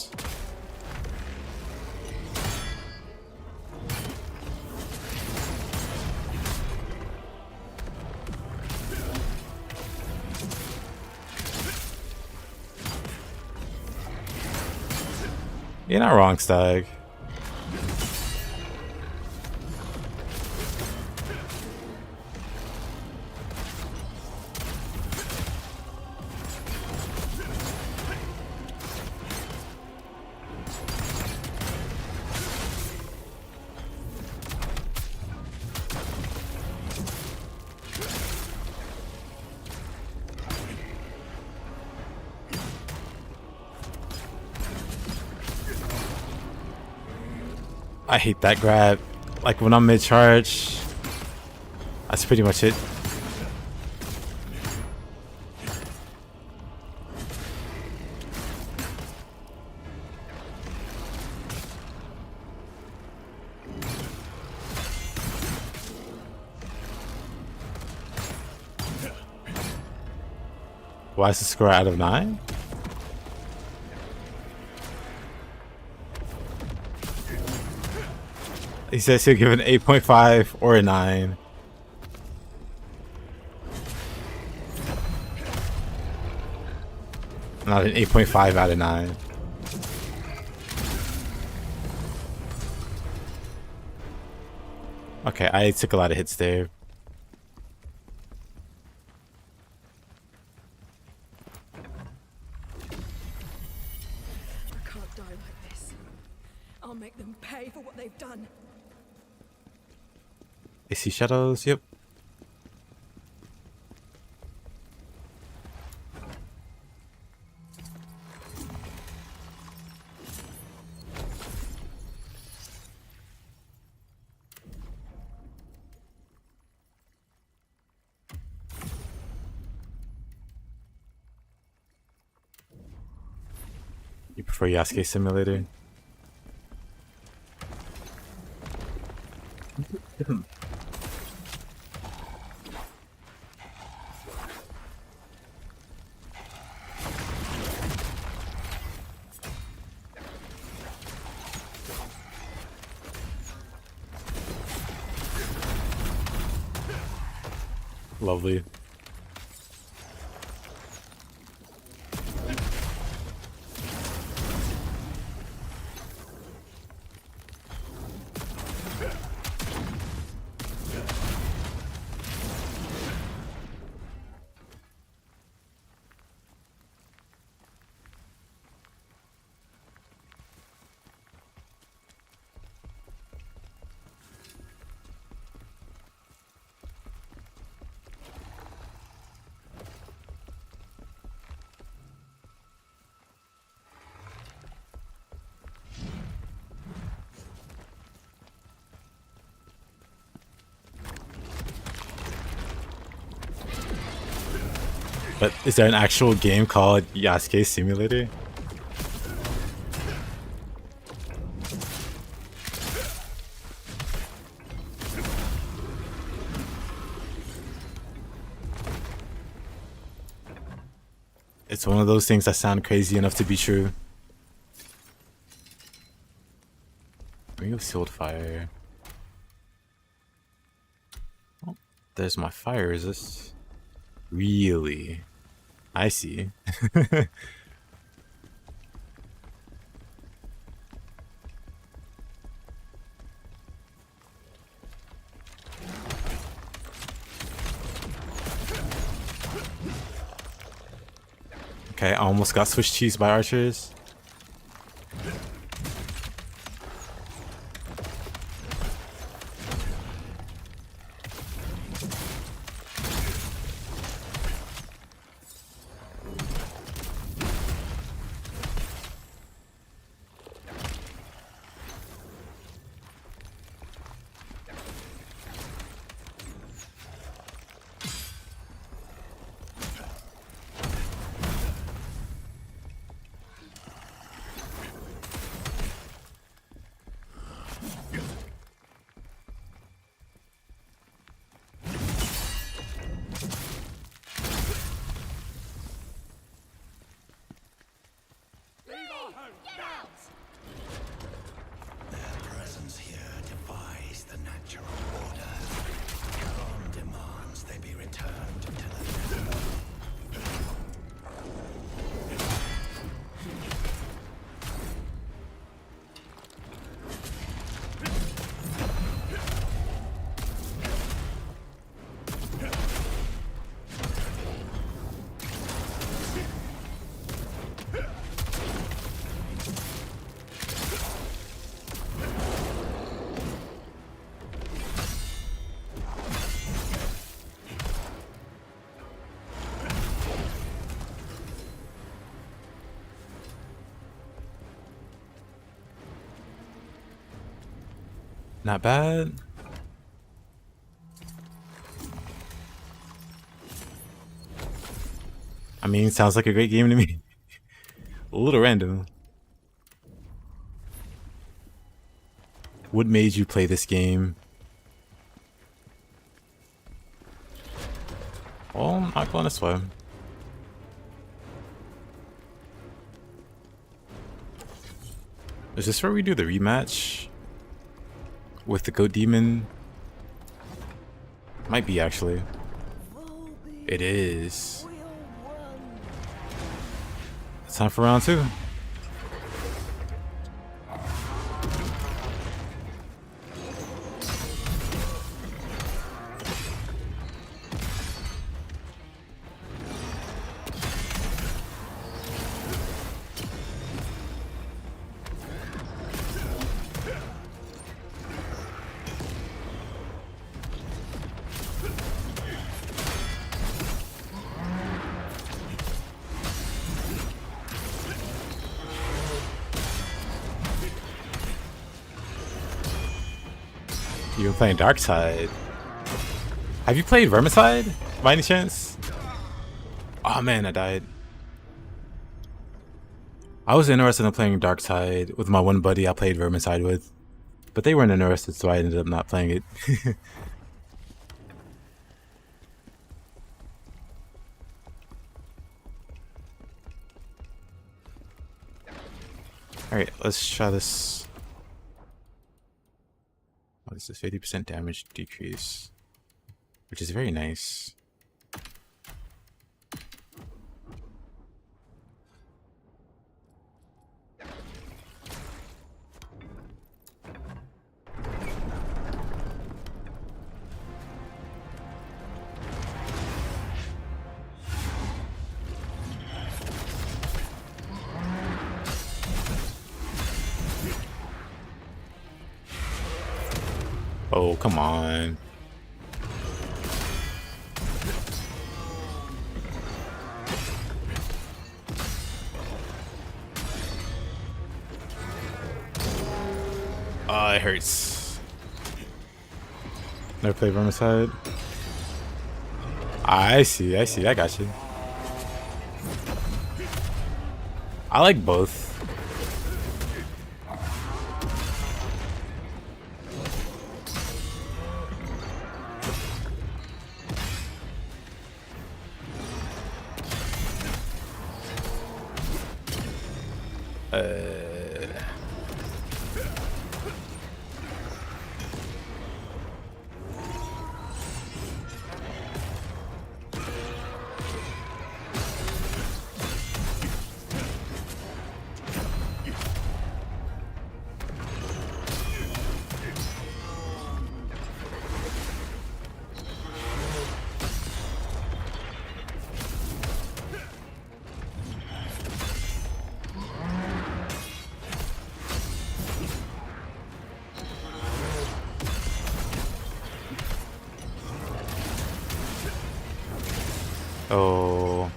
You're not wrong, Stag. I hate that grab. Like when I'm mid-charge, that's pretty much it. Why is the score out of 9? He says he'll give an 8.5 or a 9. Not an 8.5 out of 9. Okay, I took a lot of hits there. I can't die like this. I'll make them pay for what they've done. I see shadows, yep. You prefer Yasuke Simulator? Lovely. But is there an actual game called Yasuke Simulator? It's one of those things that sound crazy enough to be true. Ring of Sealed Fire. Oh, there's my fire resist. Really? I see. Okay, I almost got Swiss cheese by archers. Not bad. I mean, sounds like a great game to me. A little random. What made you play this game? Well, I'm not going this way. Is this where we do the rematch? With the Goat Demon? Might be, actually. It is. It's time for round 2. You're playing Darkside. Have you played Vermicide by any chance? Oh man, I died. I was interested in playing Darkside with my one buddy I played Vermicide with, but they weren't interested, so I ended up not playing it. Alright, let's try this. What is this? 50% damage decrease, which is very nice. Oh, come on. It hurts. Never played Vermicide. I see, I got you. I like both. Oh.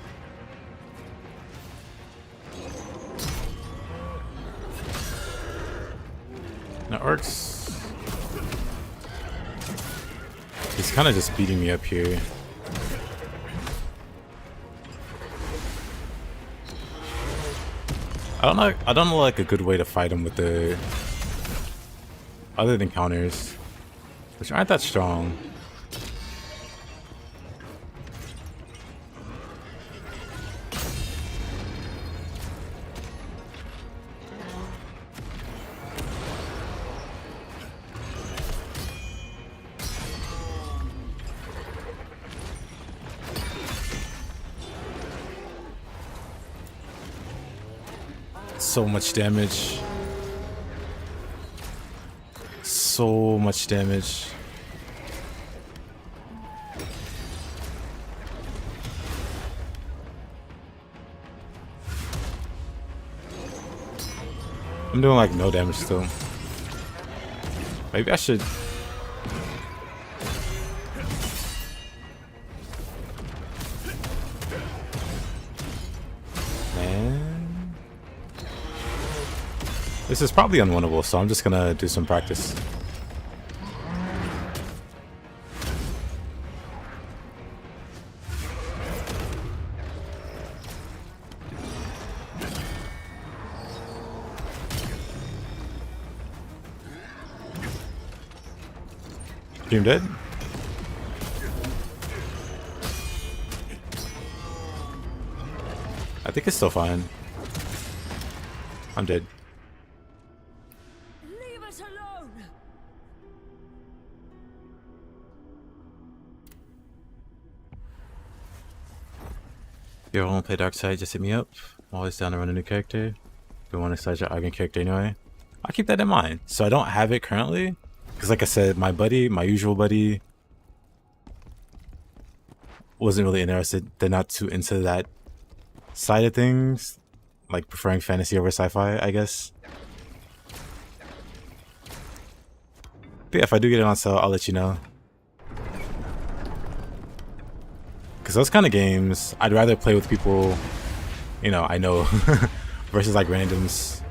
Now Orcs. He's kind of just beating me up here. I don't know like a good way to fight him with the other than counters, which aren't that strong. So much damage. So much damage. I'm doing like no damage still. Maybe I should. This is probably unwinnable, so I'm just gonna do some practice. Team dead? I think it's still fine. I'm dead. If you ever want to play Dark Side, just hit me up. I'm always down to run a new character. If you want to start your Argon character anyway, I'll keep that in mind. So I don't have it currently, because like I said, my buddy, my usual buddy, wasn't really interested. They're not too into that side of things, like preferring fantasy over sci-fi, I guess. But yeah, if I do get it on sale, I'll let you know. Because those kind of games, I'd rather play with people, you know, I know, versus like randoms.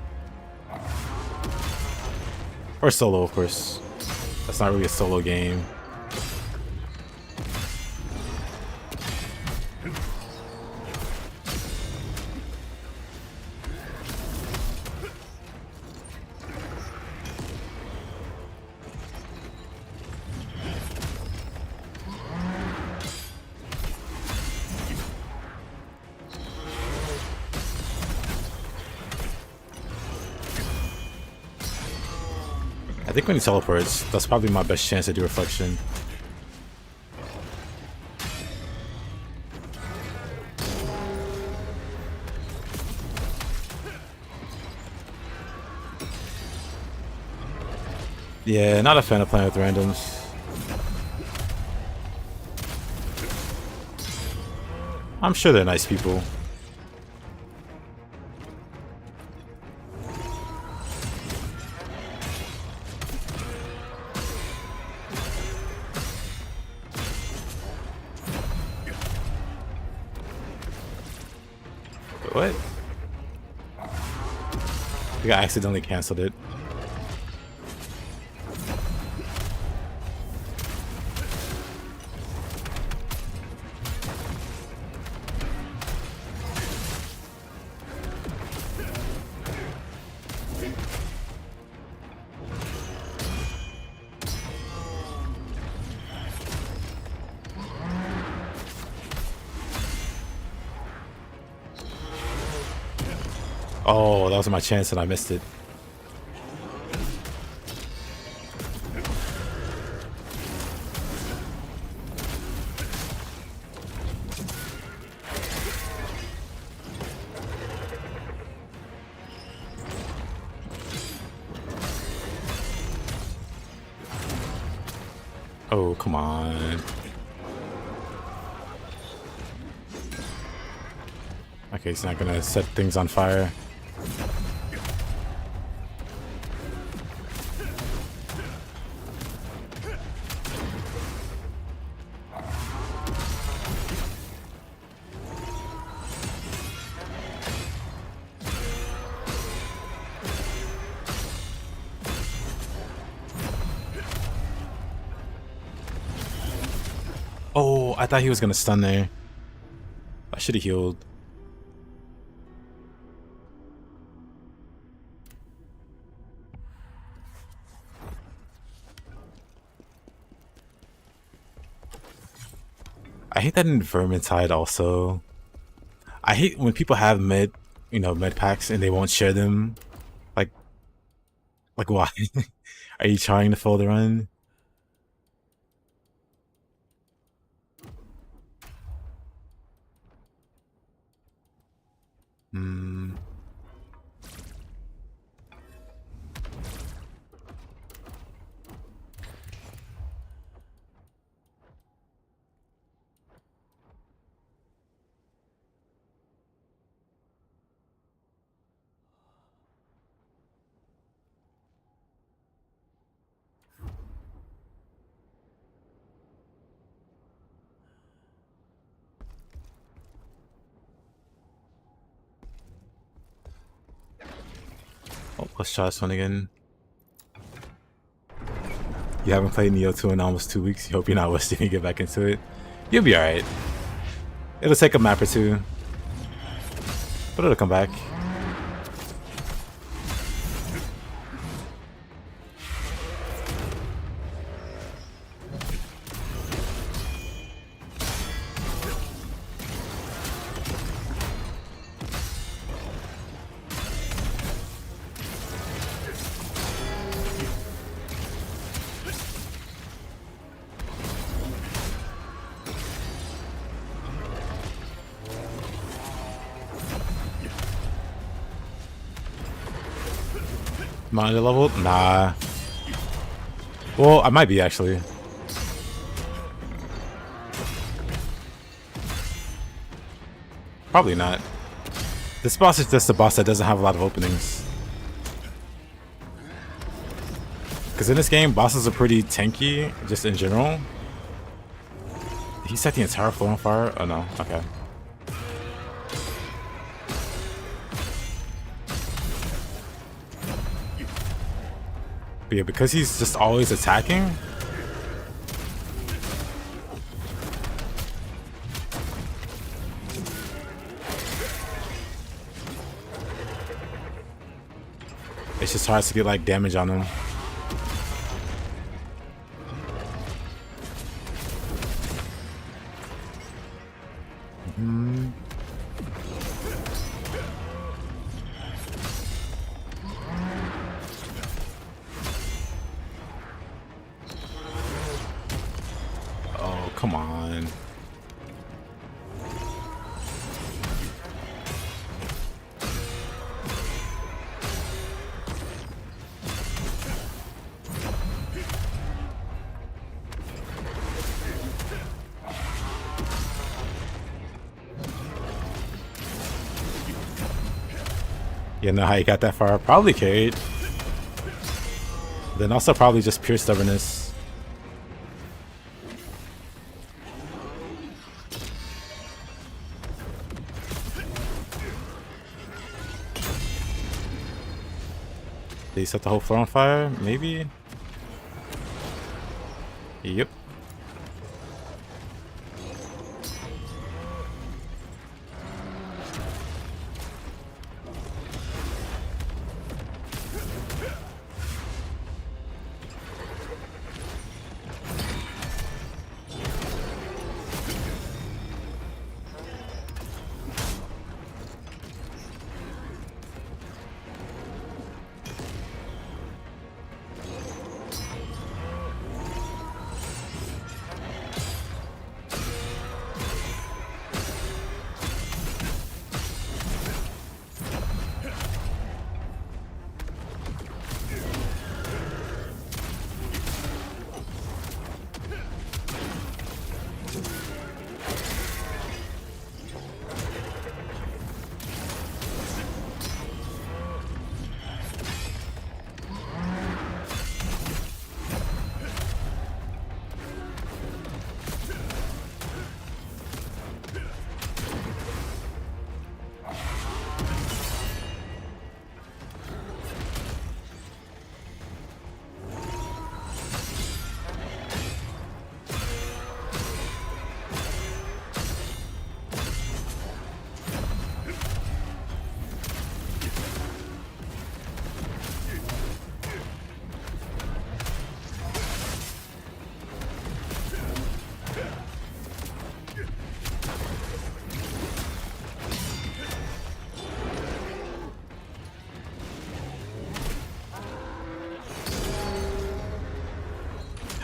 Or solo, of course. That's not really a solo game. I think when he teleports, that's probably my best chance to do Reflection. Yeah, not a fan of playing with randoms. I'm sure they're nice people. What? I think I accidentally canceled it. Oh, that was my chance and I missed it. Oh, come on. Okay, he's not gonna set things on fire. Oh, I thought he was gonna stun there. I should have healed. I hate that in Vermintide also. I hate when people have med packs and they won't share them. Like why? Are you trying to fold the run? Oh, let's try this one again. You haven't played Nioh 2 in almost 2 weeks. You hope you're not wasting to get back into it. You'll be alright. It'll take a map or two, but it'll come back. Am I under leveled? Nah. Well, I might be actually. Probably not. This boss is just a boss that doesn't have a lot of openings. Because in this game, bosses are pretty tanky, just in general. Did he set the entire floor on fire? Oh no, okay. But yeah, because he's just always attacking. It's just hard to get like damage on him. Oh, come on. You know how you got that far? Probably carried. Then also probably just pure stubbornness. Did he set the whole floor on fire? Maybe? Yep.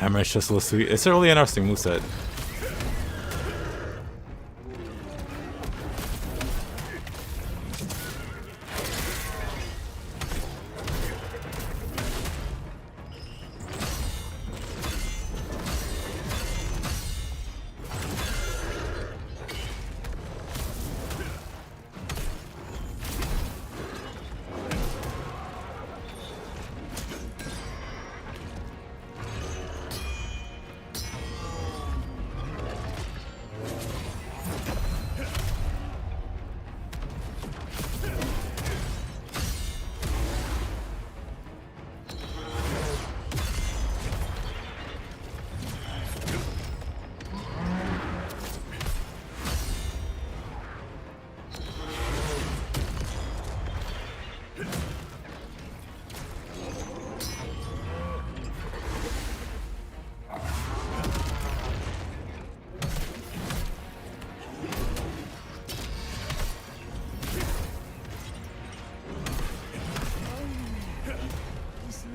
Hammer is just a little sweet. It's a really interesting moveset.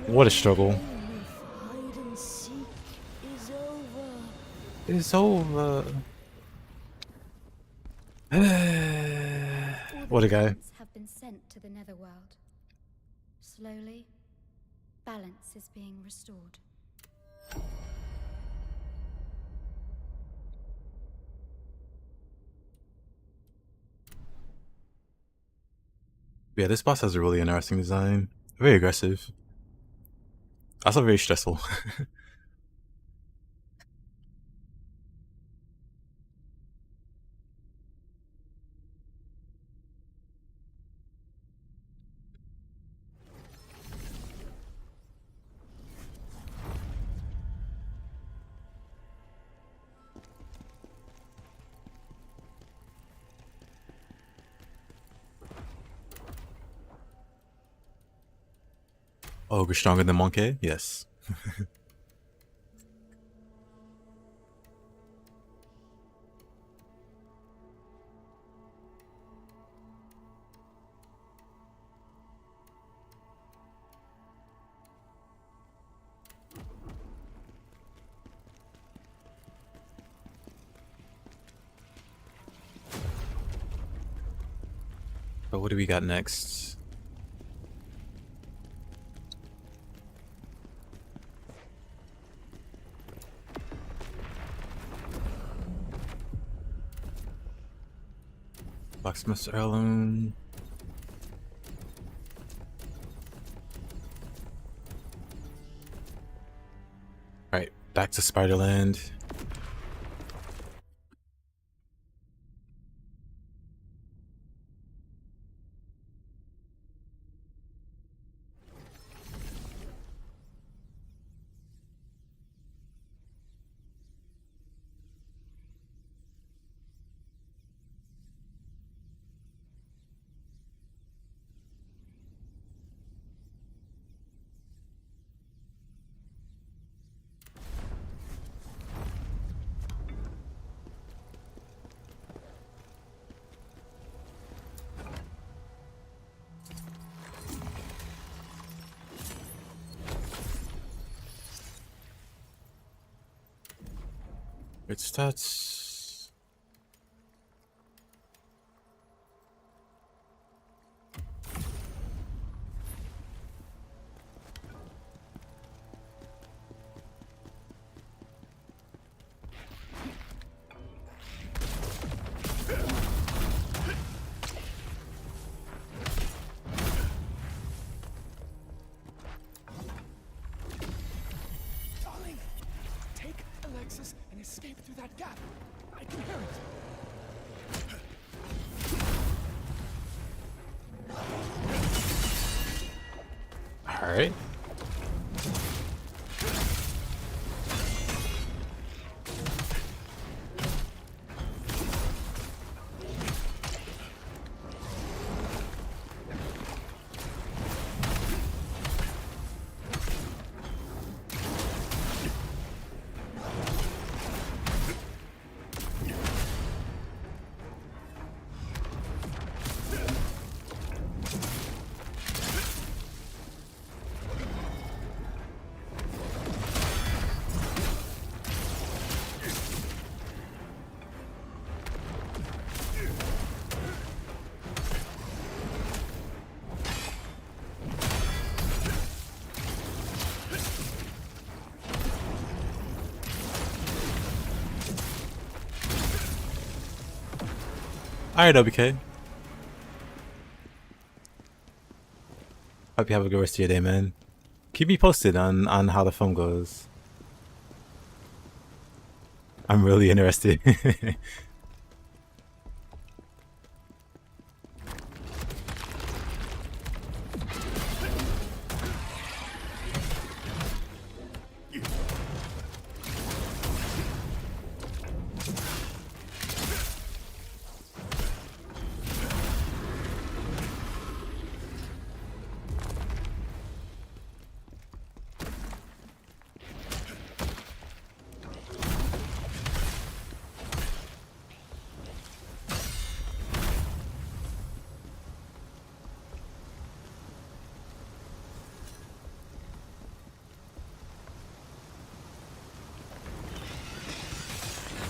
What a struggle. Hide and seek is over. It's over. What a guy. Have been sent to the netherworld. Slowly, balance is being restored. Yeah, this boss has a really interesting design. Very aggressive. Also very stressful. Ogre stronger than Monkey? Yes. But what do we got next? Blacksmith's Heirloom. Alright, back to Spiderland. Great stats. Darling, take Alexis and escape through that gap. I can hear it. Alright. Alright, WK. Hope you have a good rest of your day, man. Keep me posted on how the film goes. I'm really interested.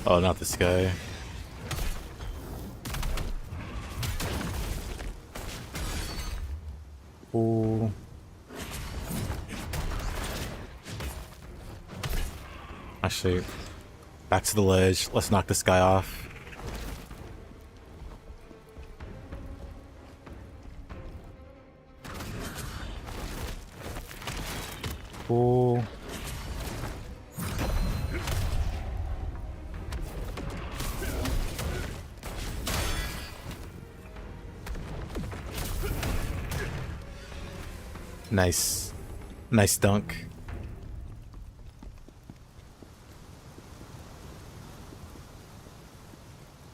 Oh, not this guy. Ooh. Actually, back to the ledge. Let's knock this guy off. Ooh. Nice. Nice dunk.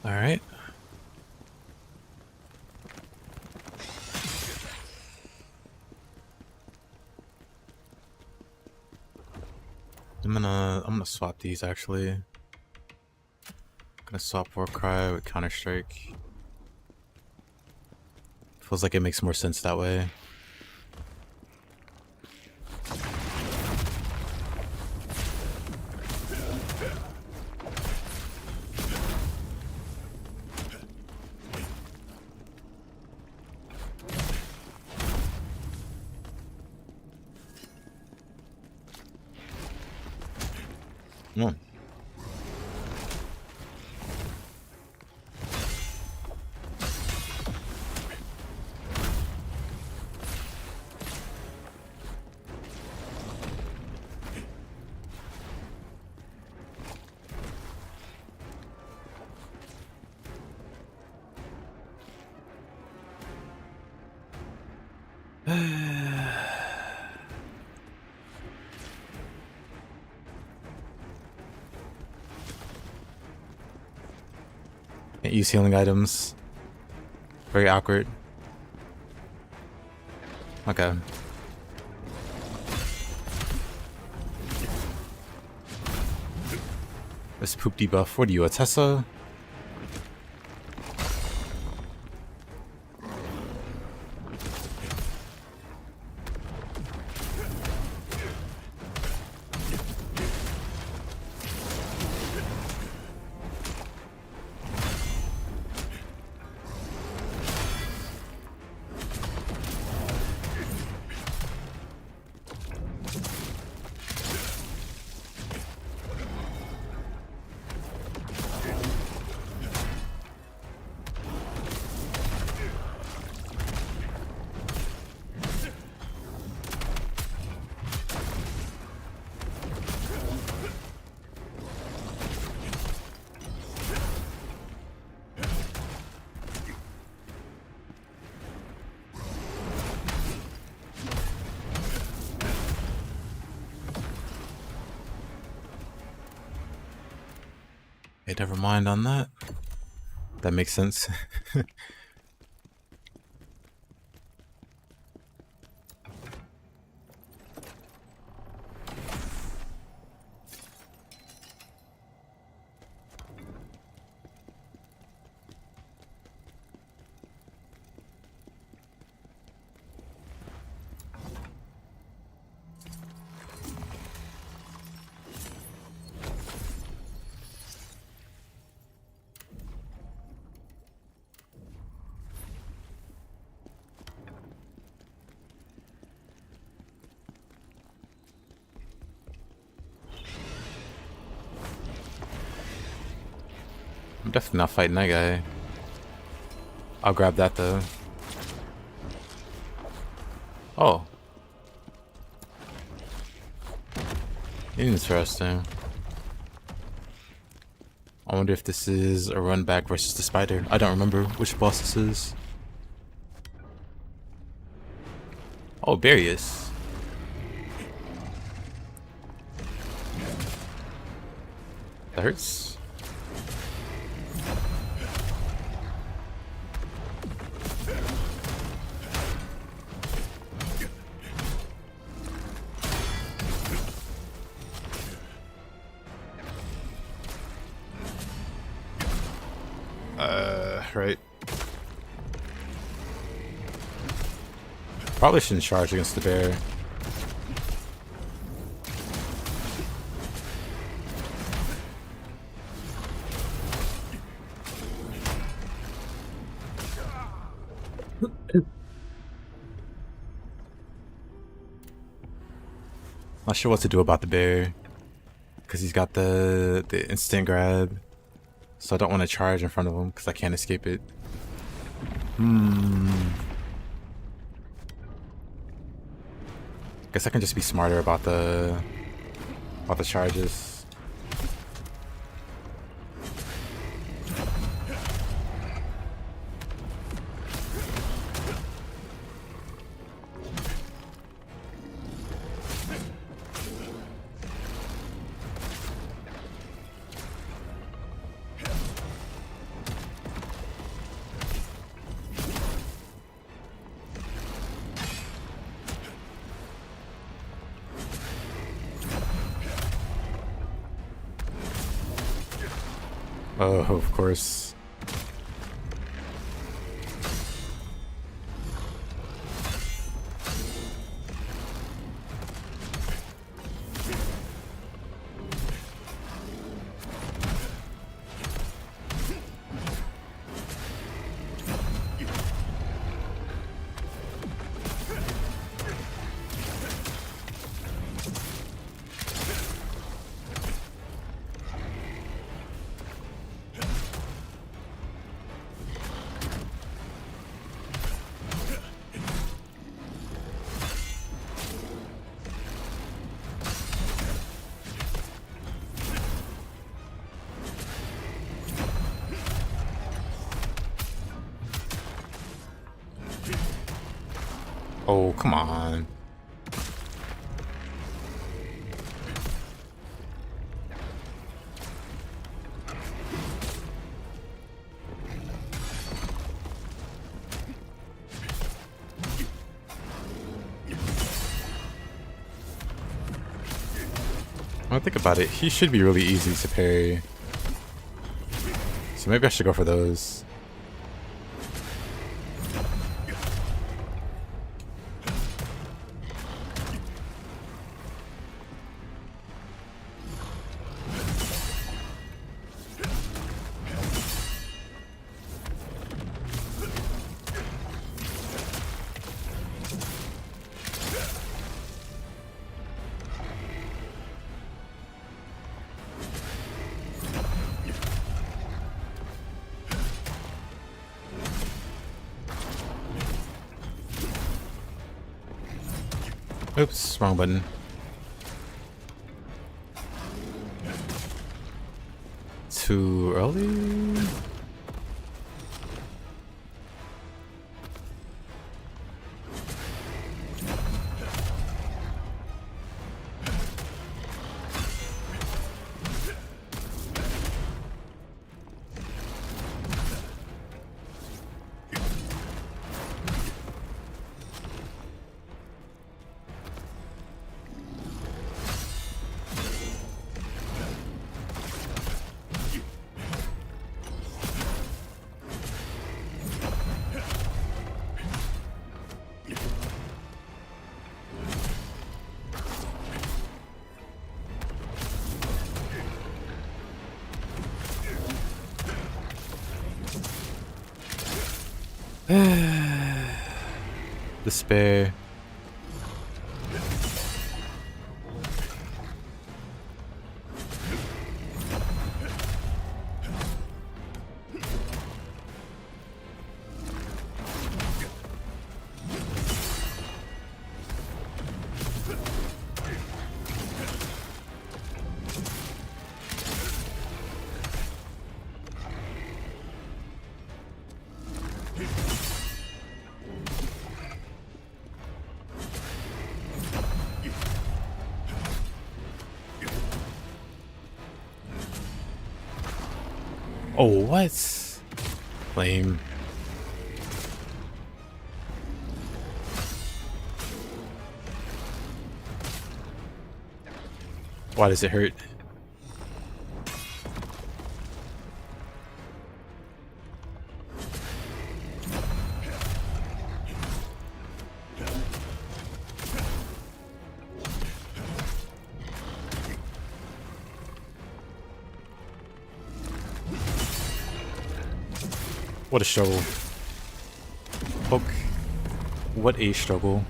Alright. I'm gonna swap these actually. I'm gonna swap Warcry with Counter-Strike. Feels like it makes more sense that way. No. Can't use healing items. Very awkward. Okay. This poop debuff. What are you, a Tessa? Hey, never mind on that. That makes sense. I'm definitely not fighting that guy. I'll grab that though. Oh. Interesting. I wonder if this is a run back versus the spider. I don't remember which boss this is. Oh, Barrius. That hurts. Right. Probably shouldn't charge against the bear. Not sure what to do about the bear, because he's got the instant grab, so I don't want to charge in front of him because I can't escape it. Guess I can just be smarter about the charges. Oh, of course. Oh, come on. When I think about it, he should be really easy to parry. So maybe I should go for those. Oops, wrong button. Too early? Despair. Oh, what? Lame. Why does it hurt? What a struggle. Fuck. What a struggle.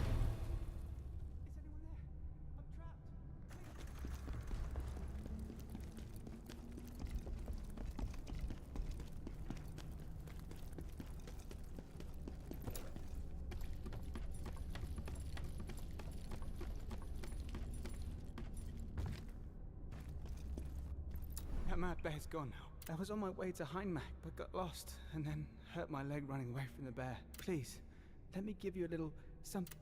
That mad bear's gone now. I was on my way to Heinmach, but got lost, and then hurt my leg running away from the bear. Please, let me give you a little something.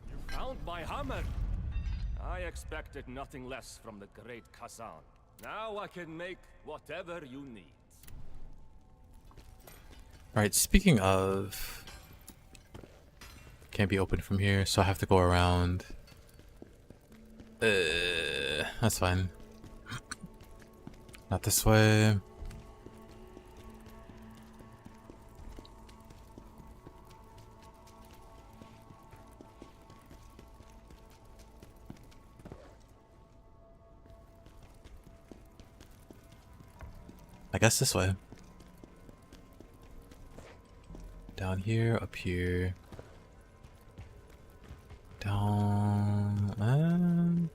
You found my hammer! I expected nothing less from the great Khazan. Now I can make whatever you need. Alright, speaking of... Can't be opened from here, so I have to go around. That's fine. Not this way. I guess this way. Down here, up here. Down... I'm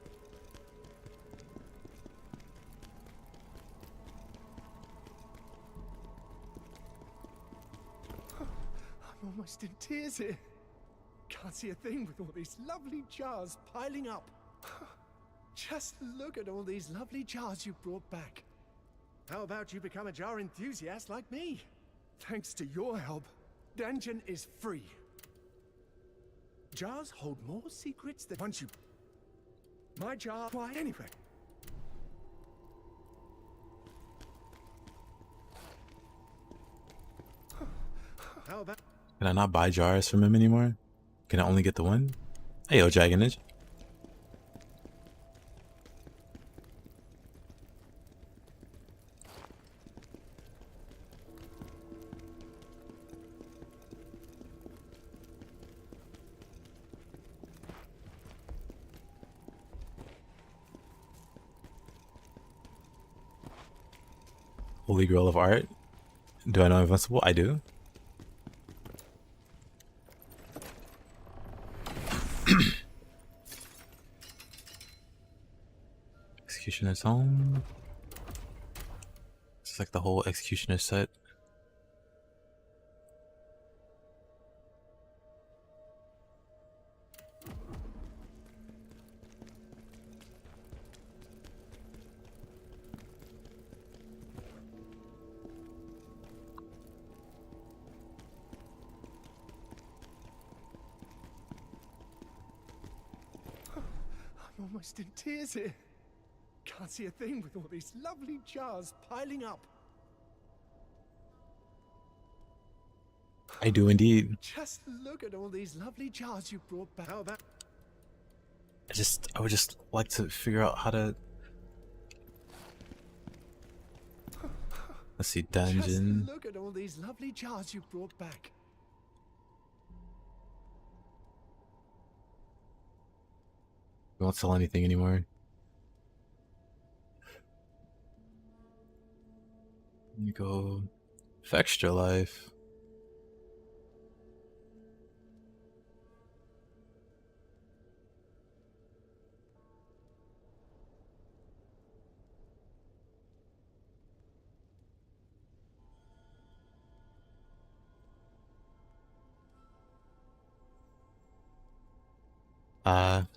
almost in tears here. Can't see a thing with all these lovely jars piling up. Just look at all these lovely jars you brought back. How about you become a jar enthusiast like me? Thanks to your help, dungeon is free. Jars hold more secrets than once you... My jar... Why, anyway. How about... Can I not buy jars from him anymore? Can I only get the one? Hey, yo, Dragonage. Holy Grail of Art. Do I know Invincible? I do. Executioner's Home. It's like the whole Executioner set. I'm almost in tears here. Can't see a thing with all these lovely jars piling up. I do indeed. Just look at all these lovely jars you brought back. How about... I would just like to figure out how to... Let's see, dungeon. Just look at all these lovely jars you brought back. We won't sell anything anymore. Let me go for extra life.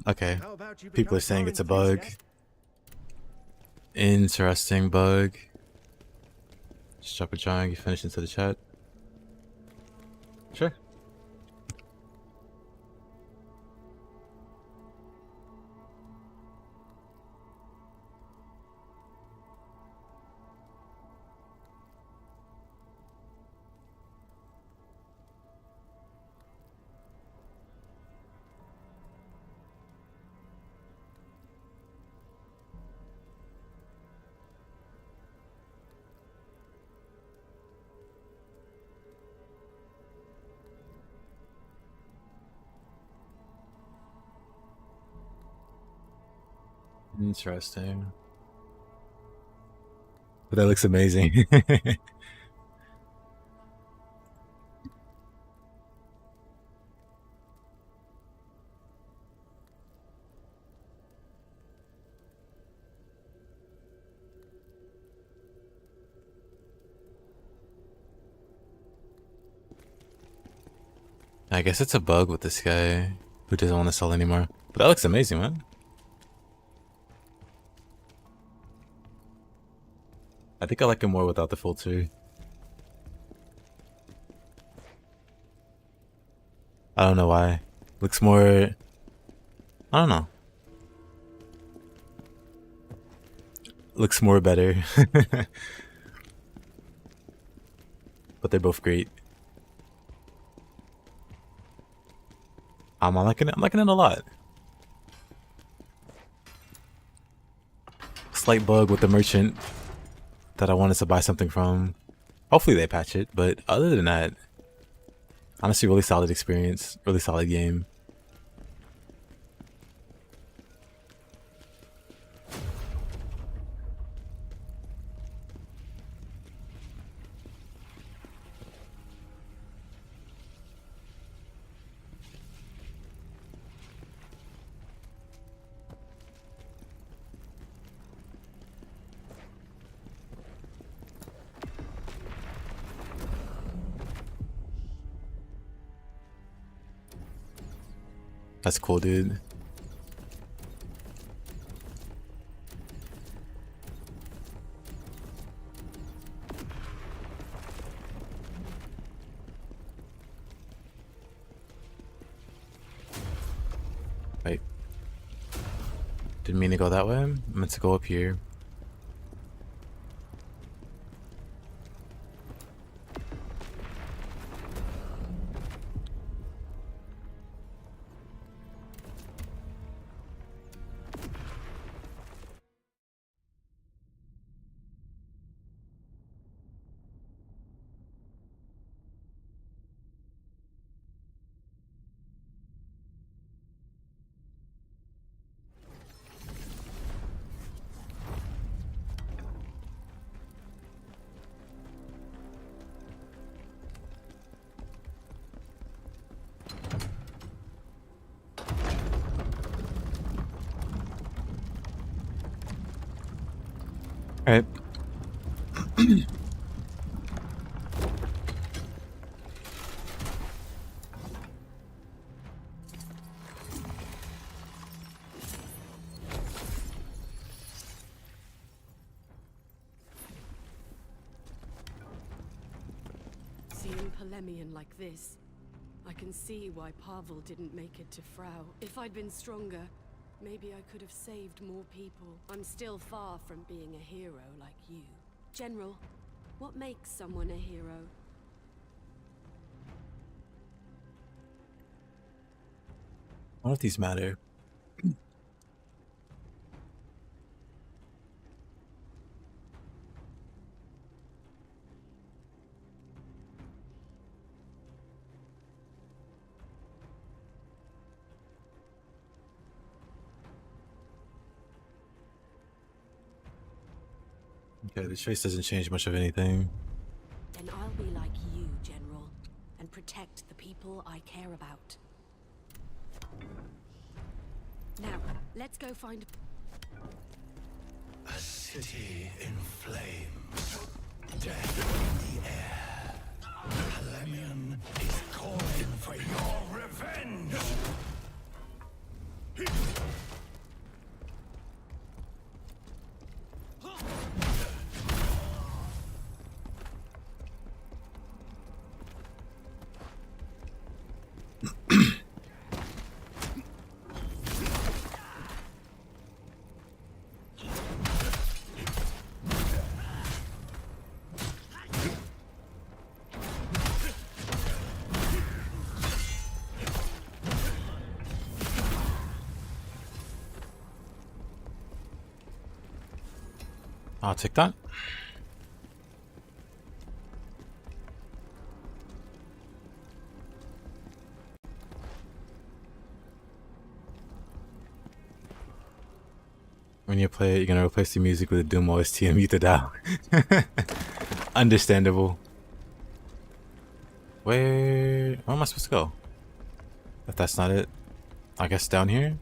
Okay. People are saying it's a bug. Interesting bug. Just drop a drawing, you finish into the chat. Sure. Interesting. But that looks amazing. I guess it's a bug with this guy who doesn't want to sell anymore. But that looks amazing, man. I think I like it more without the filter. I don't know why. Looks more... I don't know. Looks more better. But they're both great. I'm liking it a lot. Slight bug with the merchant that I wanted to buy something from. Hopefully they patch it, but other than that, honestly, really solid experience, really solid game. That's cool, dude. Wait. Didn't mean to go that way. I meant to go up here. Alright. Seeing Polemian like this, I can see why Pavel didn't make it to Frau. If I'd been stronger, maybe I could have saved more people. I'm still far from being a hero like you. General, what makes someone a hero? None of these matter. Okay, the trace doesn't change much of anything. Then I'll be like you, General, and protect the people I care about. Now, let's go find... A city in flames. Death in the air. Polemian is calling for your revenge! I'll take that. When you play it, you're gonna replace the music with a Doom OST and mute the dial. Understandable. Where am I supposed to go? If that's not it, I guess down here?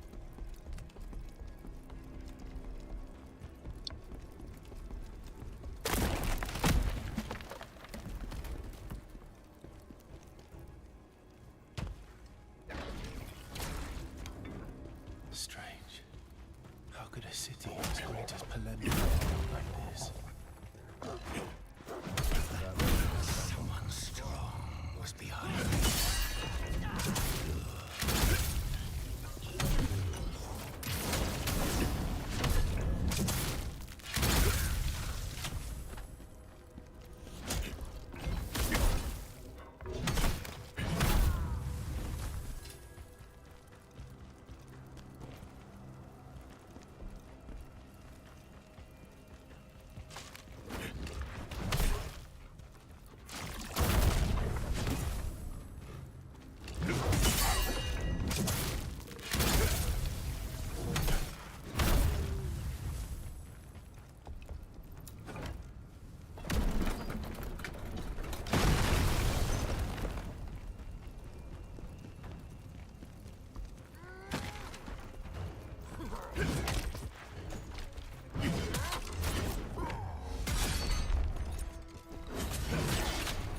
Strange. How could a city as great as Palermo look like this? Someone strong was behind me.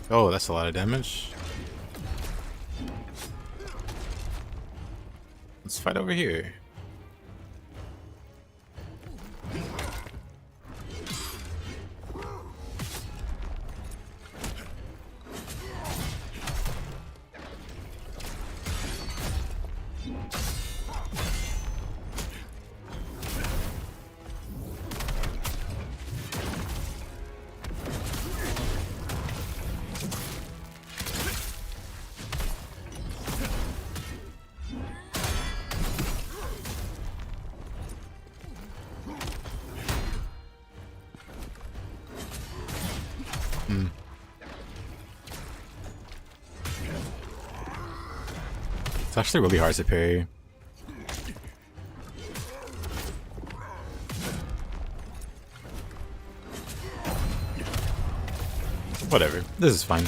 Oh, that's a lot of damage. Let's fight over here. It's actually really hard to parry. Whatever, this is fine.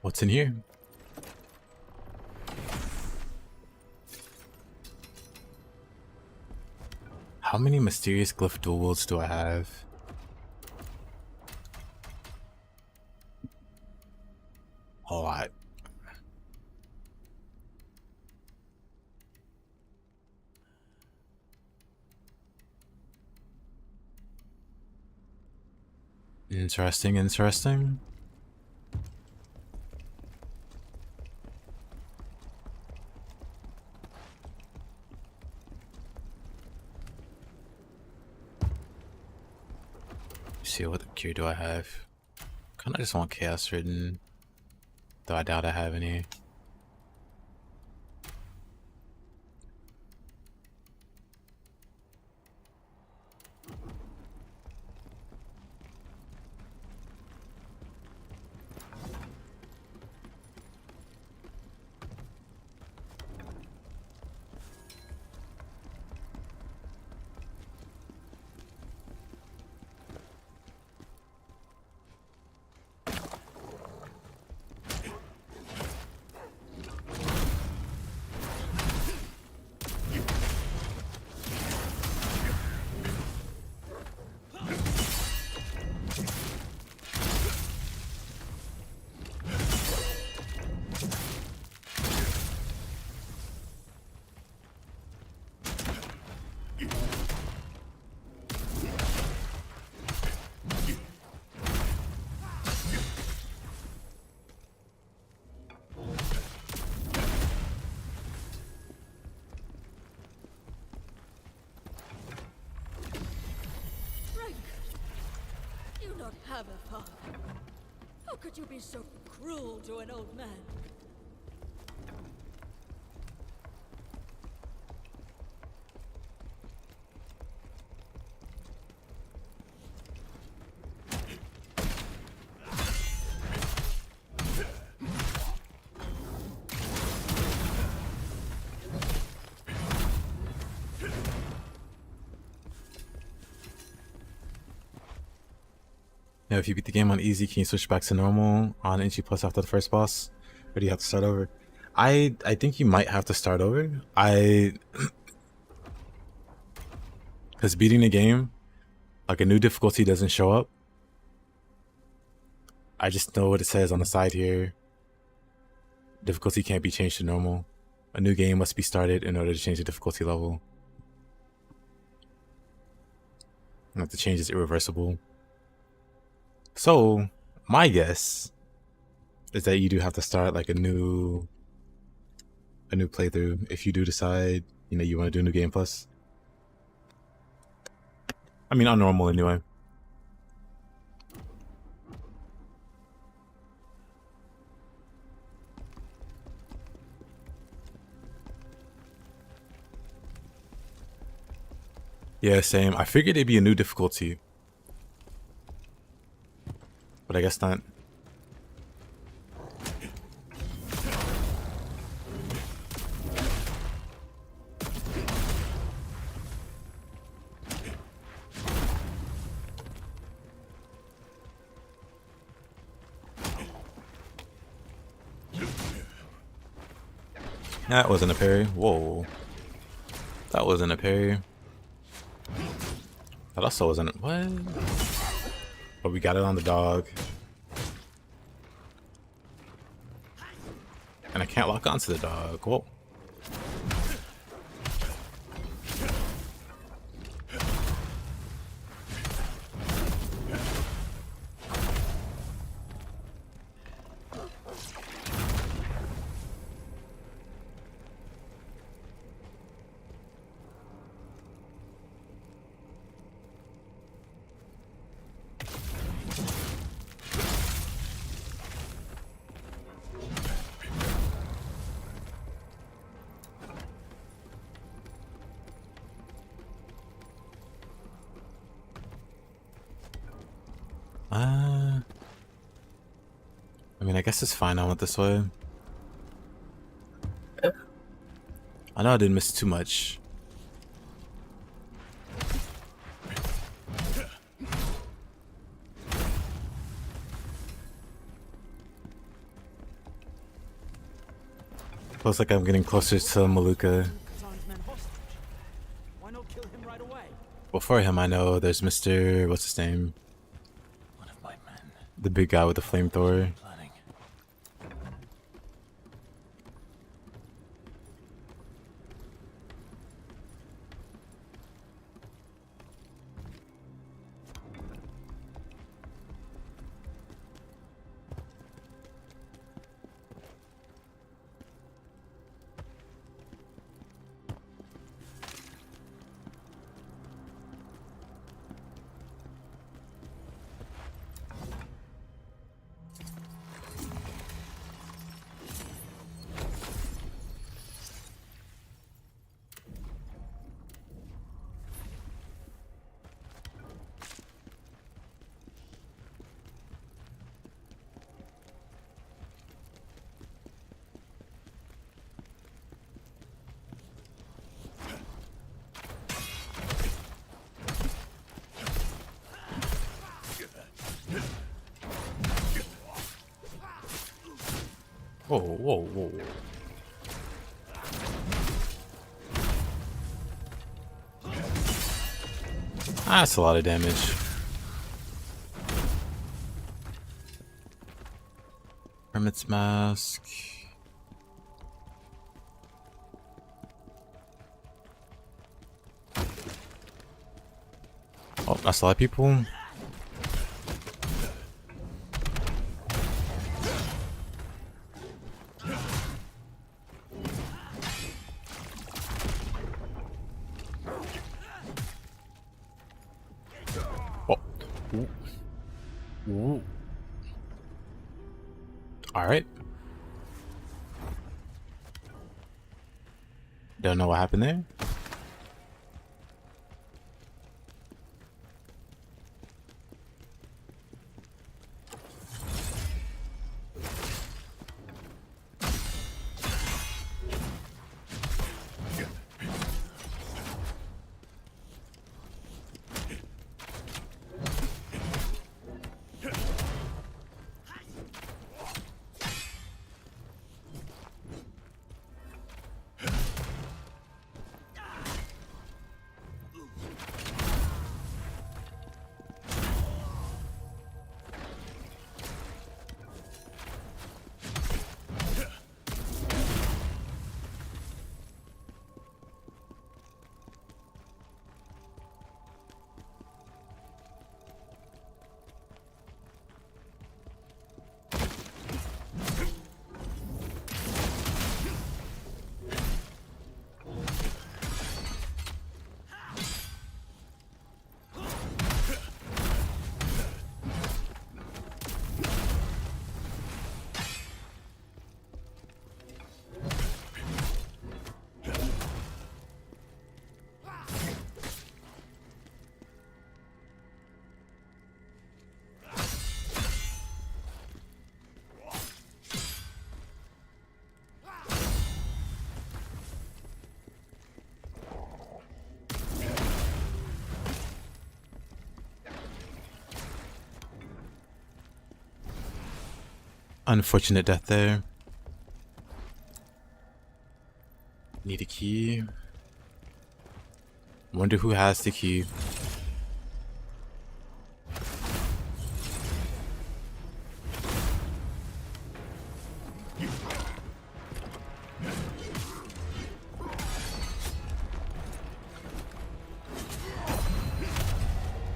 What's in here? How many mysterious glyph dual wields do I have? A lot. Interesting, interesting. See what cure do I have? Kinda just want chaos written, though I doubt I have any. Have a father. How could you be so cruel to an old man? Now, if you beat the game on easy, can you switch back to normal on NG Plus after the first boss? Or do you have to start over? I think you might have to start over. Because beating the game, like a new difficulty doesn't show up. I just know what it says on the side here. Difficulty can't be changed to normal. A new game must be started in order to change the difficulty level. And if the change is irreversible. So, my guess is that you do have to start like a new playthrough if you do decide, you know, you want to do a new game plus. I mean, on normal anyway. Yeah, same. I figured it'd be a new difficulty. But I guess not. That wasn't a parry. Whoa. That wasn't a parry. That also wasn't. What? But we got it on the dog. And I can't lock onto the dog. Whoa. I mean, I guess it's fine. I went this way. I know I didn't miss too much. Looks like I'm getting closer to Maluka. Why not kill him right away? Before him, I know there's Mr. What's his name? One of my men. The big guy with the flamethrower. Planning. Whoa, whoa, whoa. That's a lot of damage. Hermit's Mask. Oh, that's a lot of people. Ooh. All right. Don't know what happened there. Unfortunate death there. Need a key. Wonder who has the key.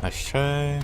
Nice try.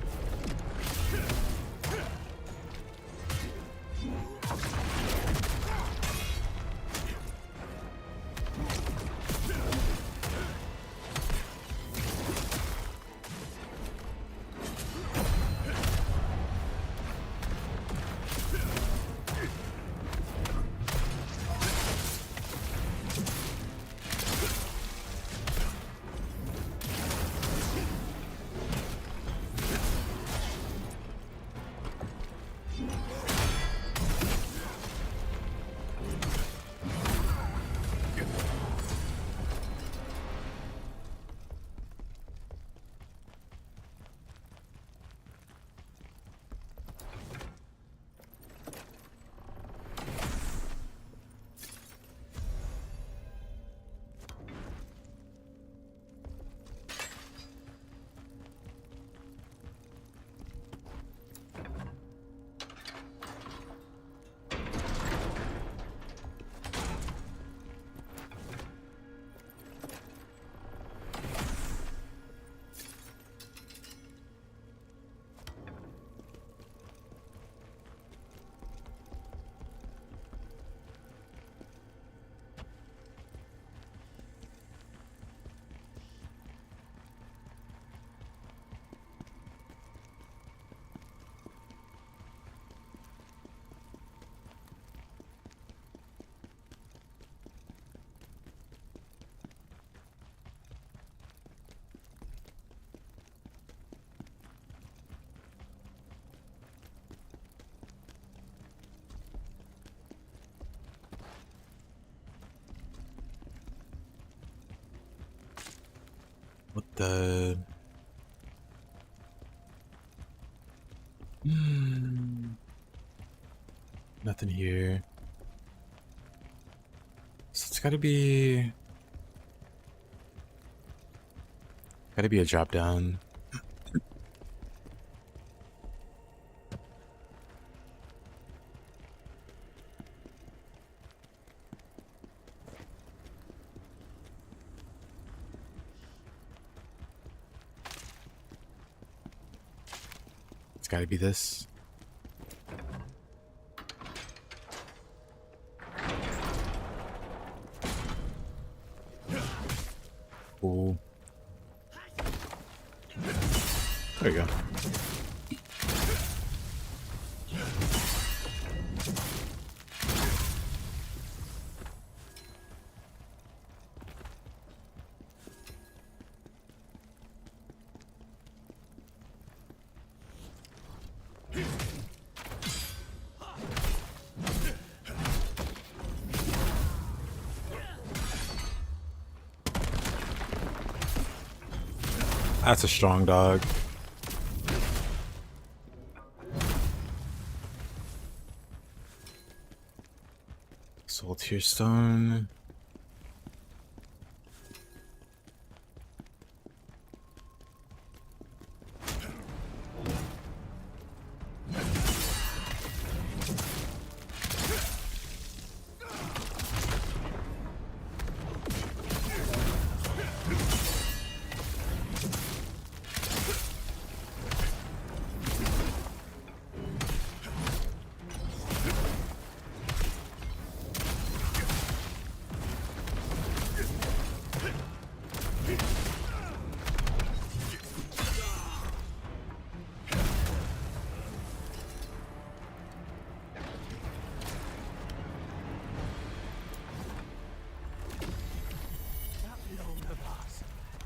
the... Nothing here. So it's gotta be a drop down. It's gotta be this. Cool. There you go. That's a strong dog. Soul Tear Stone.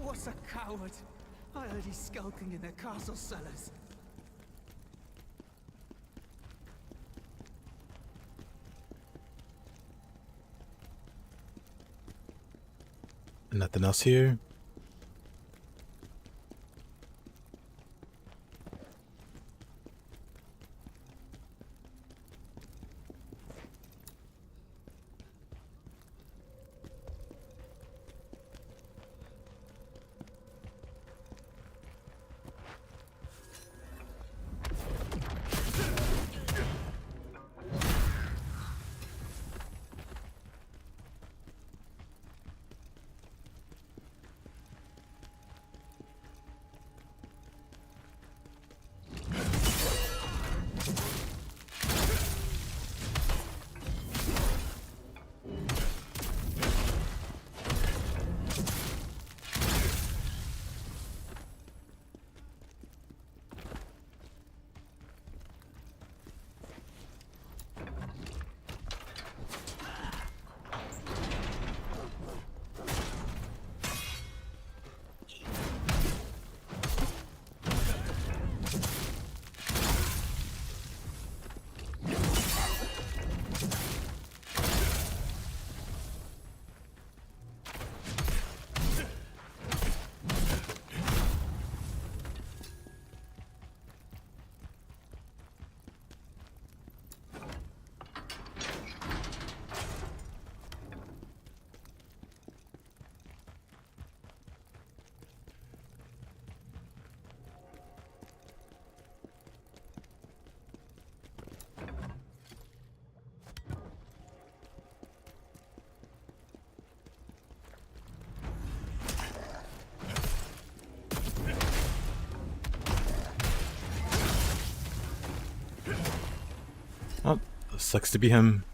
What's a coward? I heard he's skulking in their castle cellars. Nothing else here. Oh, sucks to be him.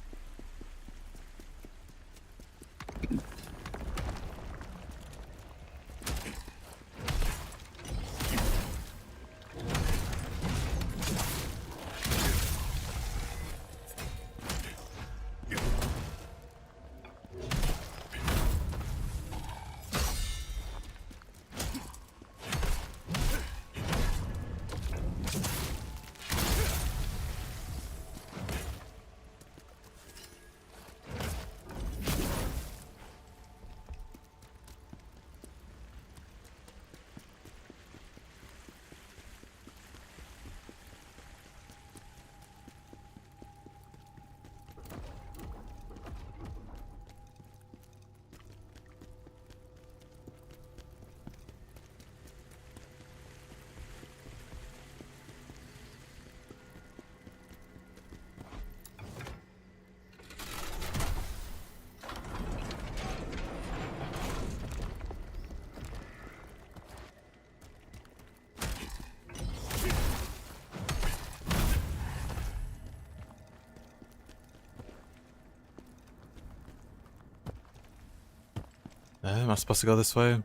Am I supposed to go this way?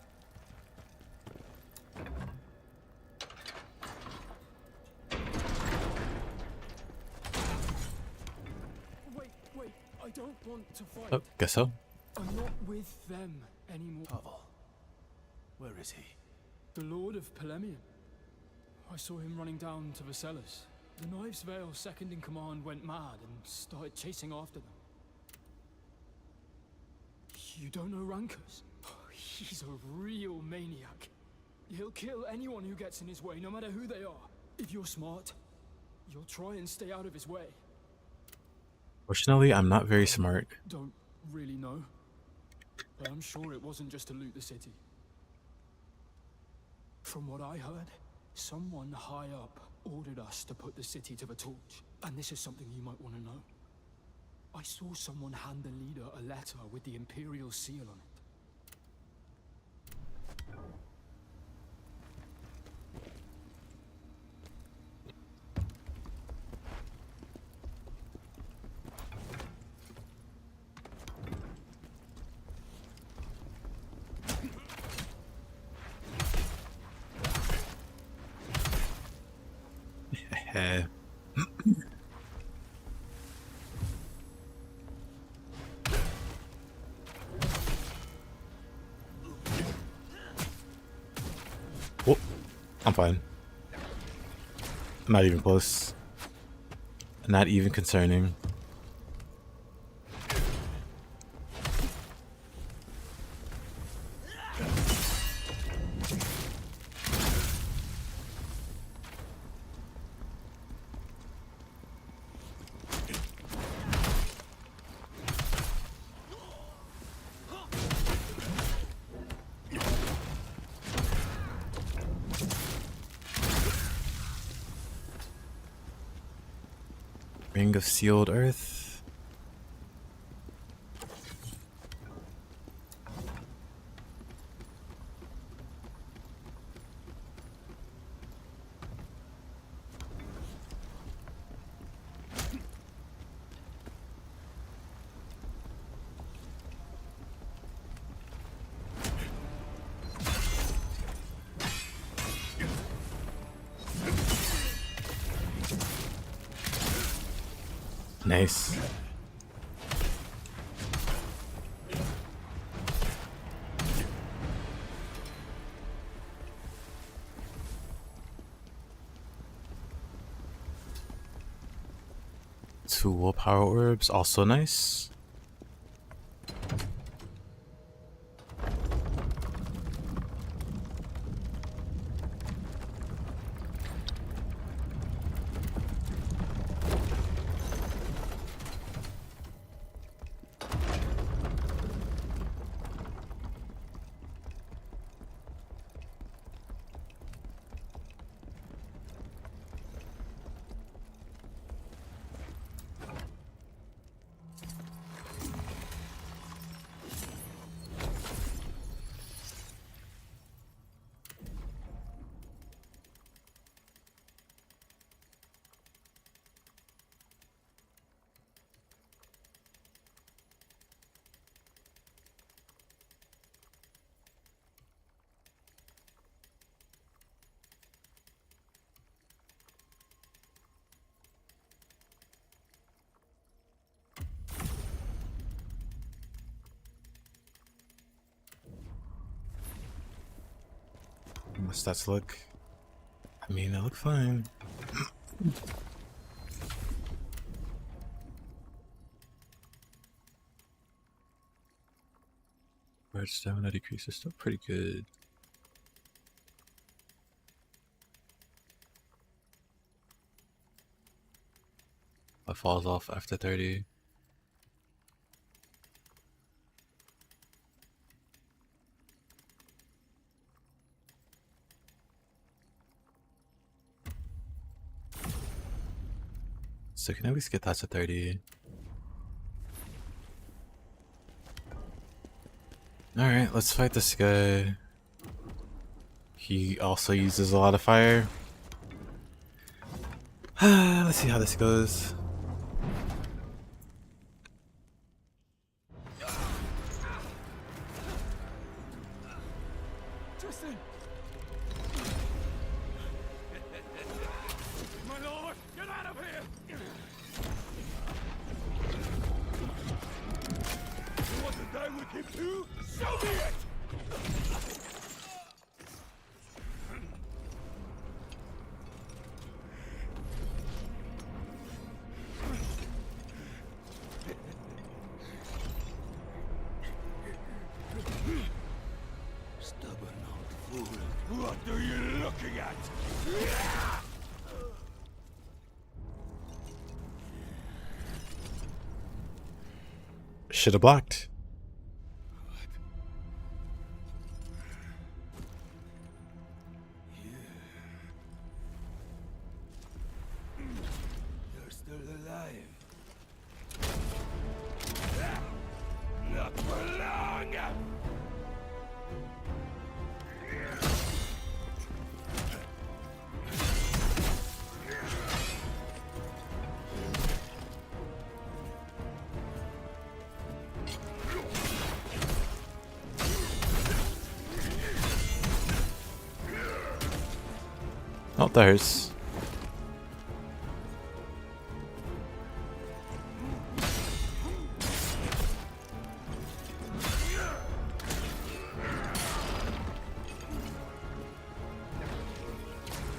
Wait, I don't want to fight. Oh, guess so. I'm not with them anymore. Pavel, where is he? The Lord of Polemian. I saw him running down to Vercellus. The Knives Vale second in command went mad and started chasing after them. You don't know Rankers? He's a real maniac. He'll kill anyone who gets in his way, no matter who they are. If you're smart, you'll try and stay out of his way. Fortunately, I'm not very smart. Don't really know, but I'm sure it wasn't just to loot the city. From what I heard, someone high up ordered us to put the city to the torch, and this is something you might want to know. I saw someone hand the leader a letter with the Imperial seal on it. Whoop. I'm fine. Not even close. Not even concerning. Ring of Sealed Earth. Nice. Two willpower orbs, also nice. My stats look, I mean, they look fine. Red stamina decrease is still pretty good. It falls off after 30. So can I at least get that to 30? Alright, let's fight this guy. He also uses a lot of fire. Let's see how this goes. Show me it! Stubborn old fool. What are you looking at? Should have blocked. You're still alive. Not for long. Oh, that hurts.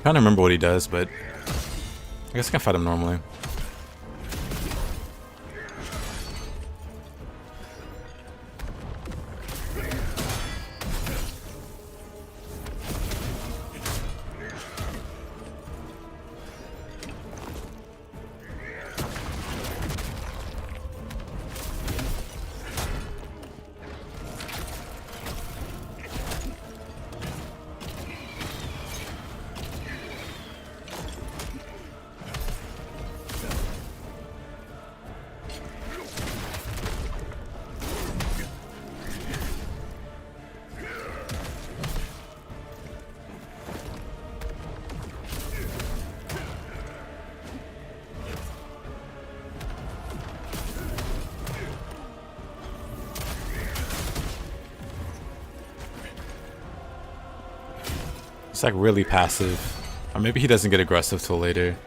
I don't remember what he does, but I guess I can fight him normally. It's like really passive. Or maybe he doesn't get aggressive till later.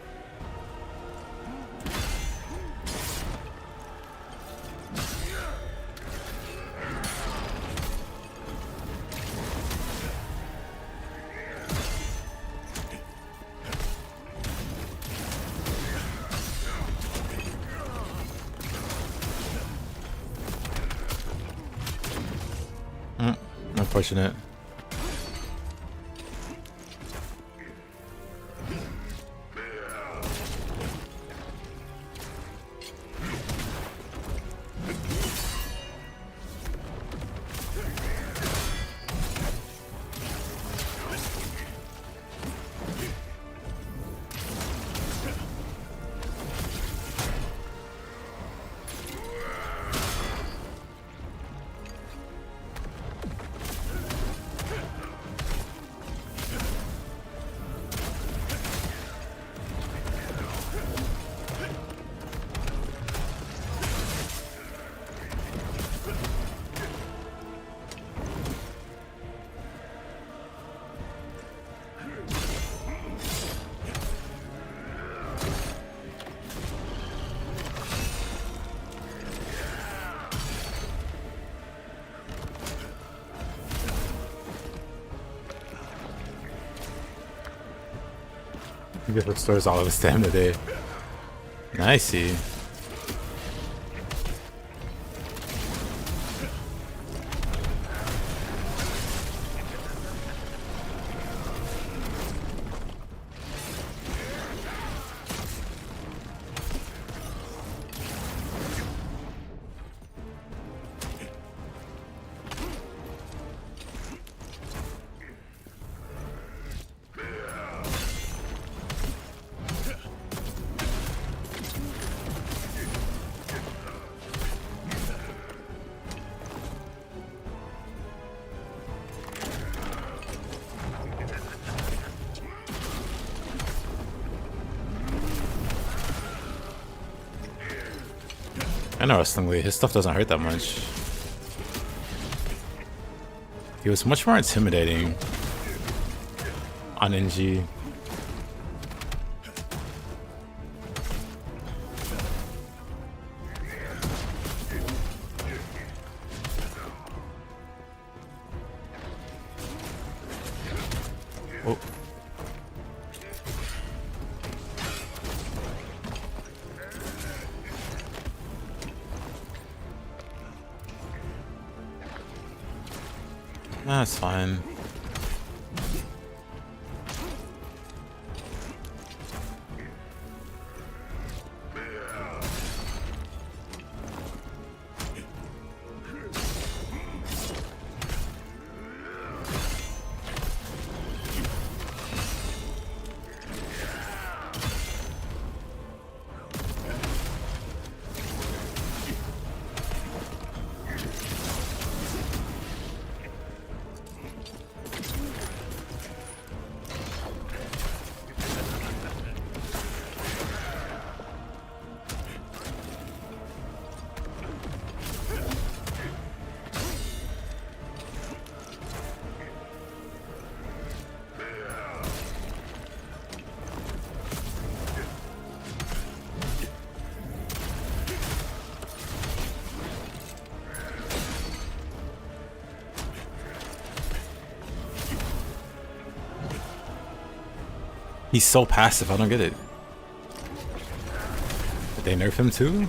Unfortunate. He restores all of his stamina there. Nicey. Interestingly, his stuff doesn't hurt that much. He was much more intimidating on NG. That's fine. He's so passive, I don't get it. Did they nerf him too?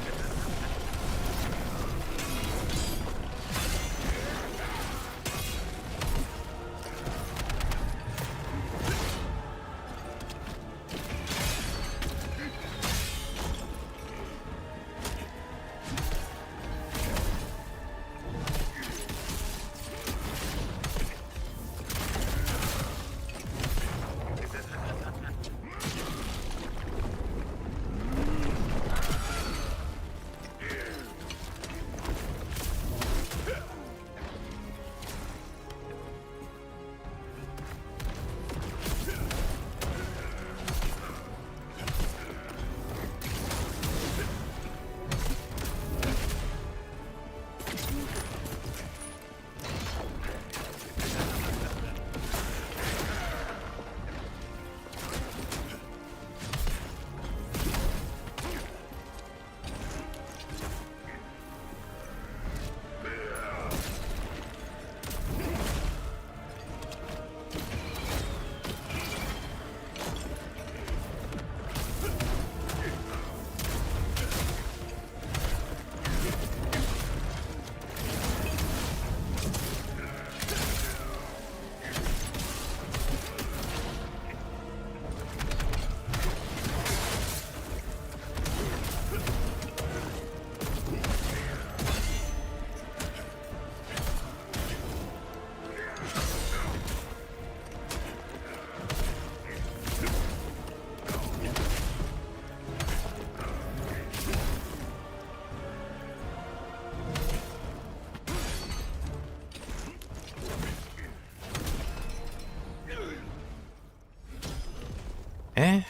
Eh?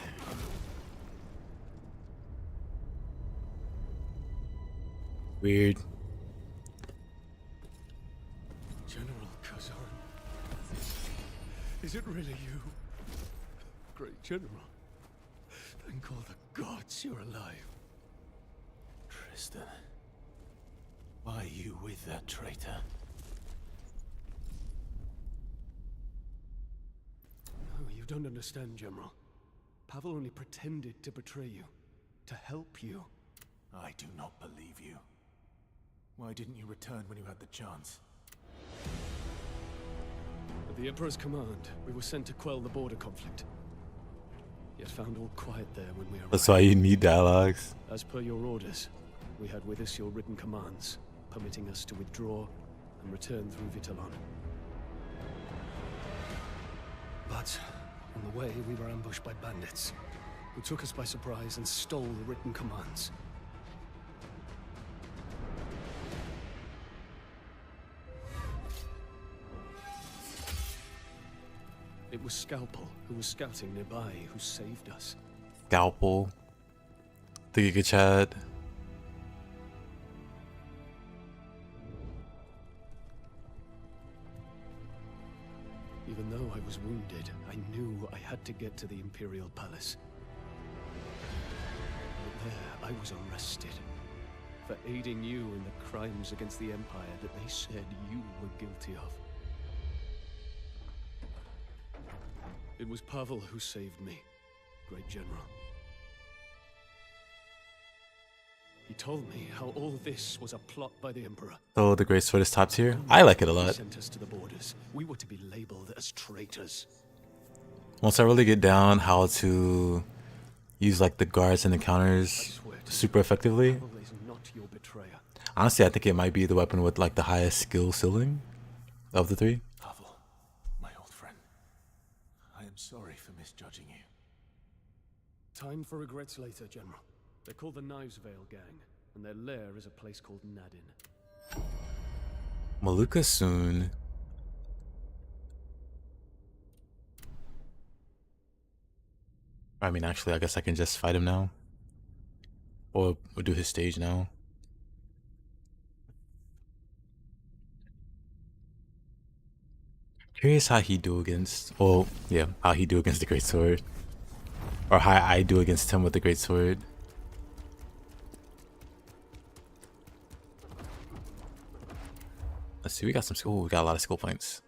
Weird. General Khazan. Is it really you? Great General. Thank all the gods you're alive. Tristan. Why are you with that traitor? No, you don't understand, General. Pavel only pretended to betray you. To help you. I do not believe you. Why didn't you return when you had the chance? At the Emperor's command, we were sent to quell the border conflict. Yet found all quiet there when we arrived. That's why you need dialogues. As per your orders, we had with us your written commands, permitting us to withdraw and return through Vitellon. But on the way, we were ambushed by bandits, who took us by surprise and stole the written commands. It was Scalpel, who was scouting nearby, who saved us. Scalpel. The Giga Chad. Even though I was wounded, I knew I had to get to the Imperial Palace. But there, I was arrested for aiding you in the crimes against the Empire that they said you were guilty of. It was Pavel who saved me, Great General. He told me how all this was a plot by the Emperor. So the Greatsword is top tier. I like it a lot. Sent us to the borders. We were to be labeled as traitors. Once I really get down how to use like the guards and the counters super effectively, honestly, I think it might be the weapon with like the highest skill ceiling of the three. Pavel, my old friend, I am sorry for misjudging you. Time for regrets later, General. They're called the Knives Vale Gang, and their lair is a place called Nadin. Maluka soon. I mean, actually, I guess I can just fight him now. Or do his stage now. Curious how he do against, well, yeah, how he do against the Greatsword. Or how I do against him with the Greatsword. Let's see, we got some skill. We got a lot of skill points.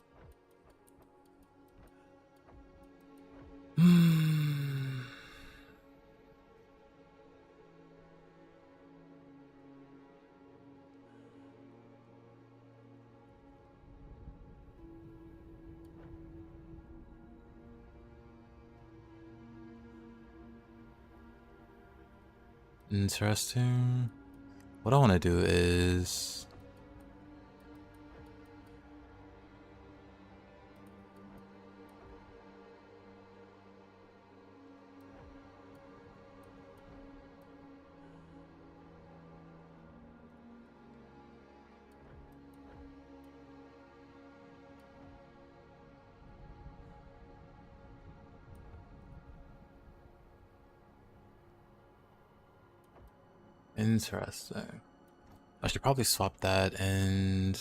Interesting. What I want to do is interesting. I should probably swap that and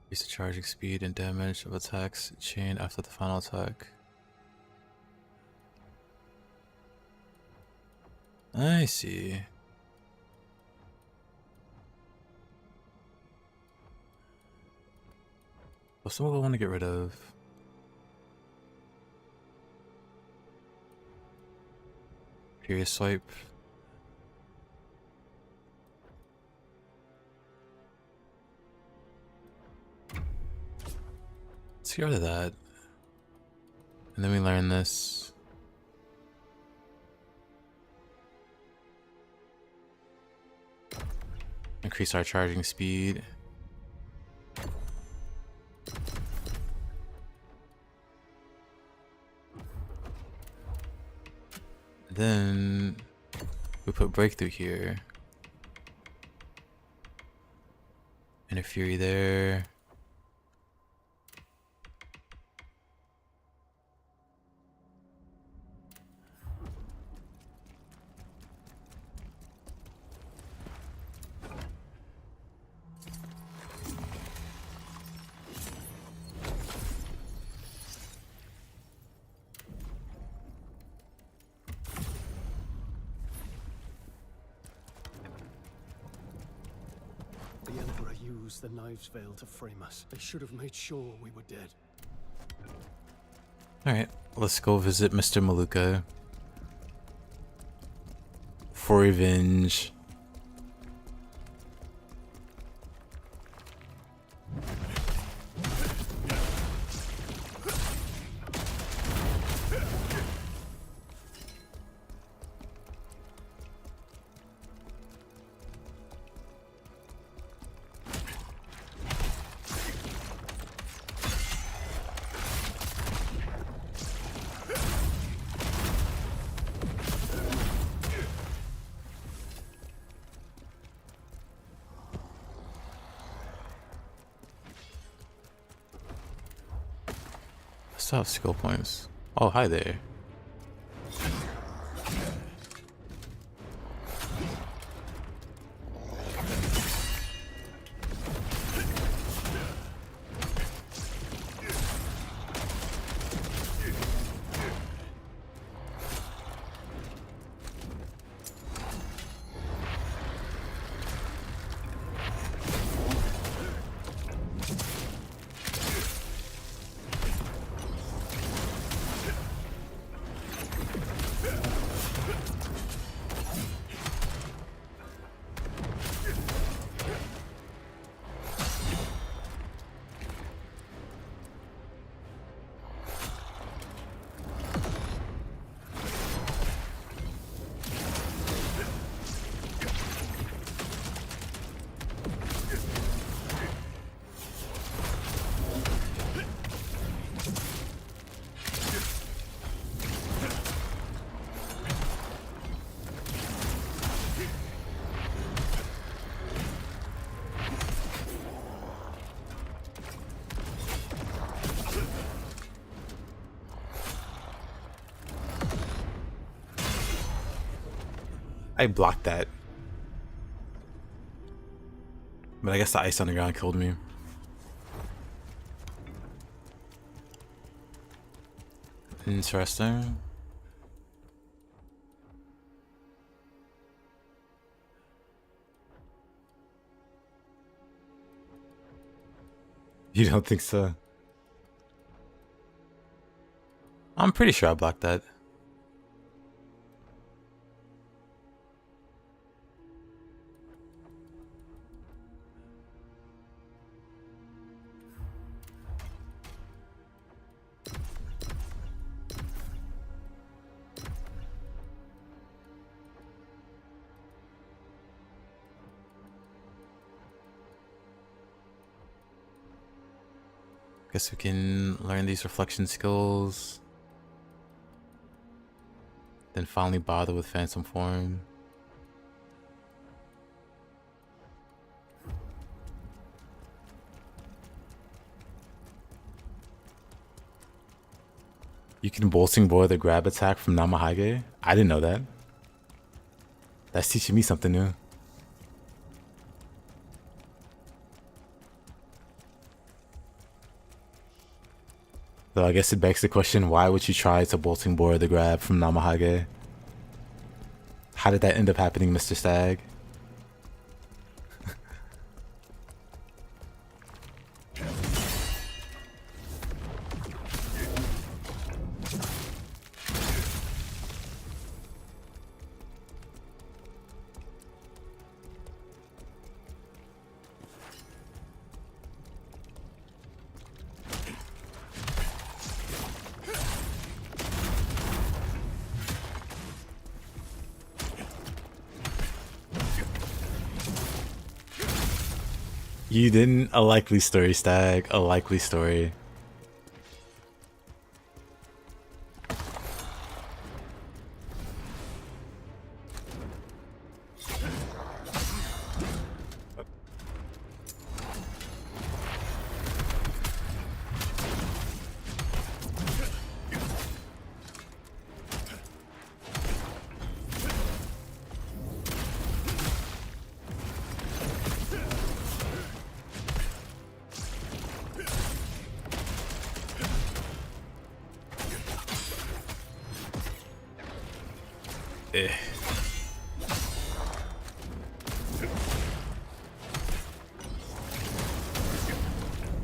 increase the charging speed and damage of attacks chain after the final attack. I see. What's some I want to get rid of? Furious Swipe. Let's get rid of that. And then we learn this. Increase our charging speed. Then we put breakthrough here. And a fury there. The Emperor used the Knives Vale to frame us. They should have made sure we were dead. Alright, let's go visit Mr. Maluka. For revenge. Still have skill points. Oh, hi there. I blocked that. But I guess the ice on the ground killed me. Interesting. You don't think so? I'm pretty sure I blocked that. Guess we can learn these reflection skills. Then finally bother with phantom form. You can bolting boy the grab attack from Namahage? I didn't know that. That's teaching me something new. So I guess it begs the question, why would you try to bolting board the grab from Namahage? How did that end up happening, Mr. Stag? You didn't? A likely story, Stag. A likely story.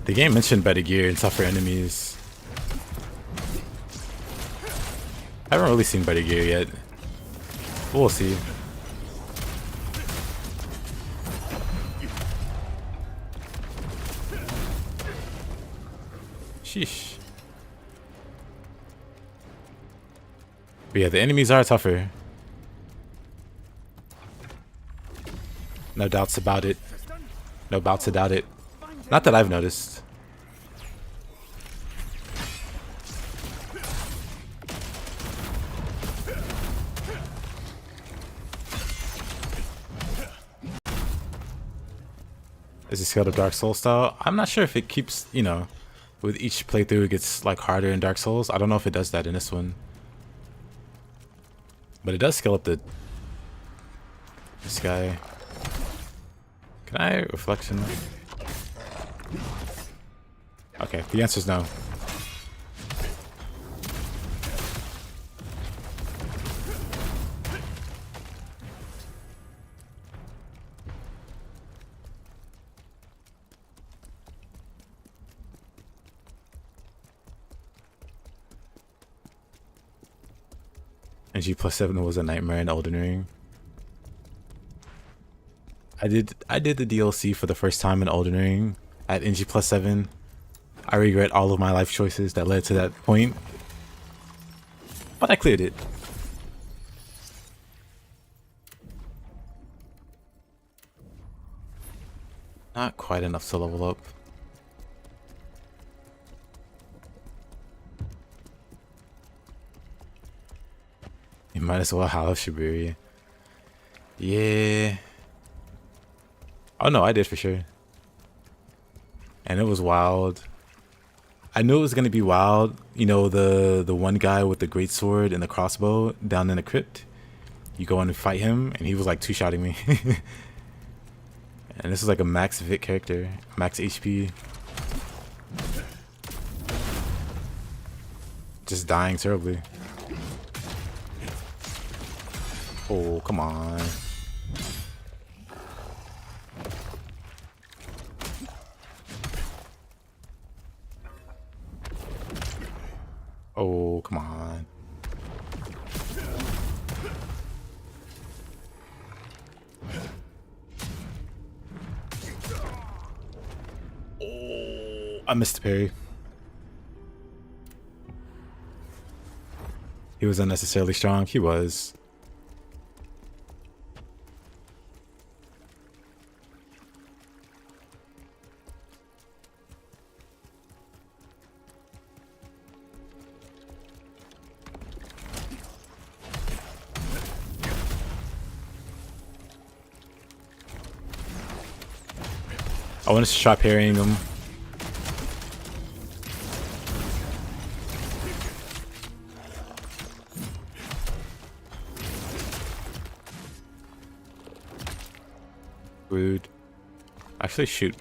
The game mentioned better gear and tougher enemies. I haven't really seen better gear yet. We'll see. Sheesh. But yeah, the enemies are tougher. No doubts about it. No doubts about it. Not that I've noticed. Is it scaled to Dark Souls style? I'm not sure if it keeps, you know, with each playthrough it gets like harder in Dark Souls. I don't know if it does that in this one. But it does scale up this guy. Can I reflection? Okay, the answer is no. And G+7 was a nightmare in Elden Ring. I did the DLC for the first time in Elden Ring at NG+7. I regret all of my life choices that led to that point. But I cleared it. Not quite enough to level up. You might as well have Shibiri. Yeah. Oh no, I did for sure. And it was wild. I knew it was gonna be wild. You know, the one guy with the greatsword and the crossbow down in the crypt. you go in and fight him, and he was like two-shotting me. And this is like a max Vit character, max HP. Just dying terribly. Oh, come on. Oh, come on. Oh, I missed the parry. He was unnecessarily strong. He was. I wanted to try parrying him. Rude. Actually, shoot.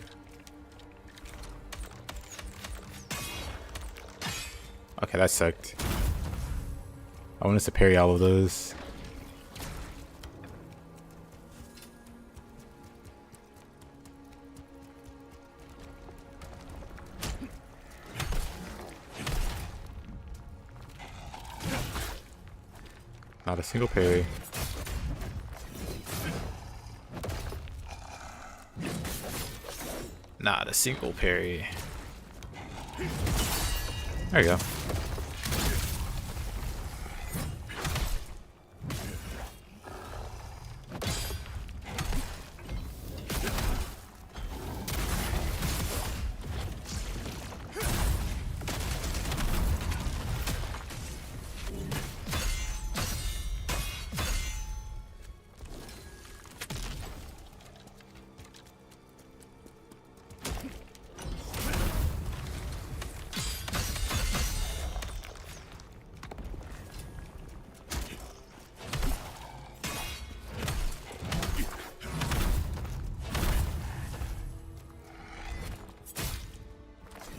Okay, that sucked. I wanted to parry all of those. Not a single parry. Not a single parry. There you go.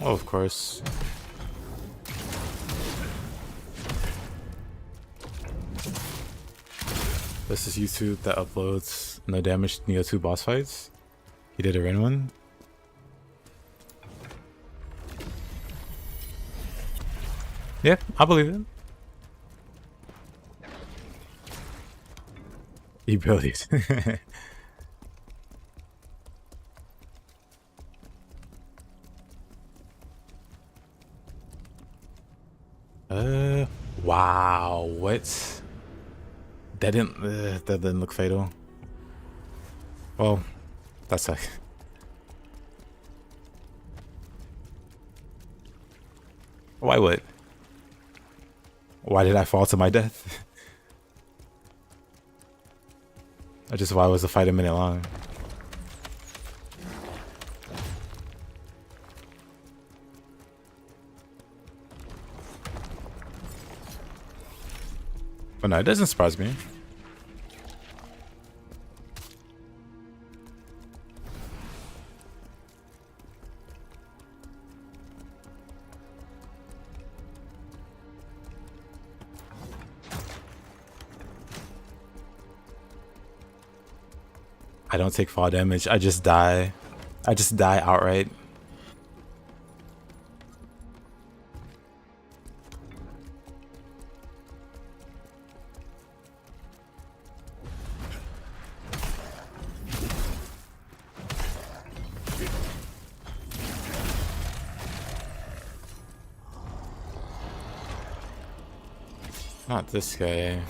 Oh, of course. This is YouTube that uploads no damage Nioh 2 boss fights. He did a random one. Yeah, I believe it. He believes. Wow, what? That didn't look fatal. Well, that's like. Why would? Why did I fall to my death? Or just why was the fight a minute long? But no, it doesn't surprise me. I don't take fall damage. I just die. I just die outright. Not this guy.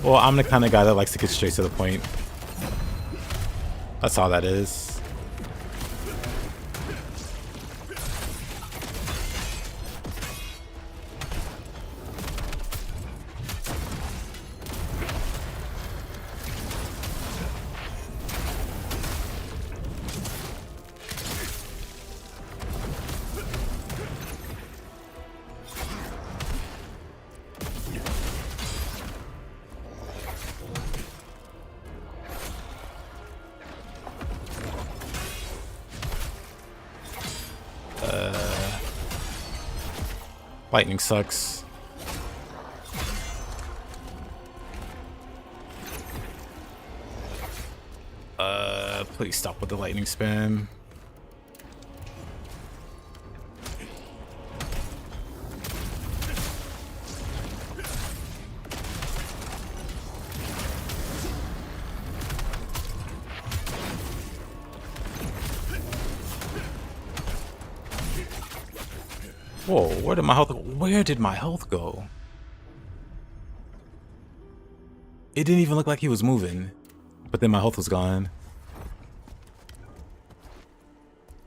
Well, I'm the kind of guy that likes to get straight to the point. That's all that is. Lightning sucks. Please stop with the lightning spam. Whoa, where did my health go? Where did my health go? It didn't even look like he was moving, but then my health was gone.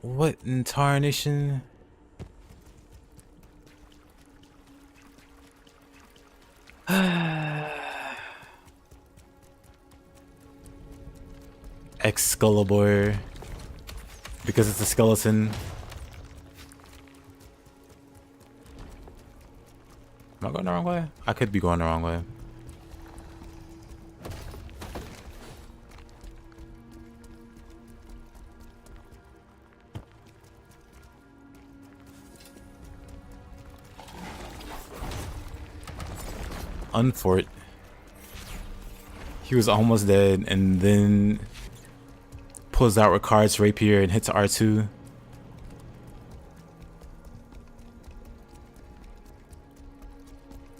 What in tarnation? Excalibur. Because it's a skeleton. Am I going the wrong way? I could be going the wrong way. Unfort. He was almost dead and then pulls out Ricard's rapier and hits R2.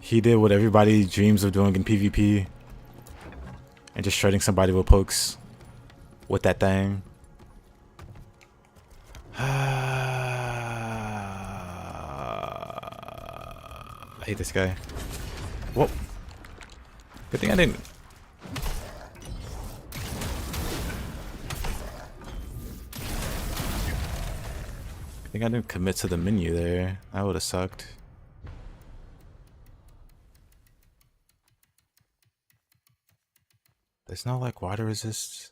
He did what everybody dreams of doing in PvP and just shredding somebody with pokes with that thing. I hate this guy. Whoa. Good thing I didn't. I think I didn't commit to the menu there. That would have sucked. There's no like water resist.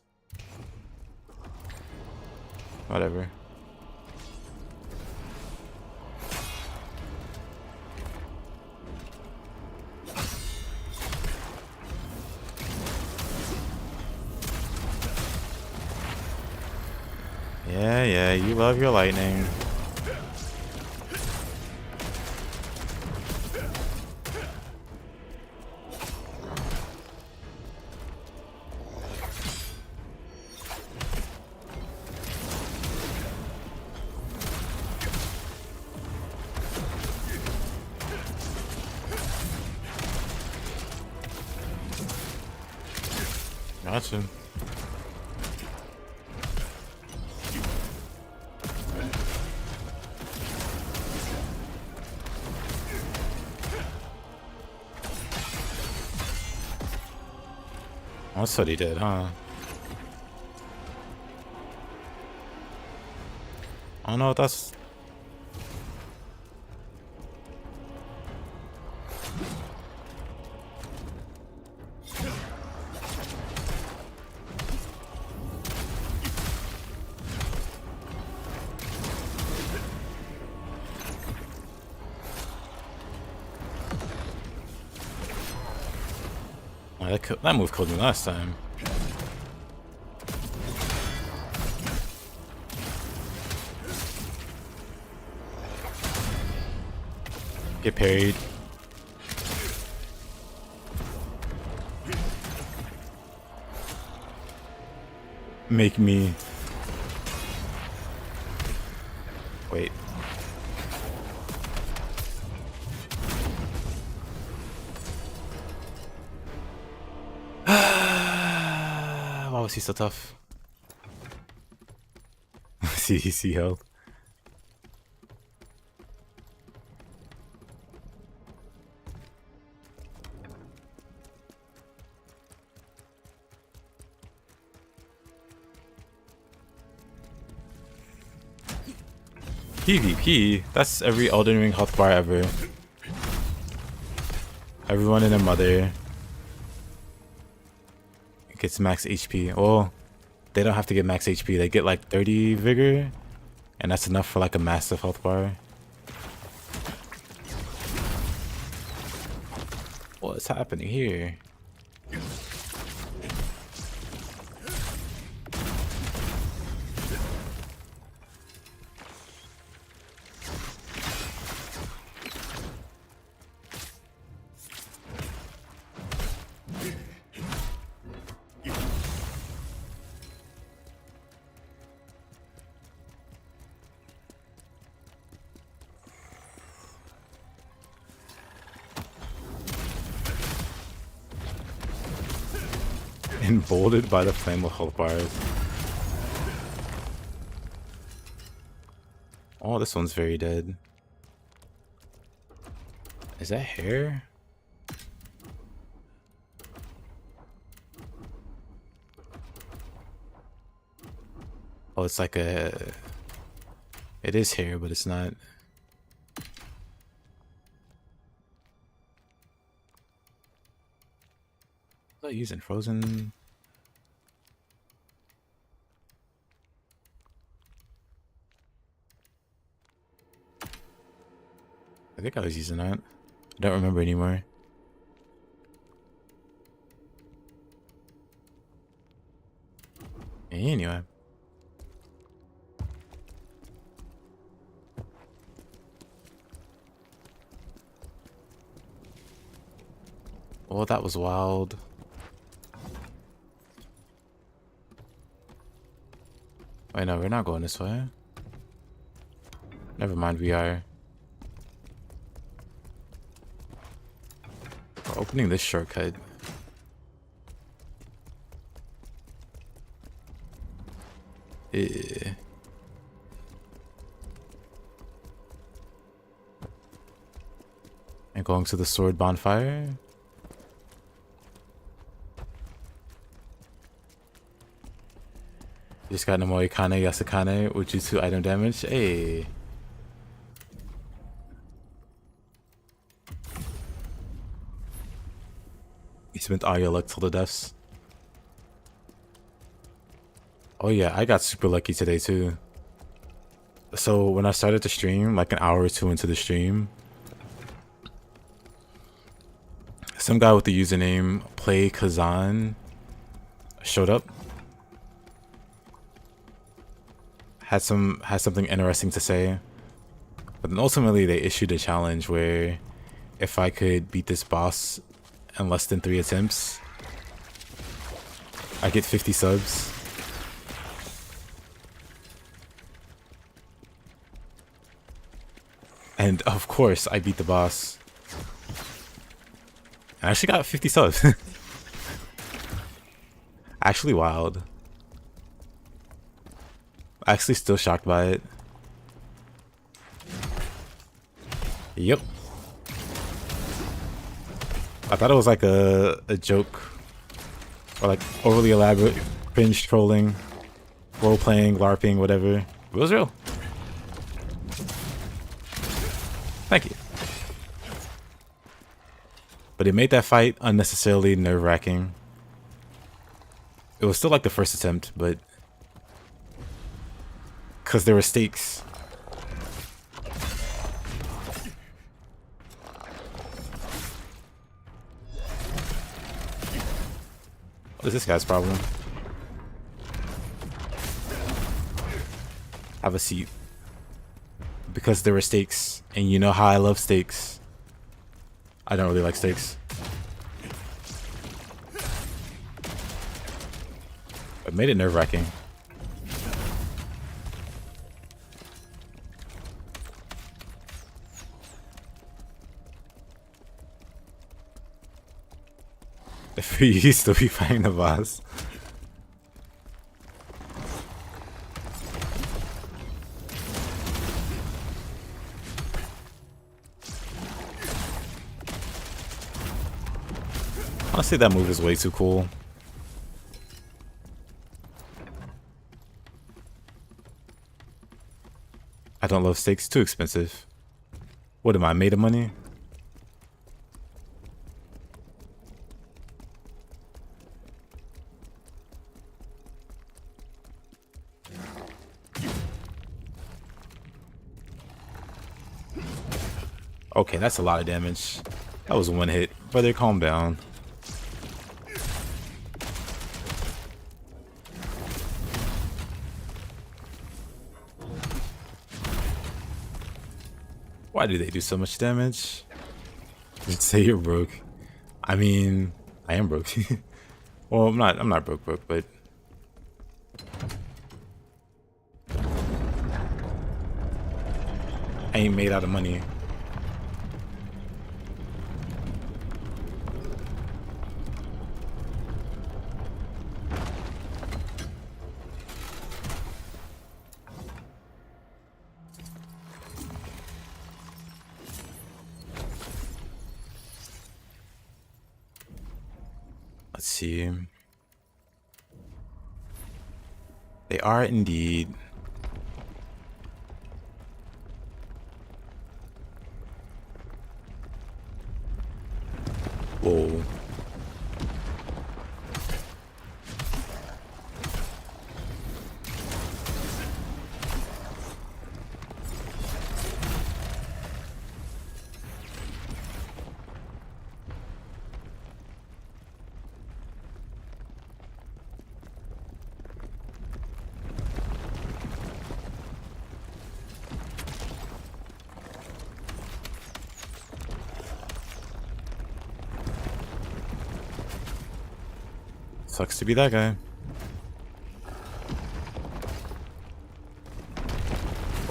Whatever. Yeah, you love your lightning. Gotcha. That's what he did, huh? I don't know what that's... That move killed me last time. Get parried. Make me... Wait. Why was he so tough? See health. PvP? That's every Elden Ring health bar ever. Everyone and their mother gets max HP. Well, they don't have to get max HP. They get like 30 vigor, and that's enough for like a massive health bar. What's happening here? Emboldened by the flame of health bars. Oh, this one's very dead. Is that hair? Oh, it's like a... It is hair, but it's not. Was I using frozen? I think I was using that. I don't remember anymore. Anyway. Oh, that was wild. Wait, no, we're not going this way. Never mind, we are. We're opening this shortcut. Yeah. And going to the sword bonfire. Just got Namoikane Yasakane with Jutsu item damage. Hey. You spent all your luck till the deaths. Oh yeah, I got super lucky today too. So when I started the stream, like an hour or two into the stream, some guy with the username Play Khazan showed up. Had something interesting to say, but then ultimately they issued a challenge where if I could beat this boss in less than 3 attempts, I get 50 subs. And of course I beat the boss. I actually got 50 subs. Actually wild. Actually still shocked by it. Yep. I thought it was like a joke. Or like overly elaborate cringe trolling, role-playing, LARPing, whatever. It was real. Thank you. But it made that fight unnecessarily nerve-wracking. It was still like the first attempt, but because there were stakes. What is this guy's problem? Have a seat. Because there were stakes, and you know how I love stakes. I don't really like stakes. It made it nerve-wracking. If we used to be fighting the boss. Honestly, that move is way too cool. I don't love stakes, too expensive. What am I, made of money? Okay, that's a lot of damage. That was one hit. Brother, calm down. Why do they do so much damage? Just say you're broke. I mean, I am broke. Well, I'm not broke, but I ain't made out of money. Let's see. They are indeed. Whoa. Sucks to be that guy.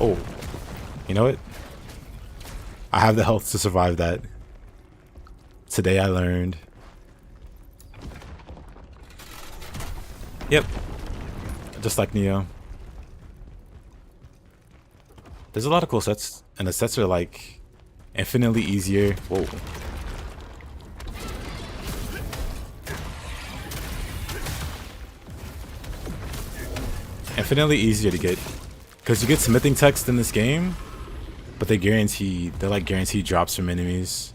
Oh, you know what? I have the health to survive that. Today I learned. Yep. Just like Nioh. There's a lot of cool sets, and the sets are like infinitely easier. Whoa. Infinitely easier to get, because you get smithing text in this game, but they're like guaranteed drops from enemies.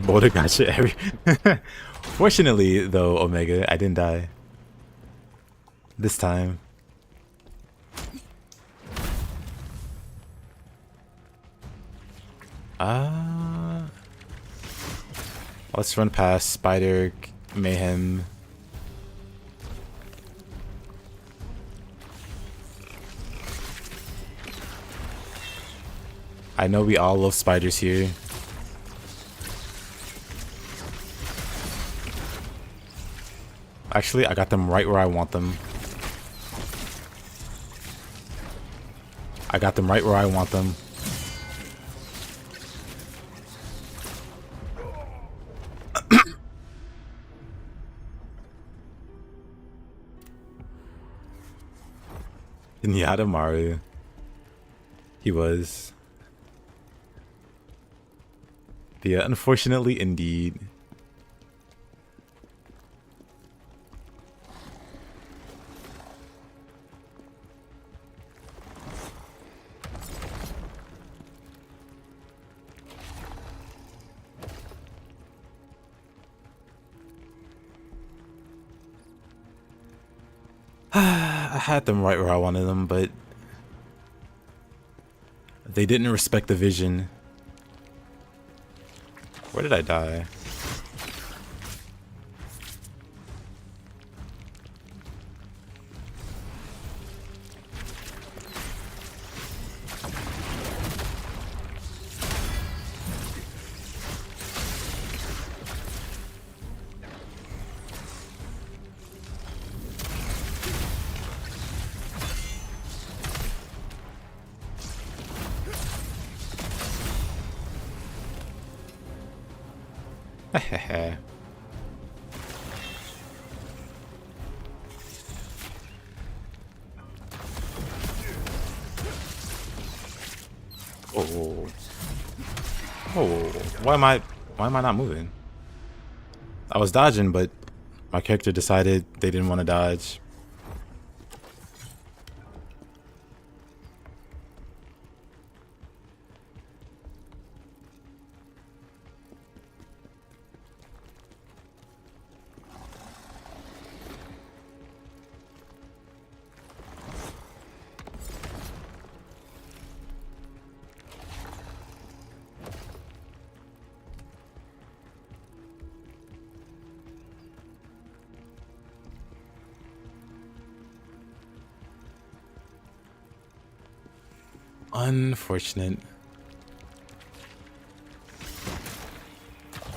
Boulder gotcha every. Fortunately, though, Omega, I didn't die this time. Let's run past Spider Mayhem. I know we all love spiders here. Actually, I got them right where I want them. I got them right where I want them. Yadamaru. He was. But yeah, unfortunately, indeed. I had them right where I wanted them, but they didn't respect the vision. Where did I die? Oh. Oh. Why am I not moving? I was dodging, but my character decided they didn't want to dodge. Unfortunate.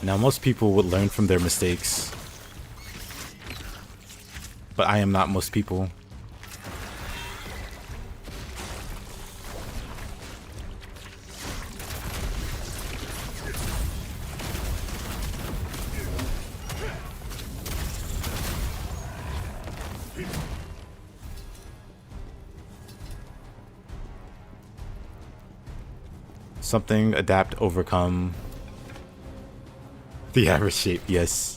Now, most people would learn from their mistakes, but I am not most people. Something, adapt, overcome. The average shape, yes.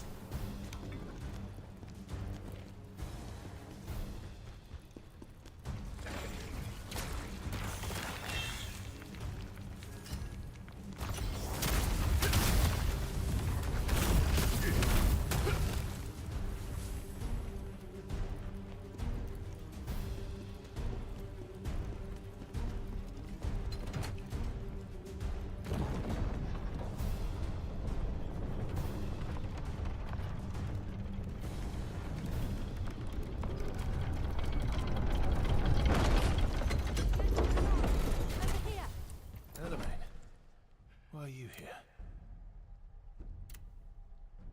Why are you here?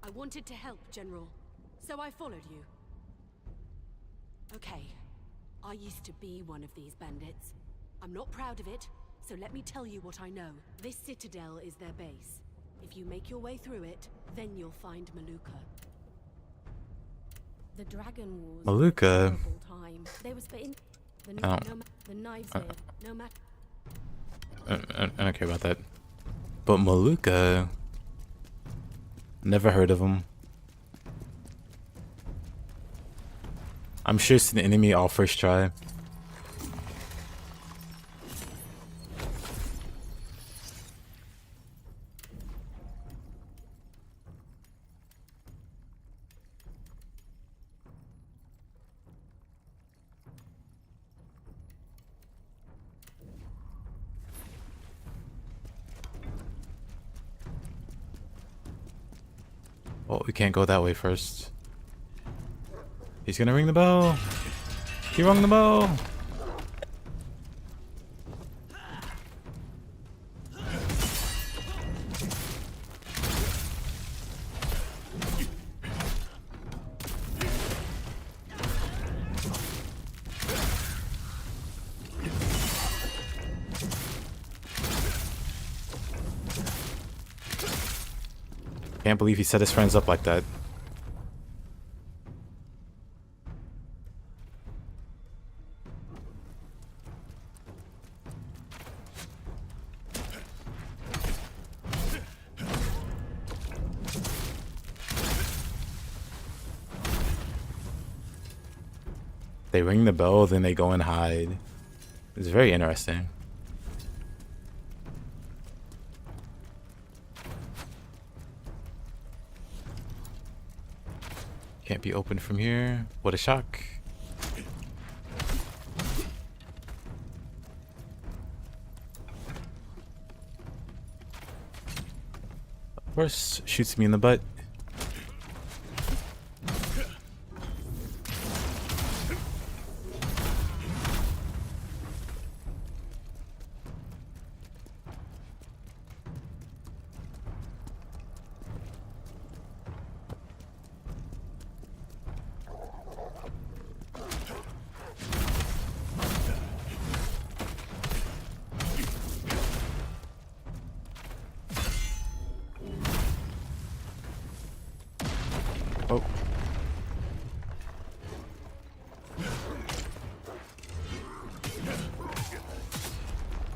I wanted to help, General, so I followed you. Okay, I used to be one of these bandits. I'm not proud of it, so let me tell you what I know. This citadel is their base. If you make your way through it, then you'll find Maluka. The Dragon Wars were a Maluka. terrible time. They were spitting the knives there, no matter. I don't care about that. But Maluka, never heard of him. I'm sure it's an enemy all first try. Well, we can't go that way first. He's gonna ring the bell. He rung the bell. Can't believe he set his friends up like that. They ring the bell, then they go and hide. It's very interesting. Can't be opened from here. What a shock. Of course, shoots me in the butt. Oh.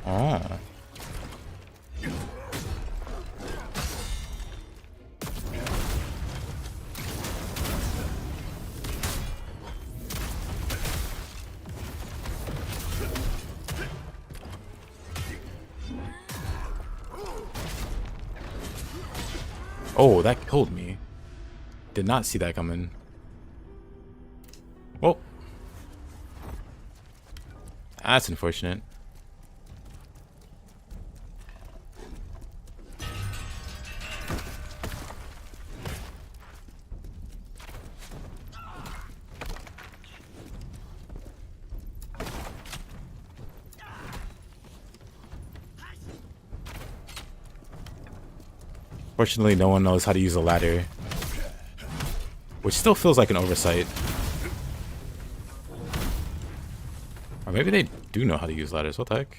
Oh. Oh, that killed me. Did not see that coming. Oh. That's unfortunate. Fortunately, no one knows how to use a ladder. Which still feels like an oversight. Or maybe they do know how to use ladders. What the heck?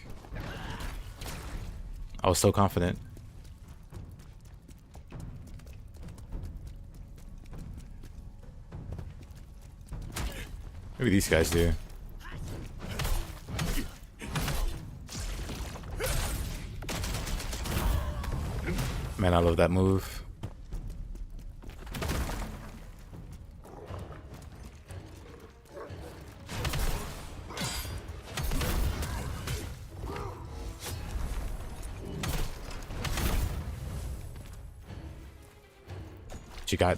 I was so confident. Maybe these guys do. Man, I love that move. you got?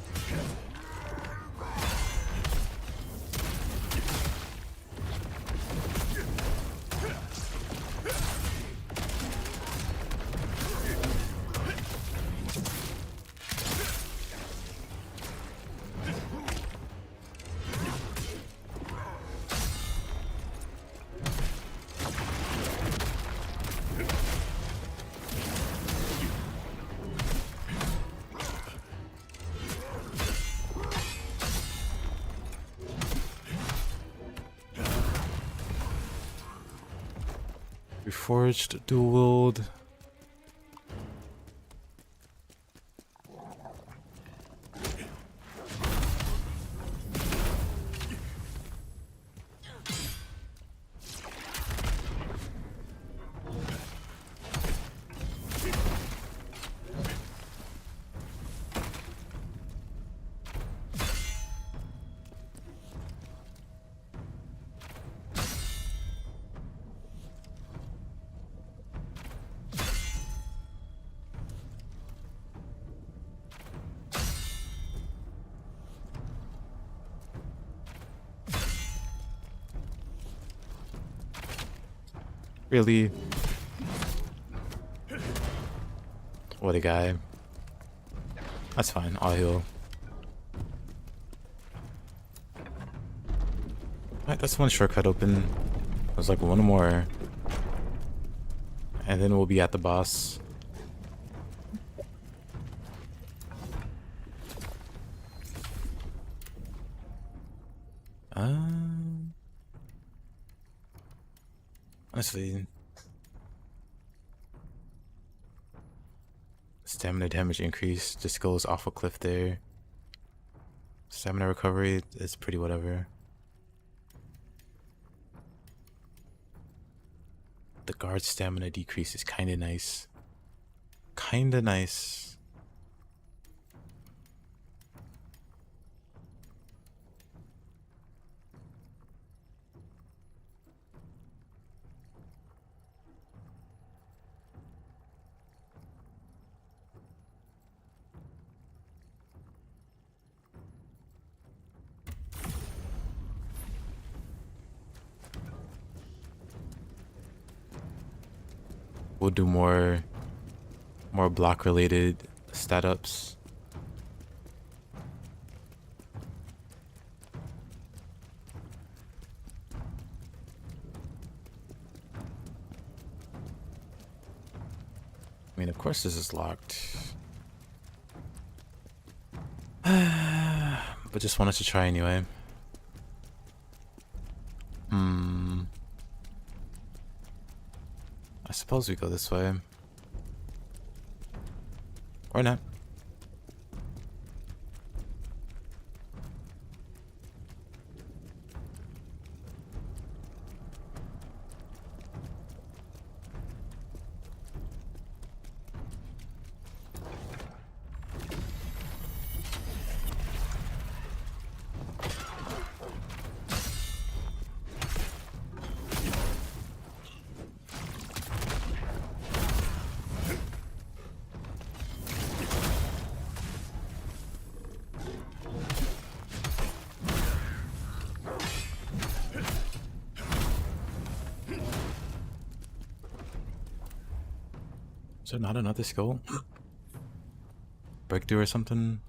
Reforged, dual-wield. Really? What a guy. That's fine, I'll heal. Alright, that's one shortcut open. There's like one more. And then we'll be at the boss. Honestly, stamina damage increase just goes off a cliff there. Stamina recovery is pretty whatever. The guard stamina decrease is kinda nice. Kinda nice. We'll do more block related stat ups. I mean, of course this is locked. But just wanted to try anyway. I suppose we go this way. Or not. Is there not another skill? Breakthrough or something?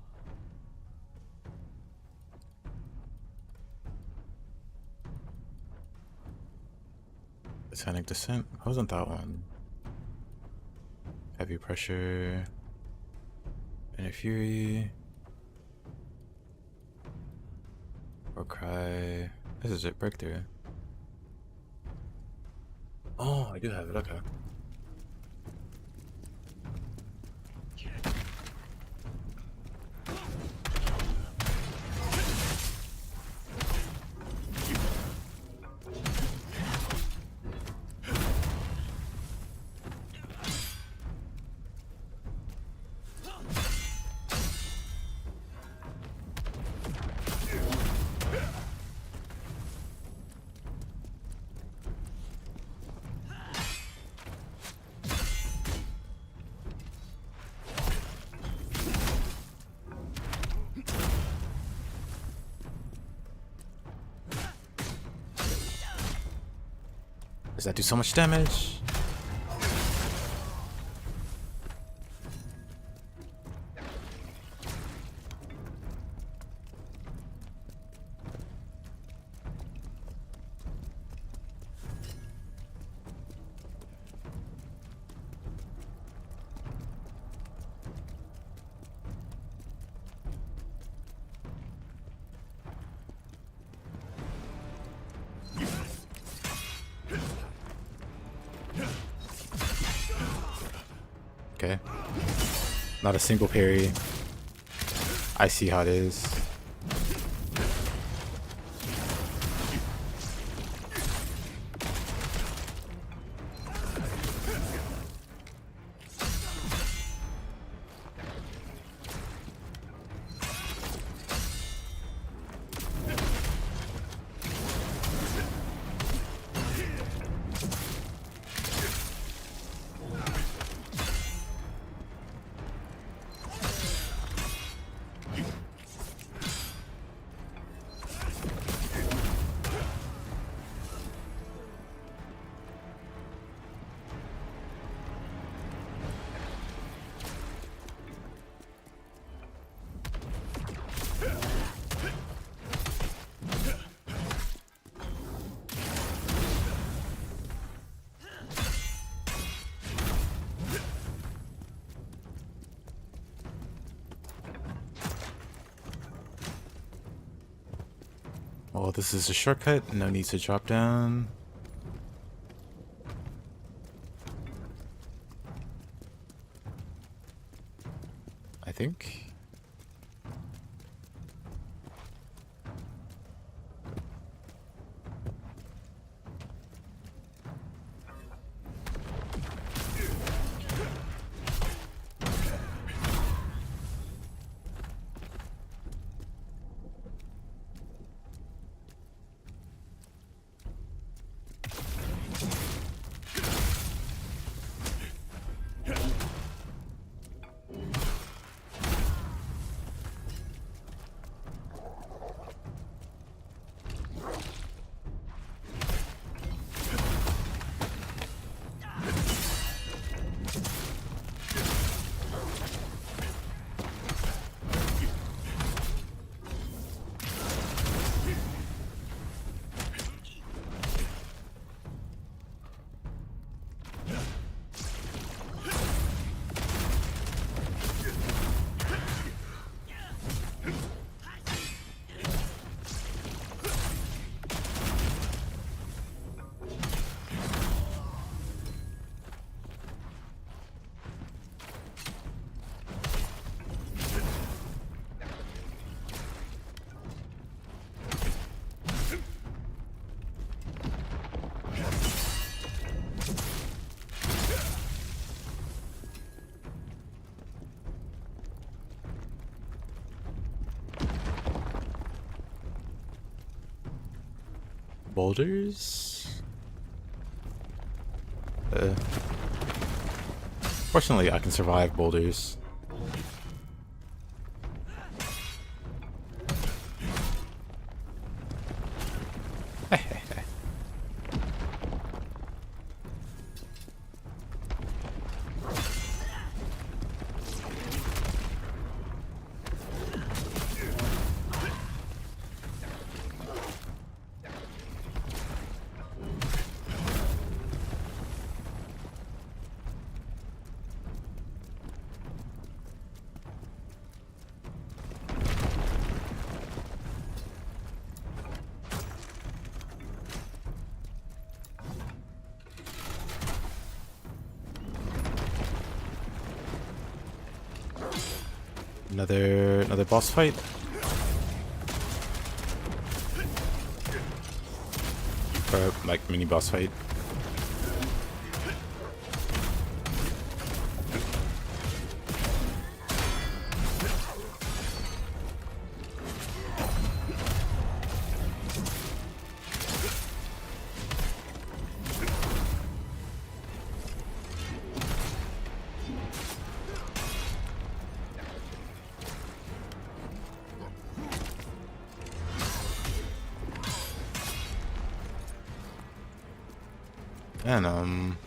Botanic Descent? What wasn't that one? Heavy Pressure. Inner Fury. Or Cry. This is it, Breakthrough. Oh, I do have it, okay. Does that do so much damage? Okay. Not a single parry. I see how it is. Well, this is a shortcut. No need to drop down. I think. Boulders? Fortunately, I can survive boulders. Another boss fight. Or like mini boss fight. Venom.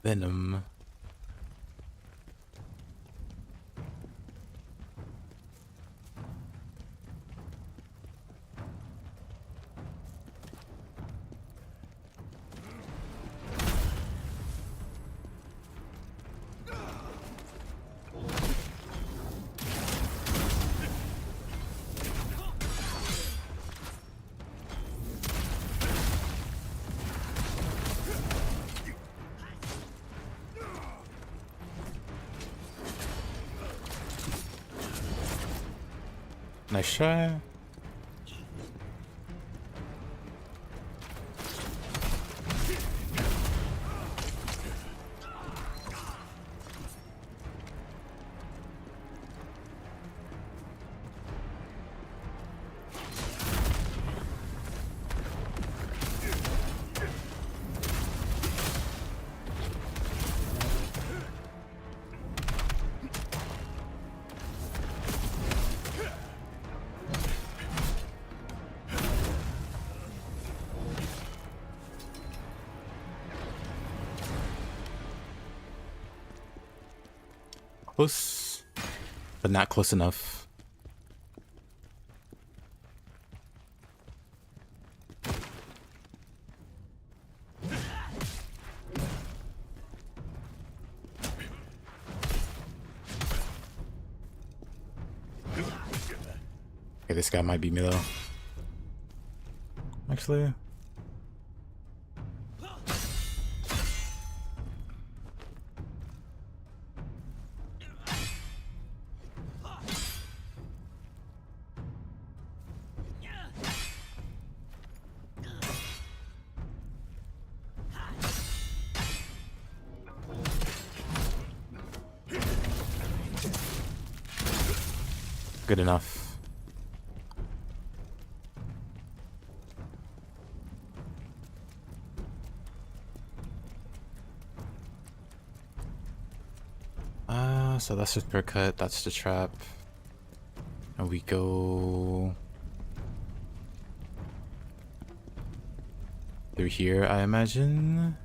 Venom. Nice try. Close, but not close enough. Okay, this guy might be me though. Actually. Good enough. So that's the uppercut, that's the trap. And we go through here, I imagine.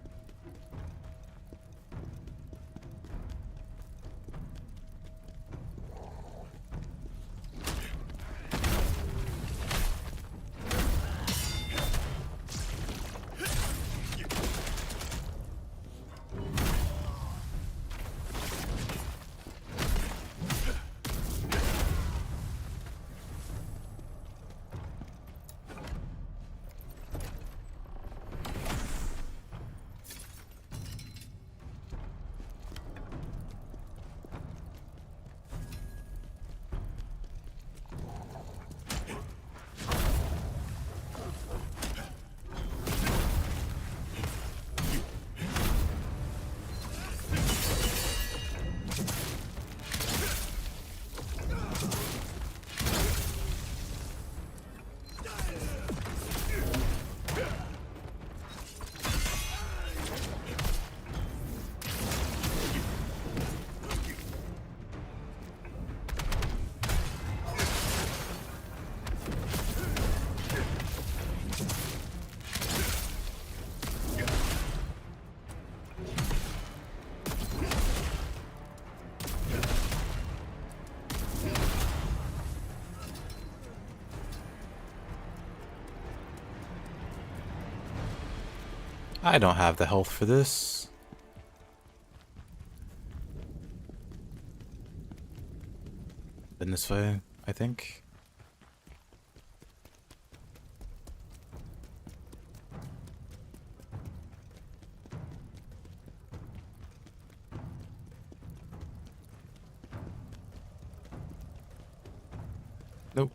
I don't have the health for this. Been this way, I think. Nope.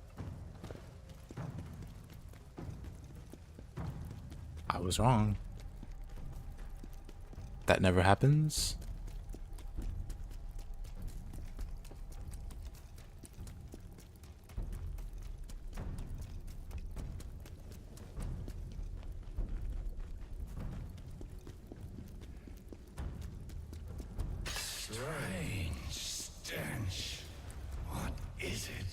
I was wrong. That never happens. Strange stench. What is it?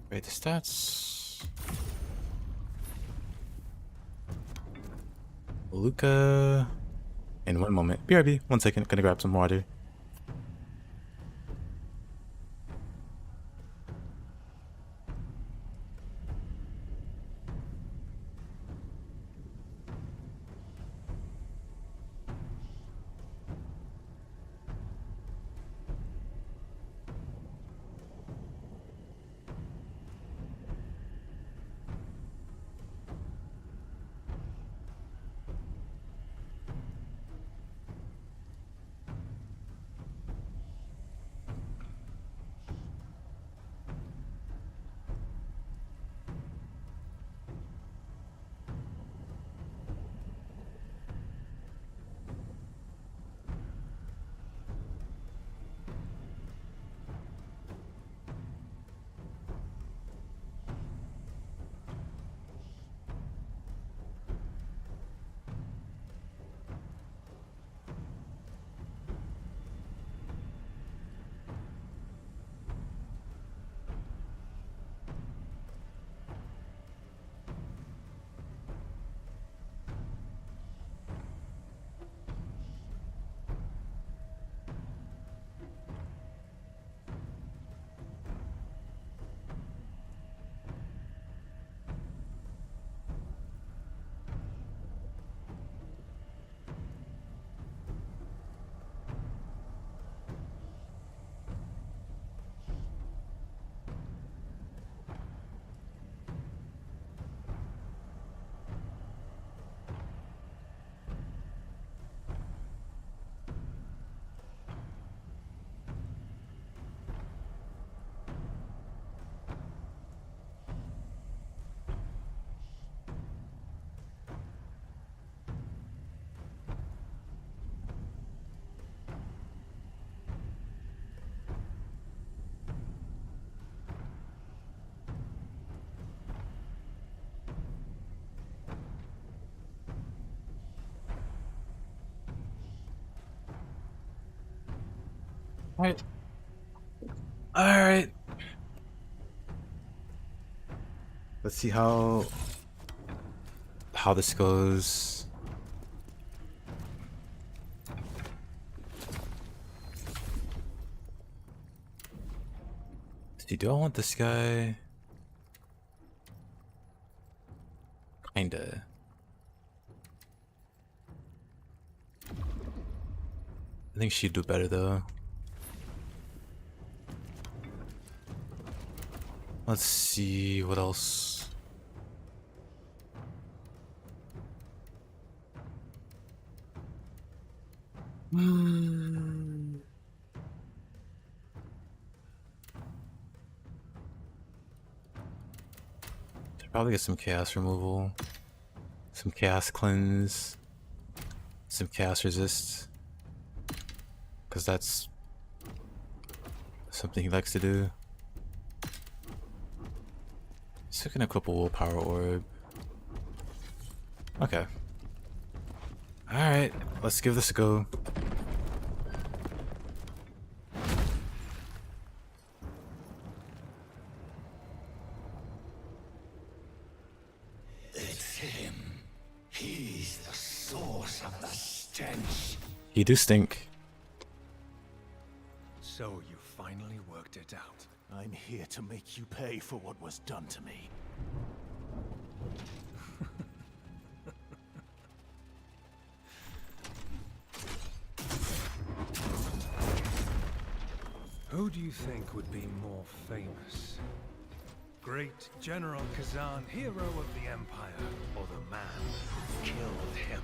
Rate the stats. Luca. In 1 moment. BRB. 1 second. Gonna grab some water. Alright. Alright. Let's see how this goes. See, do I want this guy? Kinda. I think she'd do better though. Let's see what else. Should probably get some chaos removal, some chaos cleanse, some chaos resist, because that's something he likes to do. Still gonna equip a willpower orb. Okay. Alright, let's give this a go. It's him. He's the source of the stench. stench. He do stink. So you finally worked it out. I'm here to make you pay for what was done to me. Who do you think would be more famous? Great General Khazan, hero of the Empire, or the man who killed him?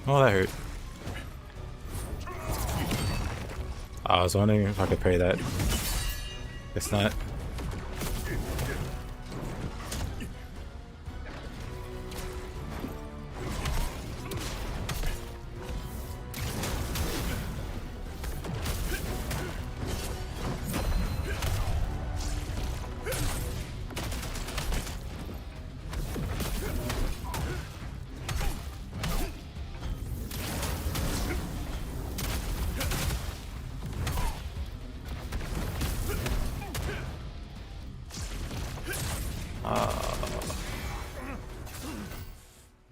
Oh, that hurt. I was wondering if I could parry that. Guess not.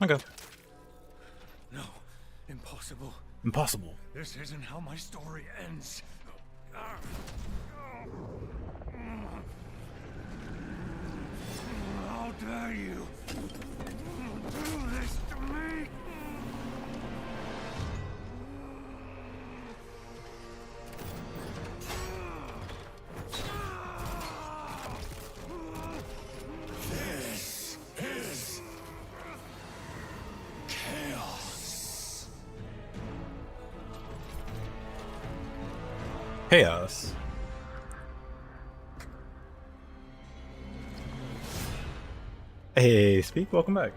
Okay. No, impossible. Impossible. This isn't how my story ends. How dare you do this to me? This is chaos. Chaos. Hey, Speak, welcome back.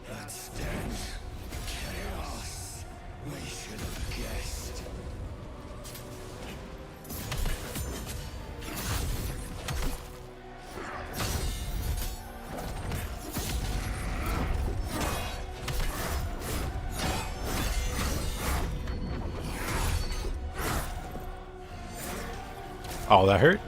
That stench. Chaos. We should have guessed. Oh, that hurt?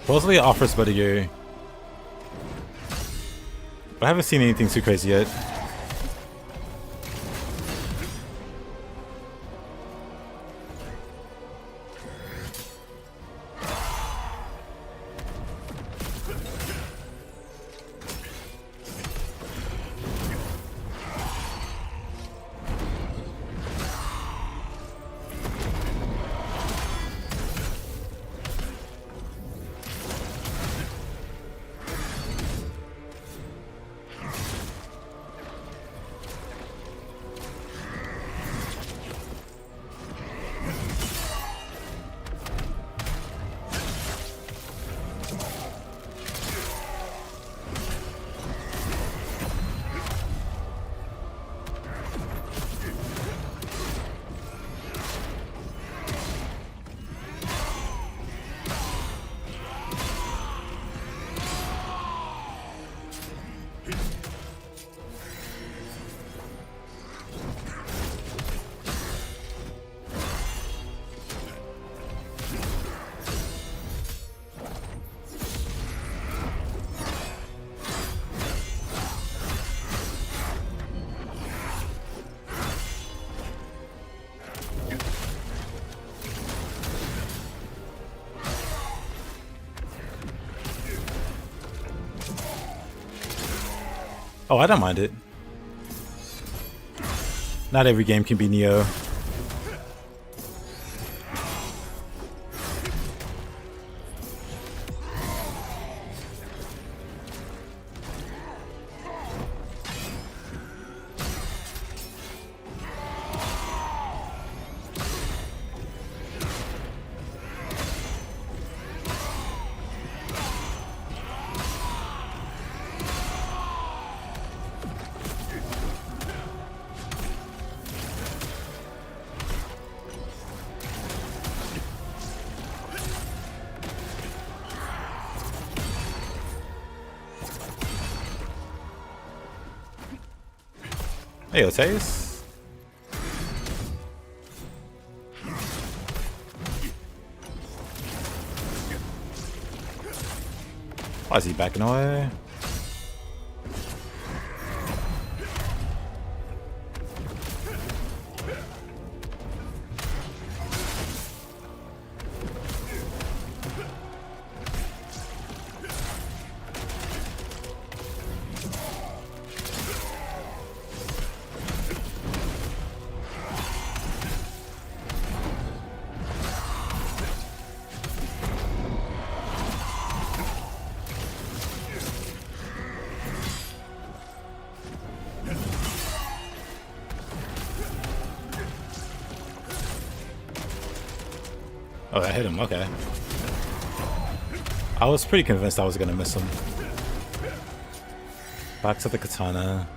Supposedly it offers better gear. But I haven't seen anything too crazy yet. Oh, I don't mind it. Not every game can be Nioh. Hey, Otaeus. Why is he backing away? Oh, I hit him. Okay. I was pretty convinced I was gonna miss him. Back to the katana.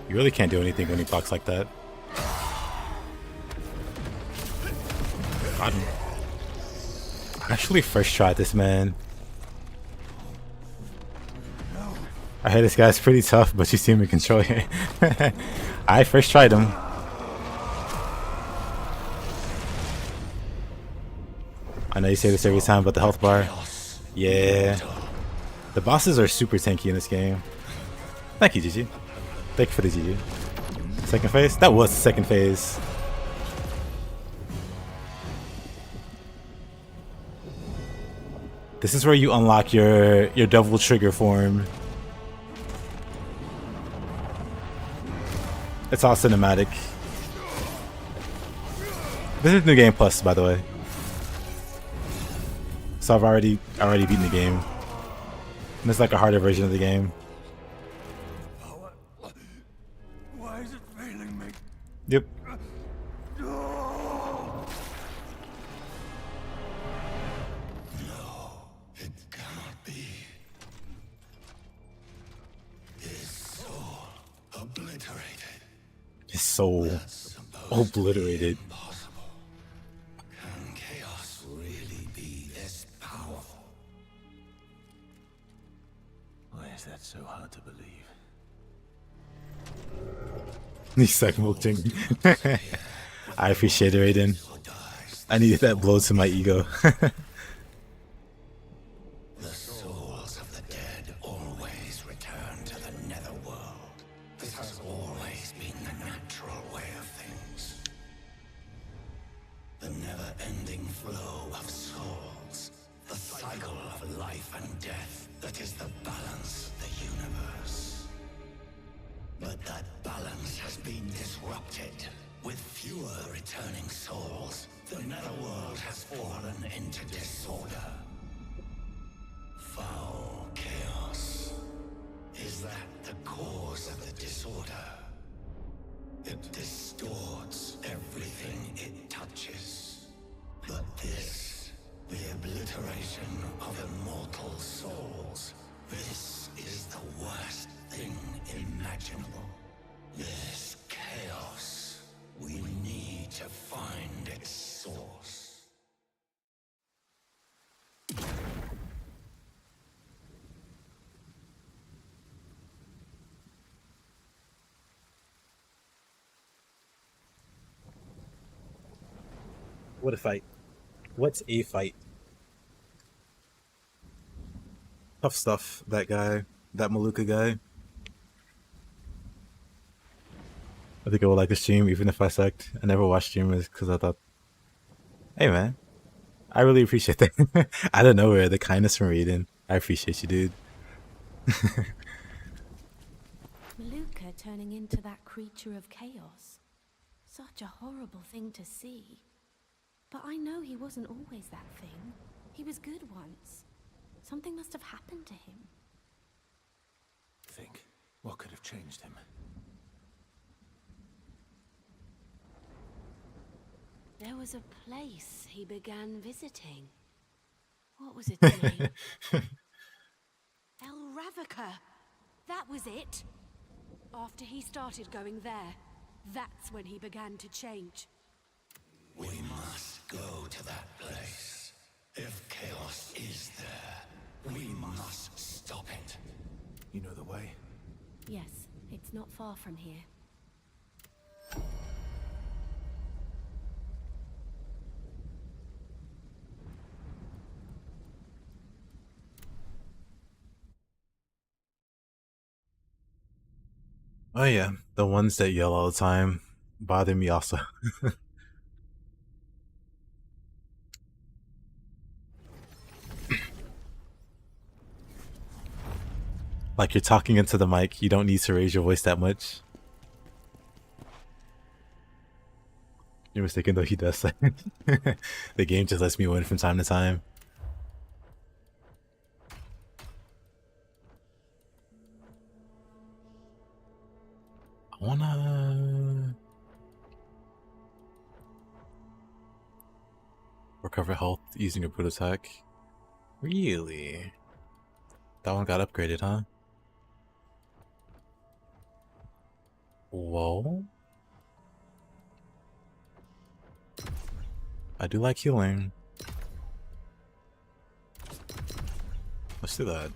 You really can't do anything when he blocks like that. Got him. I actually first tried this, man. I heard this guy's pretty tough, but you seem to control it. I first tried him. I know you say this every time, but the health bar. Yeah. The bosses are super tanky in this game. Thank you, GG. Thank you for the GG. Second phase? That was the second phase. This is where you unlock your double trigger form. It's all cinematic. This is New Game Plus, by the way. So I've already beaten the game. And it's like a harder version of the game. Why is it failing me? Yep. His soul obliterated. Can chaos really be this powerful? Why is that so hard to believe? He's like molting. I appreciate it, Raiden. I needed that blow to my ego. The souls of the dead always return to the netherworld. This has always been the natural way of things. The never-ending flow of souls. The cycle of life and death that is the balance of the universe. But that balance has been disrupted. With fewer returning souls, the netherworld has fallen into disorder. Foul chaos. Is that the cause of the disorder? It distorts everything it touches. But this, the obliteration of immortal souls, this is the worst thing imaginable. This chaos. We need to find its source. What a fight. What's a fight? Tough stuff, that guy. That Maluka guy. I think I would like to stream even if I sucked. I never watched streamers because I thought, hey man, I really appreciate that. Out of nowhere, the kindness from Raiden. I appreciate you, dude. Maluka turning into that creature of chaos. Such a horrible thing to see. But I know he wasn't always that thing. He was good once. Something must have happened to him. Think, what could have changed him? There was a place he began visiting. What was its name? El Ravaka. That was it. After he started going there, that's when he began to change. We must go to that place. If chaos is there, we must stop it. You know the way? Yes, it's not far from here. Oh yeah, the ones that yell all the time bother me also. Like you're talking into the mic, you don't need to raise your voice that much. You're mistaken though, he does. The game just lets me win from time to time. I wanna recover health using a brute attack. Really? That one got upgraded, huh? Whoa. I do like healing. Let's do that.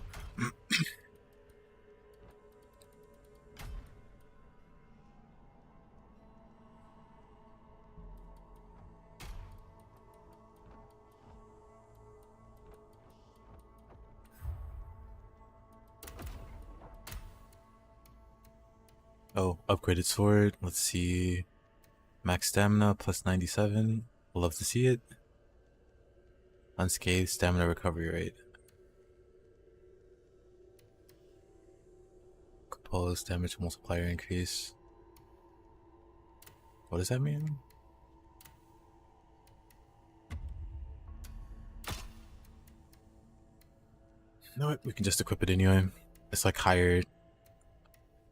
Oh, upgraded sword. Let's see. Max stamina plus 97. Love to see it. Unscathed stamina recovery rate. Composed damage multiplier increase. What does that mean? No, we can just equip it anyway. It's like higher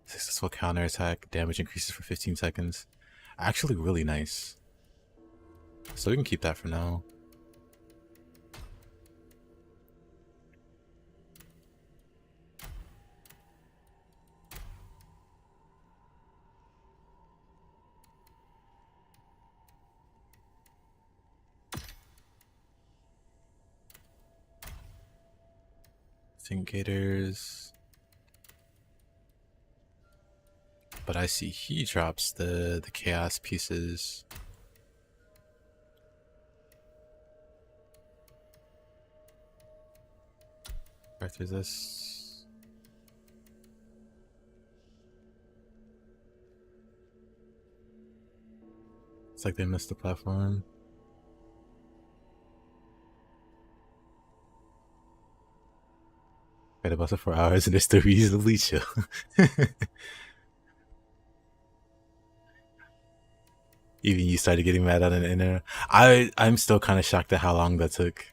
successful counter attack damage increases for 15 seconds. Actually really nice. So we can keep that for now. Thinkgators. But I see he drops the chaos pieces. Breath resist. It's like they missed the platform. Got about it for hours and they're still reasonably chill. Even you started getting mad at an inner. I'm still kind of shocked at how long that took.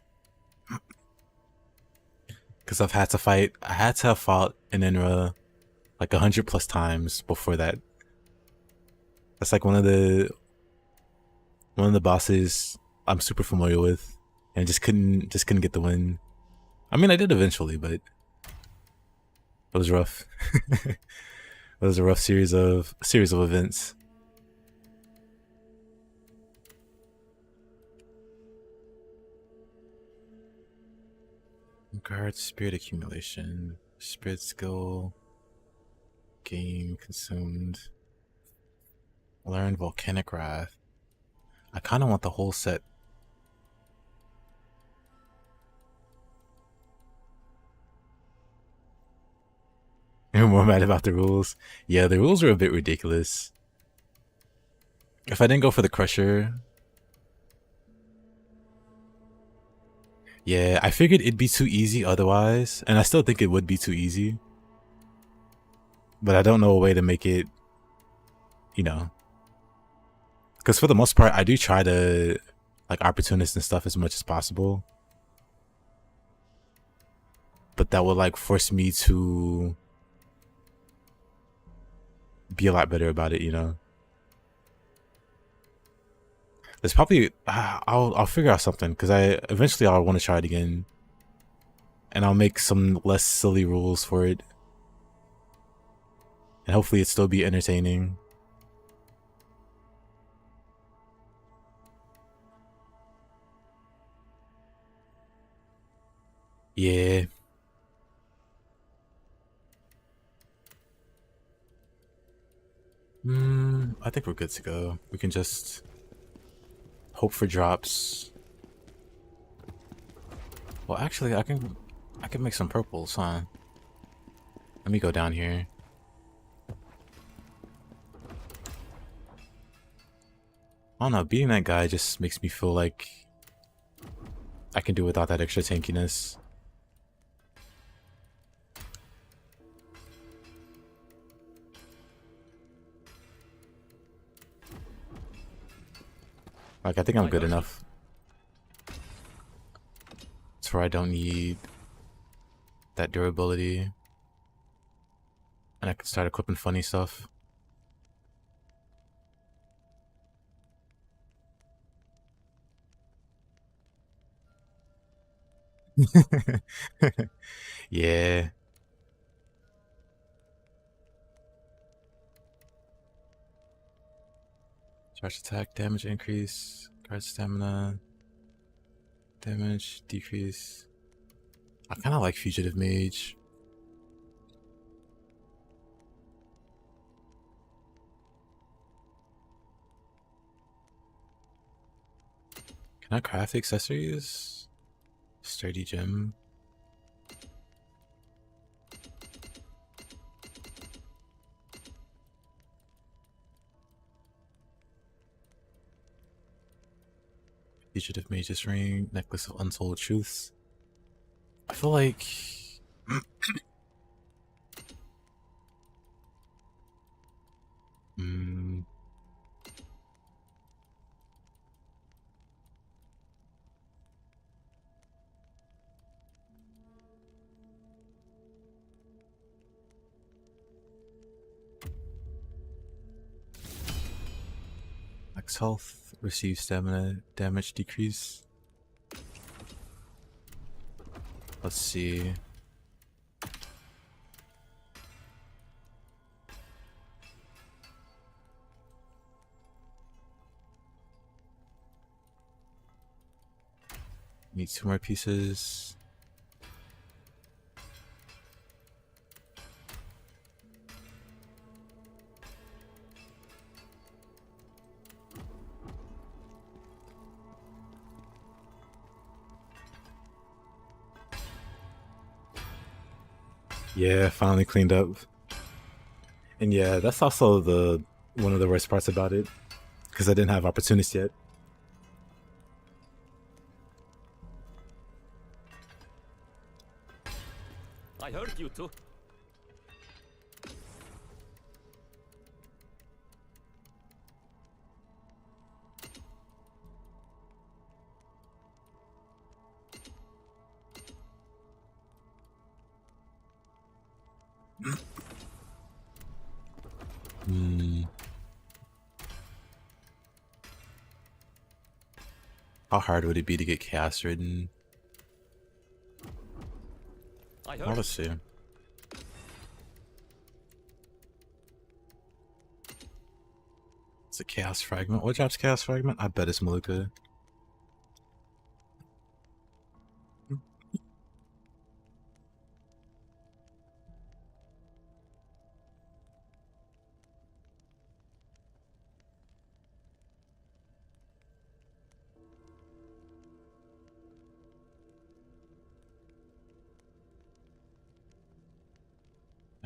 Because I had to have fought an Inra like 100+ times before that. That's like one of the bosses I'm super familiar with, and just couldn't get the win. I mean, I did eventually, but it was rough. It was a rough series of events. Guard spirit accumulation, spirit skill, gain consumed, learn volcanic wrath. I kind of want the whole set You're more mad about the rules. Yeah, the rules are a bit ridiculous. If I didn't go for the Crusher... Yeah, I figured it'd be too easy otherwise. And I still think it would be too easy. But I don't know a way to make it, you know. Because for the most part, I do try to, like, opportunist and stuff as much as possible. But that would, like, force me to be a lot better about it, you know. There's probably I'll figure out something because eventually I'll want to try it again, and I'll make some less silly rules for it, and hopefully it still be entertaining. Yeah. I think we're good to go. We can just hope for drops. Well, actually, I can make some purples, huh? Let me go down here. I don't know, beating that guy just makes me feel like I can do without that extra tankiness. Like, I think I'm good enough. That's where I don't need that durability. And I can start equipping funny stuff. Yeah. Charge attack, damage increase, guard stamina, damage decrease. I kind of like Fugitive Mage. Can I craft accessories? Sturdy gem. Fugitive Mage's Ring, Necklace of Untold Truths. I feel like... Max health, receive stamina, damage decrease. Let's see. Need 2 more pieces. Yeah, finally cleaned up. And yeah, that's also one of the worst parts about it, because I didn't have opportunities yet. I heard you too. How hard would it be to get chaos ridden? Well, let's see. It's a chaos fragment. What drops chaos fragment? I bet it's Maluka.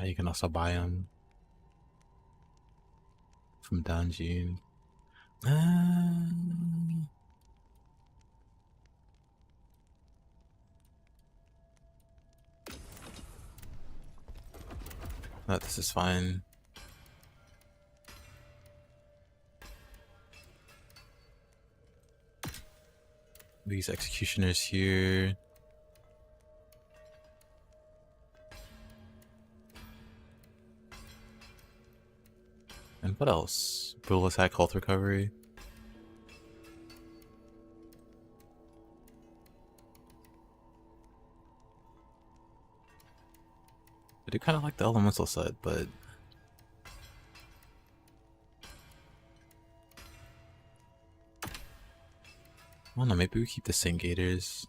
You can also buy them from Dungeon. No, this is fine. These executioners here. And what else? Brutal attack, health recovery. I do kind of like the elemental set, but I don't know, maybe we keep the Saint Gators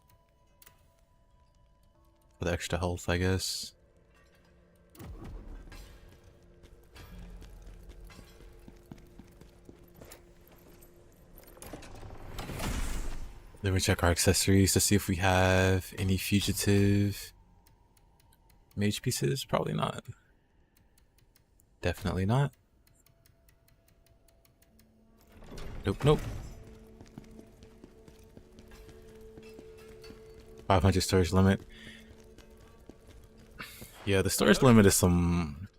for the extra health, I guess. Then we check our accessories to see if we have any fugitive mage pieces. Probably not. Definitely not. Nope, nope. 500 storage limit. Yeah, the storage limit is some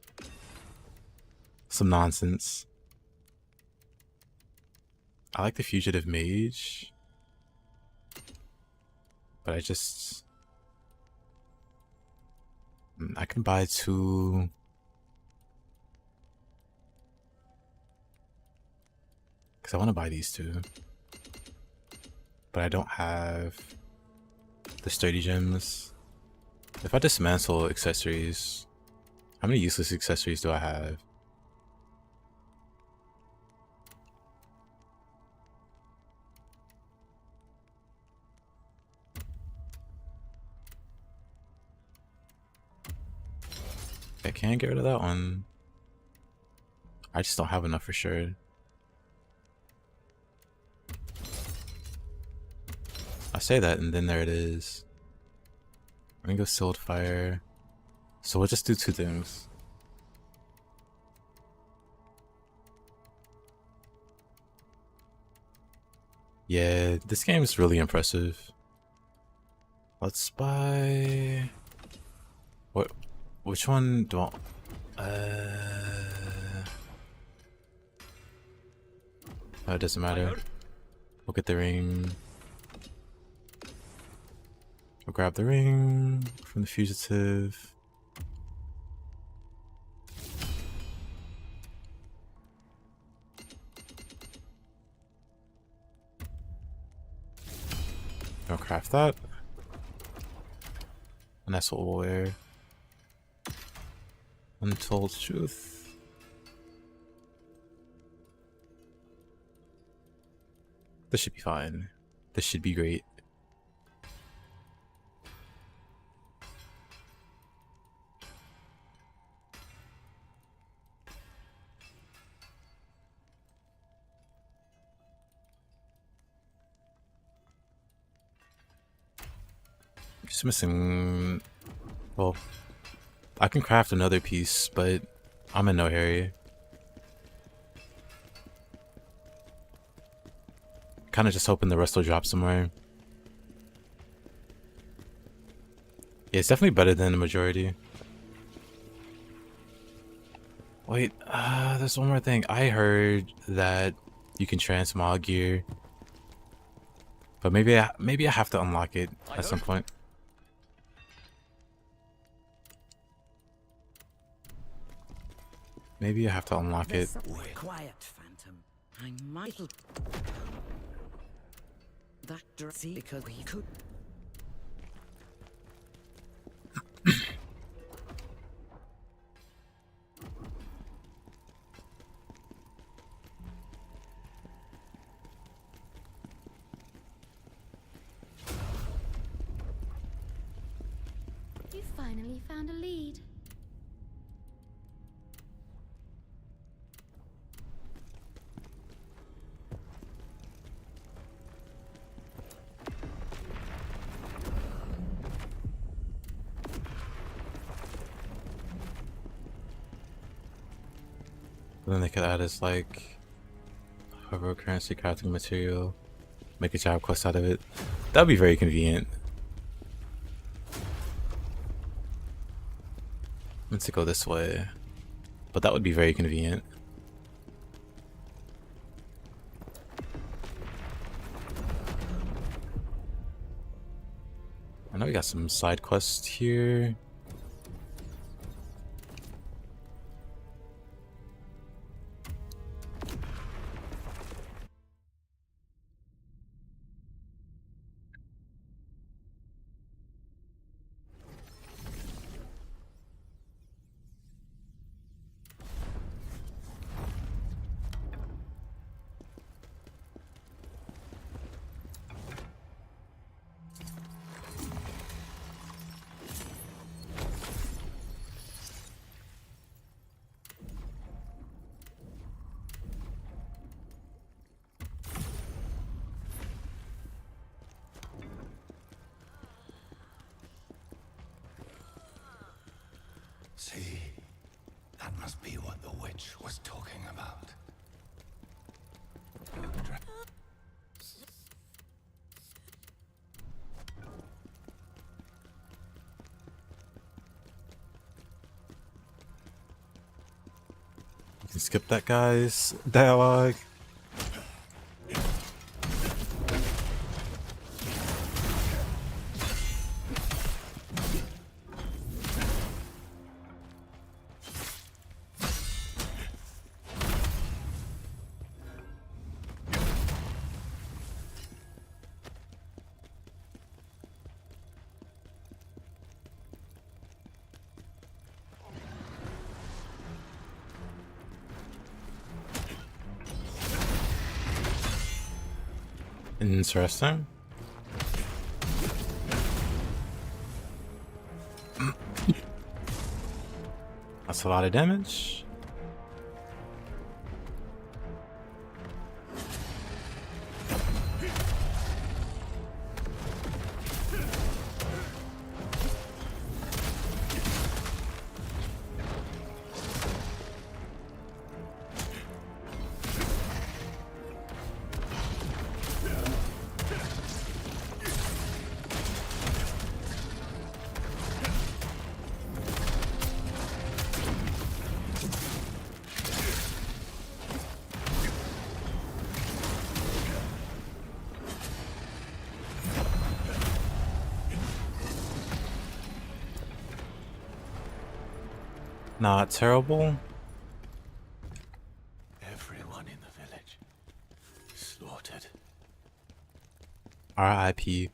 nonsense. I like the fugitive mage, but I can buy 2. Because I want to buy these 2. But I don't have the sturdy gems. If I dismantle accessories, how many useless accessories do I have? I can get rid of that one. I just don't have enough for sure. I say that and then there it is. Ring of Sealed Fire. So we'll just do 2 things. Yeah, this game is really impressive. Let's buy... What? Which one do I... Oh, it doesn't matter. We'll get the ring. We'll grab the ring from the fugitive. I'll craft that. And that's what we'll wear. Untold Truth. This should be fine. This should be great. Just missing... Well, I can craft another piece, but I'm in no hurry. Kind of just hoping the rest will drop somewhere. Yeah, it's definitely better than the majority. Wait, there's one more thing. I heard that you can transmog gear, but maybe I have to unlock it at some point. Maybe I have to unlock it. Quiet, Phantom. I might. That dressy because we could. You finally found a lead. And then they could add as like hover currency crafting material, make a job quest out of it. That'd be very convenient. Let's go this way, but that would be very convenient. I know we got some side quests here. See, that must be what the witch was talking about. You can skip that guy's dialogue. Interesting. That's a lot of damage. Not terrible. Everyone in the village slaughtered. R.I.P.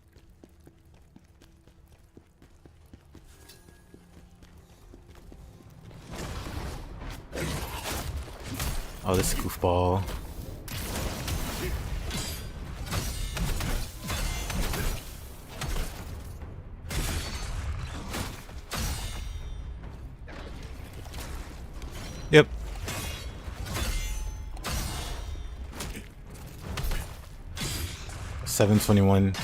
Oh, this goofball. Yep. $721.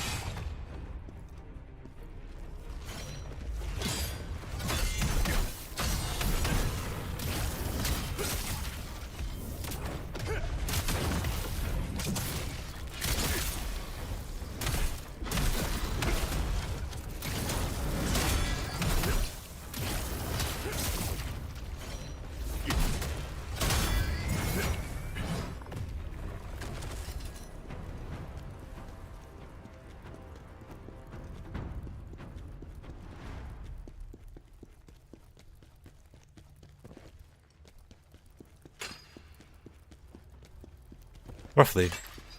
Roughly.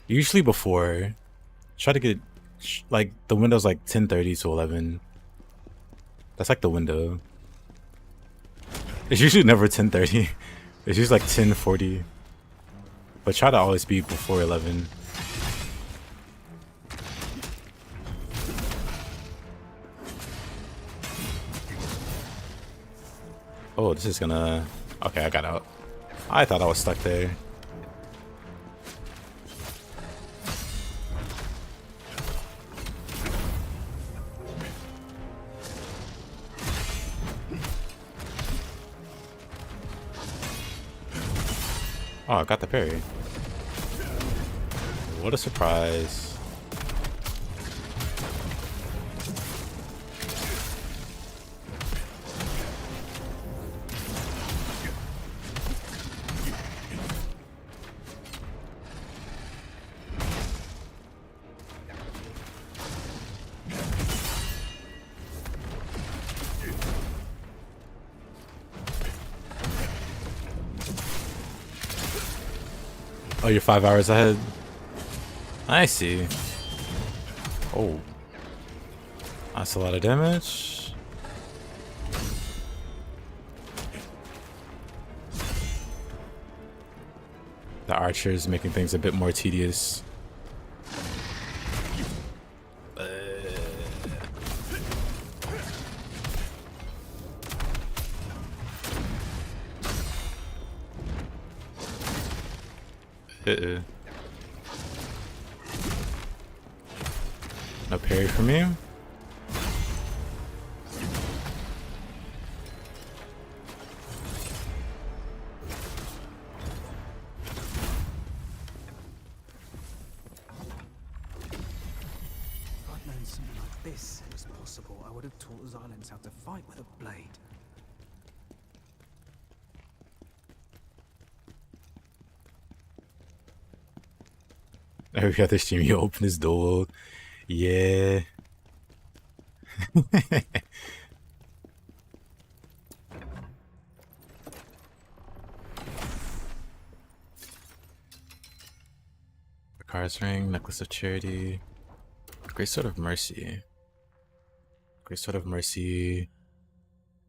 Usually before, try to get like the window's like 10:30 to 11. That's like the window. It's usually never 10:30. It's usually like 10:40. But try to always be before 11. Oh, this is gonna... Okay, I got out. I thought I was stuck there. Oh, I got the parry. What a surprise. Oh, you're 5 hours ahead. I see. Oh. That's a lot of damage. The archer is making things a bit more tedious. No parry from me. If I'd known something like this was possible, I would have taught the Xylens how to fight with a blade. Every other stream you open his door. Yeah. The Car's Ring, Necklace of Charity, Greatsword of Mercy. Greatsword of Mercy,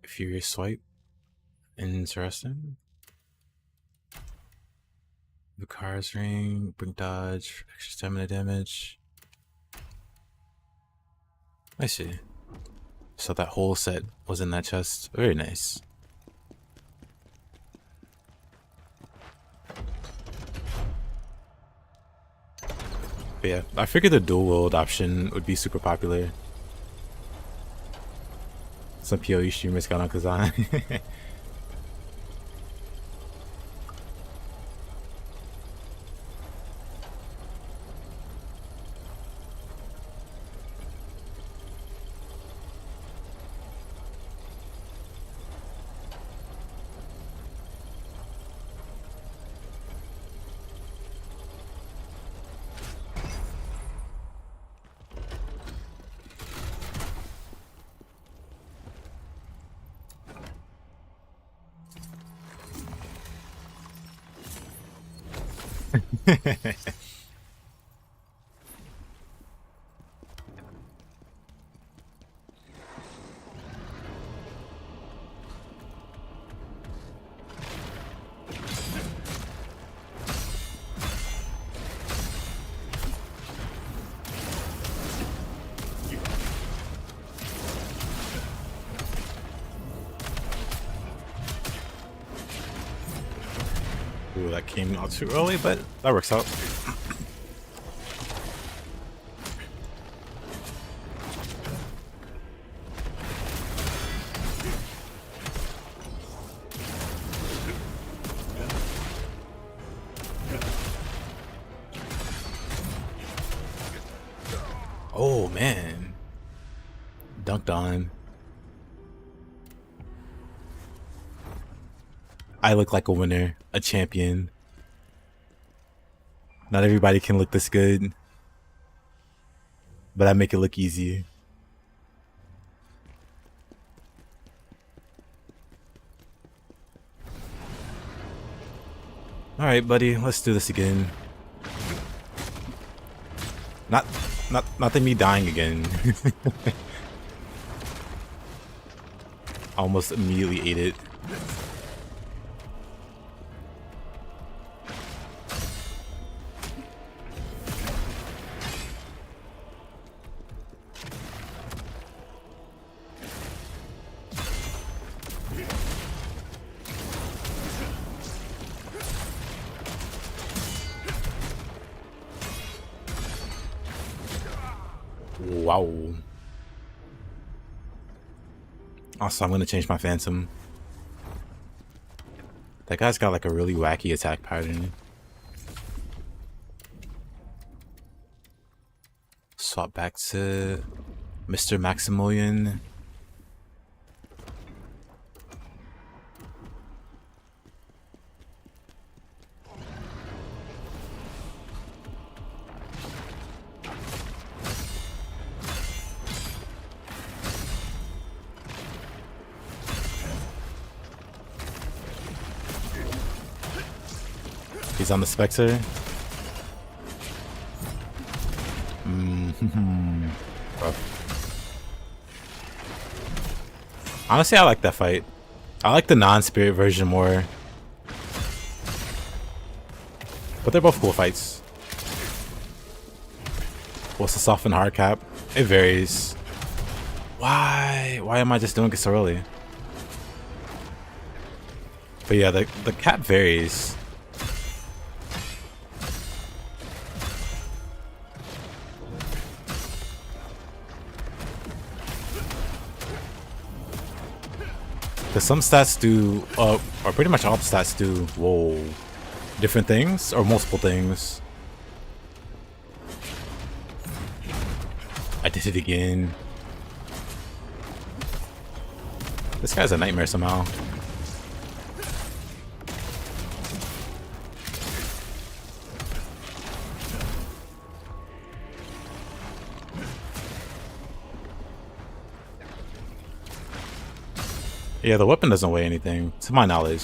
Furious Swipe. Interesting. The Car's Ring, Brink Dodge, extra stamina damage. I see. So that whole set was in that chest. Very nice. But yeah, I figured the dual wield option would be super popular. Some PoE streamers got on Khazan. Ooh, that came out too early, but that works out. Oh man, dunked on. I look like a winner, a champion. Not everybody can look this good, but I make it look easy. All right, buddy, let's do this again. Not me dying again. Almost immediately ate it. Wow. Also, I'm gonna change my Phantom. That guy's got like a really wacky attack pattern. Swap back to Mr. Maximilian. He's on the Spectre. Honestly, I like that fight. I like the non-spirit version more. But they're both cool fights. What's the soft and hard cap? It varies. Why? Why am I just doing it so early? But yeah, the cap varies. Because some stats do, or pretty much all the stats do, whoa, different things or multiple things. I did it again. This guy's a nightmare somehow. Yeah, the weapon doesn't weigh anything, to my knowledge.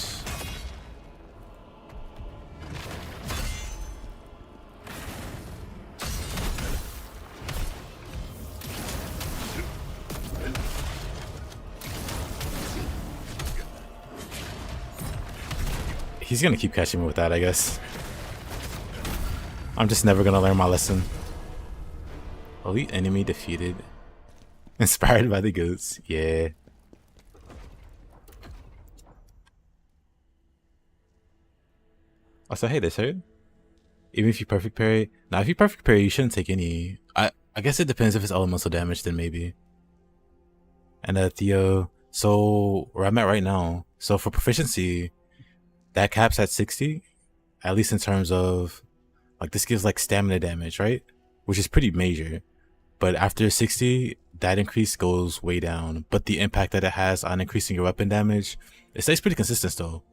He's gonna keep catching me with that, I guess. I'm just never gonna learn my lesson. Elite enemy defeated. Inspired by the goats, yeah. Also, hey, this hurt. Even if you perfect parry. Now, if you perfect parry, you shouldn't take any. I guess it depends if it's elemental damage, then maybe. And Theo. So, where I'm at right now. So, for proficiency, that cap's at 60. At least in terms of, like, this gives, like, stamina damage, right? Which is pretty major. But after 60, that increase goes way down. But the impact that it has on increasing your weapon damage, it stays pretty consistent still.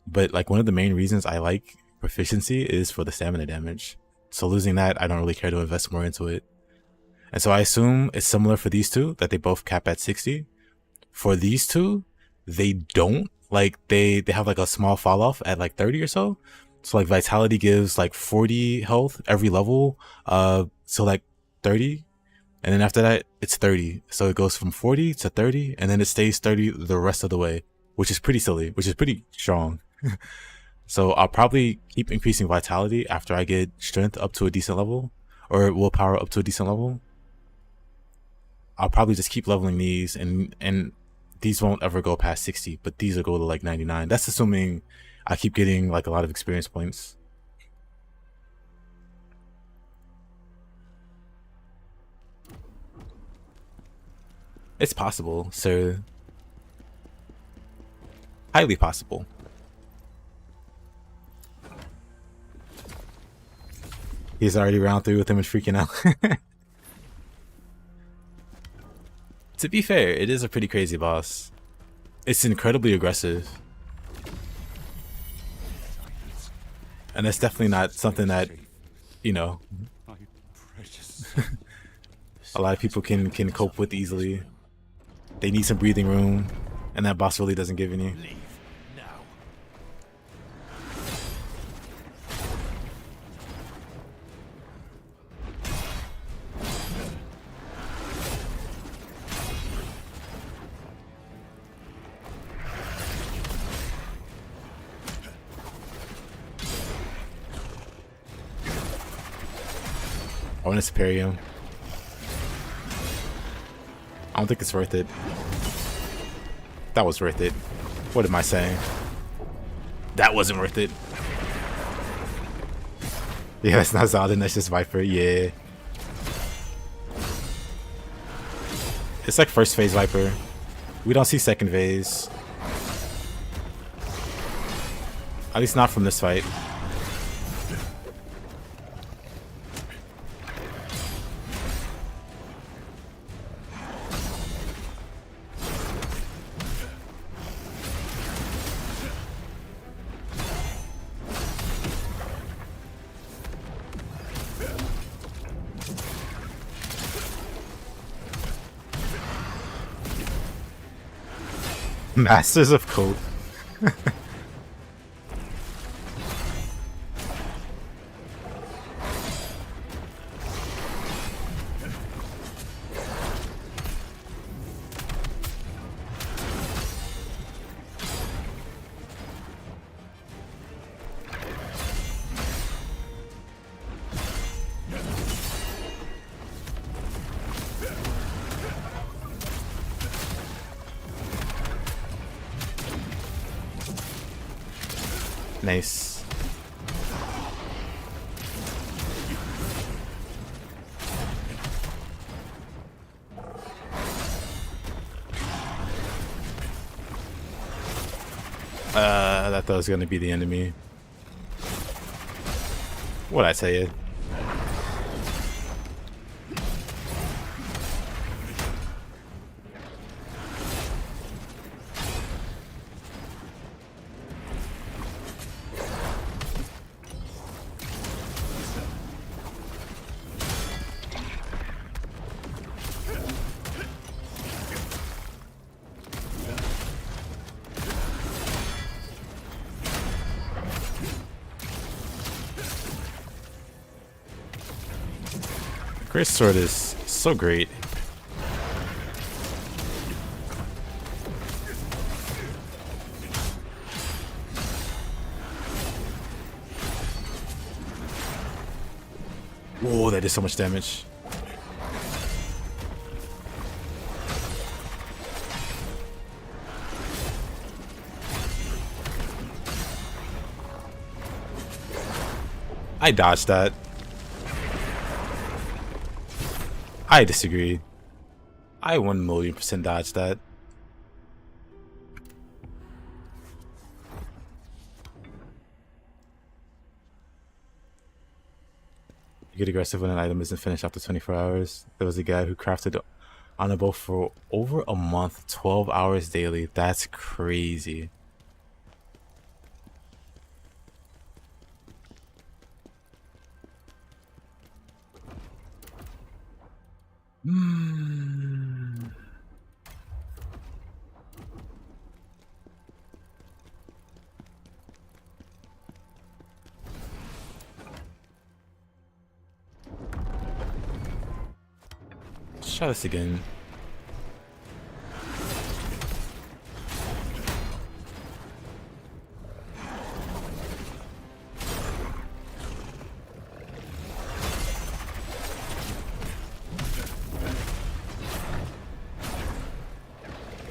But like one of the main reasons I like proficiency is for the stamina damage. So losing that, I don't really care to invest more into it. And so I assume it's similar for these two, that they both cap at 60. For these two, they don't. Like they have like a small fall off at like 30 or so. So like Vitality gives like 40 health every level, so like 30. And then after that, it's 30. So it goes from 40 to 30, and then it stays 30 the rest of the way, which is pretty silly, which is pretty strong. So I'll probably keep increasing vitality after I get strength up to a decent level, or willpower up to a decent level. I'll probably just keep leveling these, and these won't ever go past 60, but these will go to like 99. That's assuming I keep getting like a lot of experience points. It's possible, sir. Highly possible. He's already round 3 with him and freaking out. To be fair, it is a pretty crazy boss. It's incredibly aggressive. And that's definitely not something that, you know, a lot of people can cope with easily. They need some breathing room, and that boss really doesn't give any. I want to spare you. I don't think it's worth it. That was worth it. What am I saying? That wasn't worth it. Yeah, it's not Zaldin, that's just Viper, yeah. It's like first phase Viper. We don't see second phase. At least not from this fight. Masters of Code. Nice. I thought that was gonna be the enemy. What'd I tell you? Greatsword is so great. Whoa, that did so much damage. I dodged that. I disagree. I 1,000,000% dodged that. You get aggressive when an item isn't finished after 24 hours. There was a guy who crafted on a boat for over a month, 12 hours daily. That's crazy. Let's try this again.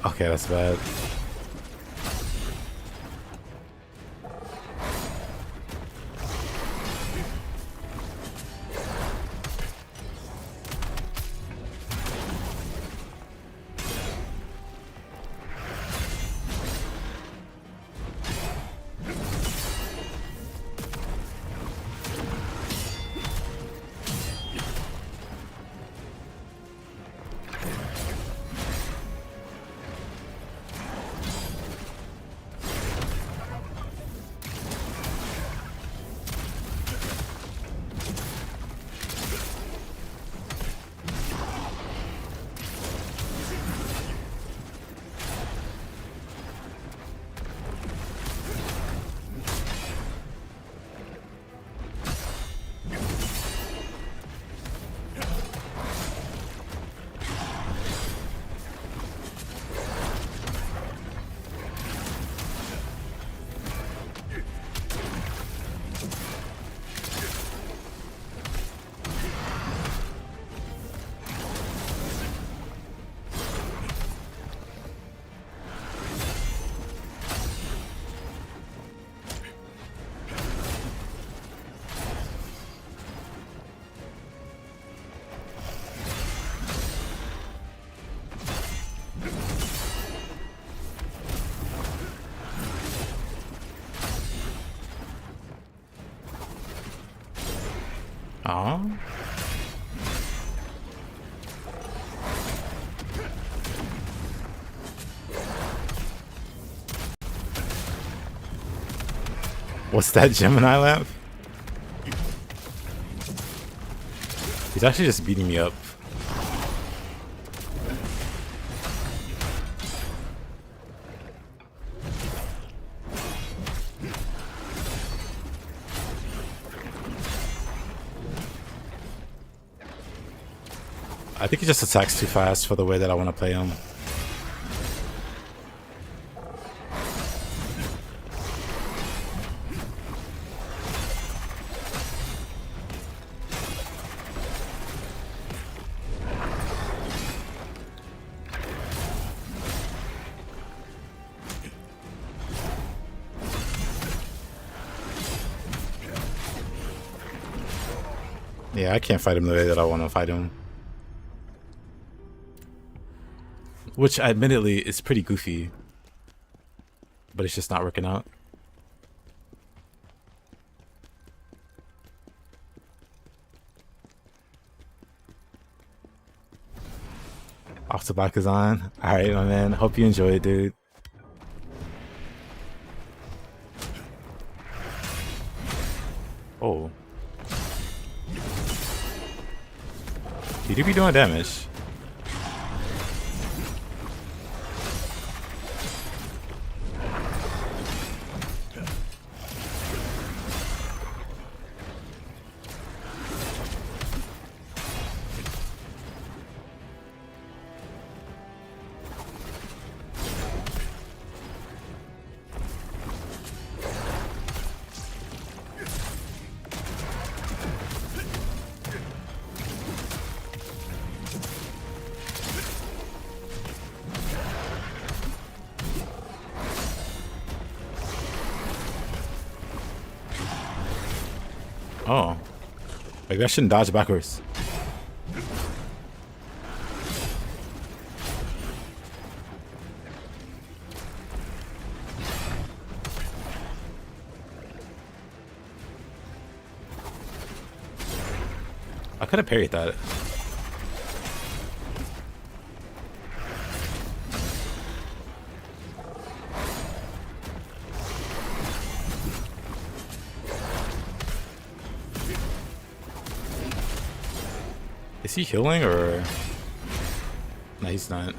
Okay, that's bad. Oh. What's that Gemini lamp? He's actually just beating me up. I think he just attacks too fast for the way that I want to play him. Yeah, I can't fight him the way that I want to fight him. Which, admittedly, is pretty goofy. But it's just not working out. Off to back is on. Alright, my man. Hope you enjoy it, dude. Oh. You do be doing damage. Oh. Maybe I shouldn't dodge backwards. I could have parried that. Is he healing or? No, he's not.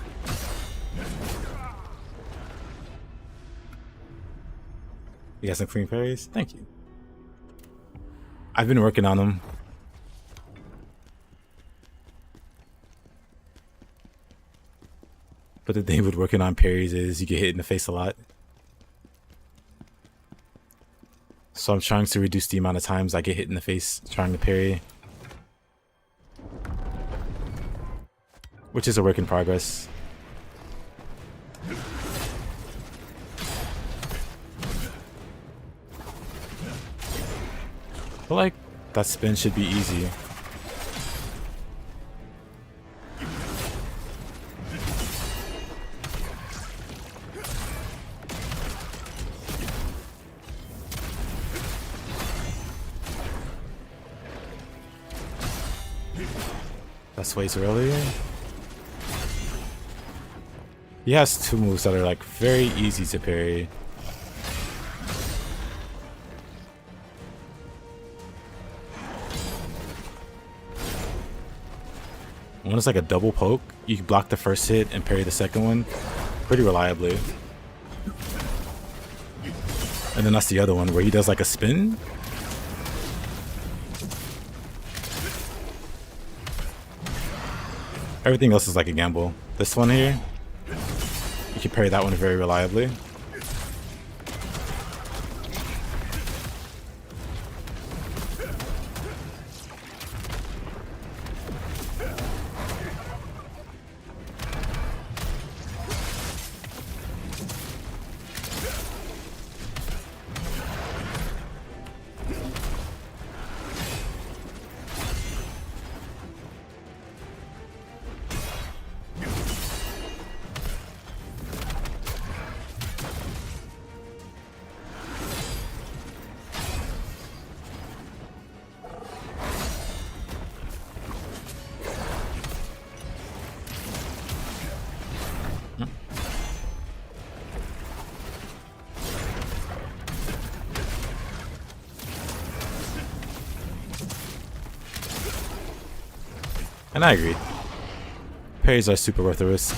You got some clean parries? Thank you. I've been working on them. But the thing with working on parries is you get hit in the face a lot. So I'm trying to reduce the amount of times I get hit in the face trying to parry. Which is a work in progress. I feel like that spin should be easy. That's way too early. He has two moves that are like very easy to parry. One is like a double poke. You can block the first hit and parry the second one pretty reliably. And then that's the other one where he does like a spin. Everything else is like a gamble. This one here, you can parry that one very reliably. And I agree. Parries are super worth the risk.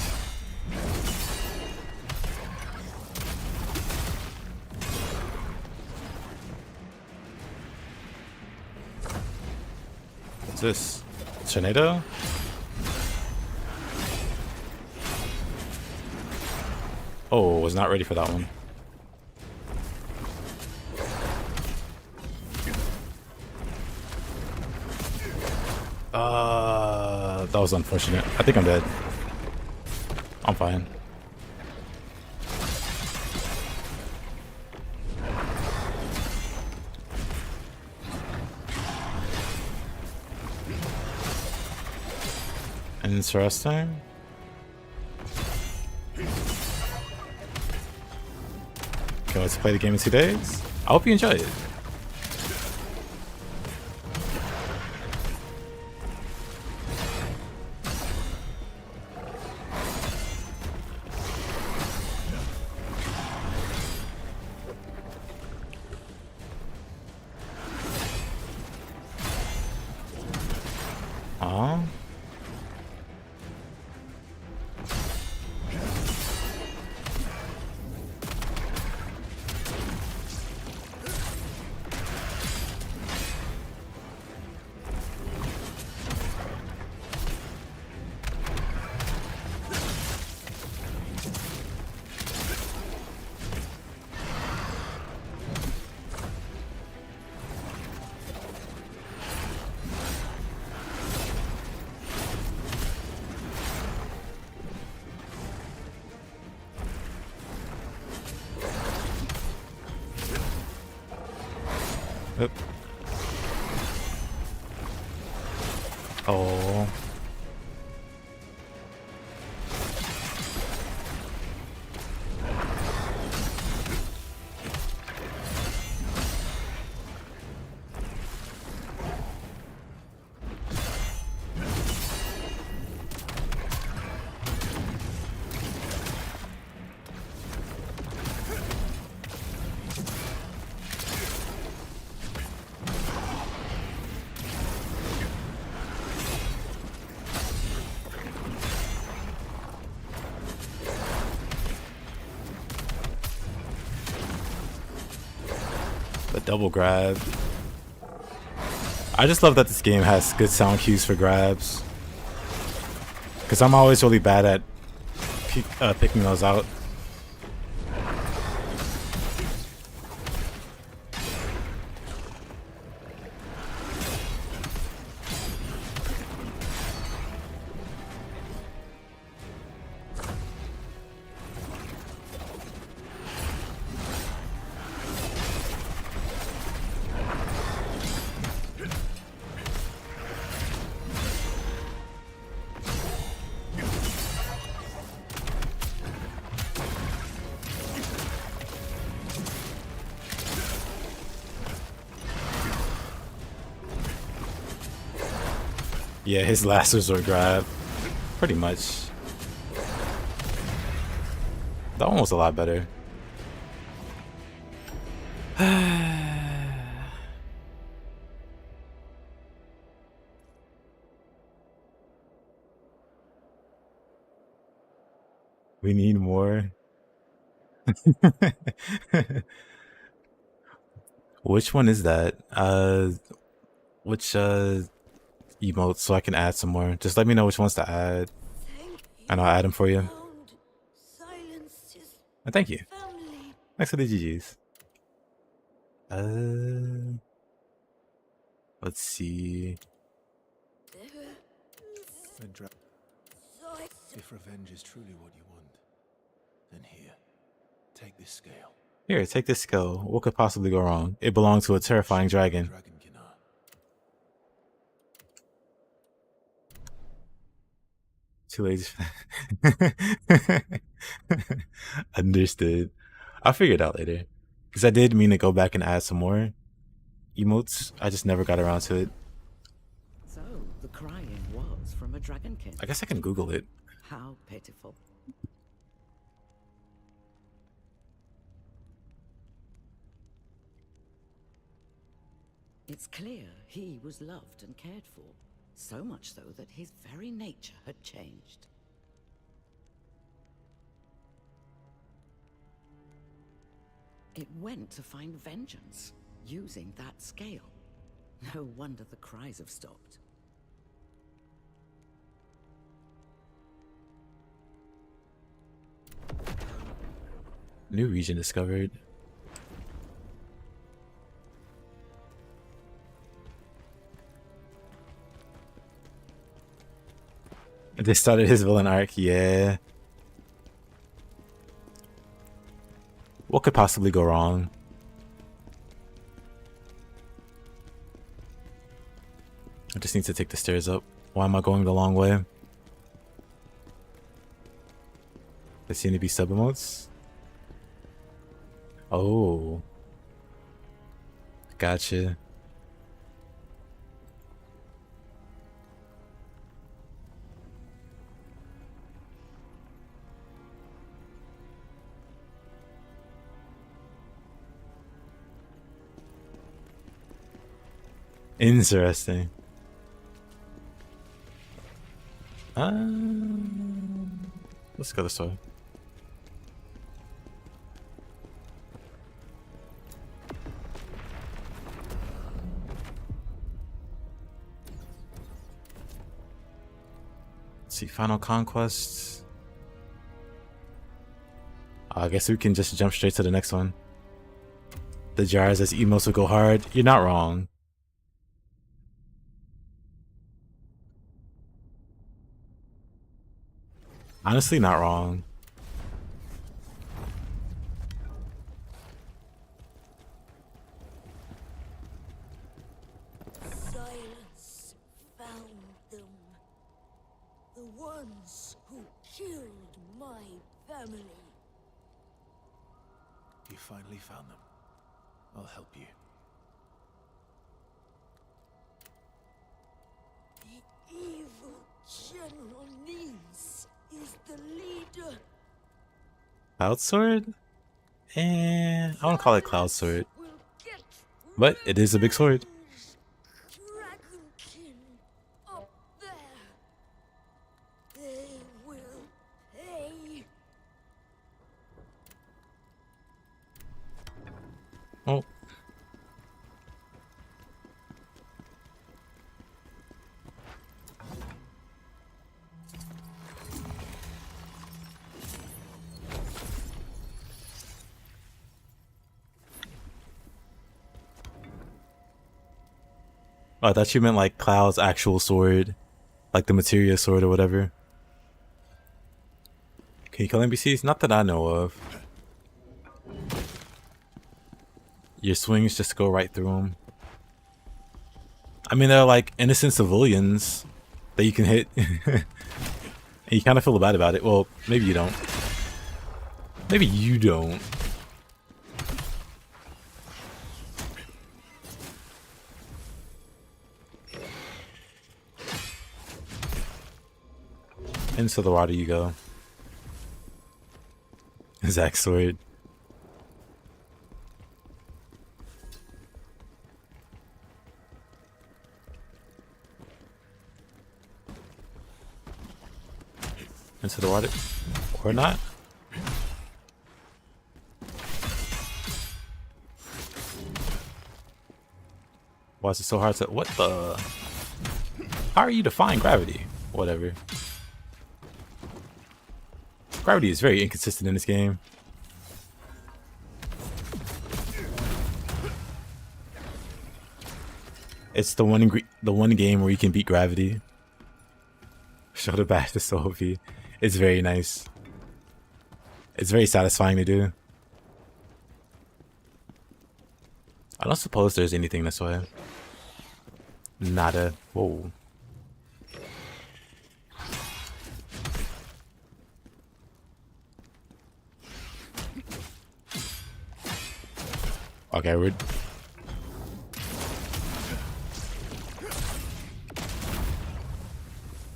What's this? Tornado? Oh, was not ready for that one. That was unfortunate. I think I'm dead. I'm fine. Interesting. Okay, let's play the game in 2 days. I hope you enjoy it. Oop. Oh. The double grab. I just love that this game has good sound cues for grabs. Because I'm always really bad at picking those out. Yeah, his last resort grab. Pretty much. That one was a lot better. We need more. Which one is that? Which emotes so I can add some more. Just let me know which ones to add, and I'll add them for you. And thank you. Thanks for the GGs. Let's see. If revenge is truly what you want, then here, take this scale. Here, take this skull. What could possibly go wrong? It belonged to a terrifying dragon. Too lazy. Understood. I'll figure it out later. Because I did mean to go back and add some more emotes. I just never got around to it. So, the crying was from a dragonkin. I guess I can Google it. How pitiful. It's clear he was loved and cared for. So much so that his very nature had changed. It went to find vengeance, using that scale. No wonder the cries have stopped. New region discovered. They started his villain arc, yeah. What could possibly go wrong? I just need to take the stairs up. Why am I going the long way? There seem to be sub emotes. Oh. Gotcha. Interesting. Let's go this way. Let's see, Final Conquest. I guess we can just jump straight to the next one. The jars as emos will go hard. You're not wrong. Honestly, not wrong. Silence found them. The ones who killed my family. You finally found them. I'll help you. The evil General Needs is the leader. Cloud Sword? I won't call it Cloud Sword. But it is a big sword. Dragonkin up there. They will pay. Oh. Oh, I thought you meant like Cloud's actual sword. Like the materia sword or whatever. Can you kill NPCs? Not that I know of. Your swings just go right through them. I mean, they're like innocent civilians that you can hit. And you kind of feel bad about it. Well, maybe you don't. Maybe you don't. Into the water you go. Zack sword. Into the water. Or not. Why is it so hard to... What the... How are you defying gravity? Whatever. Gravity is very inconsistent in this game. It's the one game where you can beat gravity. Shoulder bash to Sophie. It's very nice. It's very satisfying to do. I don't suppose there's anything this way. Nada. Whoa. Okay, we're...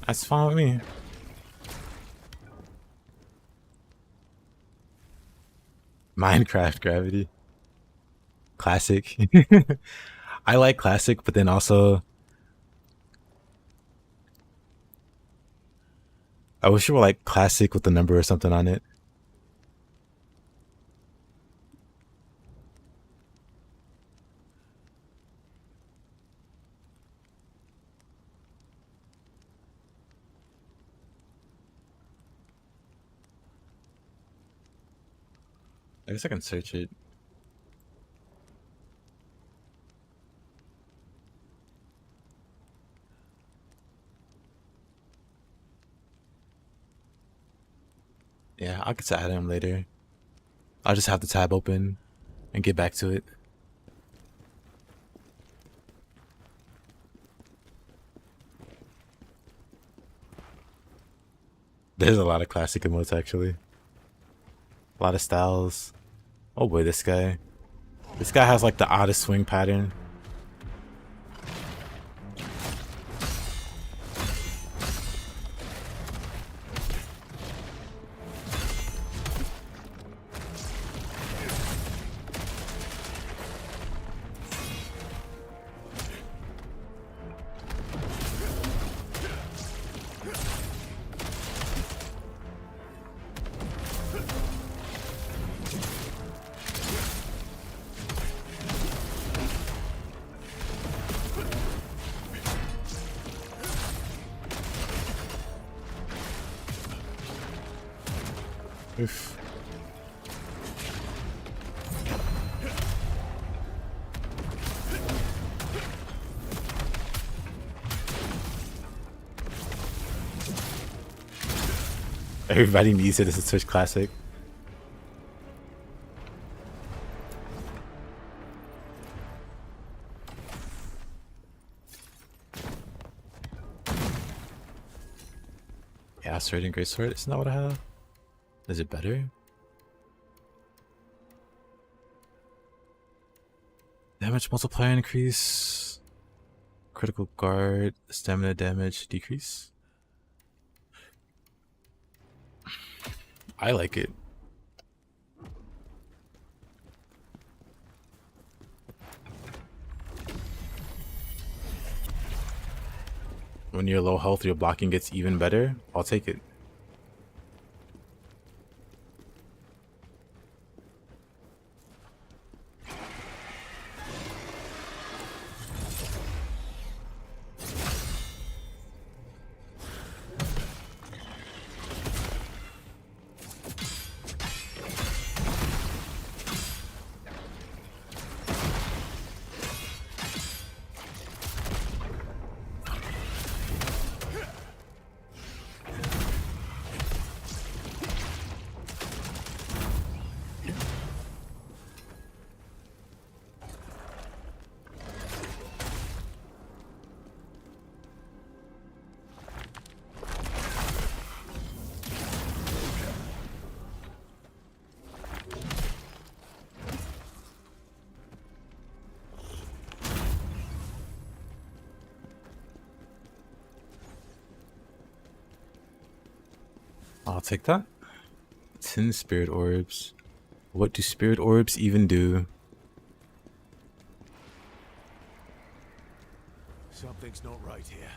That's fine with me. Minecraft gravity. Classic. I like classic, but then also I wish it were like classic with the number or something on it. I guess I can search it. Yeah, I'll get to add him later. I'll just have the tab open and get back to it. There's a lot of classic emotes actually. A lot of styles. Oh boy, this guy. This guy has like the oddest swing pattern. Oof. Everybody needs it as a Twitch classic. Yeah, Sword and Greatsword. Isn't that what I have? Is it better? Damage multiplier increase. Critical guard. Stamina damage decrease. I like it. When you're low health, your blocking gets even better. I'll take it. I'll take that. 10 spirit orbs. What do spirit orbs even do? Something's not right here.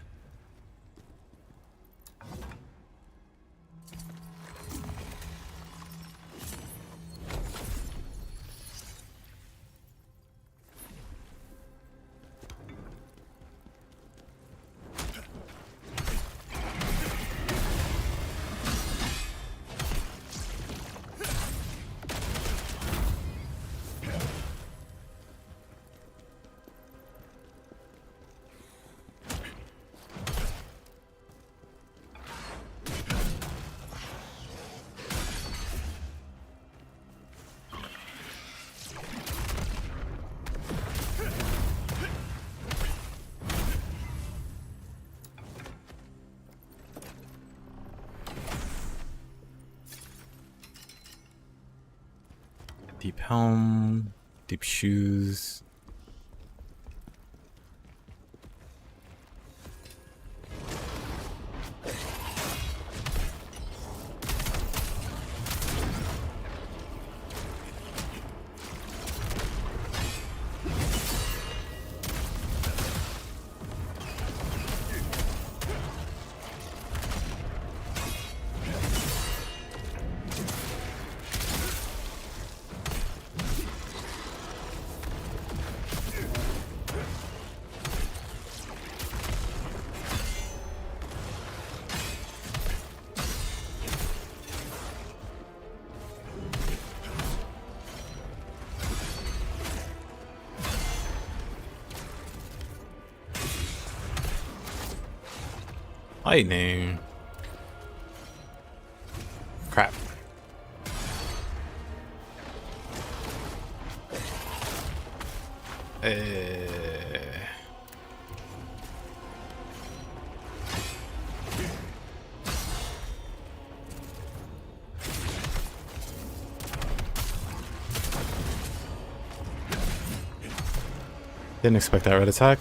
Deep helm, deep shoes. Lightning. Crap. Didn't expect that red attack.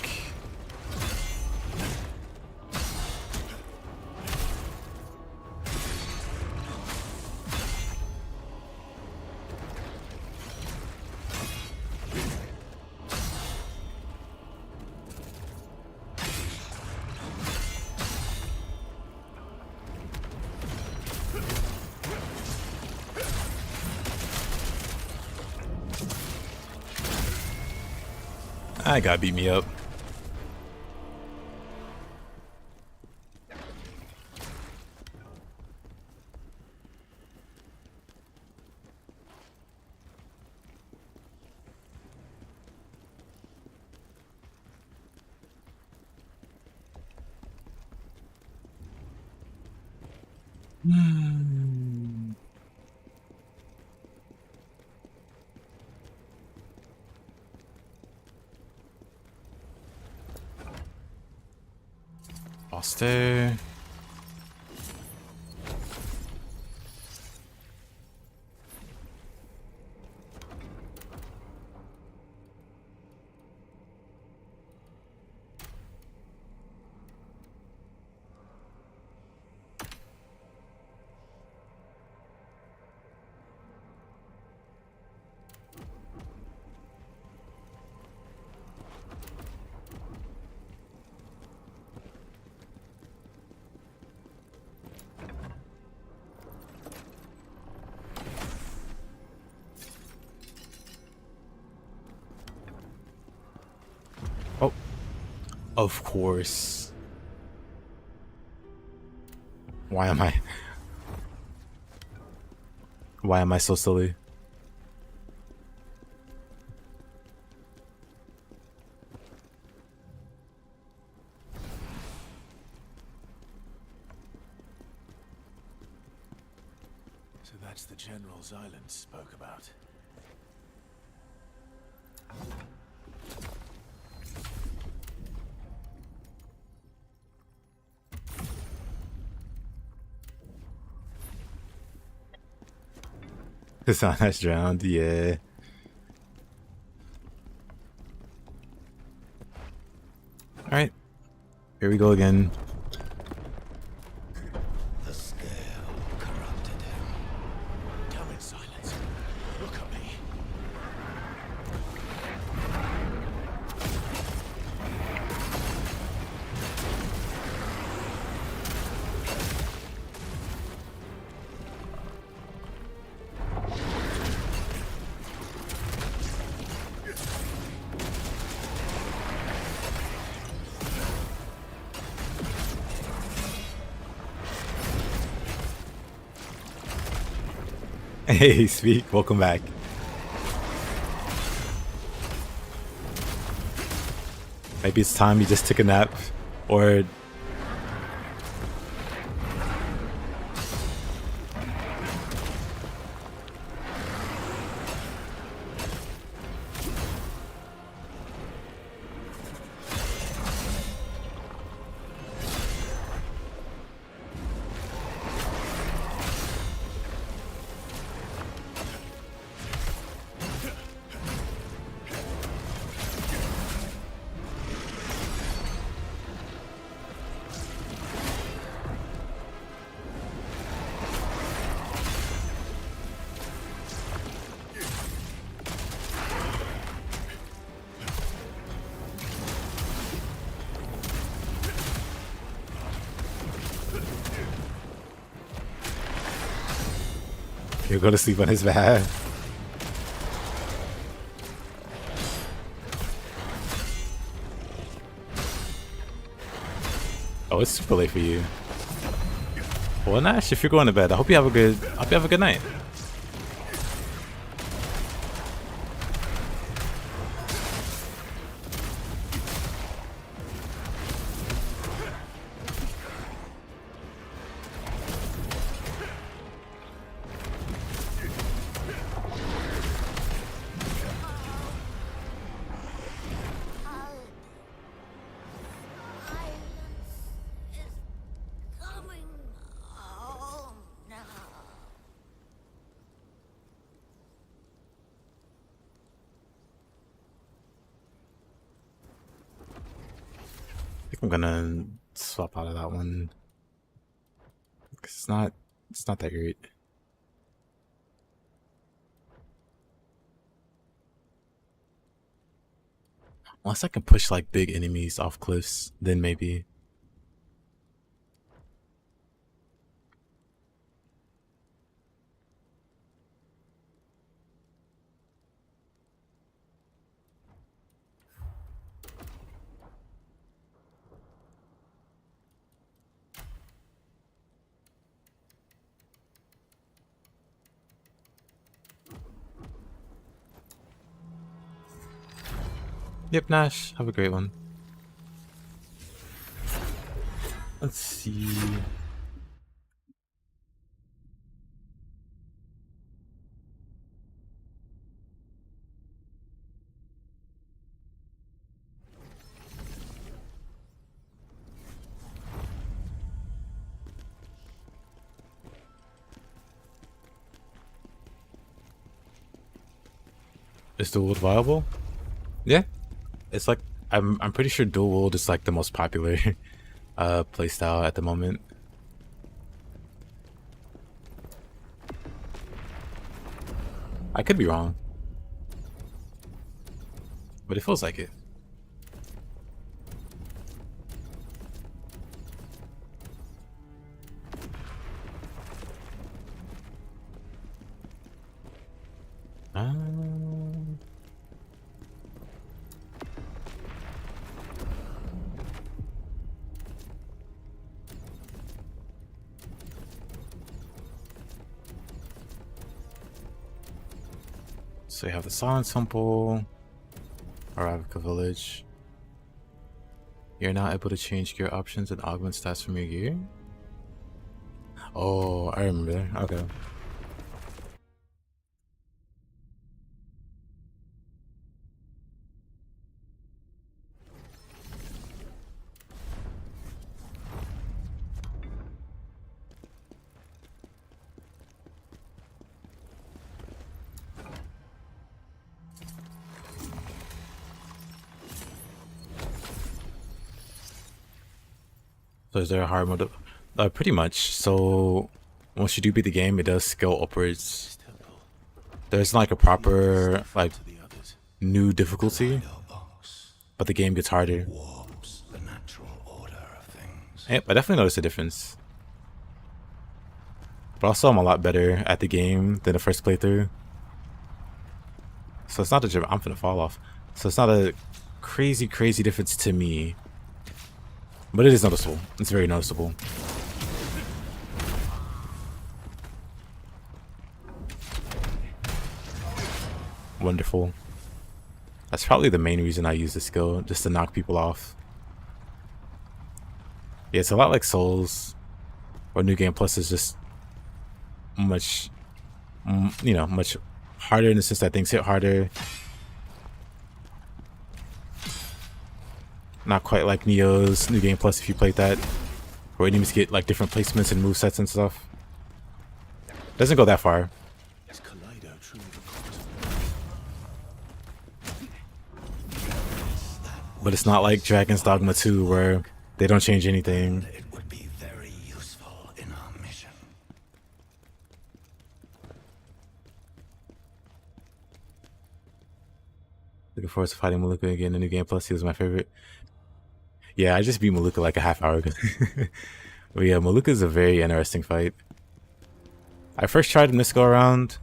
I gotta beat me up. Foster. Oh, of course. Why am I so silly? So that's the General's Island spoke about. Khazan has drowned, yeah. Alright. Here we go again. The scale corrupted him. Come in silence. Look at me. Hey, Speak, welcome back. Maybe it's time you just took a nap, or you're gonna sleep on his behalf. Oh, it's super late for you. Well, Nash, if you're going to bed, I hope you have a good night. think I'm gonna swap out of that one. 'Cause it's not that great. Unless I can push like big enemies off cliffs, then maybe. Yep, Nash, have a great one. Let's see. Is dual wield viable? Yeah. It's like I'm pretty sure dual wield is like the most popular playstyle at the moment. I could be wrong, but it feels like it. So you have the Silence Temple, Aravika Village. You're now able to change gear options and augment stats from your gear? Oh, I remember. Okay. So is there a hard mode? Pretty much. So once you do beat the game, it does scale upwards. There's like a proper like new difficulty, but the game gets harder. Yep, I definitely noticed a difference. But also I'm a lot better at the game than the first playthrough. So it's not a I'm finna fall off. So it's not a crazy difference to me. But it is noticeable. It's very noticeable. Wonderful. That's probably the main reason I use this skill, just to knock people off. Yeah, it's a lot like Souls, or New Game Plus is just much, you know, much harder in the sense that things hit harder. Not quite like Nioh's New Game Plus if you played that, where enemies get like different placements and movesets and stuff. Doesn't go that far. But it's not like Dragon's Dogma 2 where they don't change anything. It would be very useful in our mission. Looking forward to fighting Maluka again in New Game Plus. He was my favorite. Yeah, I just beat Maluka like a half hour ago. But yeah, Maluka is a very interesting fight. I first tried him this go around,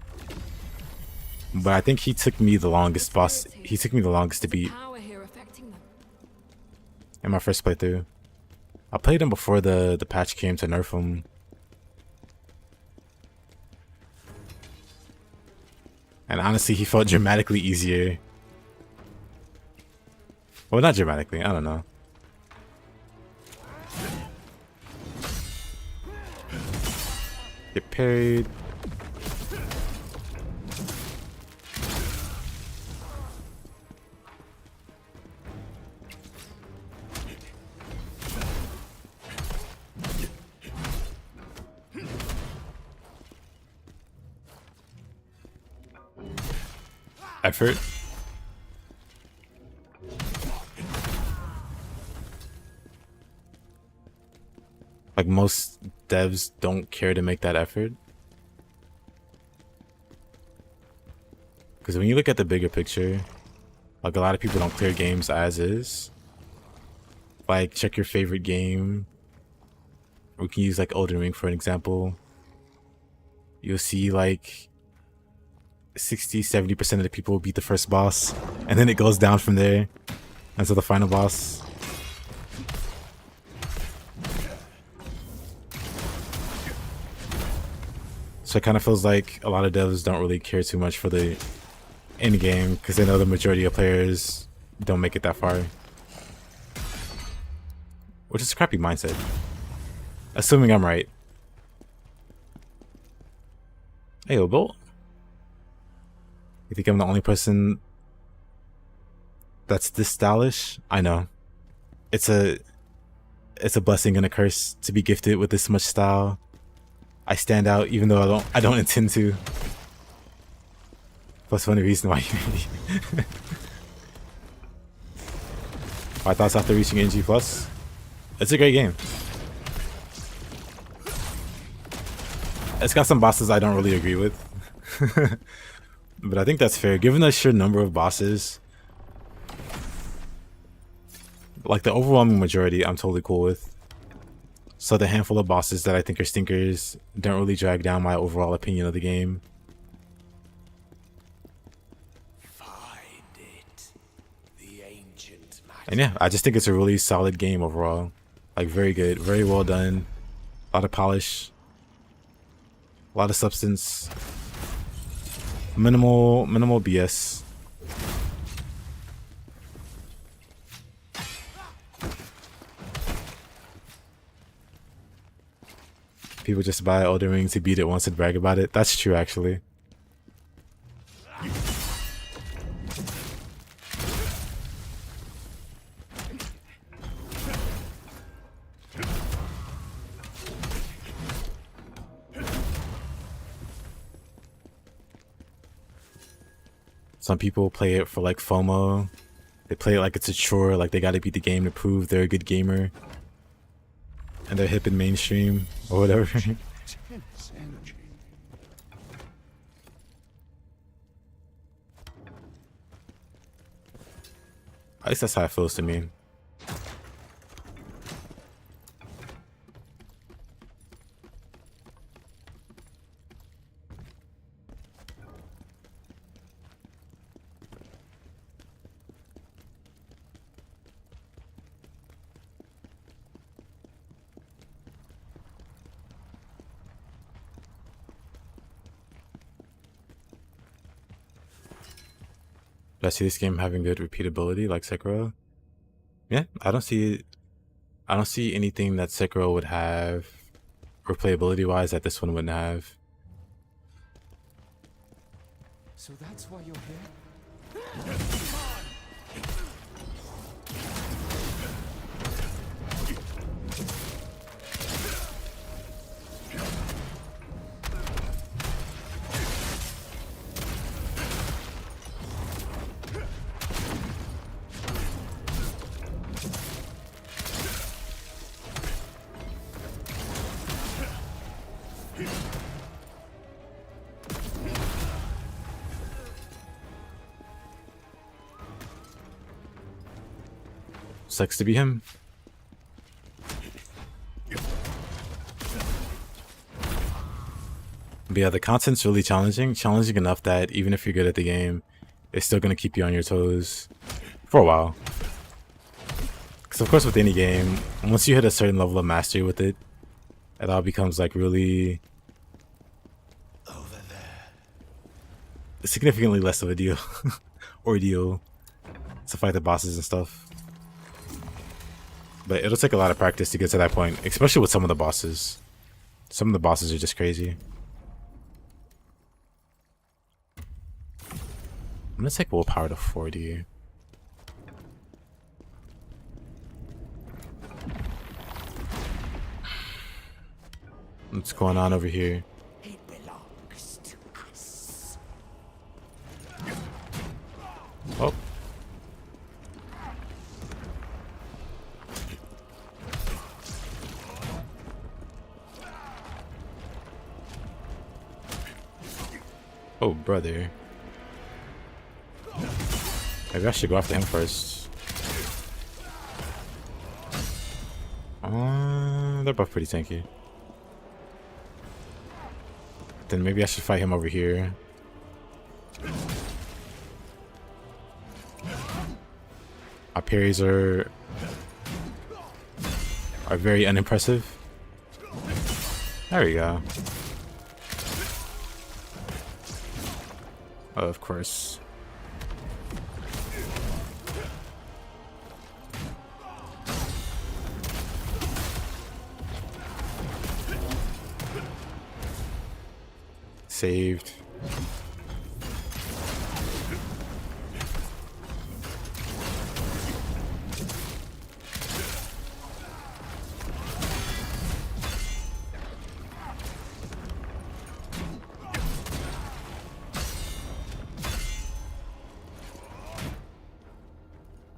but I think he took me the longest he took me the longest to beat in my first playthrough. I played him before the patch came to nerf him. And honestly, he felt dramatically easier. Well, not dramatically, I don't know. Get parried. Effort. like most devs don't care to make that effort. Because when you look at the bigger picture, like a lot of people don't clear games as is. Like check your favorite game. We can use like Elden Ring for an example. You'll see like 60-70% of the people beat the first boss, and then it goes down from there until the final boss. So it kind of feels like a lot of devs don't really care too much for the end game because they know the majority of players don't make it that far, which is a crappy mindset. Assuming I'm right. Hey, yo, Bill. You think I'm the only person that's this stylish? I know. It's a blessing and a curse to be gifted with this much style. I stand out even though I don't intend to. Plus one reason why you My thoughts after reaching NG+. It's a great game. It's got some bosses I don't really agree with. But I think that's fair. Given the sheer number of bosses, like the overwhelming majority, I'm totally cool with. So the handful of bosses that I think are stinkers don't really drag down my overall opinion of the game. And yeah, I just think it's a really solid game overall. Like very good, very well done. A lot of polish. A lot of substance. Minimal BS. People just buy Elden Ring to beat it once and brag about it. That's true, actually. Some people play it for like FOMO. They play it like it's a chore, like they gotta beat the game to prove they're a good gamer. And they're hip and mainstream, or whatever. At least that's how it feels to me. Do I see this game having good repeatability like Sekiro? Yeah, I don't see anything that Sekiro would have replayability wise that this one wouldn't have. So that's why you're here? Sucks to be him. But yeah, the content's really challenging. Challenging enough that even if you're good at the game, it's still going to keep you on your toes for a while. Because of course with any game, once you hit a certain level of mastery with it, it all becomes like really significantly less of a deal. Ordeal to fight the bosses and stuff. But it'll take a lot of practice to get to that point, especially with some of the bosses. Some of the bosses are just crazy. I'm gonna take willpower to 40. What's going on over here? It belongs to us. Oh. Oh, brother. Maybe I should go after him first. They're both pretty tanky. Then maybe I should fight him over here. Our parries are very unimpressive. There we go. Of course. Saved.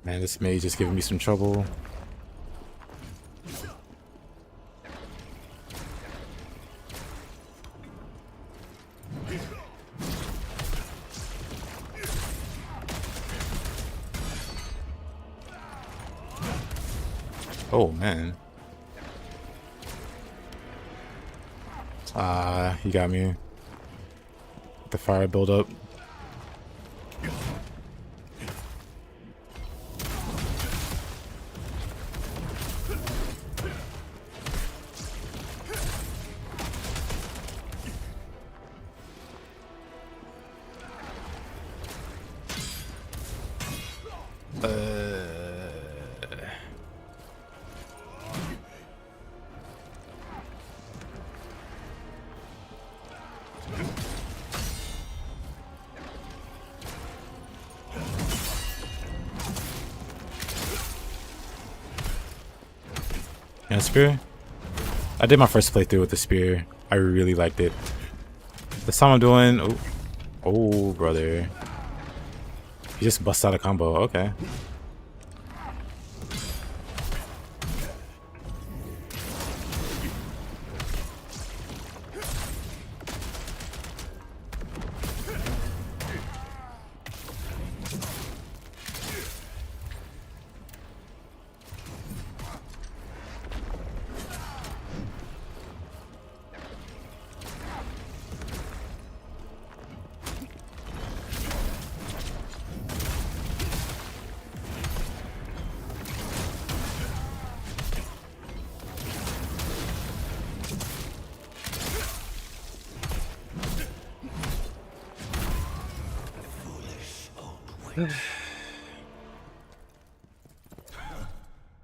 Man, this mage is giving me some trouble. Oh man. He got me. The fire build up. And spear? I did my first playthrough with the spear. I really liked it. This time I'm doing... Oh, oh brother. He just busts out a combo. Okay.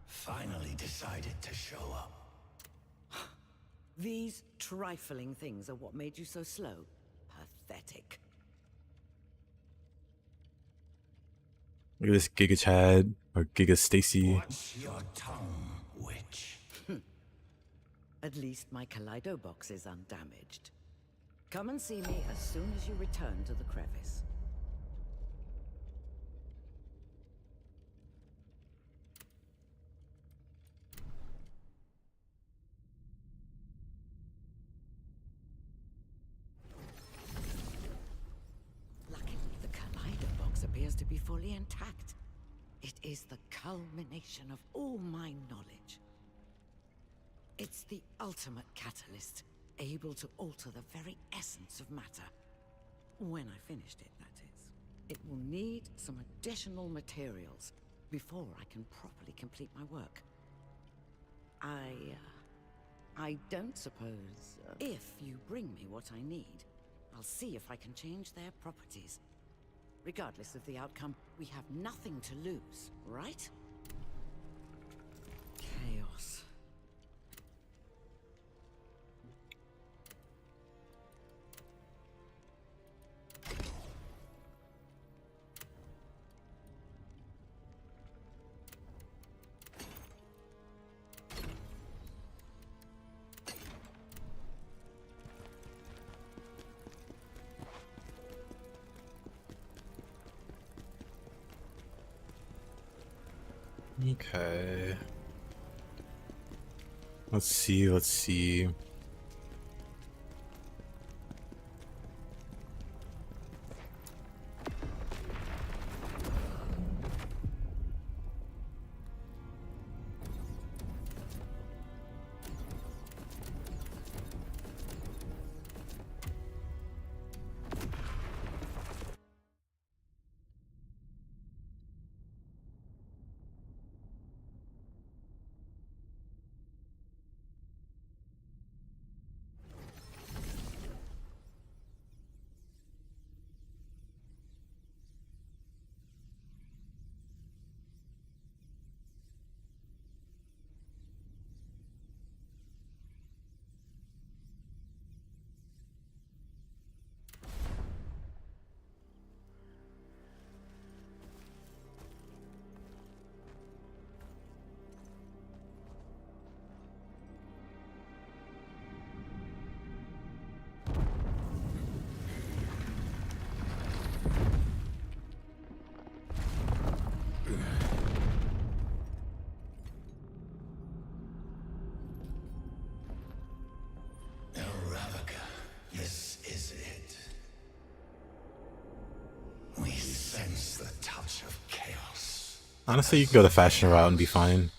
Finally decided to show up. These trifling things are what made you so slow. Pathetic. Look at this Giga Chad or Giga Stacy. What's your tongue, witch? At least my Kaleido box is undamaged. Come and see me as soon as you return to the crevice. Appears to be fully intact. It is the culmination of all my knowledge. It's the ultimate catalyst, able to alter the very essence of matter. When I finished it, that is. It will need some additional materials before I can properly complete my work. I don't suppose... if you bring me what I need, I'll see if I can change their properties. Regardless of the outcome, we have nothing to lose, right? Chaos. Okay. Let's see. sense the touch of chaos. Honestly, you can go the fashion route and be fine.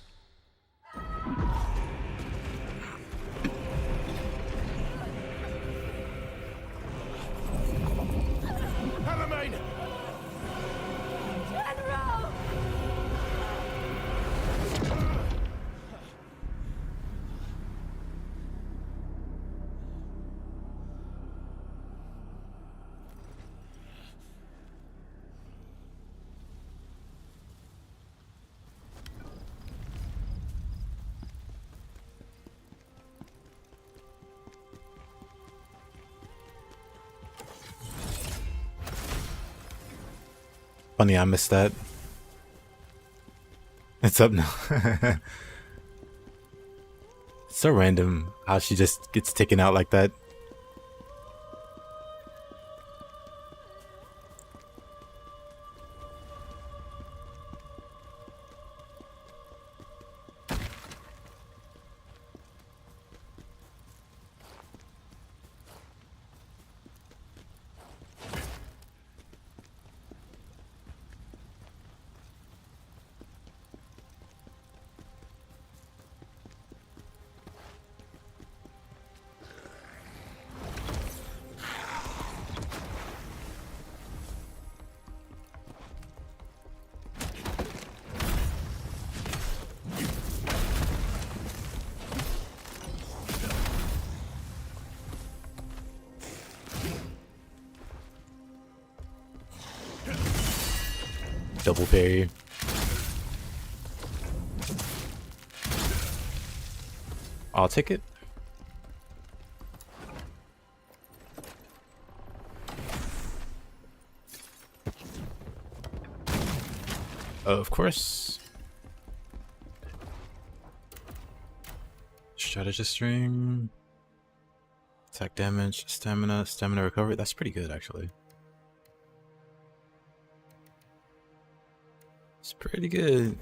Funny, I missed that. It's up now. So random how she just gets taken out like that. Double parry. I'll take it. Of course. Strategist string. Attack damage, stamina recovery. That's pretty good actually. It's pretty good.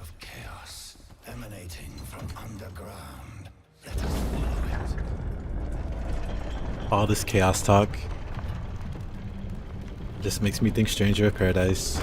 Of chaos emanating from underground. Let us follow it. All this chaos talk just makes me think Stranger of Paradise.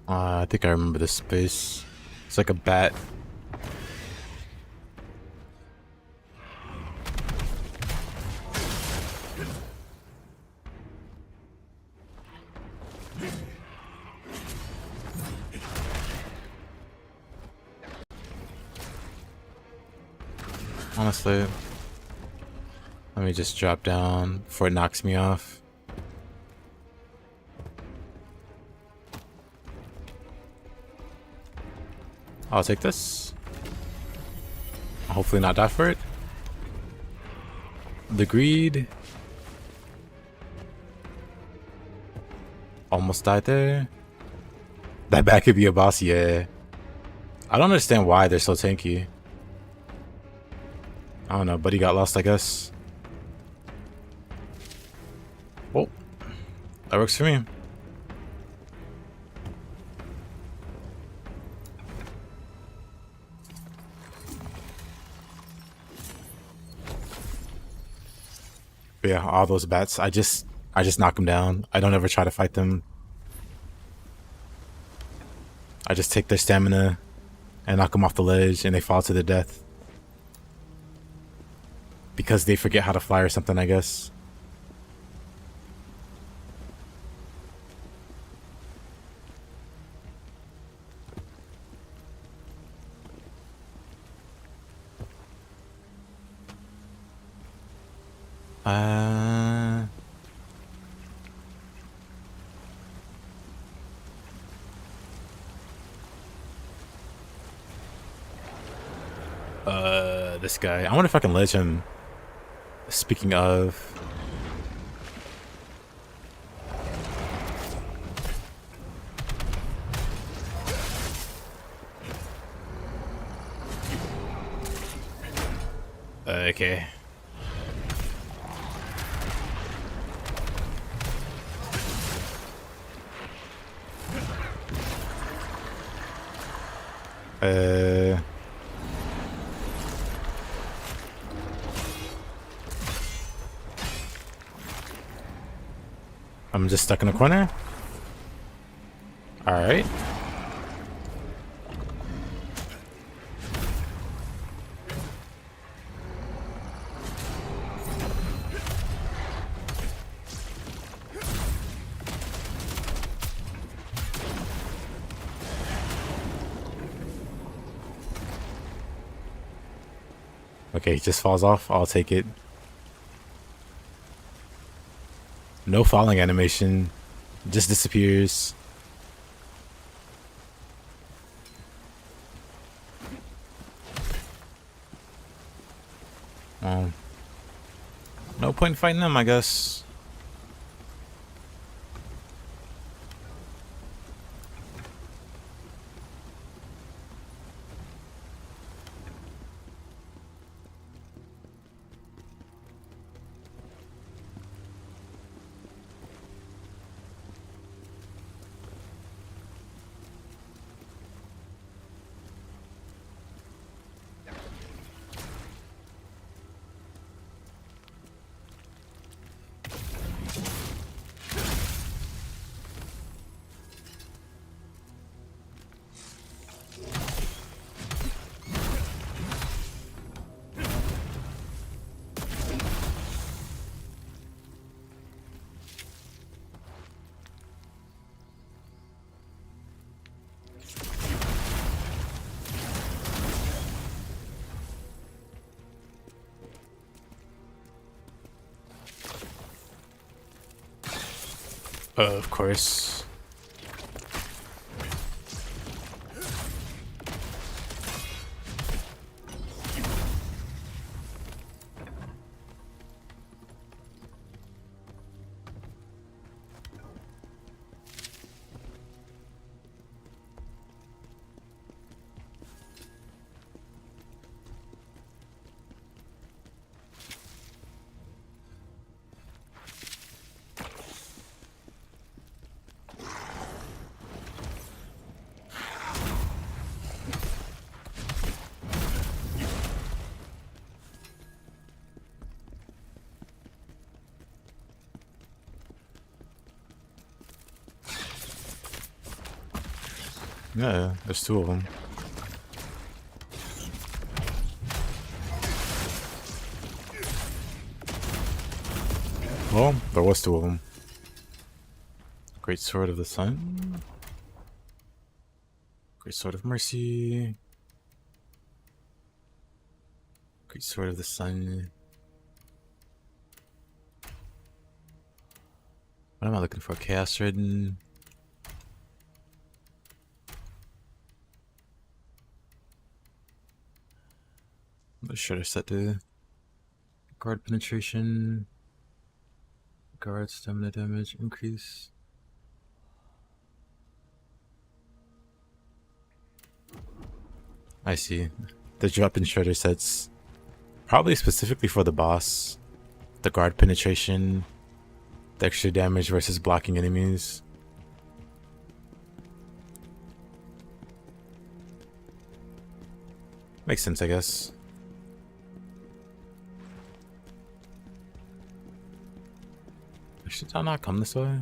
I think I remember this space. It's like a bat. Honestly, let me just drop down before it knocks me off. I'll take this. Hopefully not die for it. The greed. Almost died there. That bat could be a boss, yeah. I don't understand why they're so tanky. I don't know, but he got lost, I guess. That works for me. But yeah, all those bats, I just knock them down. I don't ever try to fight them. I just take their stamina and knock them off the ledge, and they fall to their death. Because they forget how to fly or something, I guess. This guy. I wonder if I can ledge him. Speaking of. Okay. I'm just stuck in a corner. All right. Okay, he just falls off. I'll take it. No falling animation. Just disappears. Well, no point in fighting them, I guess. Of course. Yeah, there's two of them. Well, there was two of them. Greatsword of the Sun. Greatsword of Mercy. Greatsword of the Sun. What am I looking for? Chaoswordin. What should I set to? Guard penetration. Guard stamina damage increase. I see. The drop in shredder sets probably specifically for the boss. The guard penetration The extra damage versus blocking enemies. Makes sense, I guess. Should I not come this way?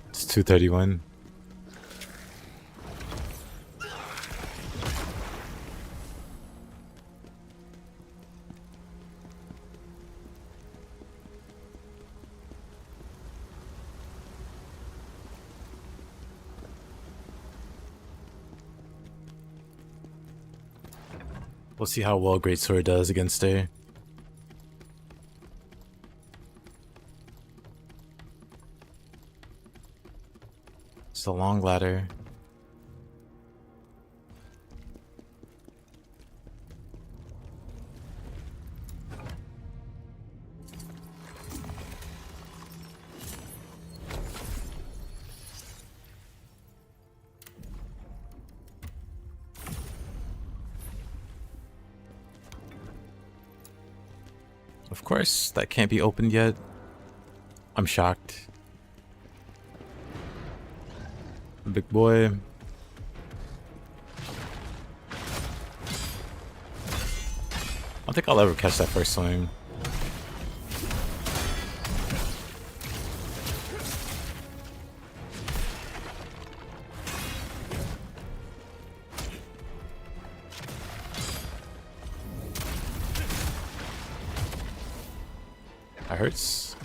It's 231. We'll see how well Greatsword does against her. It's a long ladder. Of course, that can't be opened yet. I'm shocked. Big boy. I don't think I'll ever catch that first swing. That hurts.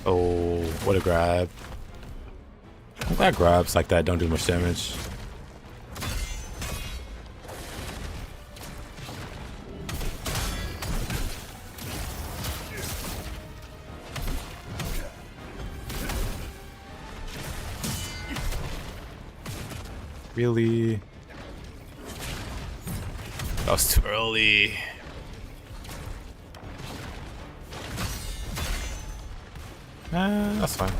Oh, what a grab. I'm glad grabs like that don't do much damage. Really? That was too early. That's fine.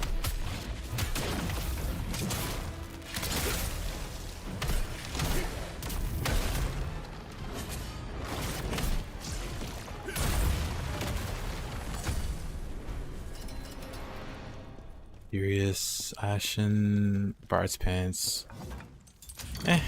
Furious, Ashen, Bard's Pants. Eh.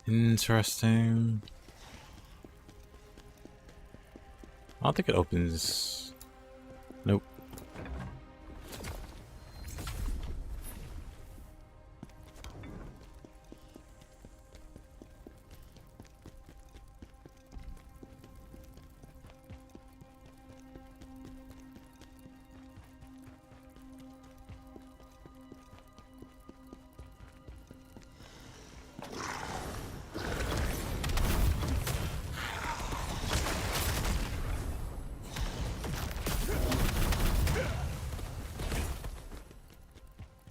Interesting. I don't think it opens. Nope.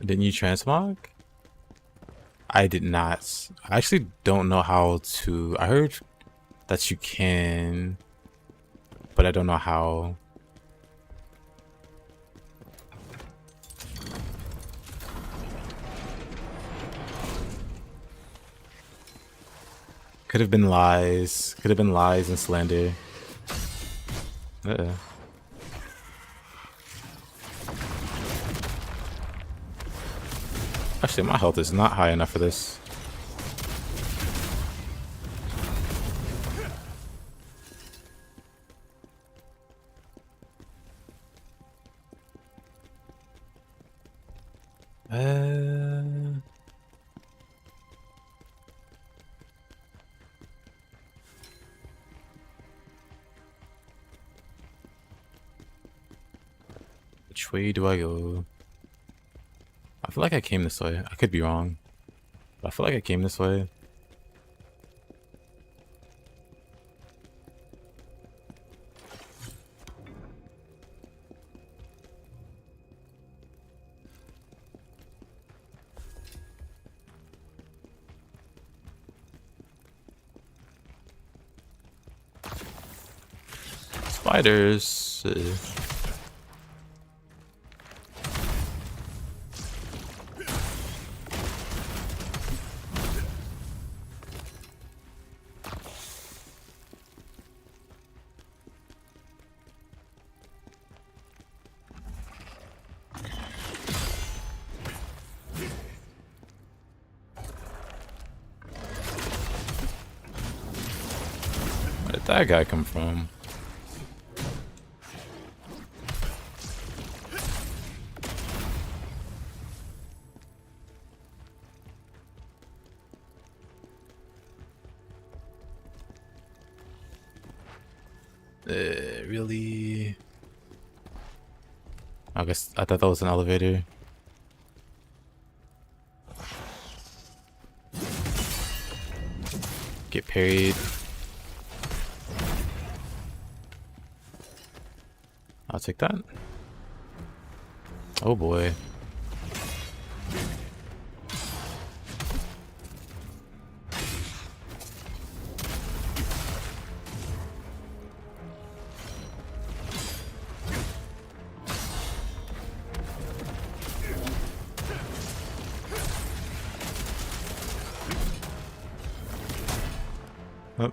Didn't you transmog? I did not. I actually don't know how to. I heard that you can, but I don't know how. Could have been lies. Could have been lies and slander. Actually, my health is not high enough for this. Which way do I go? I feel like I came this way. I could be wrong, but I feel like I came this way. Spiders. Where did that guy come from? Really? I guess I thought that was an elevator. Get parried. I'll take that. Oh boy. Oh.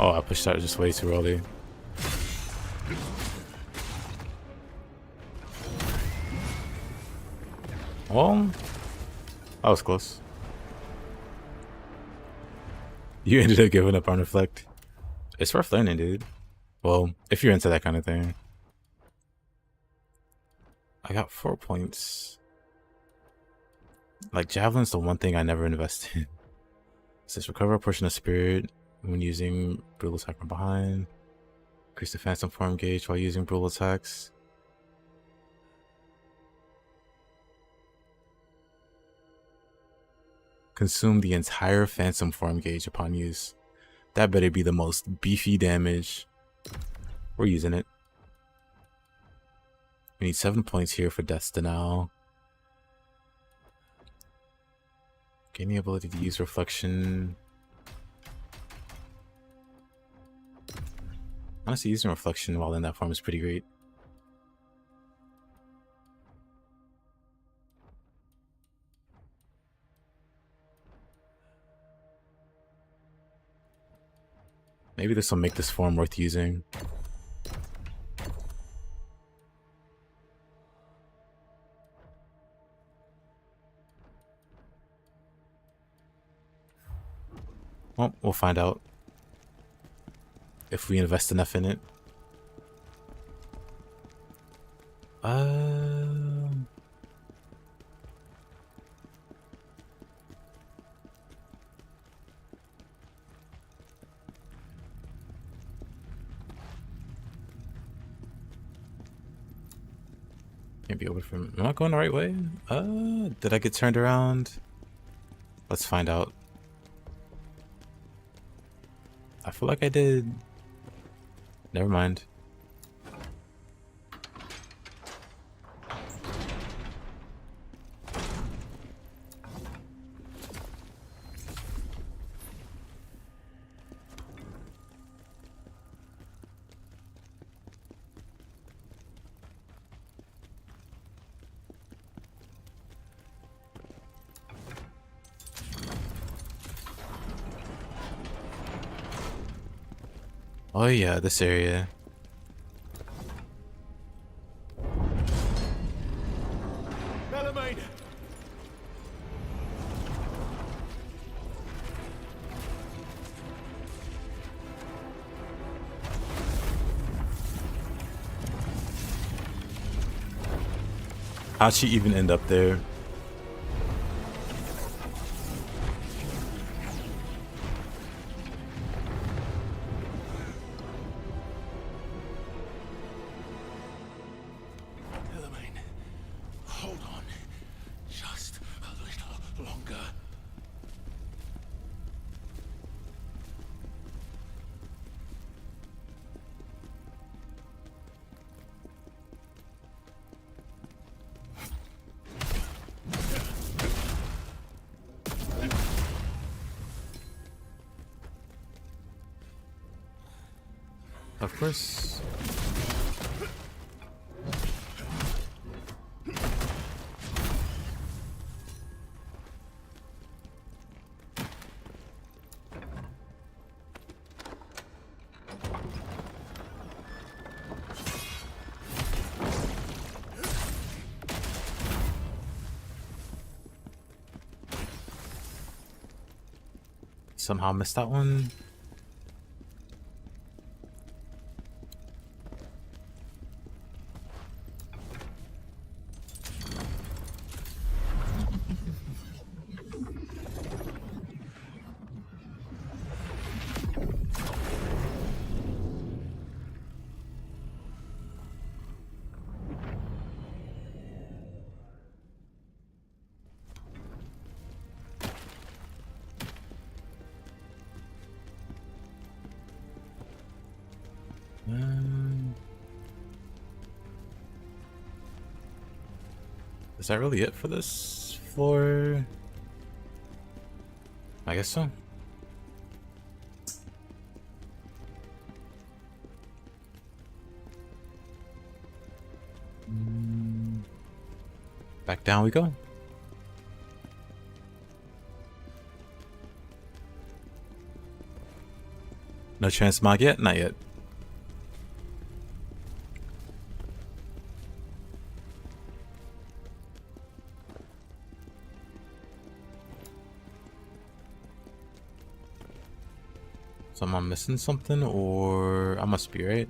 Oh, I pushed out just way too early. Well, that was close. You ended up giving up on Reflect. It's worth learning, dude. Well, if you're into that kind of thing. I got 4 points. Like, Javelin's the one thing I never invest in. It says recover a portion of spirit when using brutal attack from behind. Increase the phantom form gauge while using brutal attacks. Consume the entire phantom form gauge upon use. That better be the most beefy damage. We're using it. We need 7 points here for Death's Denial. Gain the ability to use Reflection. Honestly, using Reflection while in that form is pretty great. Maybe this will make this form worth using. Well, we'll find out if we invest enough in it. Can't be over from. Am I going the right way? Did I get turned around? Let's find out. I feel like I did. Never mind. Oh yeah, this area. Melamine! How'd she even end up there? Melamine, hold on. Just a little longer. Of course. Somehow missed that one. Is that really it for this floor? I guess so. Back down we go. No transmog yet? Not yet. So am I missing something, or I must be, right?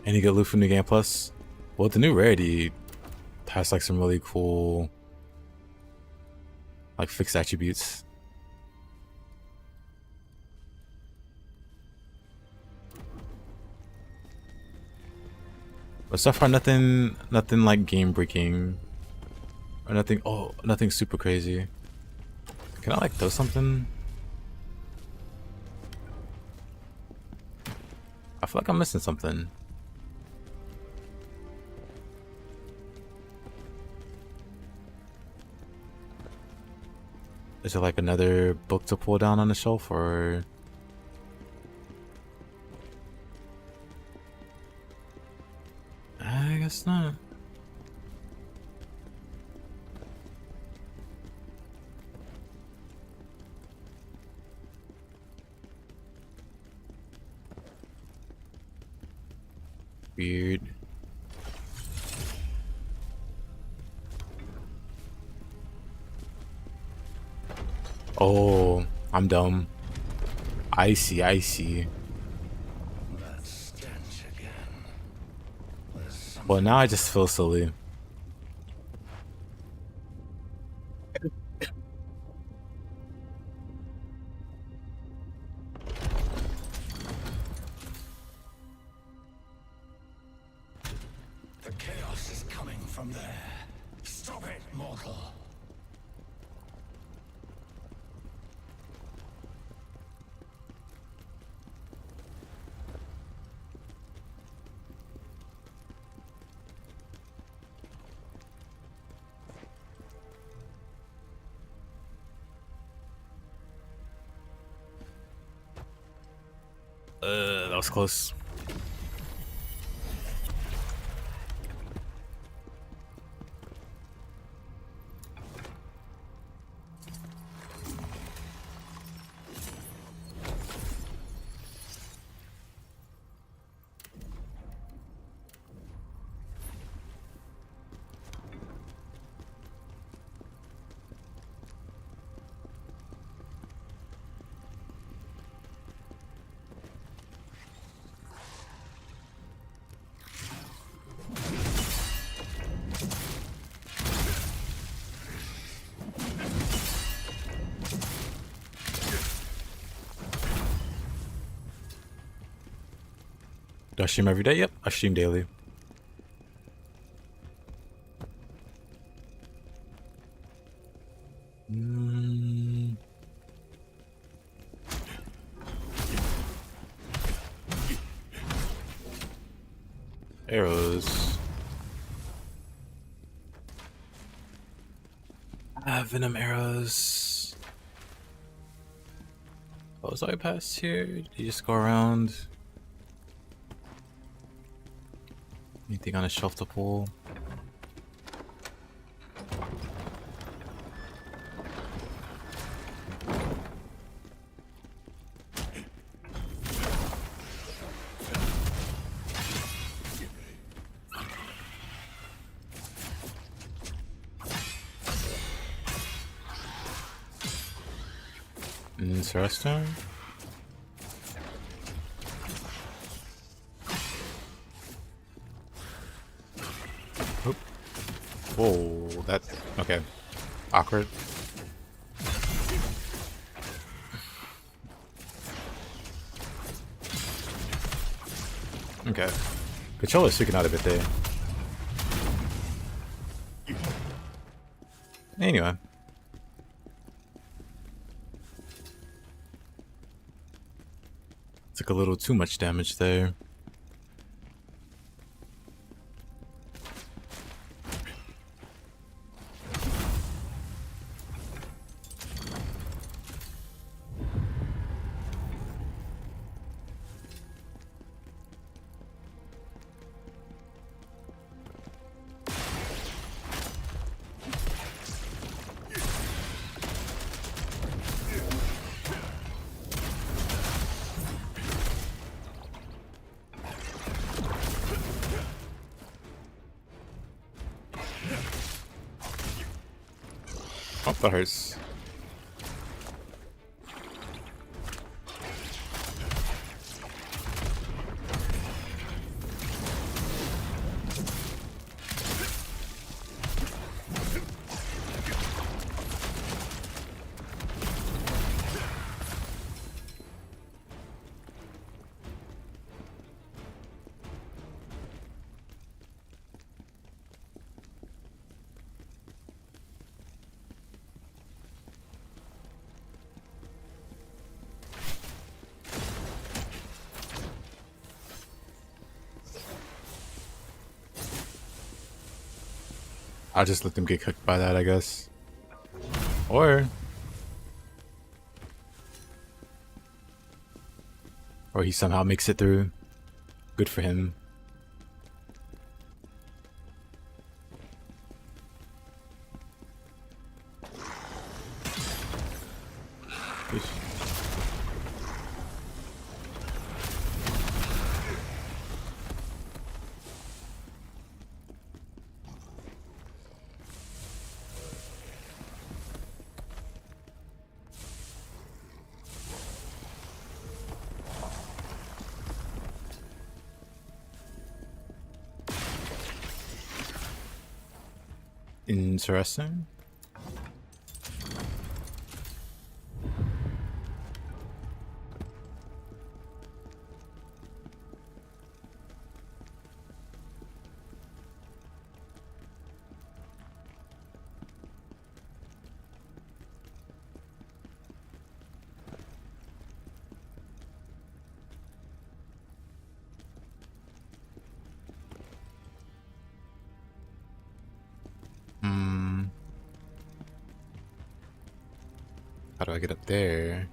And you get loot from New Game Plus. Well, the new rarity has like some really cool like fixed attributes. But so far nothing like game breaking or nothing super crazy. Can I like throw something? I feel like I'm missing something. Is it like another book to pull down on the shelf, or? I guess not. Weird. Oh, I'm dumb. I see. That stench again. Well, now I just feel silly. The chaos is coming from there. Stop it, mortal. That was close. Do I stream every day? Yep, I stream daily. Arrows. Venom arrows. Oh, was I past here? Did you just go around? Anything on a shelf to pull? Interesting. Oop. Whoa, that okay. Awkward. Okay. Controller's sticking out a bit there. Anyway. Took a little too much damage there. Oh, that hurts. I'll just let them get cooked by that, I guess. Or he somehow makes it through. Good for him. Interesting. How do I get up there?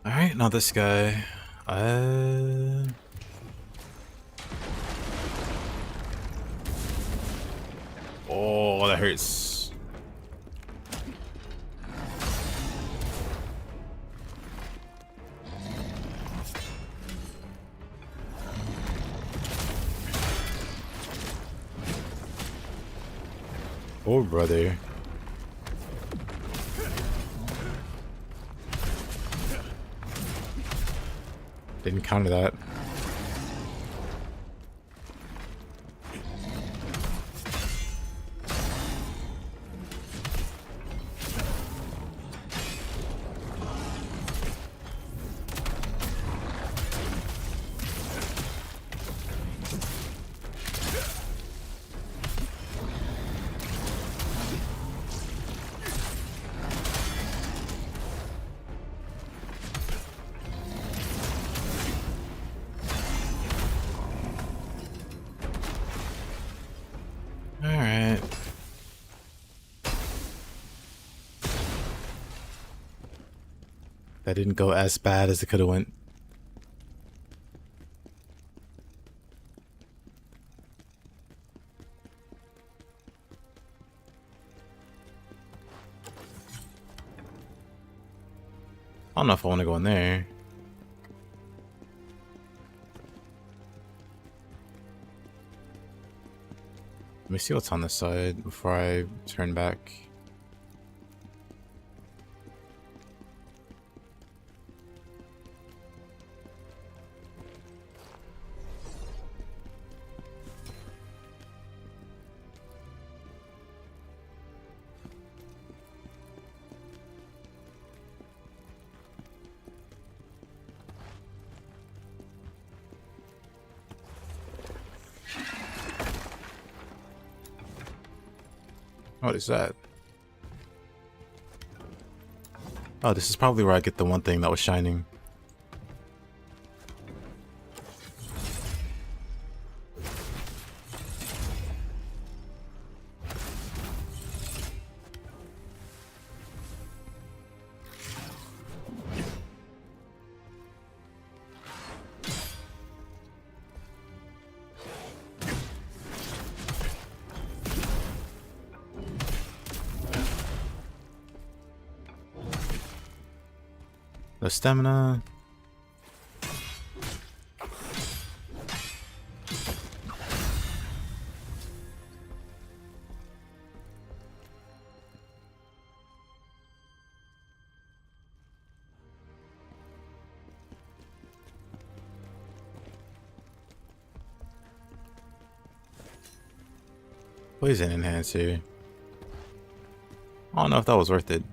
Alright, now this guy. Oh, that hurts. Oh, brother. Didn't counter that. Alright. That didn't go as bad as it could have went. I don't know if I want to go in there. Let me see what's on this side before I turn back. What is that? Oh, this is probably where I get the one thing that was shining. No stamina. Poison enhancer. I don't know if that was worth it.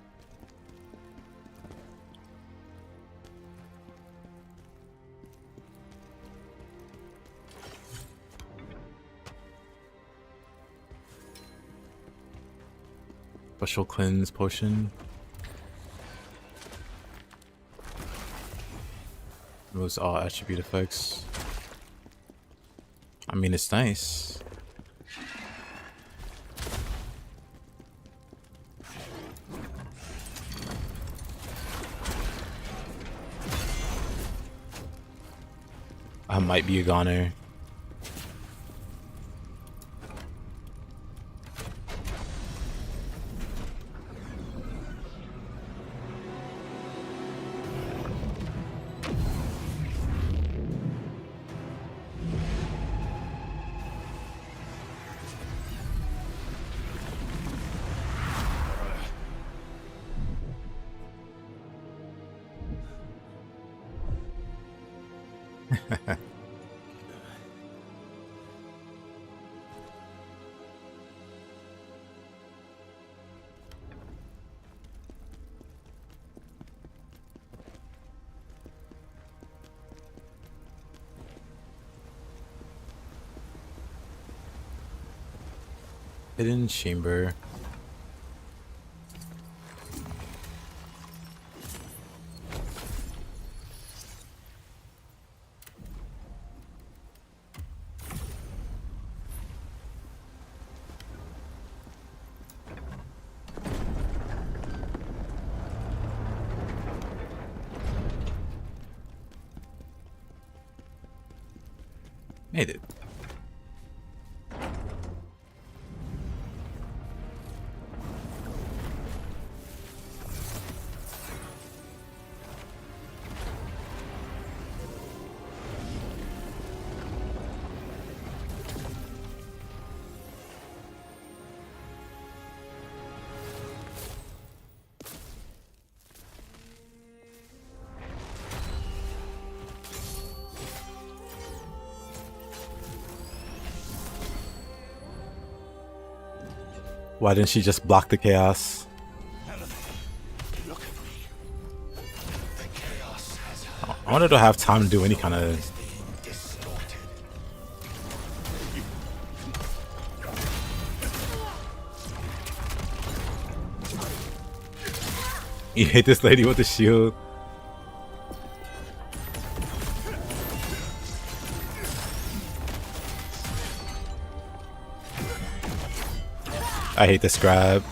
Special cleanse potion. Removes all attribute effects. I mean, it's nice. I might be a goner. Hidden chamber. Made it. Why didn't she just block the chaos? I wanted to have time to do any kind of... You hit this lady with the shield. I hate this grab.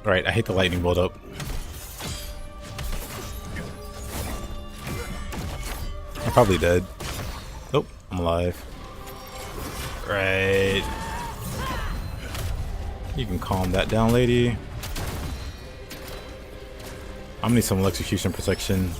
Right, I hate the lightning build up. I'm probably dead. Nope, I'm alive. Right. You can calm that down, lady. I'm gonna need some electrocution protection.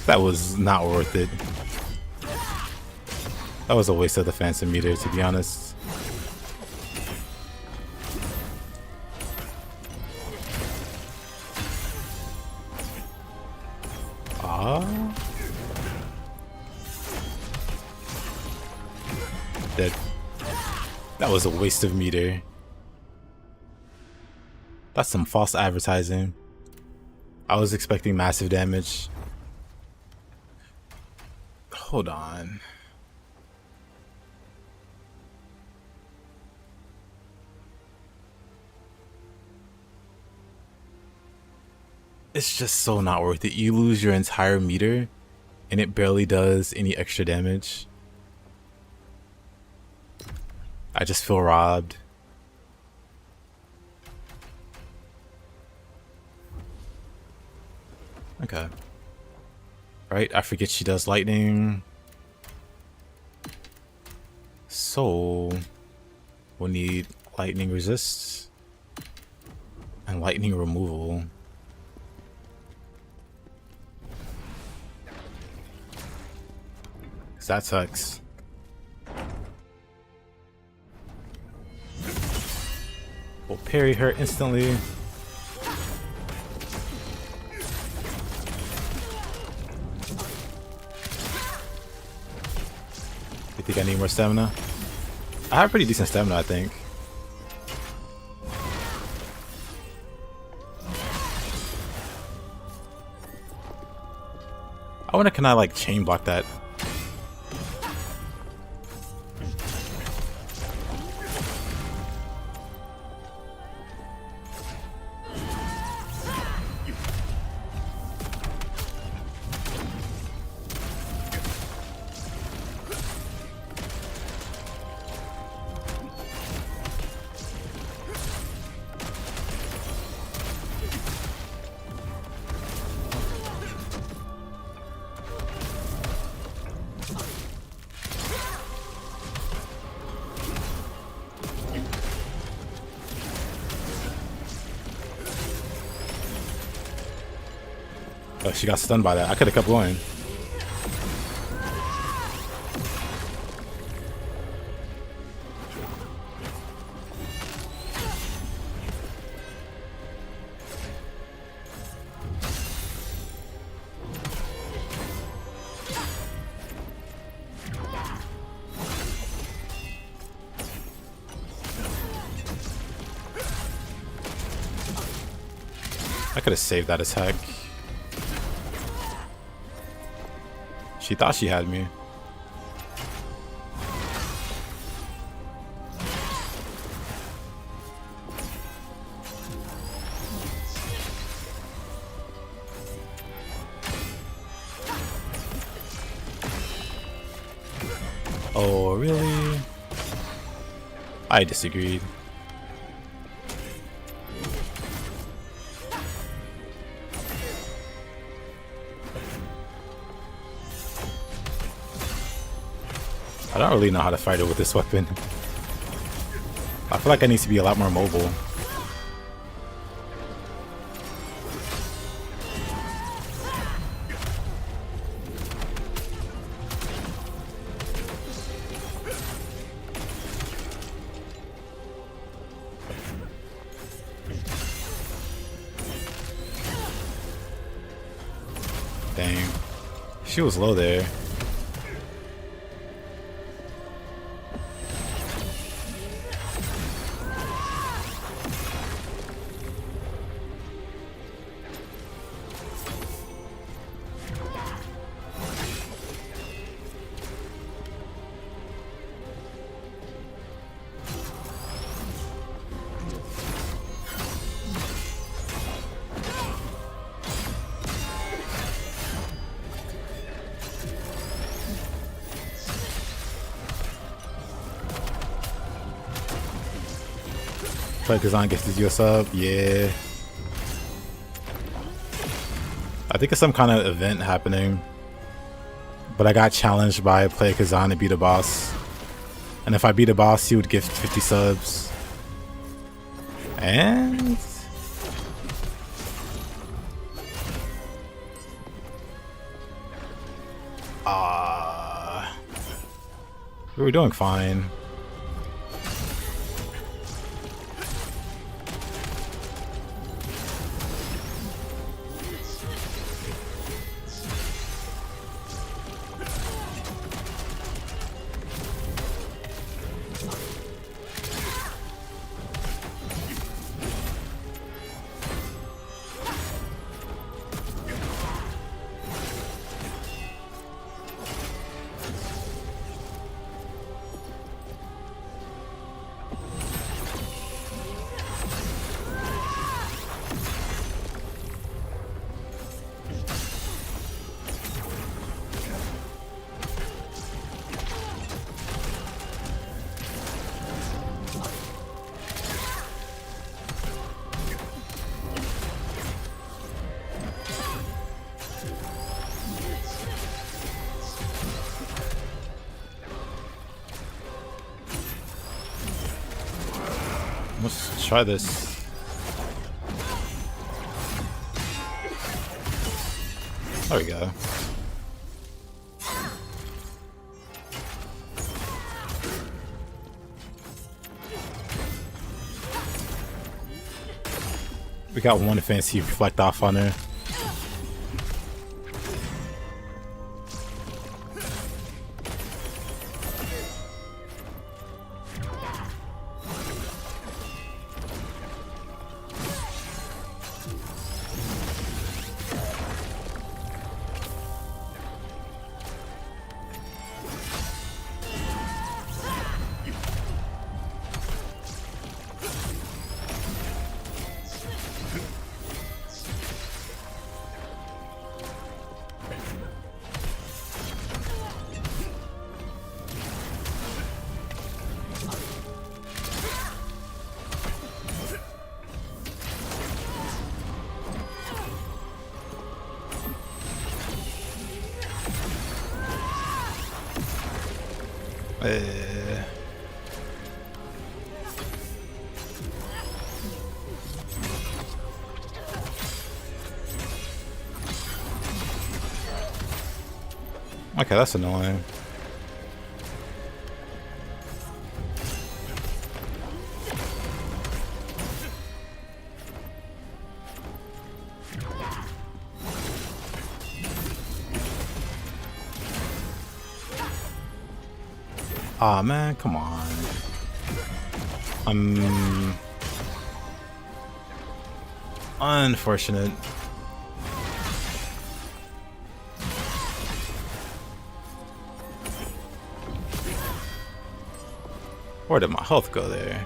That was not worth it. That was a waste of the phantom meter, to be honest. Ah. Dead. That was a waste of meter. That's some false advertising. I was expecting massive damage. Hold on. It's just so not worth it. You lose your entire meter and it barely does any extra damage. I just feel robbed. Okay. Right, I forget she does lightning. So we'll need lightning resist and lightning removal. That sucks. We'll parry her instantly. You think I need more stamina? I have pretty decent stamina, I think. I wonder, can I like chain block that? Oh, she got stunned by that. I could have kept going. I could have saved that attack. She thought she had me. Oh, really? I disagreed. I don't really know how to fight her with this weapon. I feel like I need to be a lot more mobile. Dang. She was low there. Play Khazan gifted you a sub, yeah. I think it's some kind of event happening. But I got challenged by Play Khazan to beat a boss. And if I beat a boss, he would gift 50 subs. And... we were doing fine. Let's try this. There we go. We got one fancy reflect off on her. Okay, that's annoying. Aw, man, come on. Unfortunate. Where did my health go there?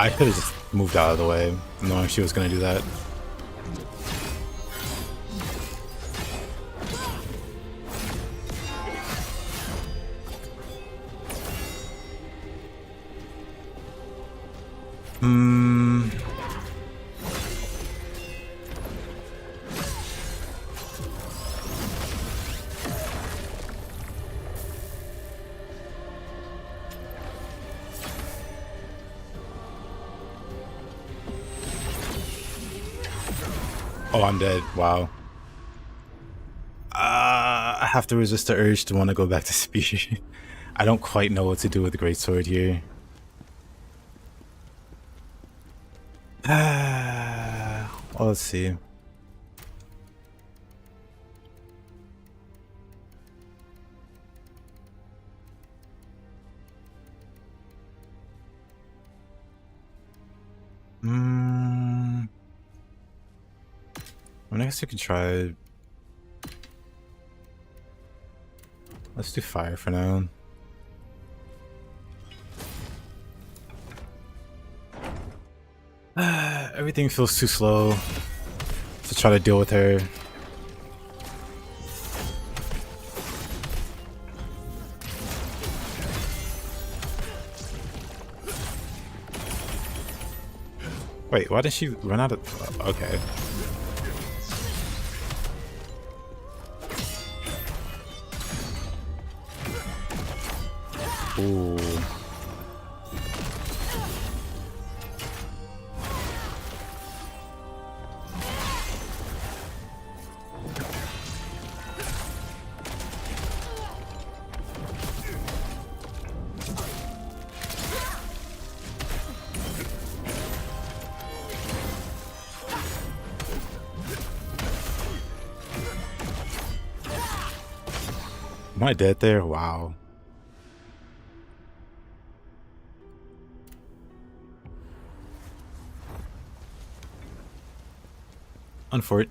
I could have just moved out of the way, knowing she was gonna do that. Oh, I'm dead. Wow. I have to resist the urge to want to go back to speed. I don't quite know what to do with the Greatsword here. Well, let's see. I guess we could try. Let's do fire for now. Everything feels too slow to try to deal with her. Wait, why did she run out of... Okay. Ooh. Am I dead there? Wow. Unfort.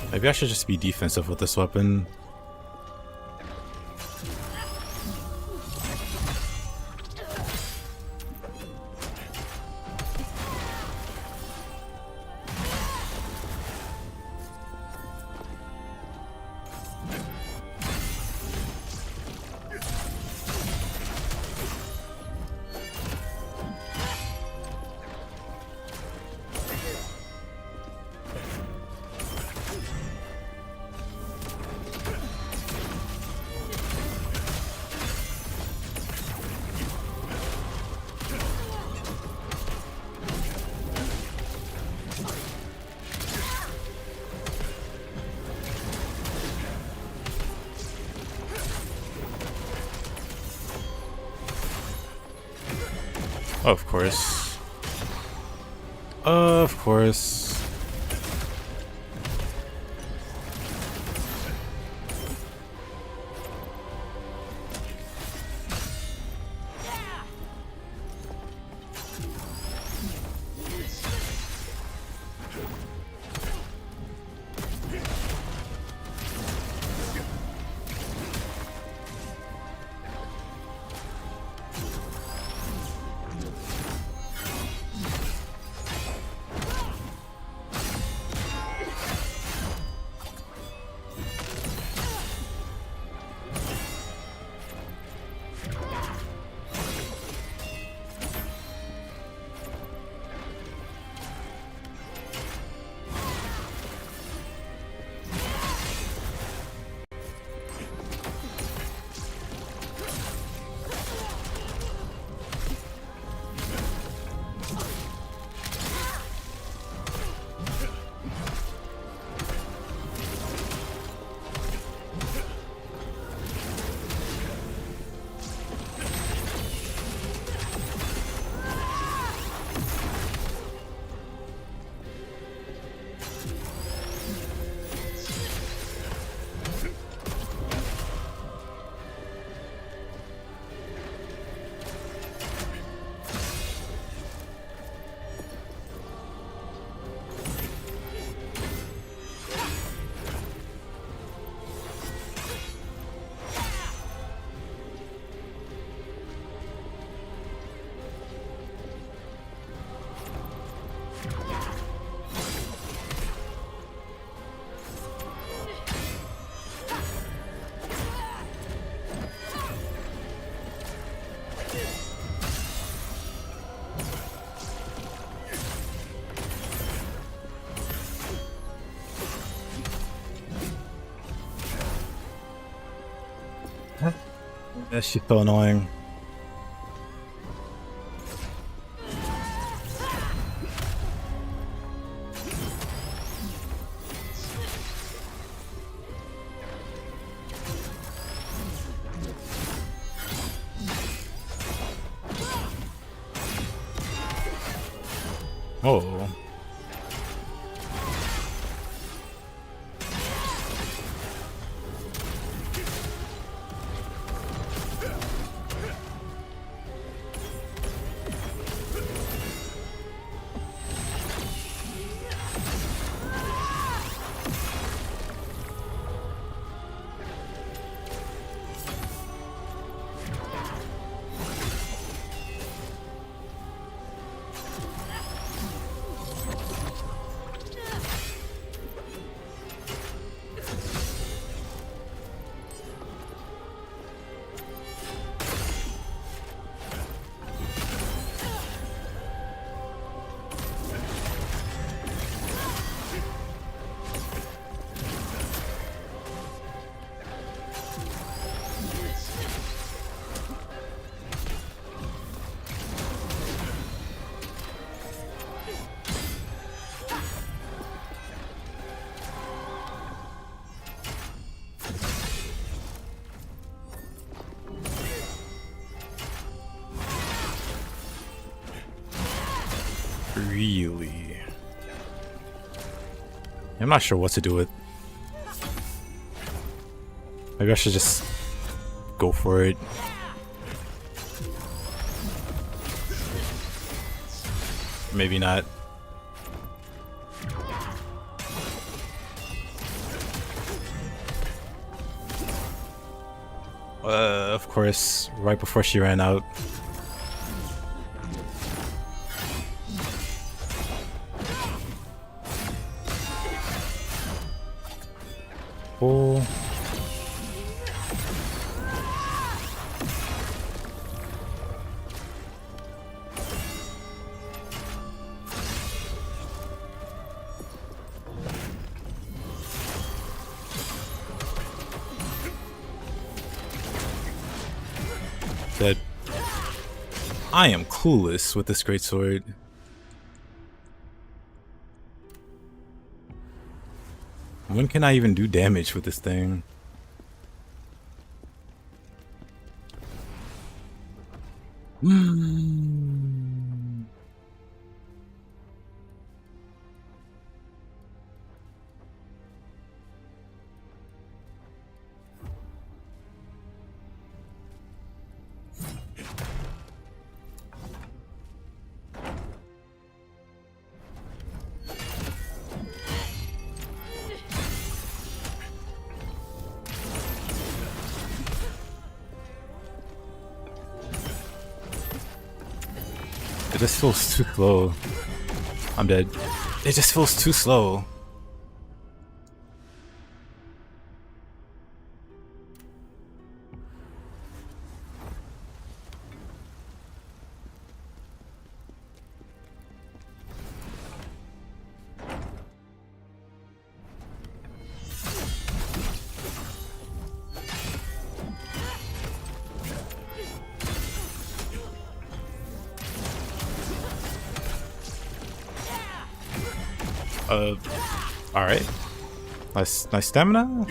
Maybe I should just be defensive with this weapon. Of course. Of course. Yeah, she's so annoying. Oh. Really? I'm not sure what to do with. Maybe I should just go for it. Maybe not. Of course, right before she ran out. Oh. That I am clueless with this greatsword. When can I even do damage with this thing? It just feels too slow. I'm dead. It just feels too slow. Alright. Nice stamina.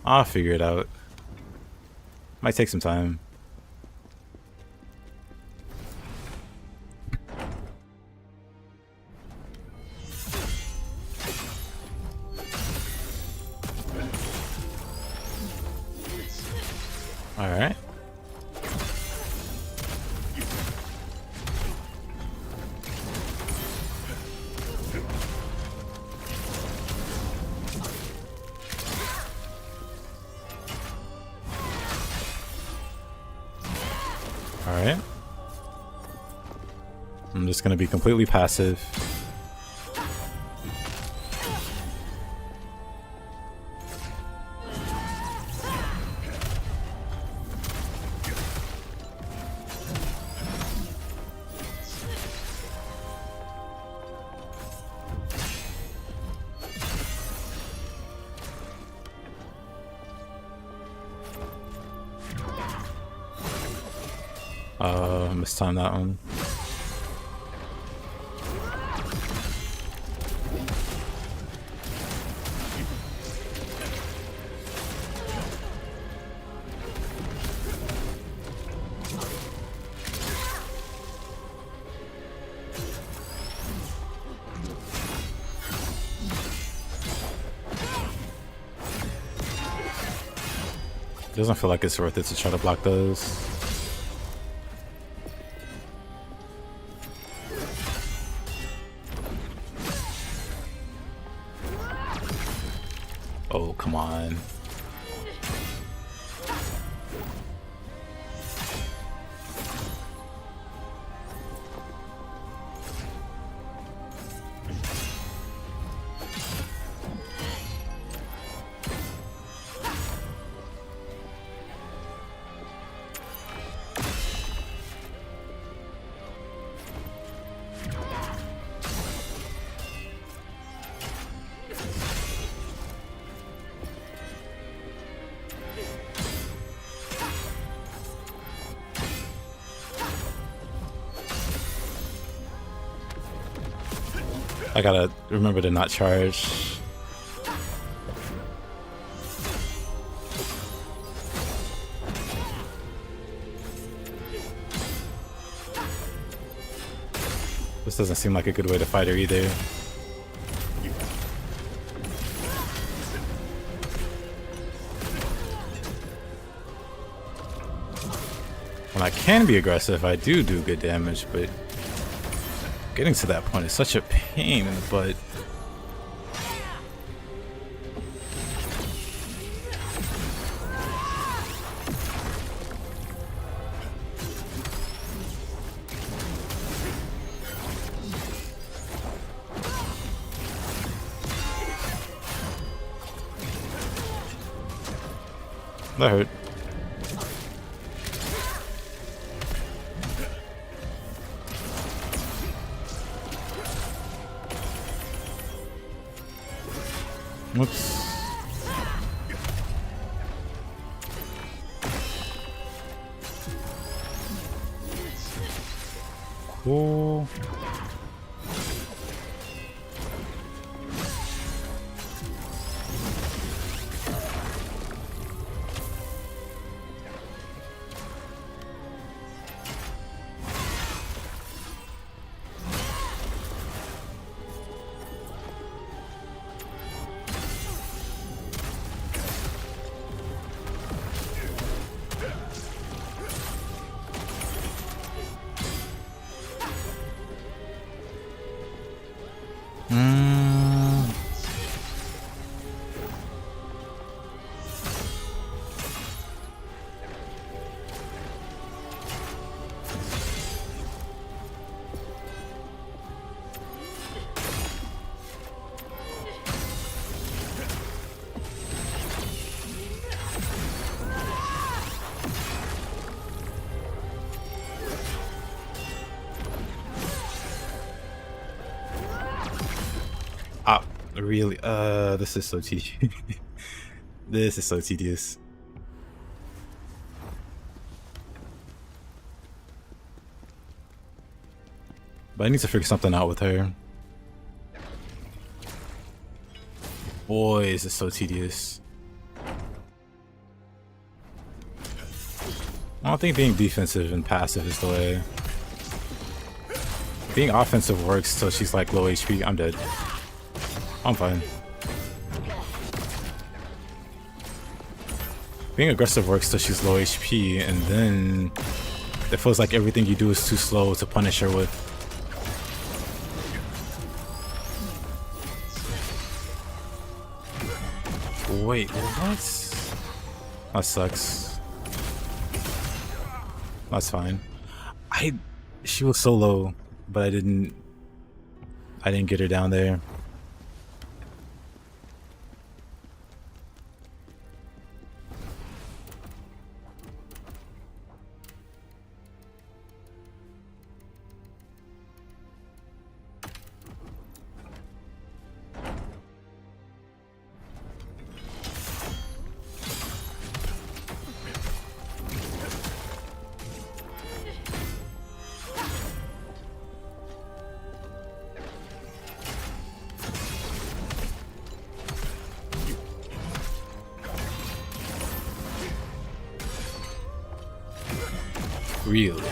I'll figure it out. Might take some time. All right. Alright. I'm just gonna be completely passive. Mistimed that one. Doesn't feel like it's worth it to try to block those. Oh, come on. I gotta remember to not charge. This doesn't seem like a good way to fight her either. When I can be aggressive, I do good damage, but getting to that point is such a pain in the butt. That hurt. Whoops. Cool. Really, this is so tedious. This is so tedious. But I need to figure something out with her. Boy, is this so tedious. I don't think being defensive and passive is the way. Being offensive works till she's like low HP. I'm dead. I'm fine. Being aggressive works till she's low HP, and then it feels like everything you do is too slow to punish her with. Wait, what? That sucks. That's fine. She was so low, but I didn't get her down there. Really?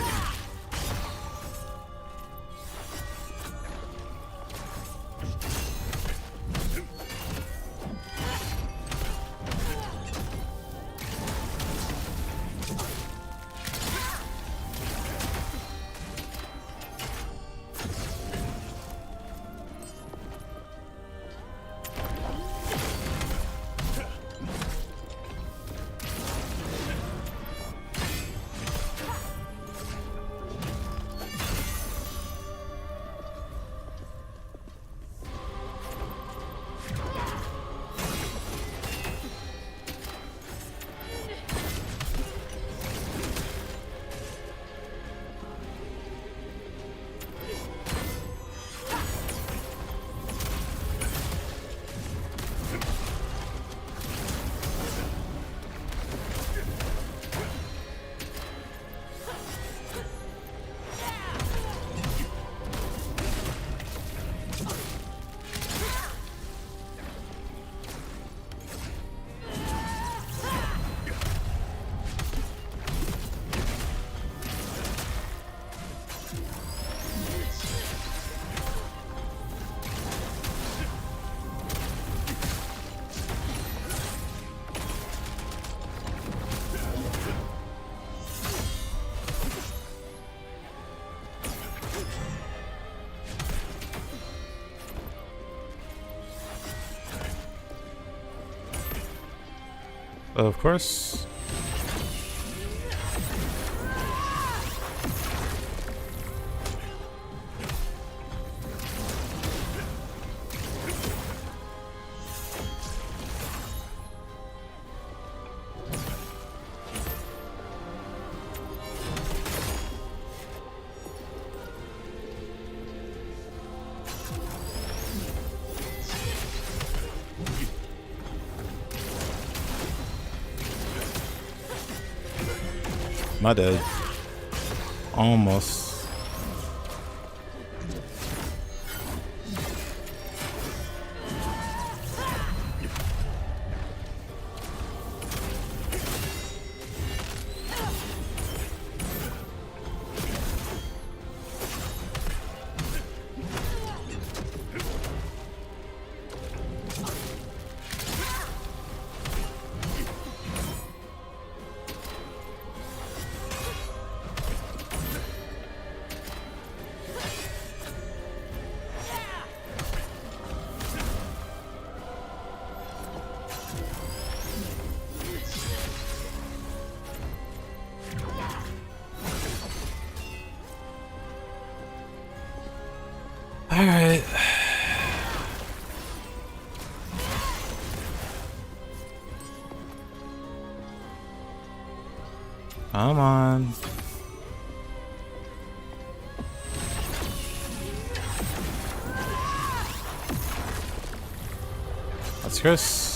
Of course. My dead. Almost. Alright. Come on. Let's Chris.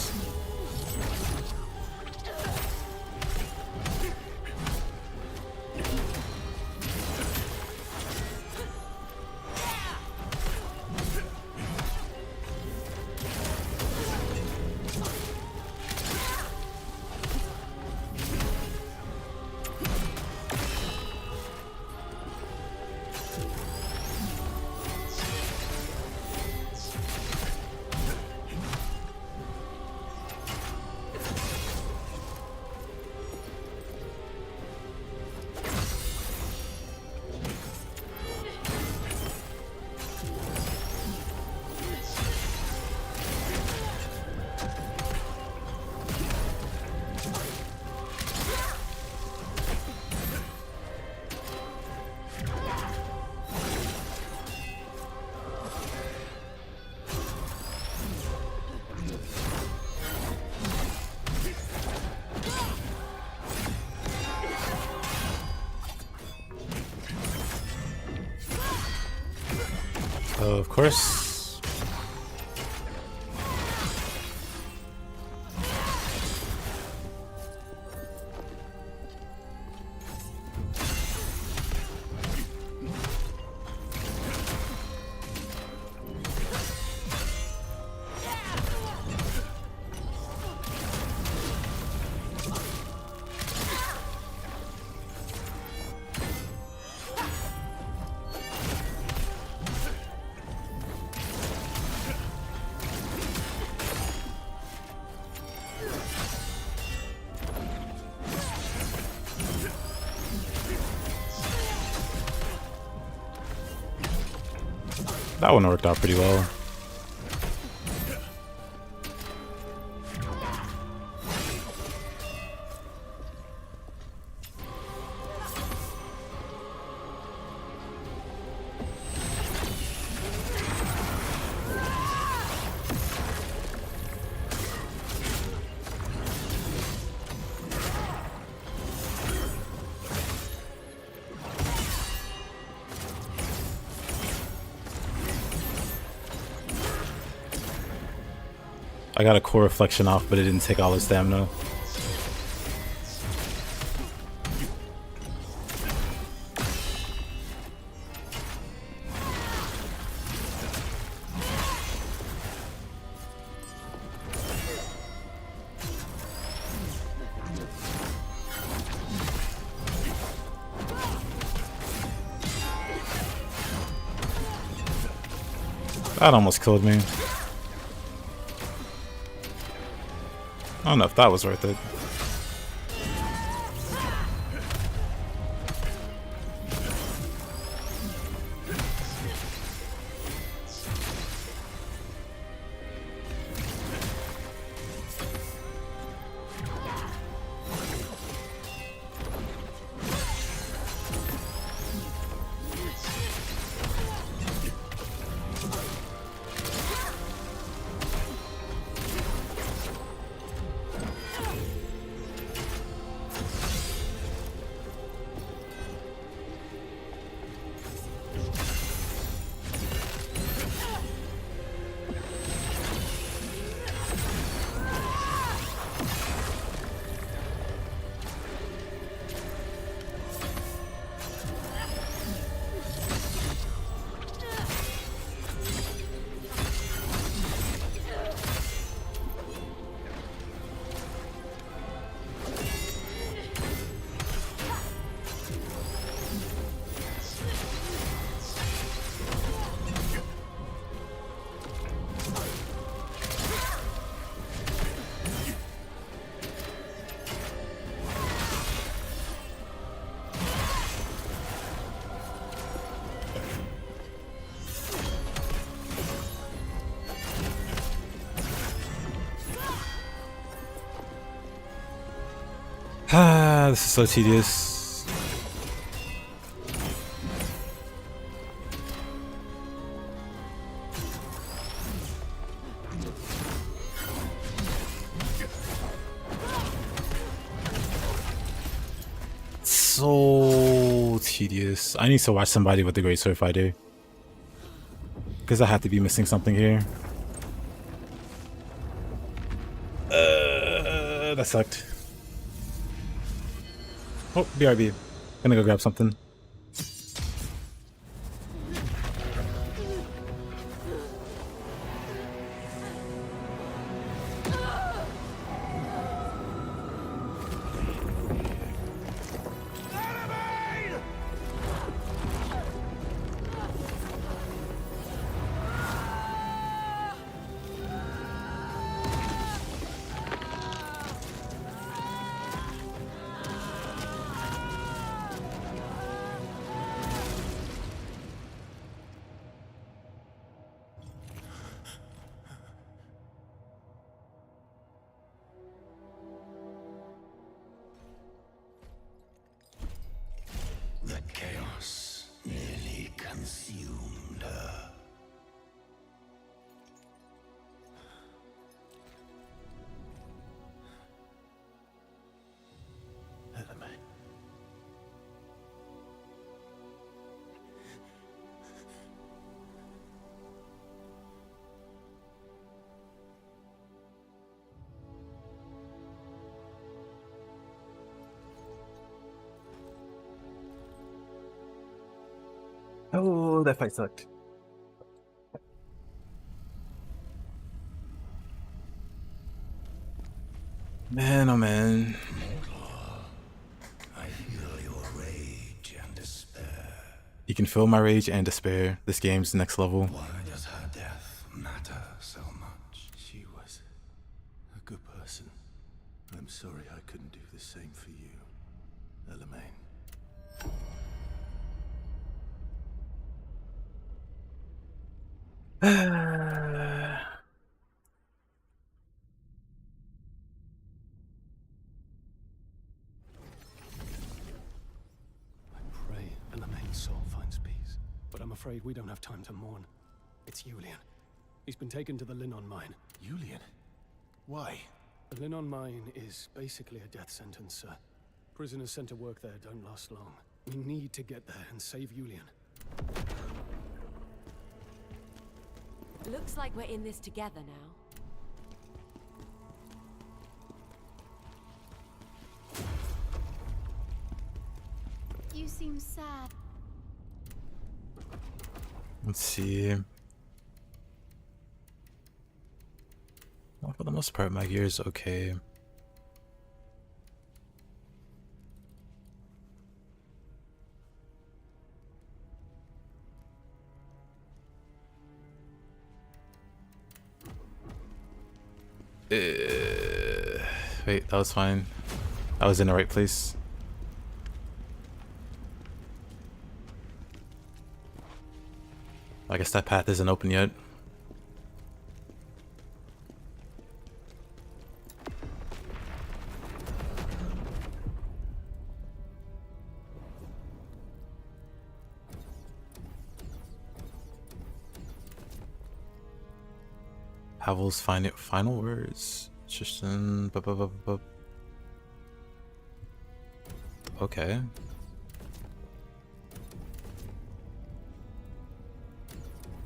Of course. That one worked out pretty well. I got a core reflection off, but it didn't take all his stamina. That almost killed me. I don't know if that was worth it. Ah, this is so tedious. So tedious. I need to watch somebody with the Greatsword fighter, because I have to be missing something here. That sucked. Oh, BRB. Gonna go grab something. Oh, that fight sucked. Man, oh man. I feel your rage and despair. You can feel my rage and despair. This game's next level. Why does her death matter so much? She was a good person. I'm sorry I couldn't do the same for you, Elamaine. Elamaine's soul finds peace. But I'm afraid we don't have time to mourn. It's Julian. He's been taken to the Linon mine. Julian? Why? The Linon mine is basically a death sentence, sir. Prisoners sent to work there don't last long. We need to get there and save Julian. Looks like we're in this together now. You seem sad. Let's see. Well, for the most part, my gear is okay. Wait, that was fine. I was in the right place. I guess that path isn't open yet. Havel's final words. Tristan. Okay.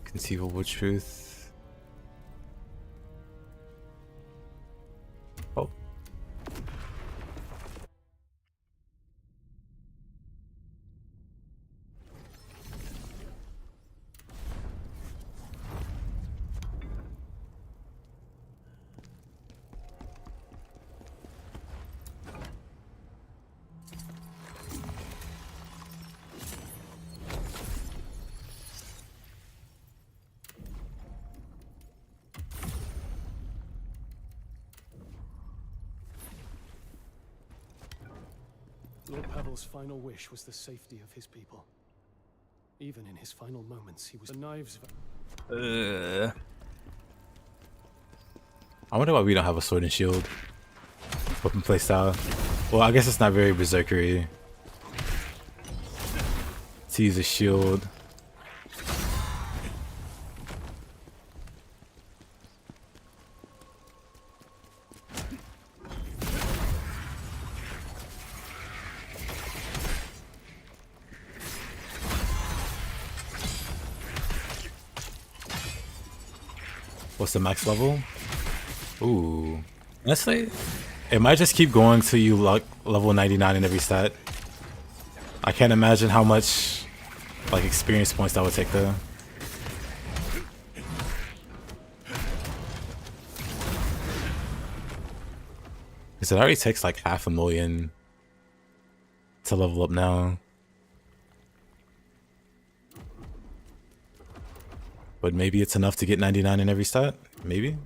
Conceivable truth. Oh. Lord Pavel's final wish was the safety of his people. Even in his final moments, he was the knives. I wonder why we don't have a sword and shield weapon playstyle. Well, I guess it's not very berserkery to use a shield. What's the max level? Ooh. Honestly, it might just keep going till you level 99 in every stat. I can't imagine how much like experience points that would take though. Because it already takes like 500,000 to level up now. But maybe it's enough to get 99 in every stat? Maybe?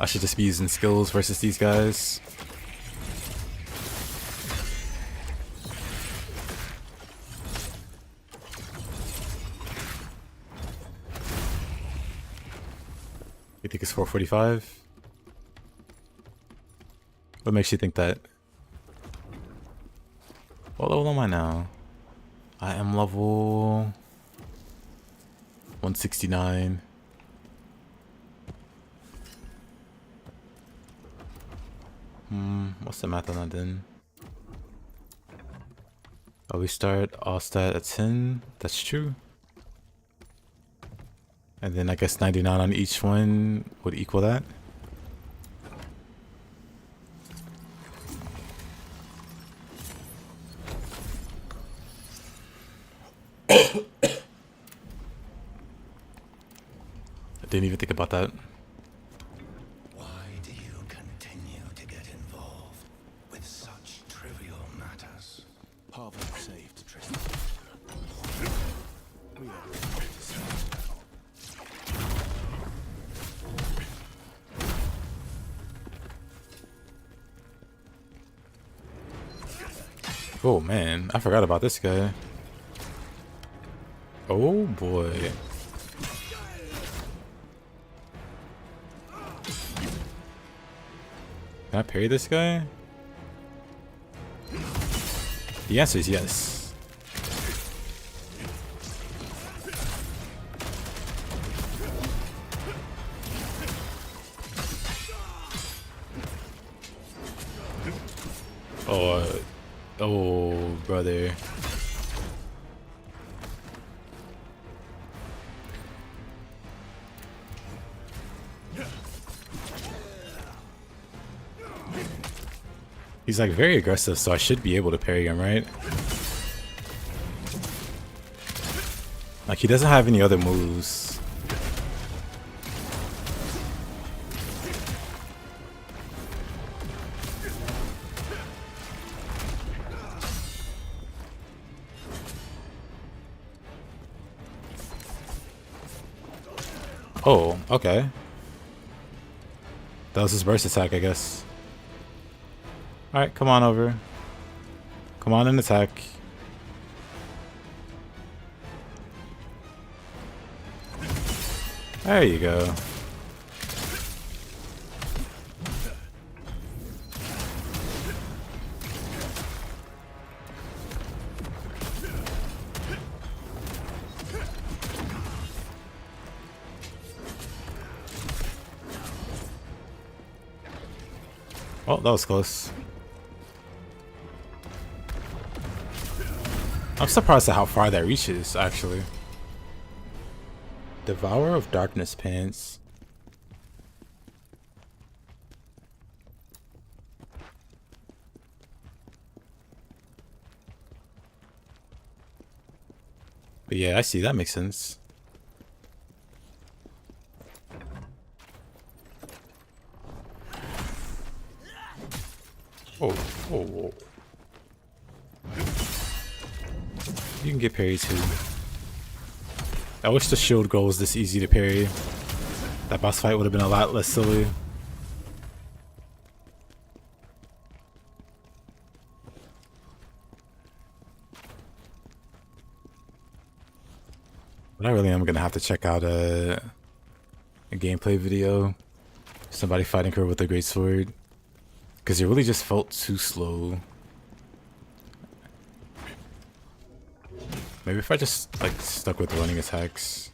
I should just be using skills versus these guys. You think it's 445? What makes you think that? What level am I now? I am level 169. What's the math on that then? Oh, we start all stat at 10. That's true. And then I guess 99 on each one would equal that. I didn't even think about that. Why do you continue to get involved with such trivial matters? Pavel saved Tristan. We are ready to start battle. Oh man, I forgot about this guy. Oh boy. Can I parry this guy? The answer is yes. Oh, brother. He's like very aggressive, so I should be able to parry him, right? Like he doesn't have any other moves. Oh, okay. That was his burst attack, I guess. Alright, come on over. Come on and attack. There you go. Oh, that was close. I'm surprised at how far that reaches, actually. Devourer of Darkness Pants. But yeah, I see, that makes sense. Oh, oh, whoa. You can get parried too. I wish the shield goal was this easy to parry. That boss fight would have been a lot less silly. But I really am gonna have to check out a gameplay video. Somebody fighting her with a greatsword. Because it really just felt too slow. Maybe if I just like stuck with running attacks.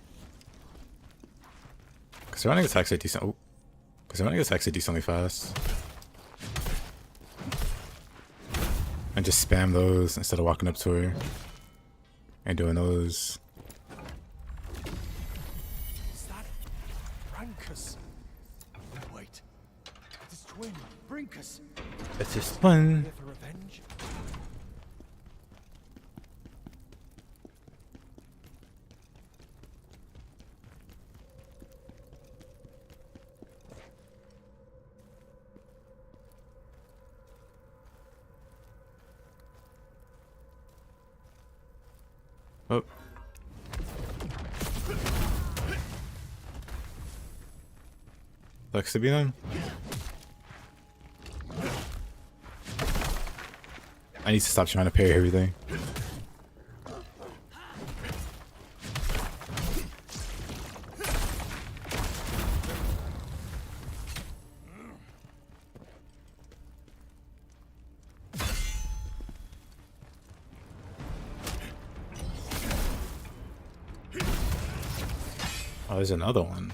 Because running attacks are decent. Oh, because running attacks are decently fast. And just spam those instead of walking up to her and doing those. Is that Brankus? Wait, it's his twin, Brinkus. It's just fun. Here for revenge? Oh. Looks to be done. I need to stop trying to parry everything. Oh, there's another one.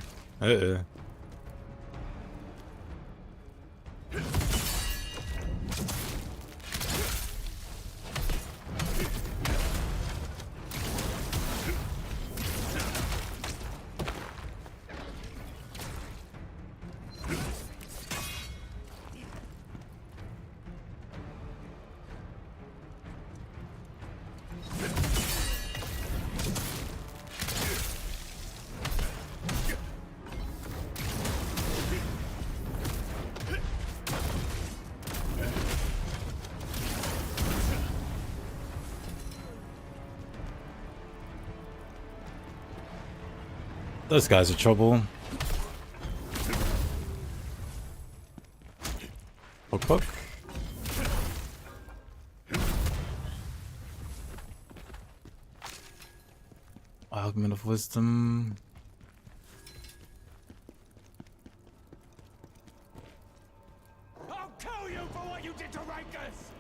Those guys are trouble. Poke, poke. Augment of Wisdom. I'll kill you for what you did to Rankers!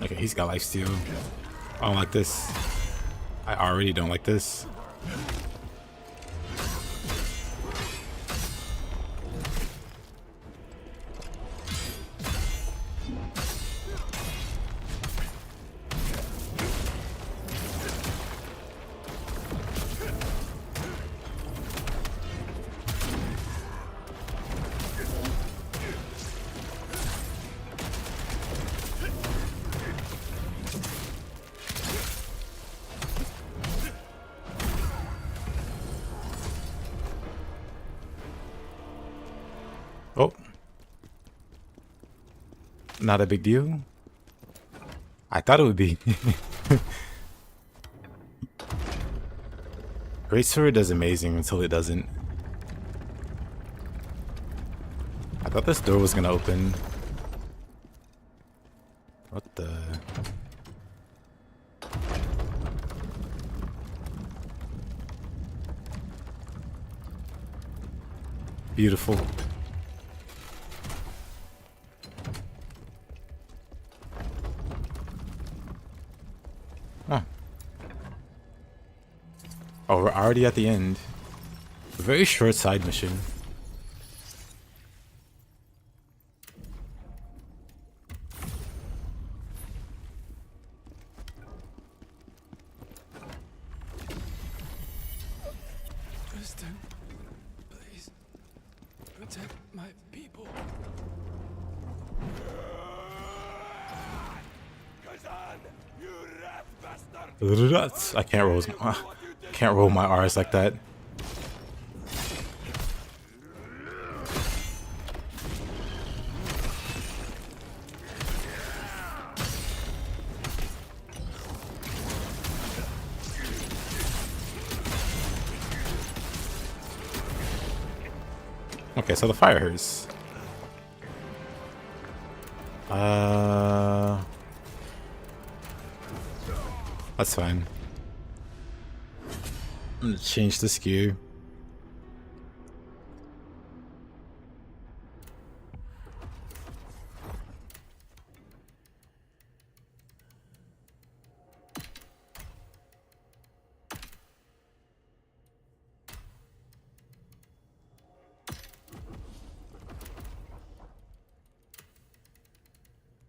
Okay, he's got lifesteal. I don't like this. I already don't like this. Oh. Not a big deal. I thought it would be. Greatsword does amazing until it doesn't. I thought this door was gonna open. What the? Beautiful. Huh. Oh, we're already at the end. A very short side mission. Tristan, please protect my people. Khazan, you rat bastard! I can't roll my R's like that. Okay, so the fire hurts. That's fine. I'm gonna change the skew.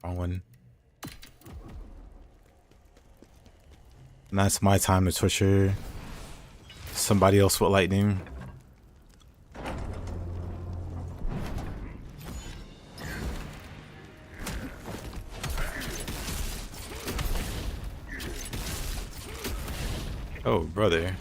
Wrong one. And that's my time to torture somebody else with lightning. Oh, brother.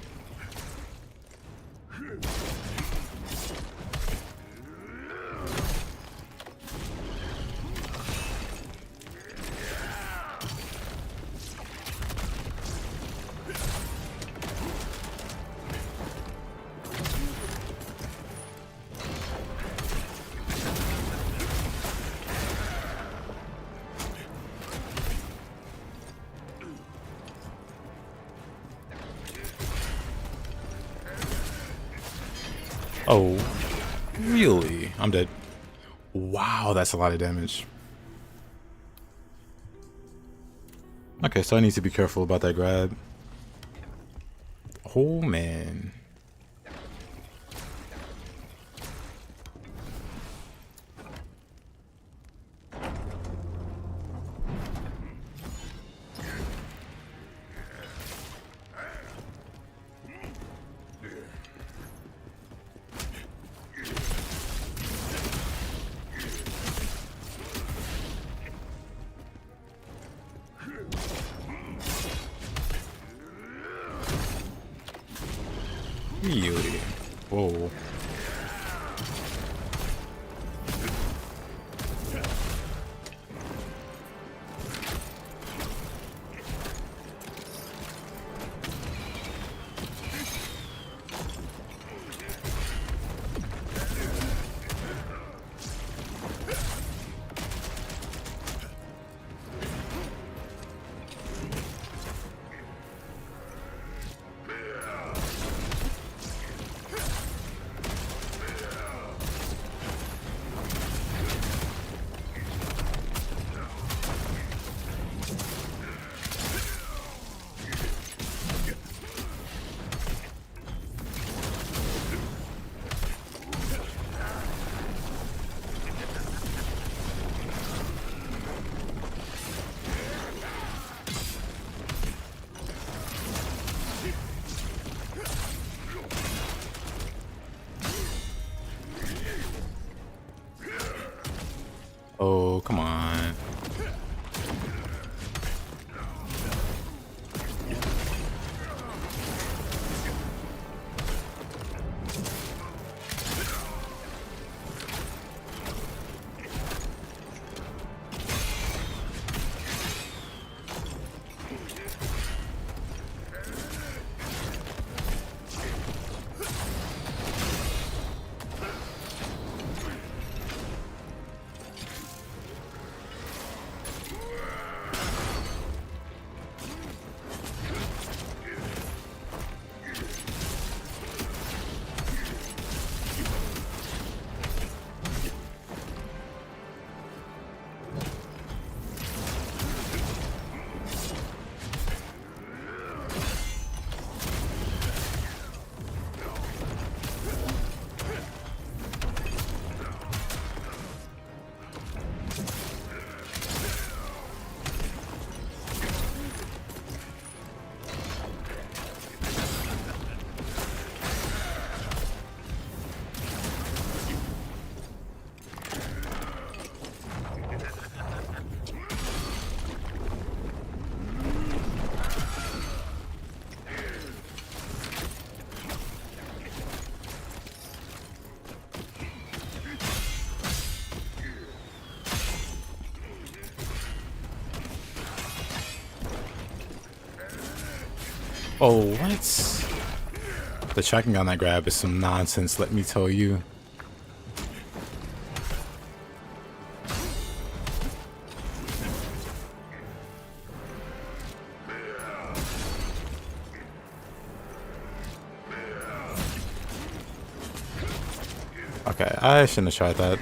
Oh, really? I'm dead. Wow, that's a lot of damage. Okay, so I need to be careful about that grab. Oh man. Really? Whoa. Oh, come on. Oh, what? The tracking on that grab is some nonsense, let me tell you. Okay, I shouldn't have tried that.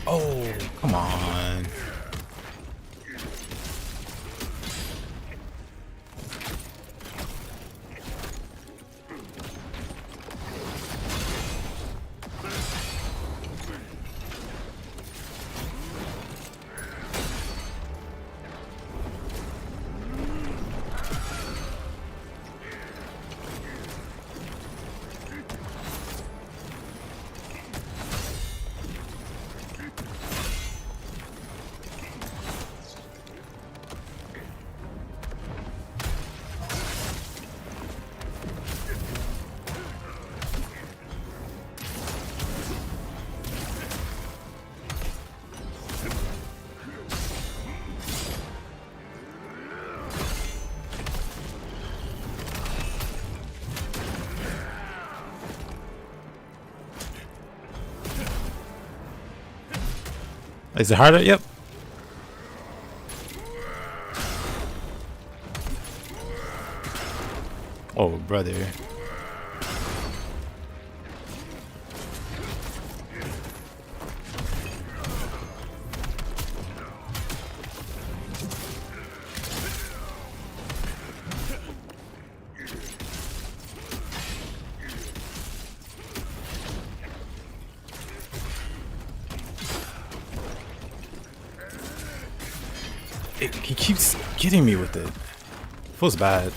Oh, come on. Is it harder? Yep. Oh, brother. He keeps getting me with it. Feels bad.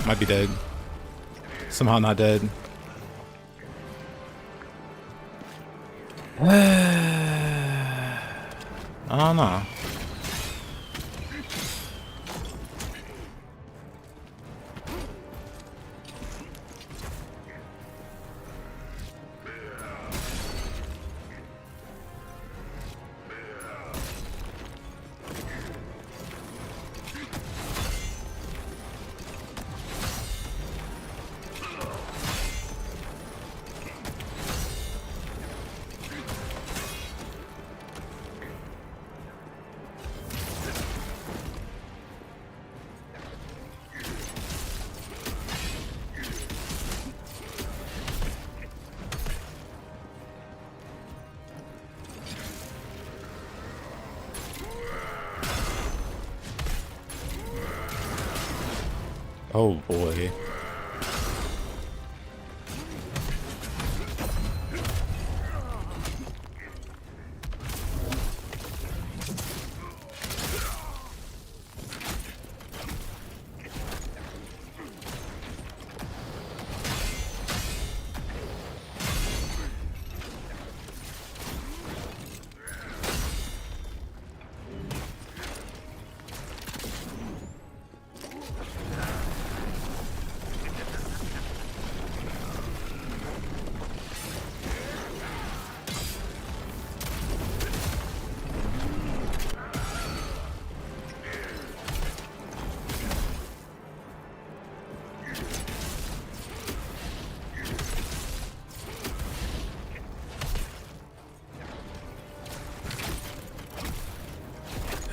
Might be dead. Somehow not dead. I don't know. Oh boy.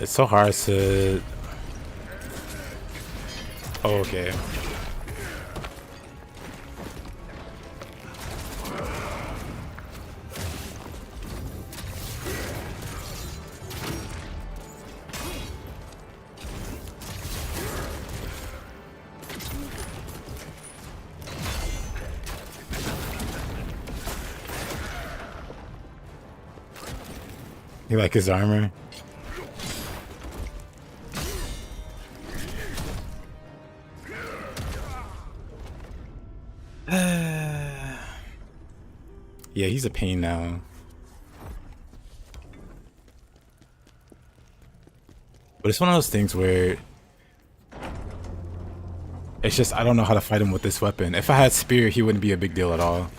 It's so hard to... Oh, okay. You like his armor? Yeah, he's a pain now. But it's one of those things where it's just I don't know how to fight him with this weapon. If I had spear, he wouldn't be a big deal at all.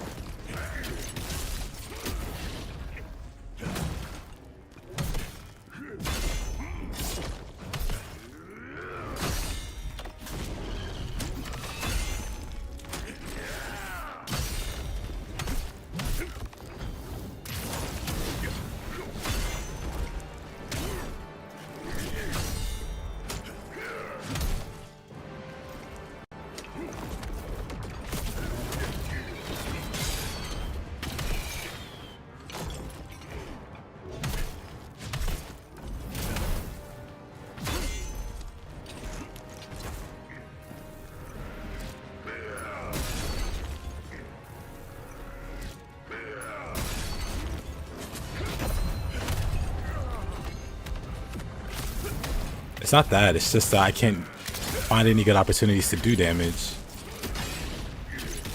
It's not that, it's just that I can't find any good opportunities to do damage.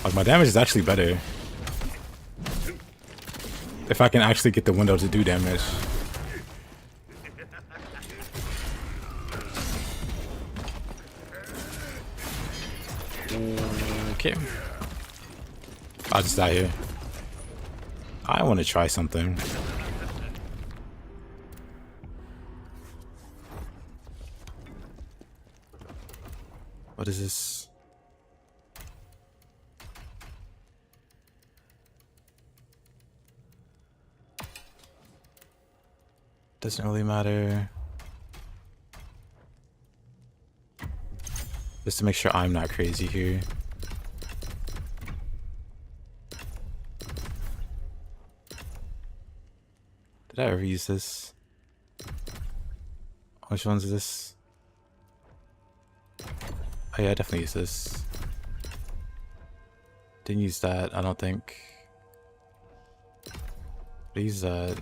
Like, my damage is actually better if I can actually get the window to do damage. Okay. I'll just die here. I want to try something. What is this? Doesn't really matter. Just to make sure I'm not crazy here. Did I ever use this? Which one's is this? Oh yeah, I definitely use this. Didn't use that, I don't think. But I use that.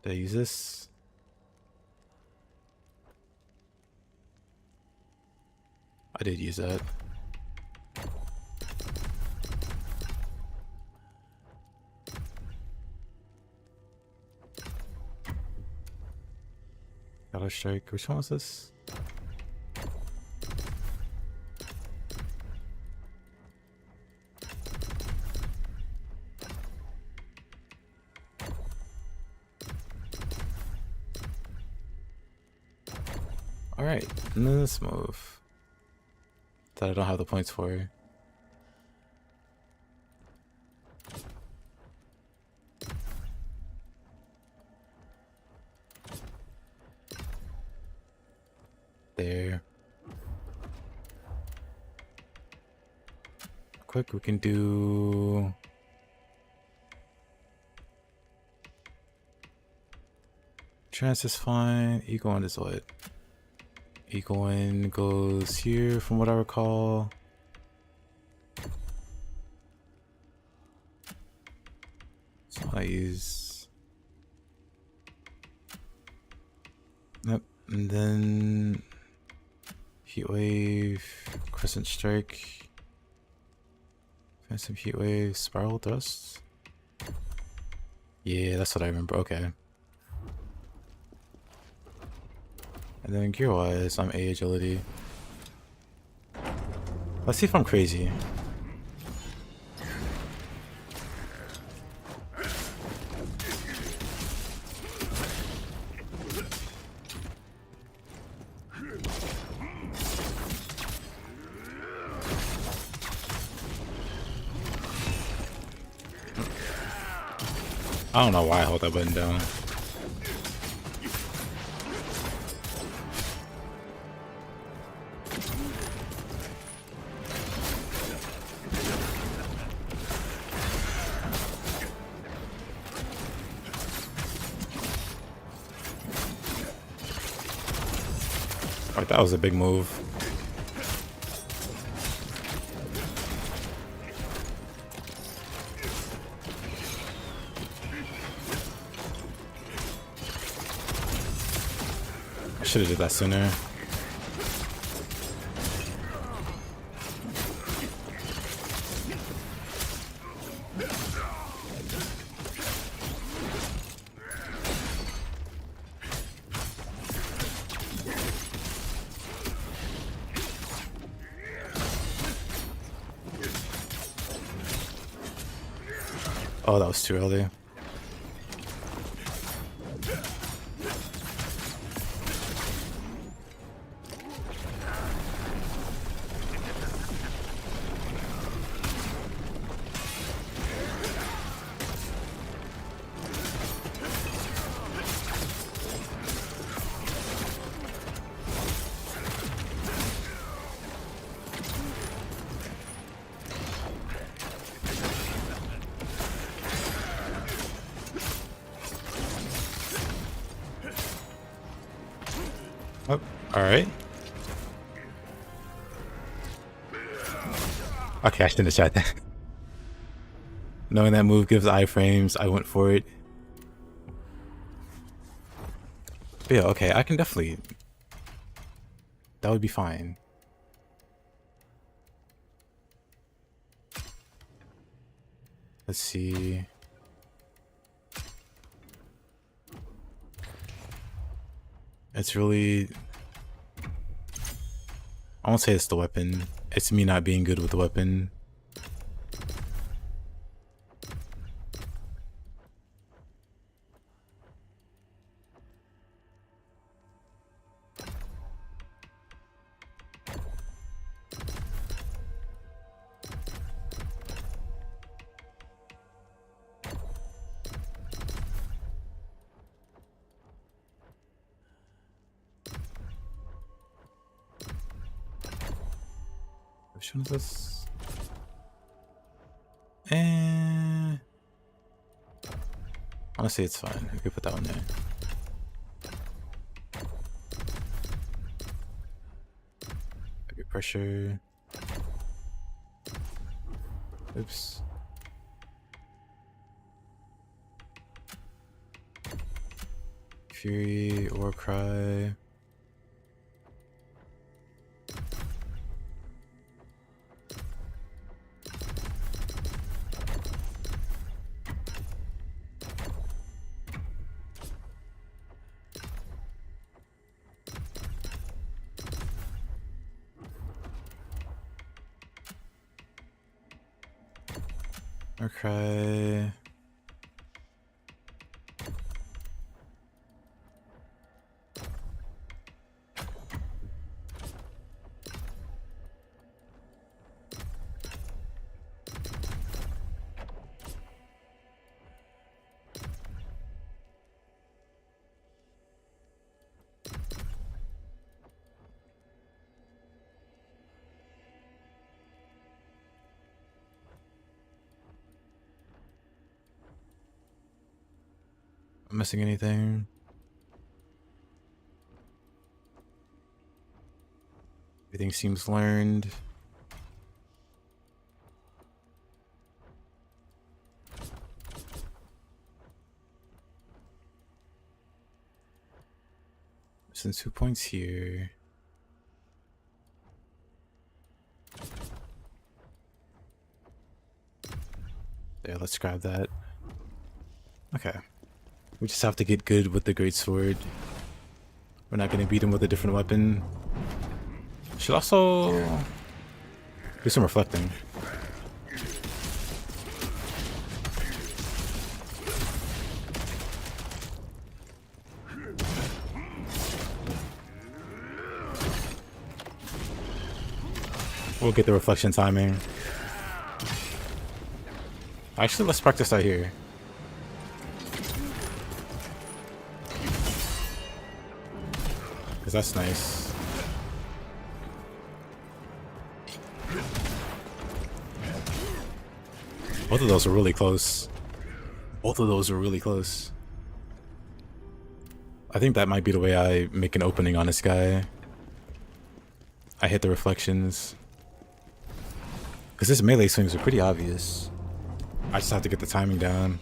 Did I use this? I did use that. Shadow Strike, which one was this? Alright, and then this move that I don't have the points for. There. Quick, we can do... Trance is fine. Ego on is what? Egoin goes here from what I recall. So I use... Yep, and then... Heat Wave, Crescent Strike, Phantom Heat Wave, Spiral Dust? Yeah, that's what I remember, okay. And then gear wise, I'm A agility. Let's see if I'm crazy. I don't know why I hold that button down. Alright, that was a big move. I should have did that sooner. Oh, that was too early. Oh, alright. Okay, I shouldn't have tried that. Knowing that move gives iframes, I went for it. But yeah, okay, I can definitely... That would be fine. Let's see. It's really... I won't say it's the weapon. It's me not being good with the weapon. Which one is this? Honestly, it's fine. We could put that one there. Maybe pressure. Oops. Fury or cry. Okay. Missing anything? Everything seems learned. Missing 2 points here. There, let's grab that. Okay. We just have to get good with the Greatsword. We're not gonna beat him with a different weapon. Should also do some reflecting. We'll get the reflection timing. Actually, let's practice out here. Because that's nice. Both of those are really close. Both of those are really close. I think that might be the way I make an opening on this guy. I hit the reflections. Because his melee swings are pretty obvious. I just have to get the timing down.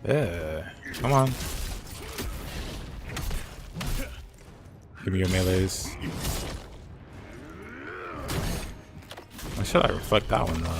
Yeah, come on. Give me your melees. Why should I reflect that one though?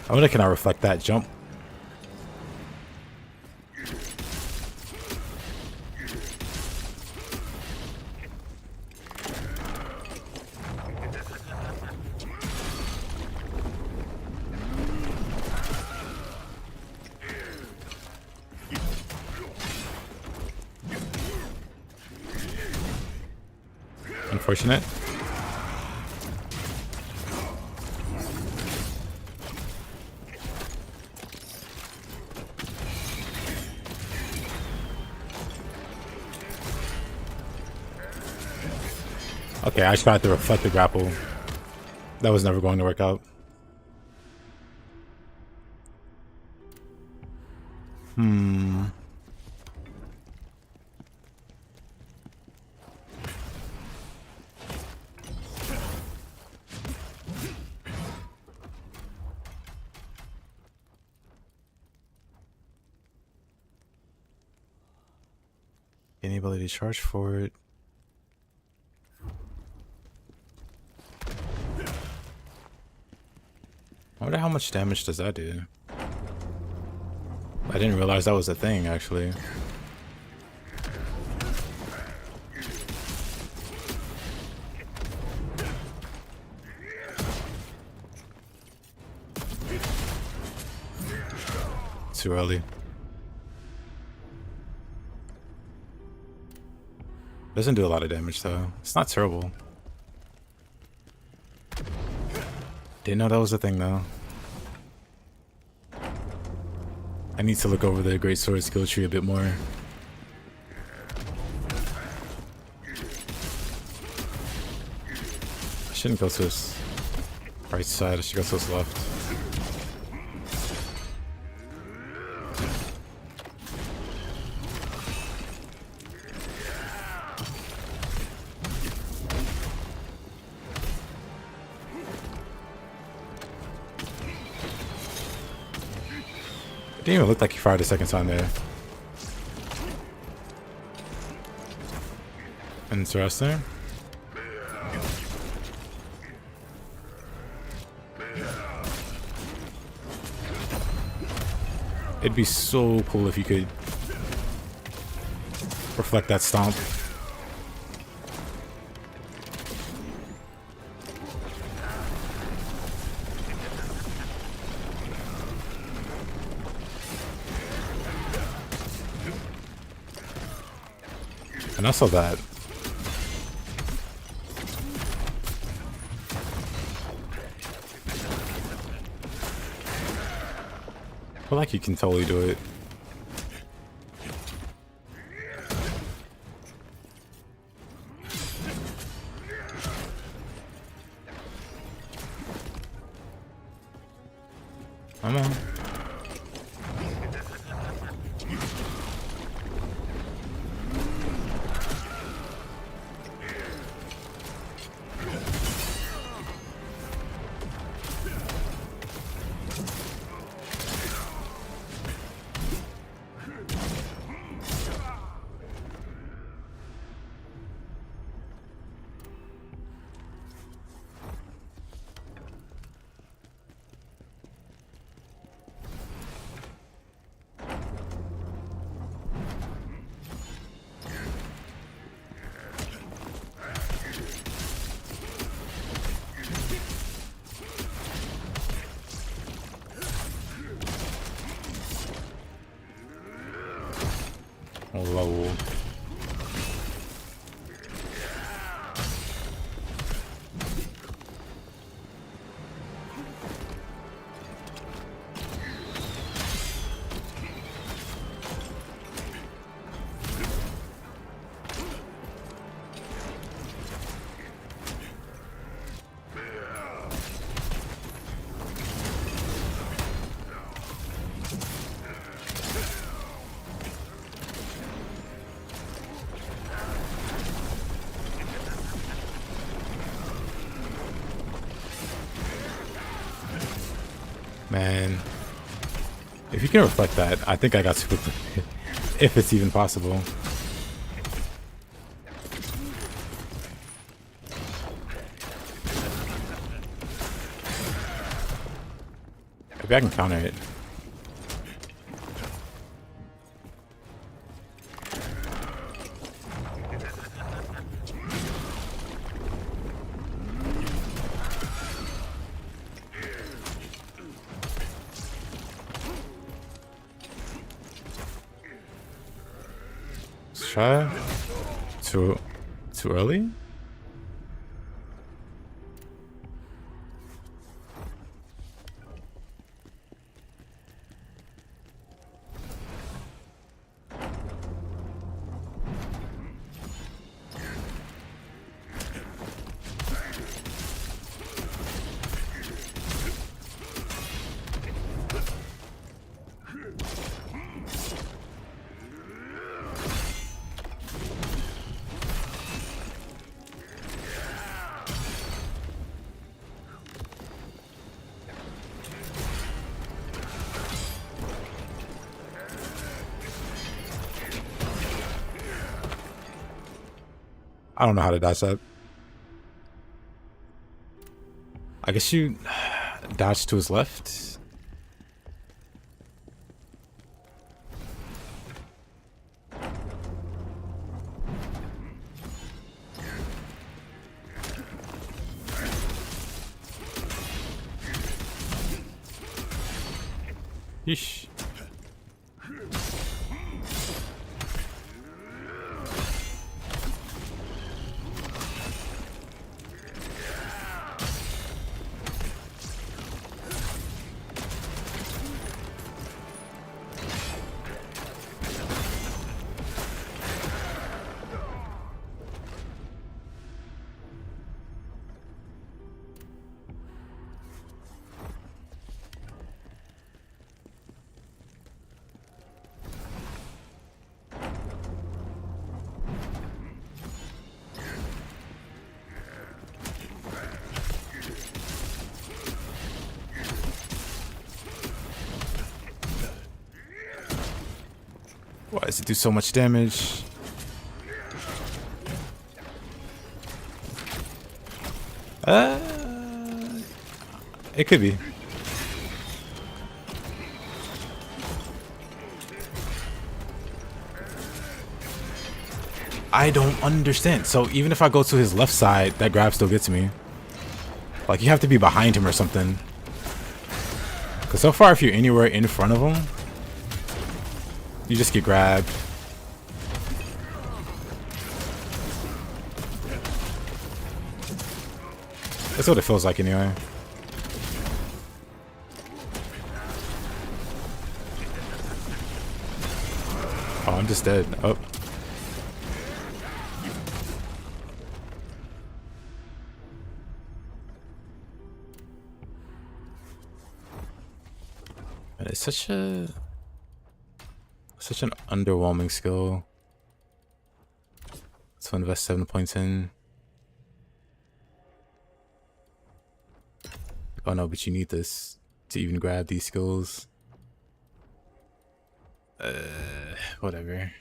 I wonder, can I reflect that jump? Unfortunate. Okay, I tried to reflect the grapple. That was never going to work out. Any ability to charge for it. I wonder how much damage does that do? I didn't realize that was a thing, actually. Too early. Doesn't do a lot of damage though. It's not terrible. Didn't know that was a thing though. I need to look over the Greatsword skill tree a bit more. I shouldn't go to his right side, I should go to his left. Didn't even look like he fired a second time there. Interesting. It'd be so cool if you could reflect that stomp. And also that. I feel like you can totally do it. Come on. Low. Man, if you can reflect that, I think I got super quick, if it's even possible. Maybe I can counter it. Try. Too early? I don't know how to dodge that. I guess you dodge to his left. Yeesh. Why does it do so much damage? It could be. I don't understand. So even if I go to his left side, that grab still gets me. Like, you have to be behind him or something. Because so far, if you're anywhere in front of him, you just get grabbed. That's what it feels like anyway. Oh, I'm just dead. Oh. And it's such an underwhelming skill. So invest 7 points in. Oh no, but you need this to even grab these skills. Whatever.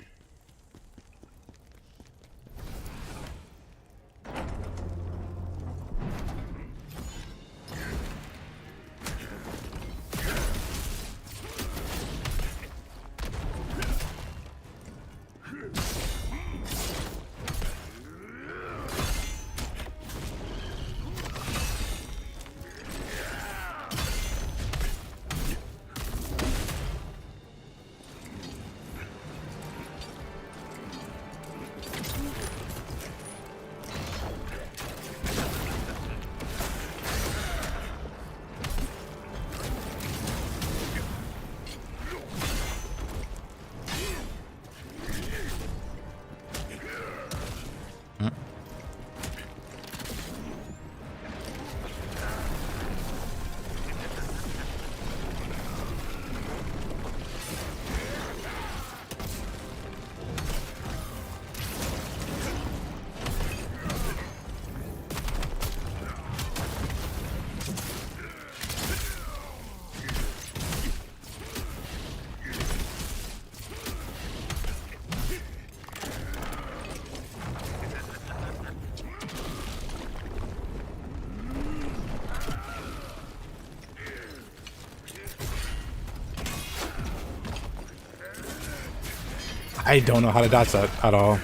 I don't know how to dodge that at all.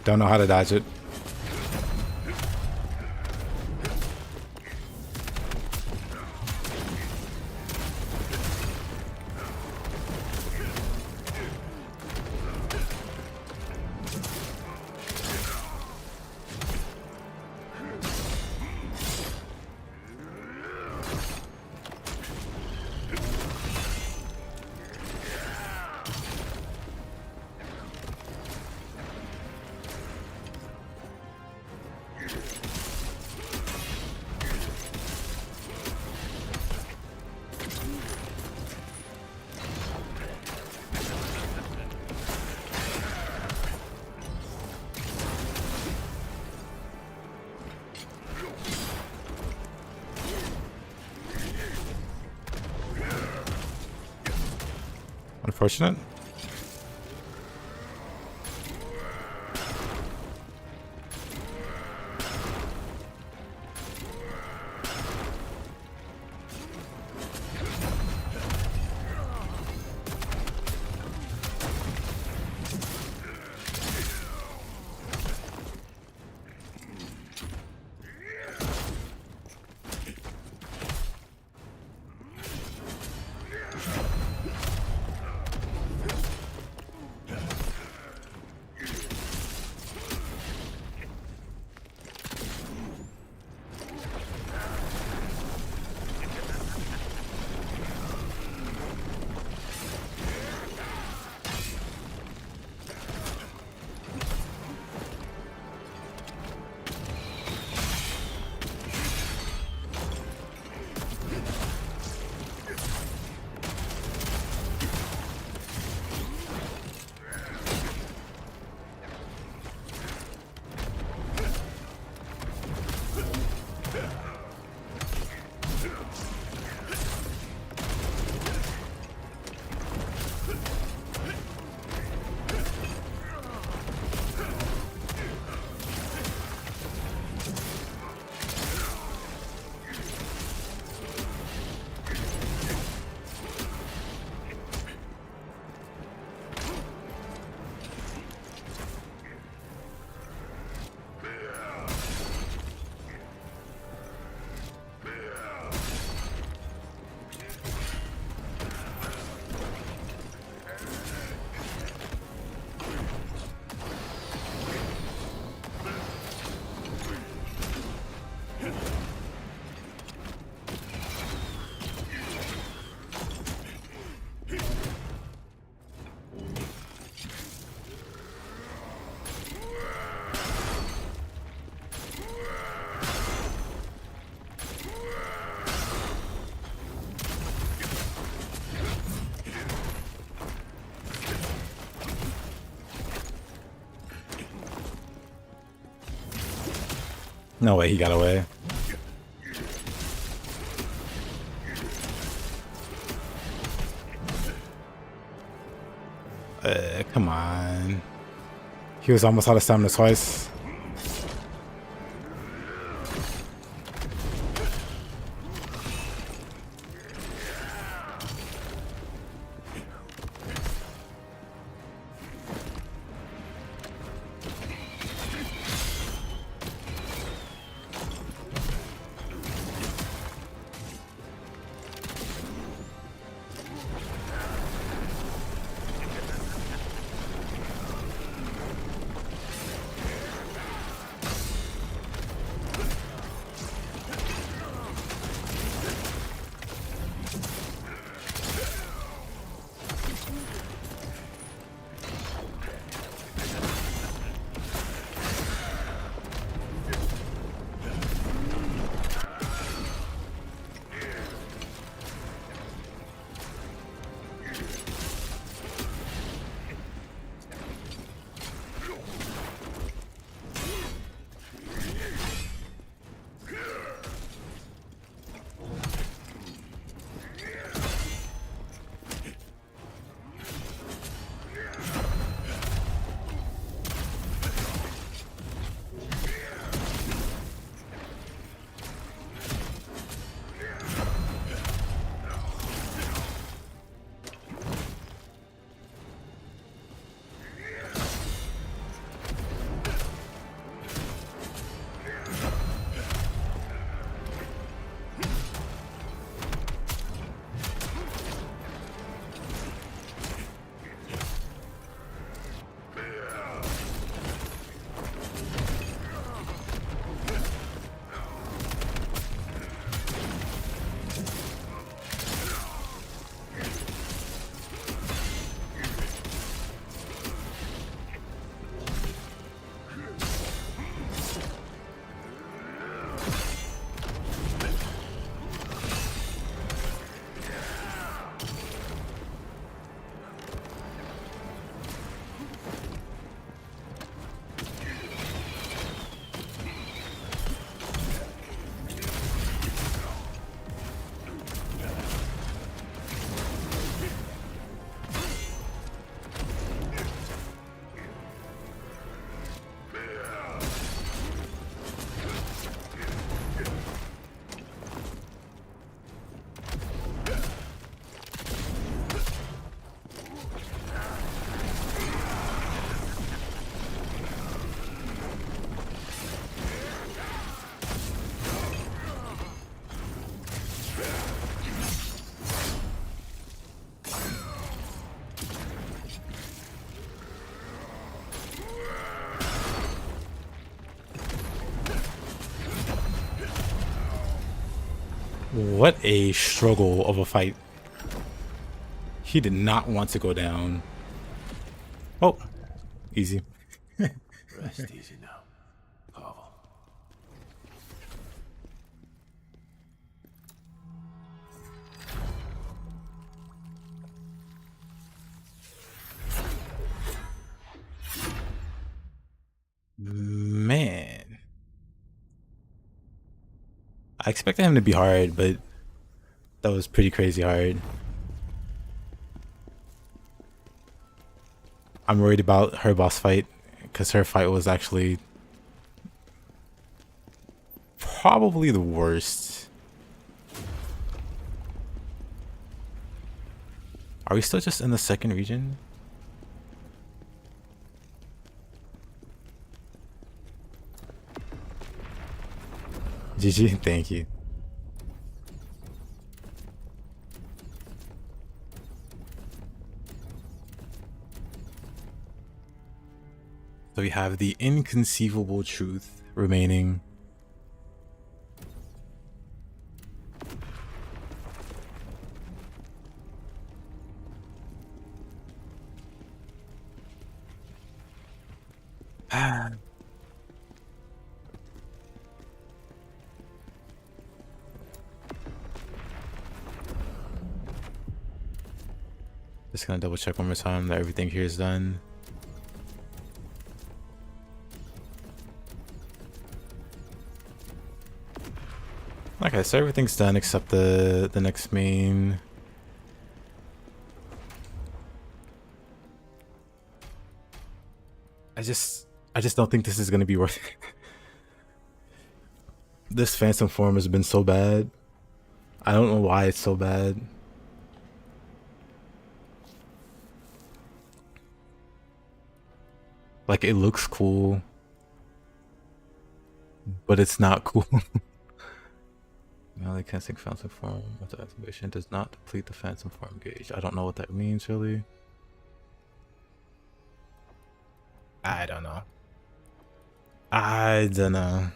Don't know how to dodge it. Unfortunate. No way, he got away. Come on. He was almost out of stamina twice. What a struggle of a fight. He did not want to go down. Oh, easy. Rest easy now, Pavel. Man. I expected him to be hard, but that was pretty crazy hard. I'm worried about her boss fight, because her fight was actually probably the worst. Are we still just in the second region? GG, thank you. So we have the inconceivable truth remaining. Just gonna double check one more time that everything here is done. Okay, so everything's done except the next main. I just don't think this is gonna be worth it. This phantom form has been so bad. I don't know why it's so bad. Like, it looks cool, but it's not cool. Melee casting phantom form with activation does not deplete the phantom form gauge. I don't know what that means really. I don't know. I don't know.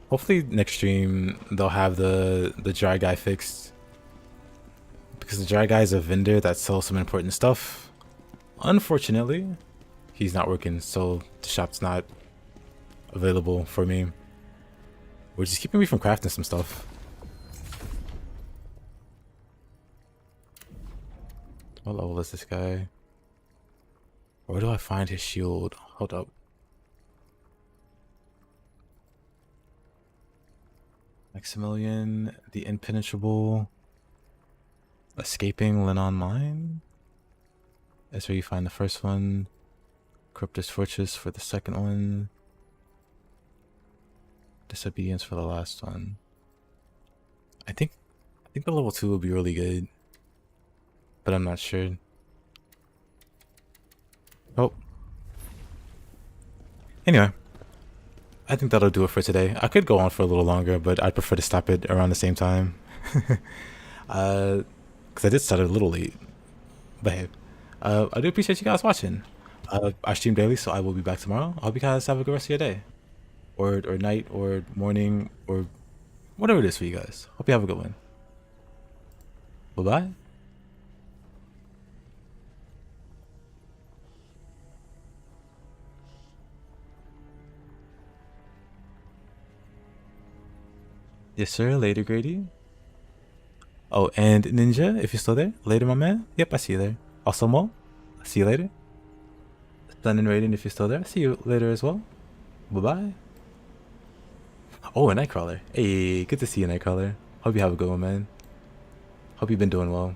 Hopefully next stream they'll have the dry guy fixed. Because the dry guy is a vendor that sells some important stuff. Unfortunately, he's not working, so the shop's not available for me. Which is keeping me from crafting some stuff. What level is this guy? Where do I find his shield? Hold up. Maximilian, the Impenetrable, Escaping Lenon Mine. That's where you find the first one. Cryptus Fortress for the second one. Disobedience for the last one. I think the level 2 will be really good, but I'm not sure. Oh. Anyway, I think that'll do it for today. I could go on for a little longer, but I'd prefer to stop it around the same time. Because I did start a little late. But hey, I do appreciate you guys watching. I stream daily, so I will be back tomorrow. I hope you guys have a good rest of your day. Or night, or morning, or whatever it is for you guys. Hope you have a good one. Bye-bye. Yes, sir. Later, Grady. Oh, and Ninja, if you're still there. Later, my man. Yep, I see you there. Also, Mo, see you later. Sun and Raiden, if you're still there. See you later as well. Bye-bye. Oh, a Nightcrawler. Hey, good to see you, Nightcrawler. Hope you have a good one, man. Hope you've been doing well.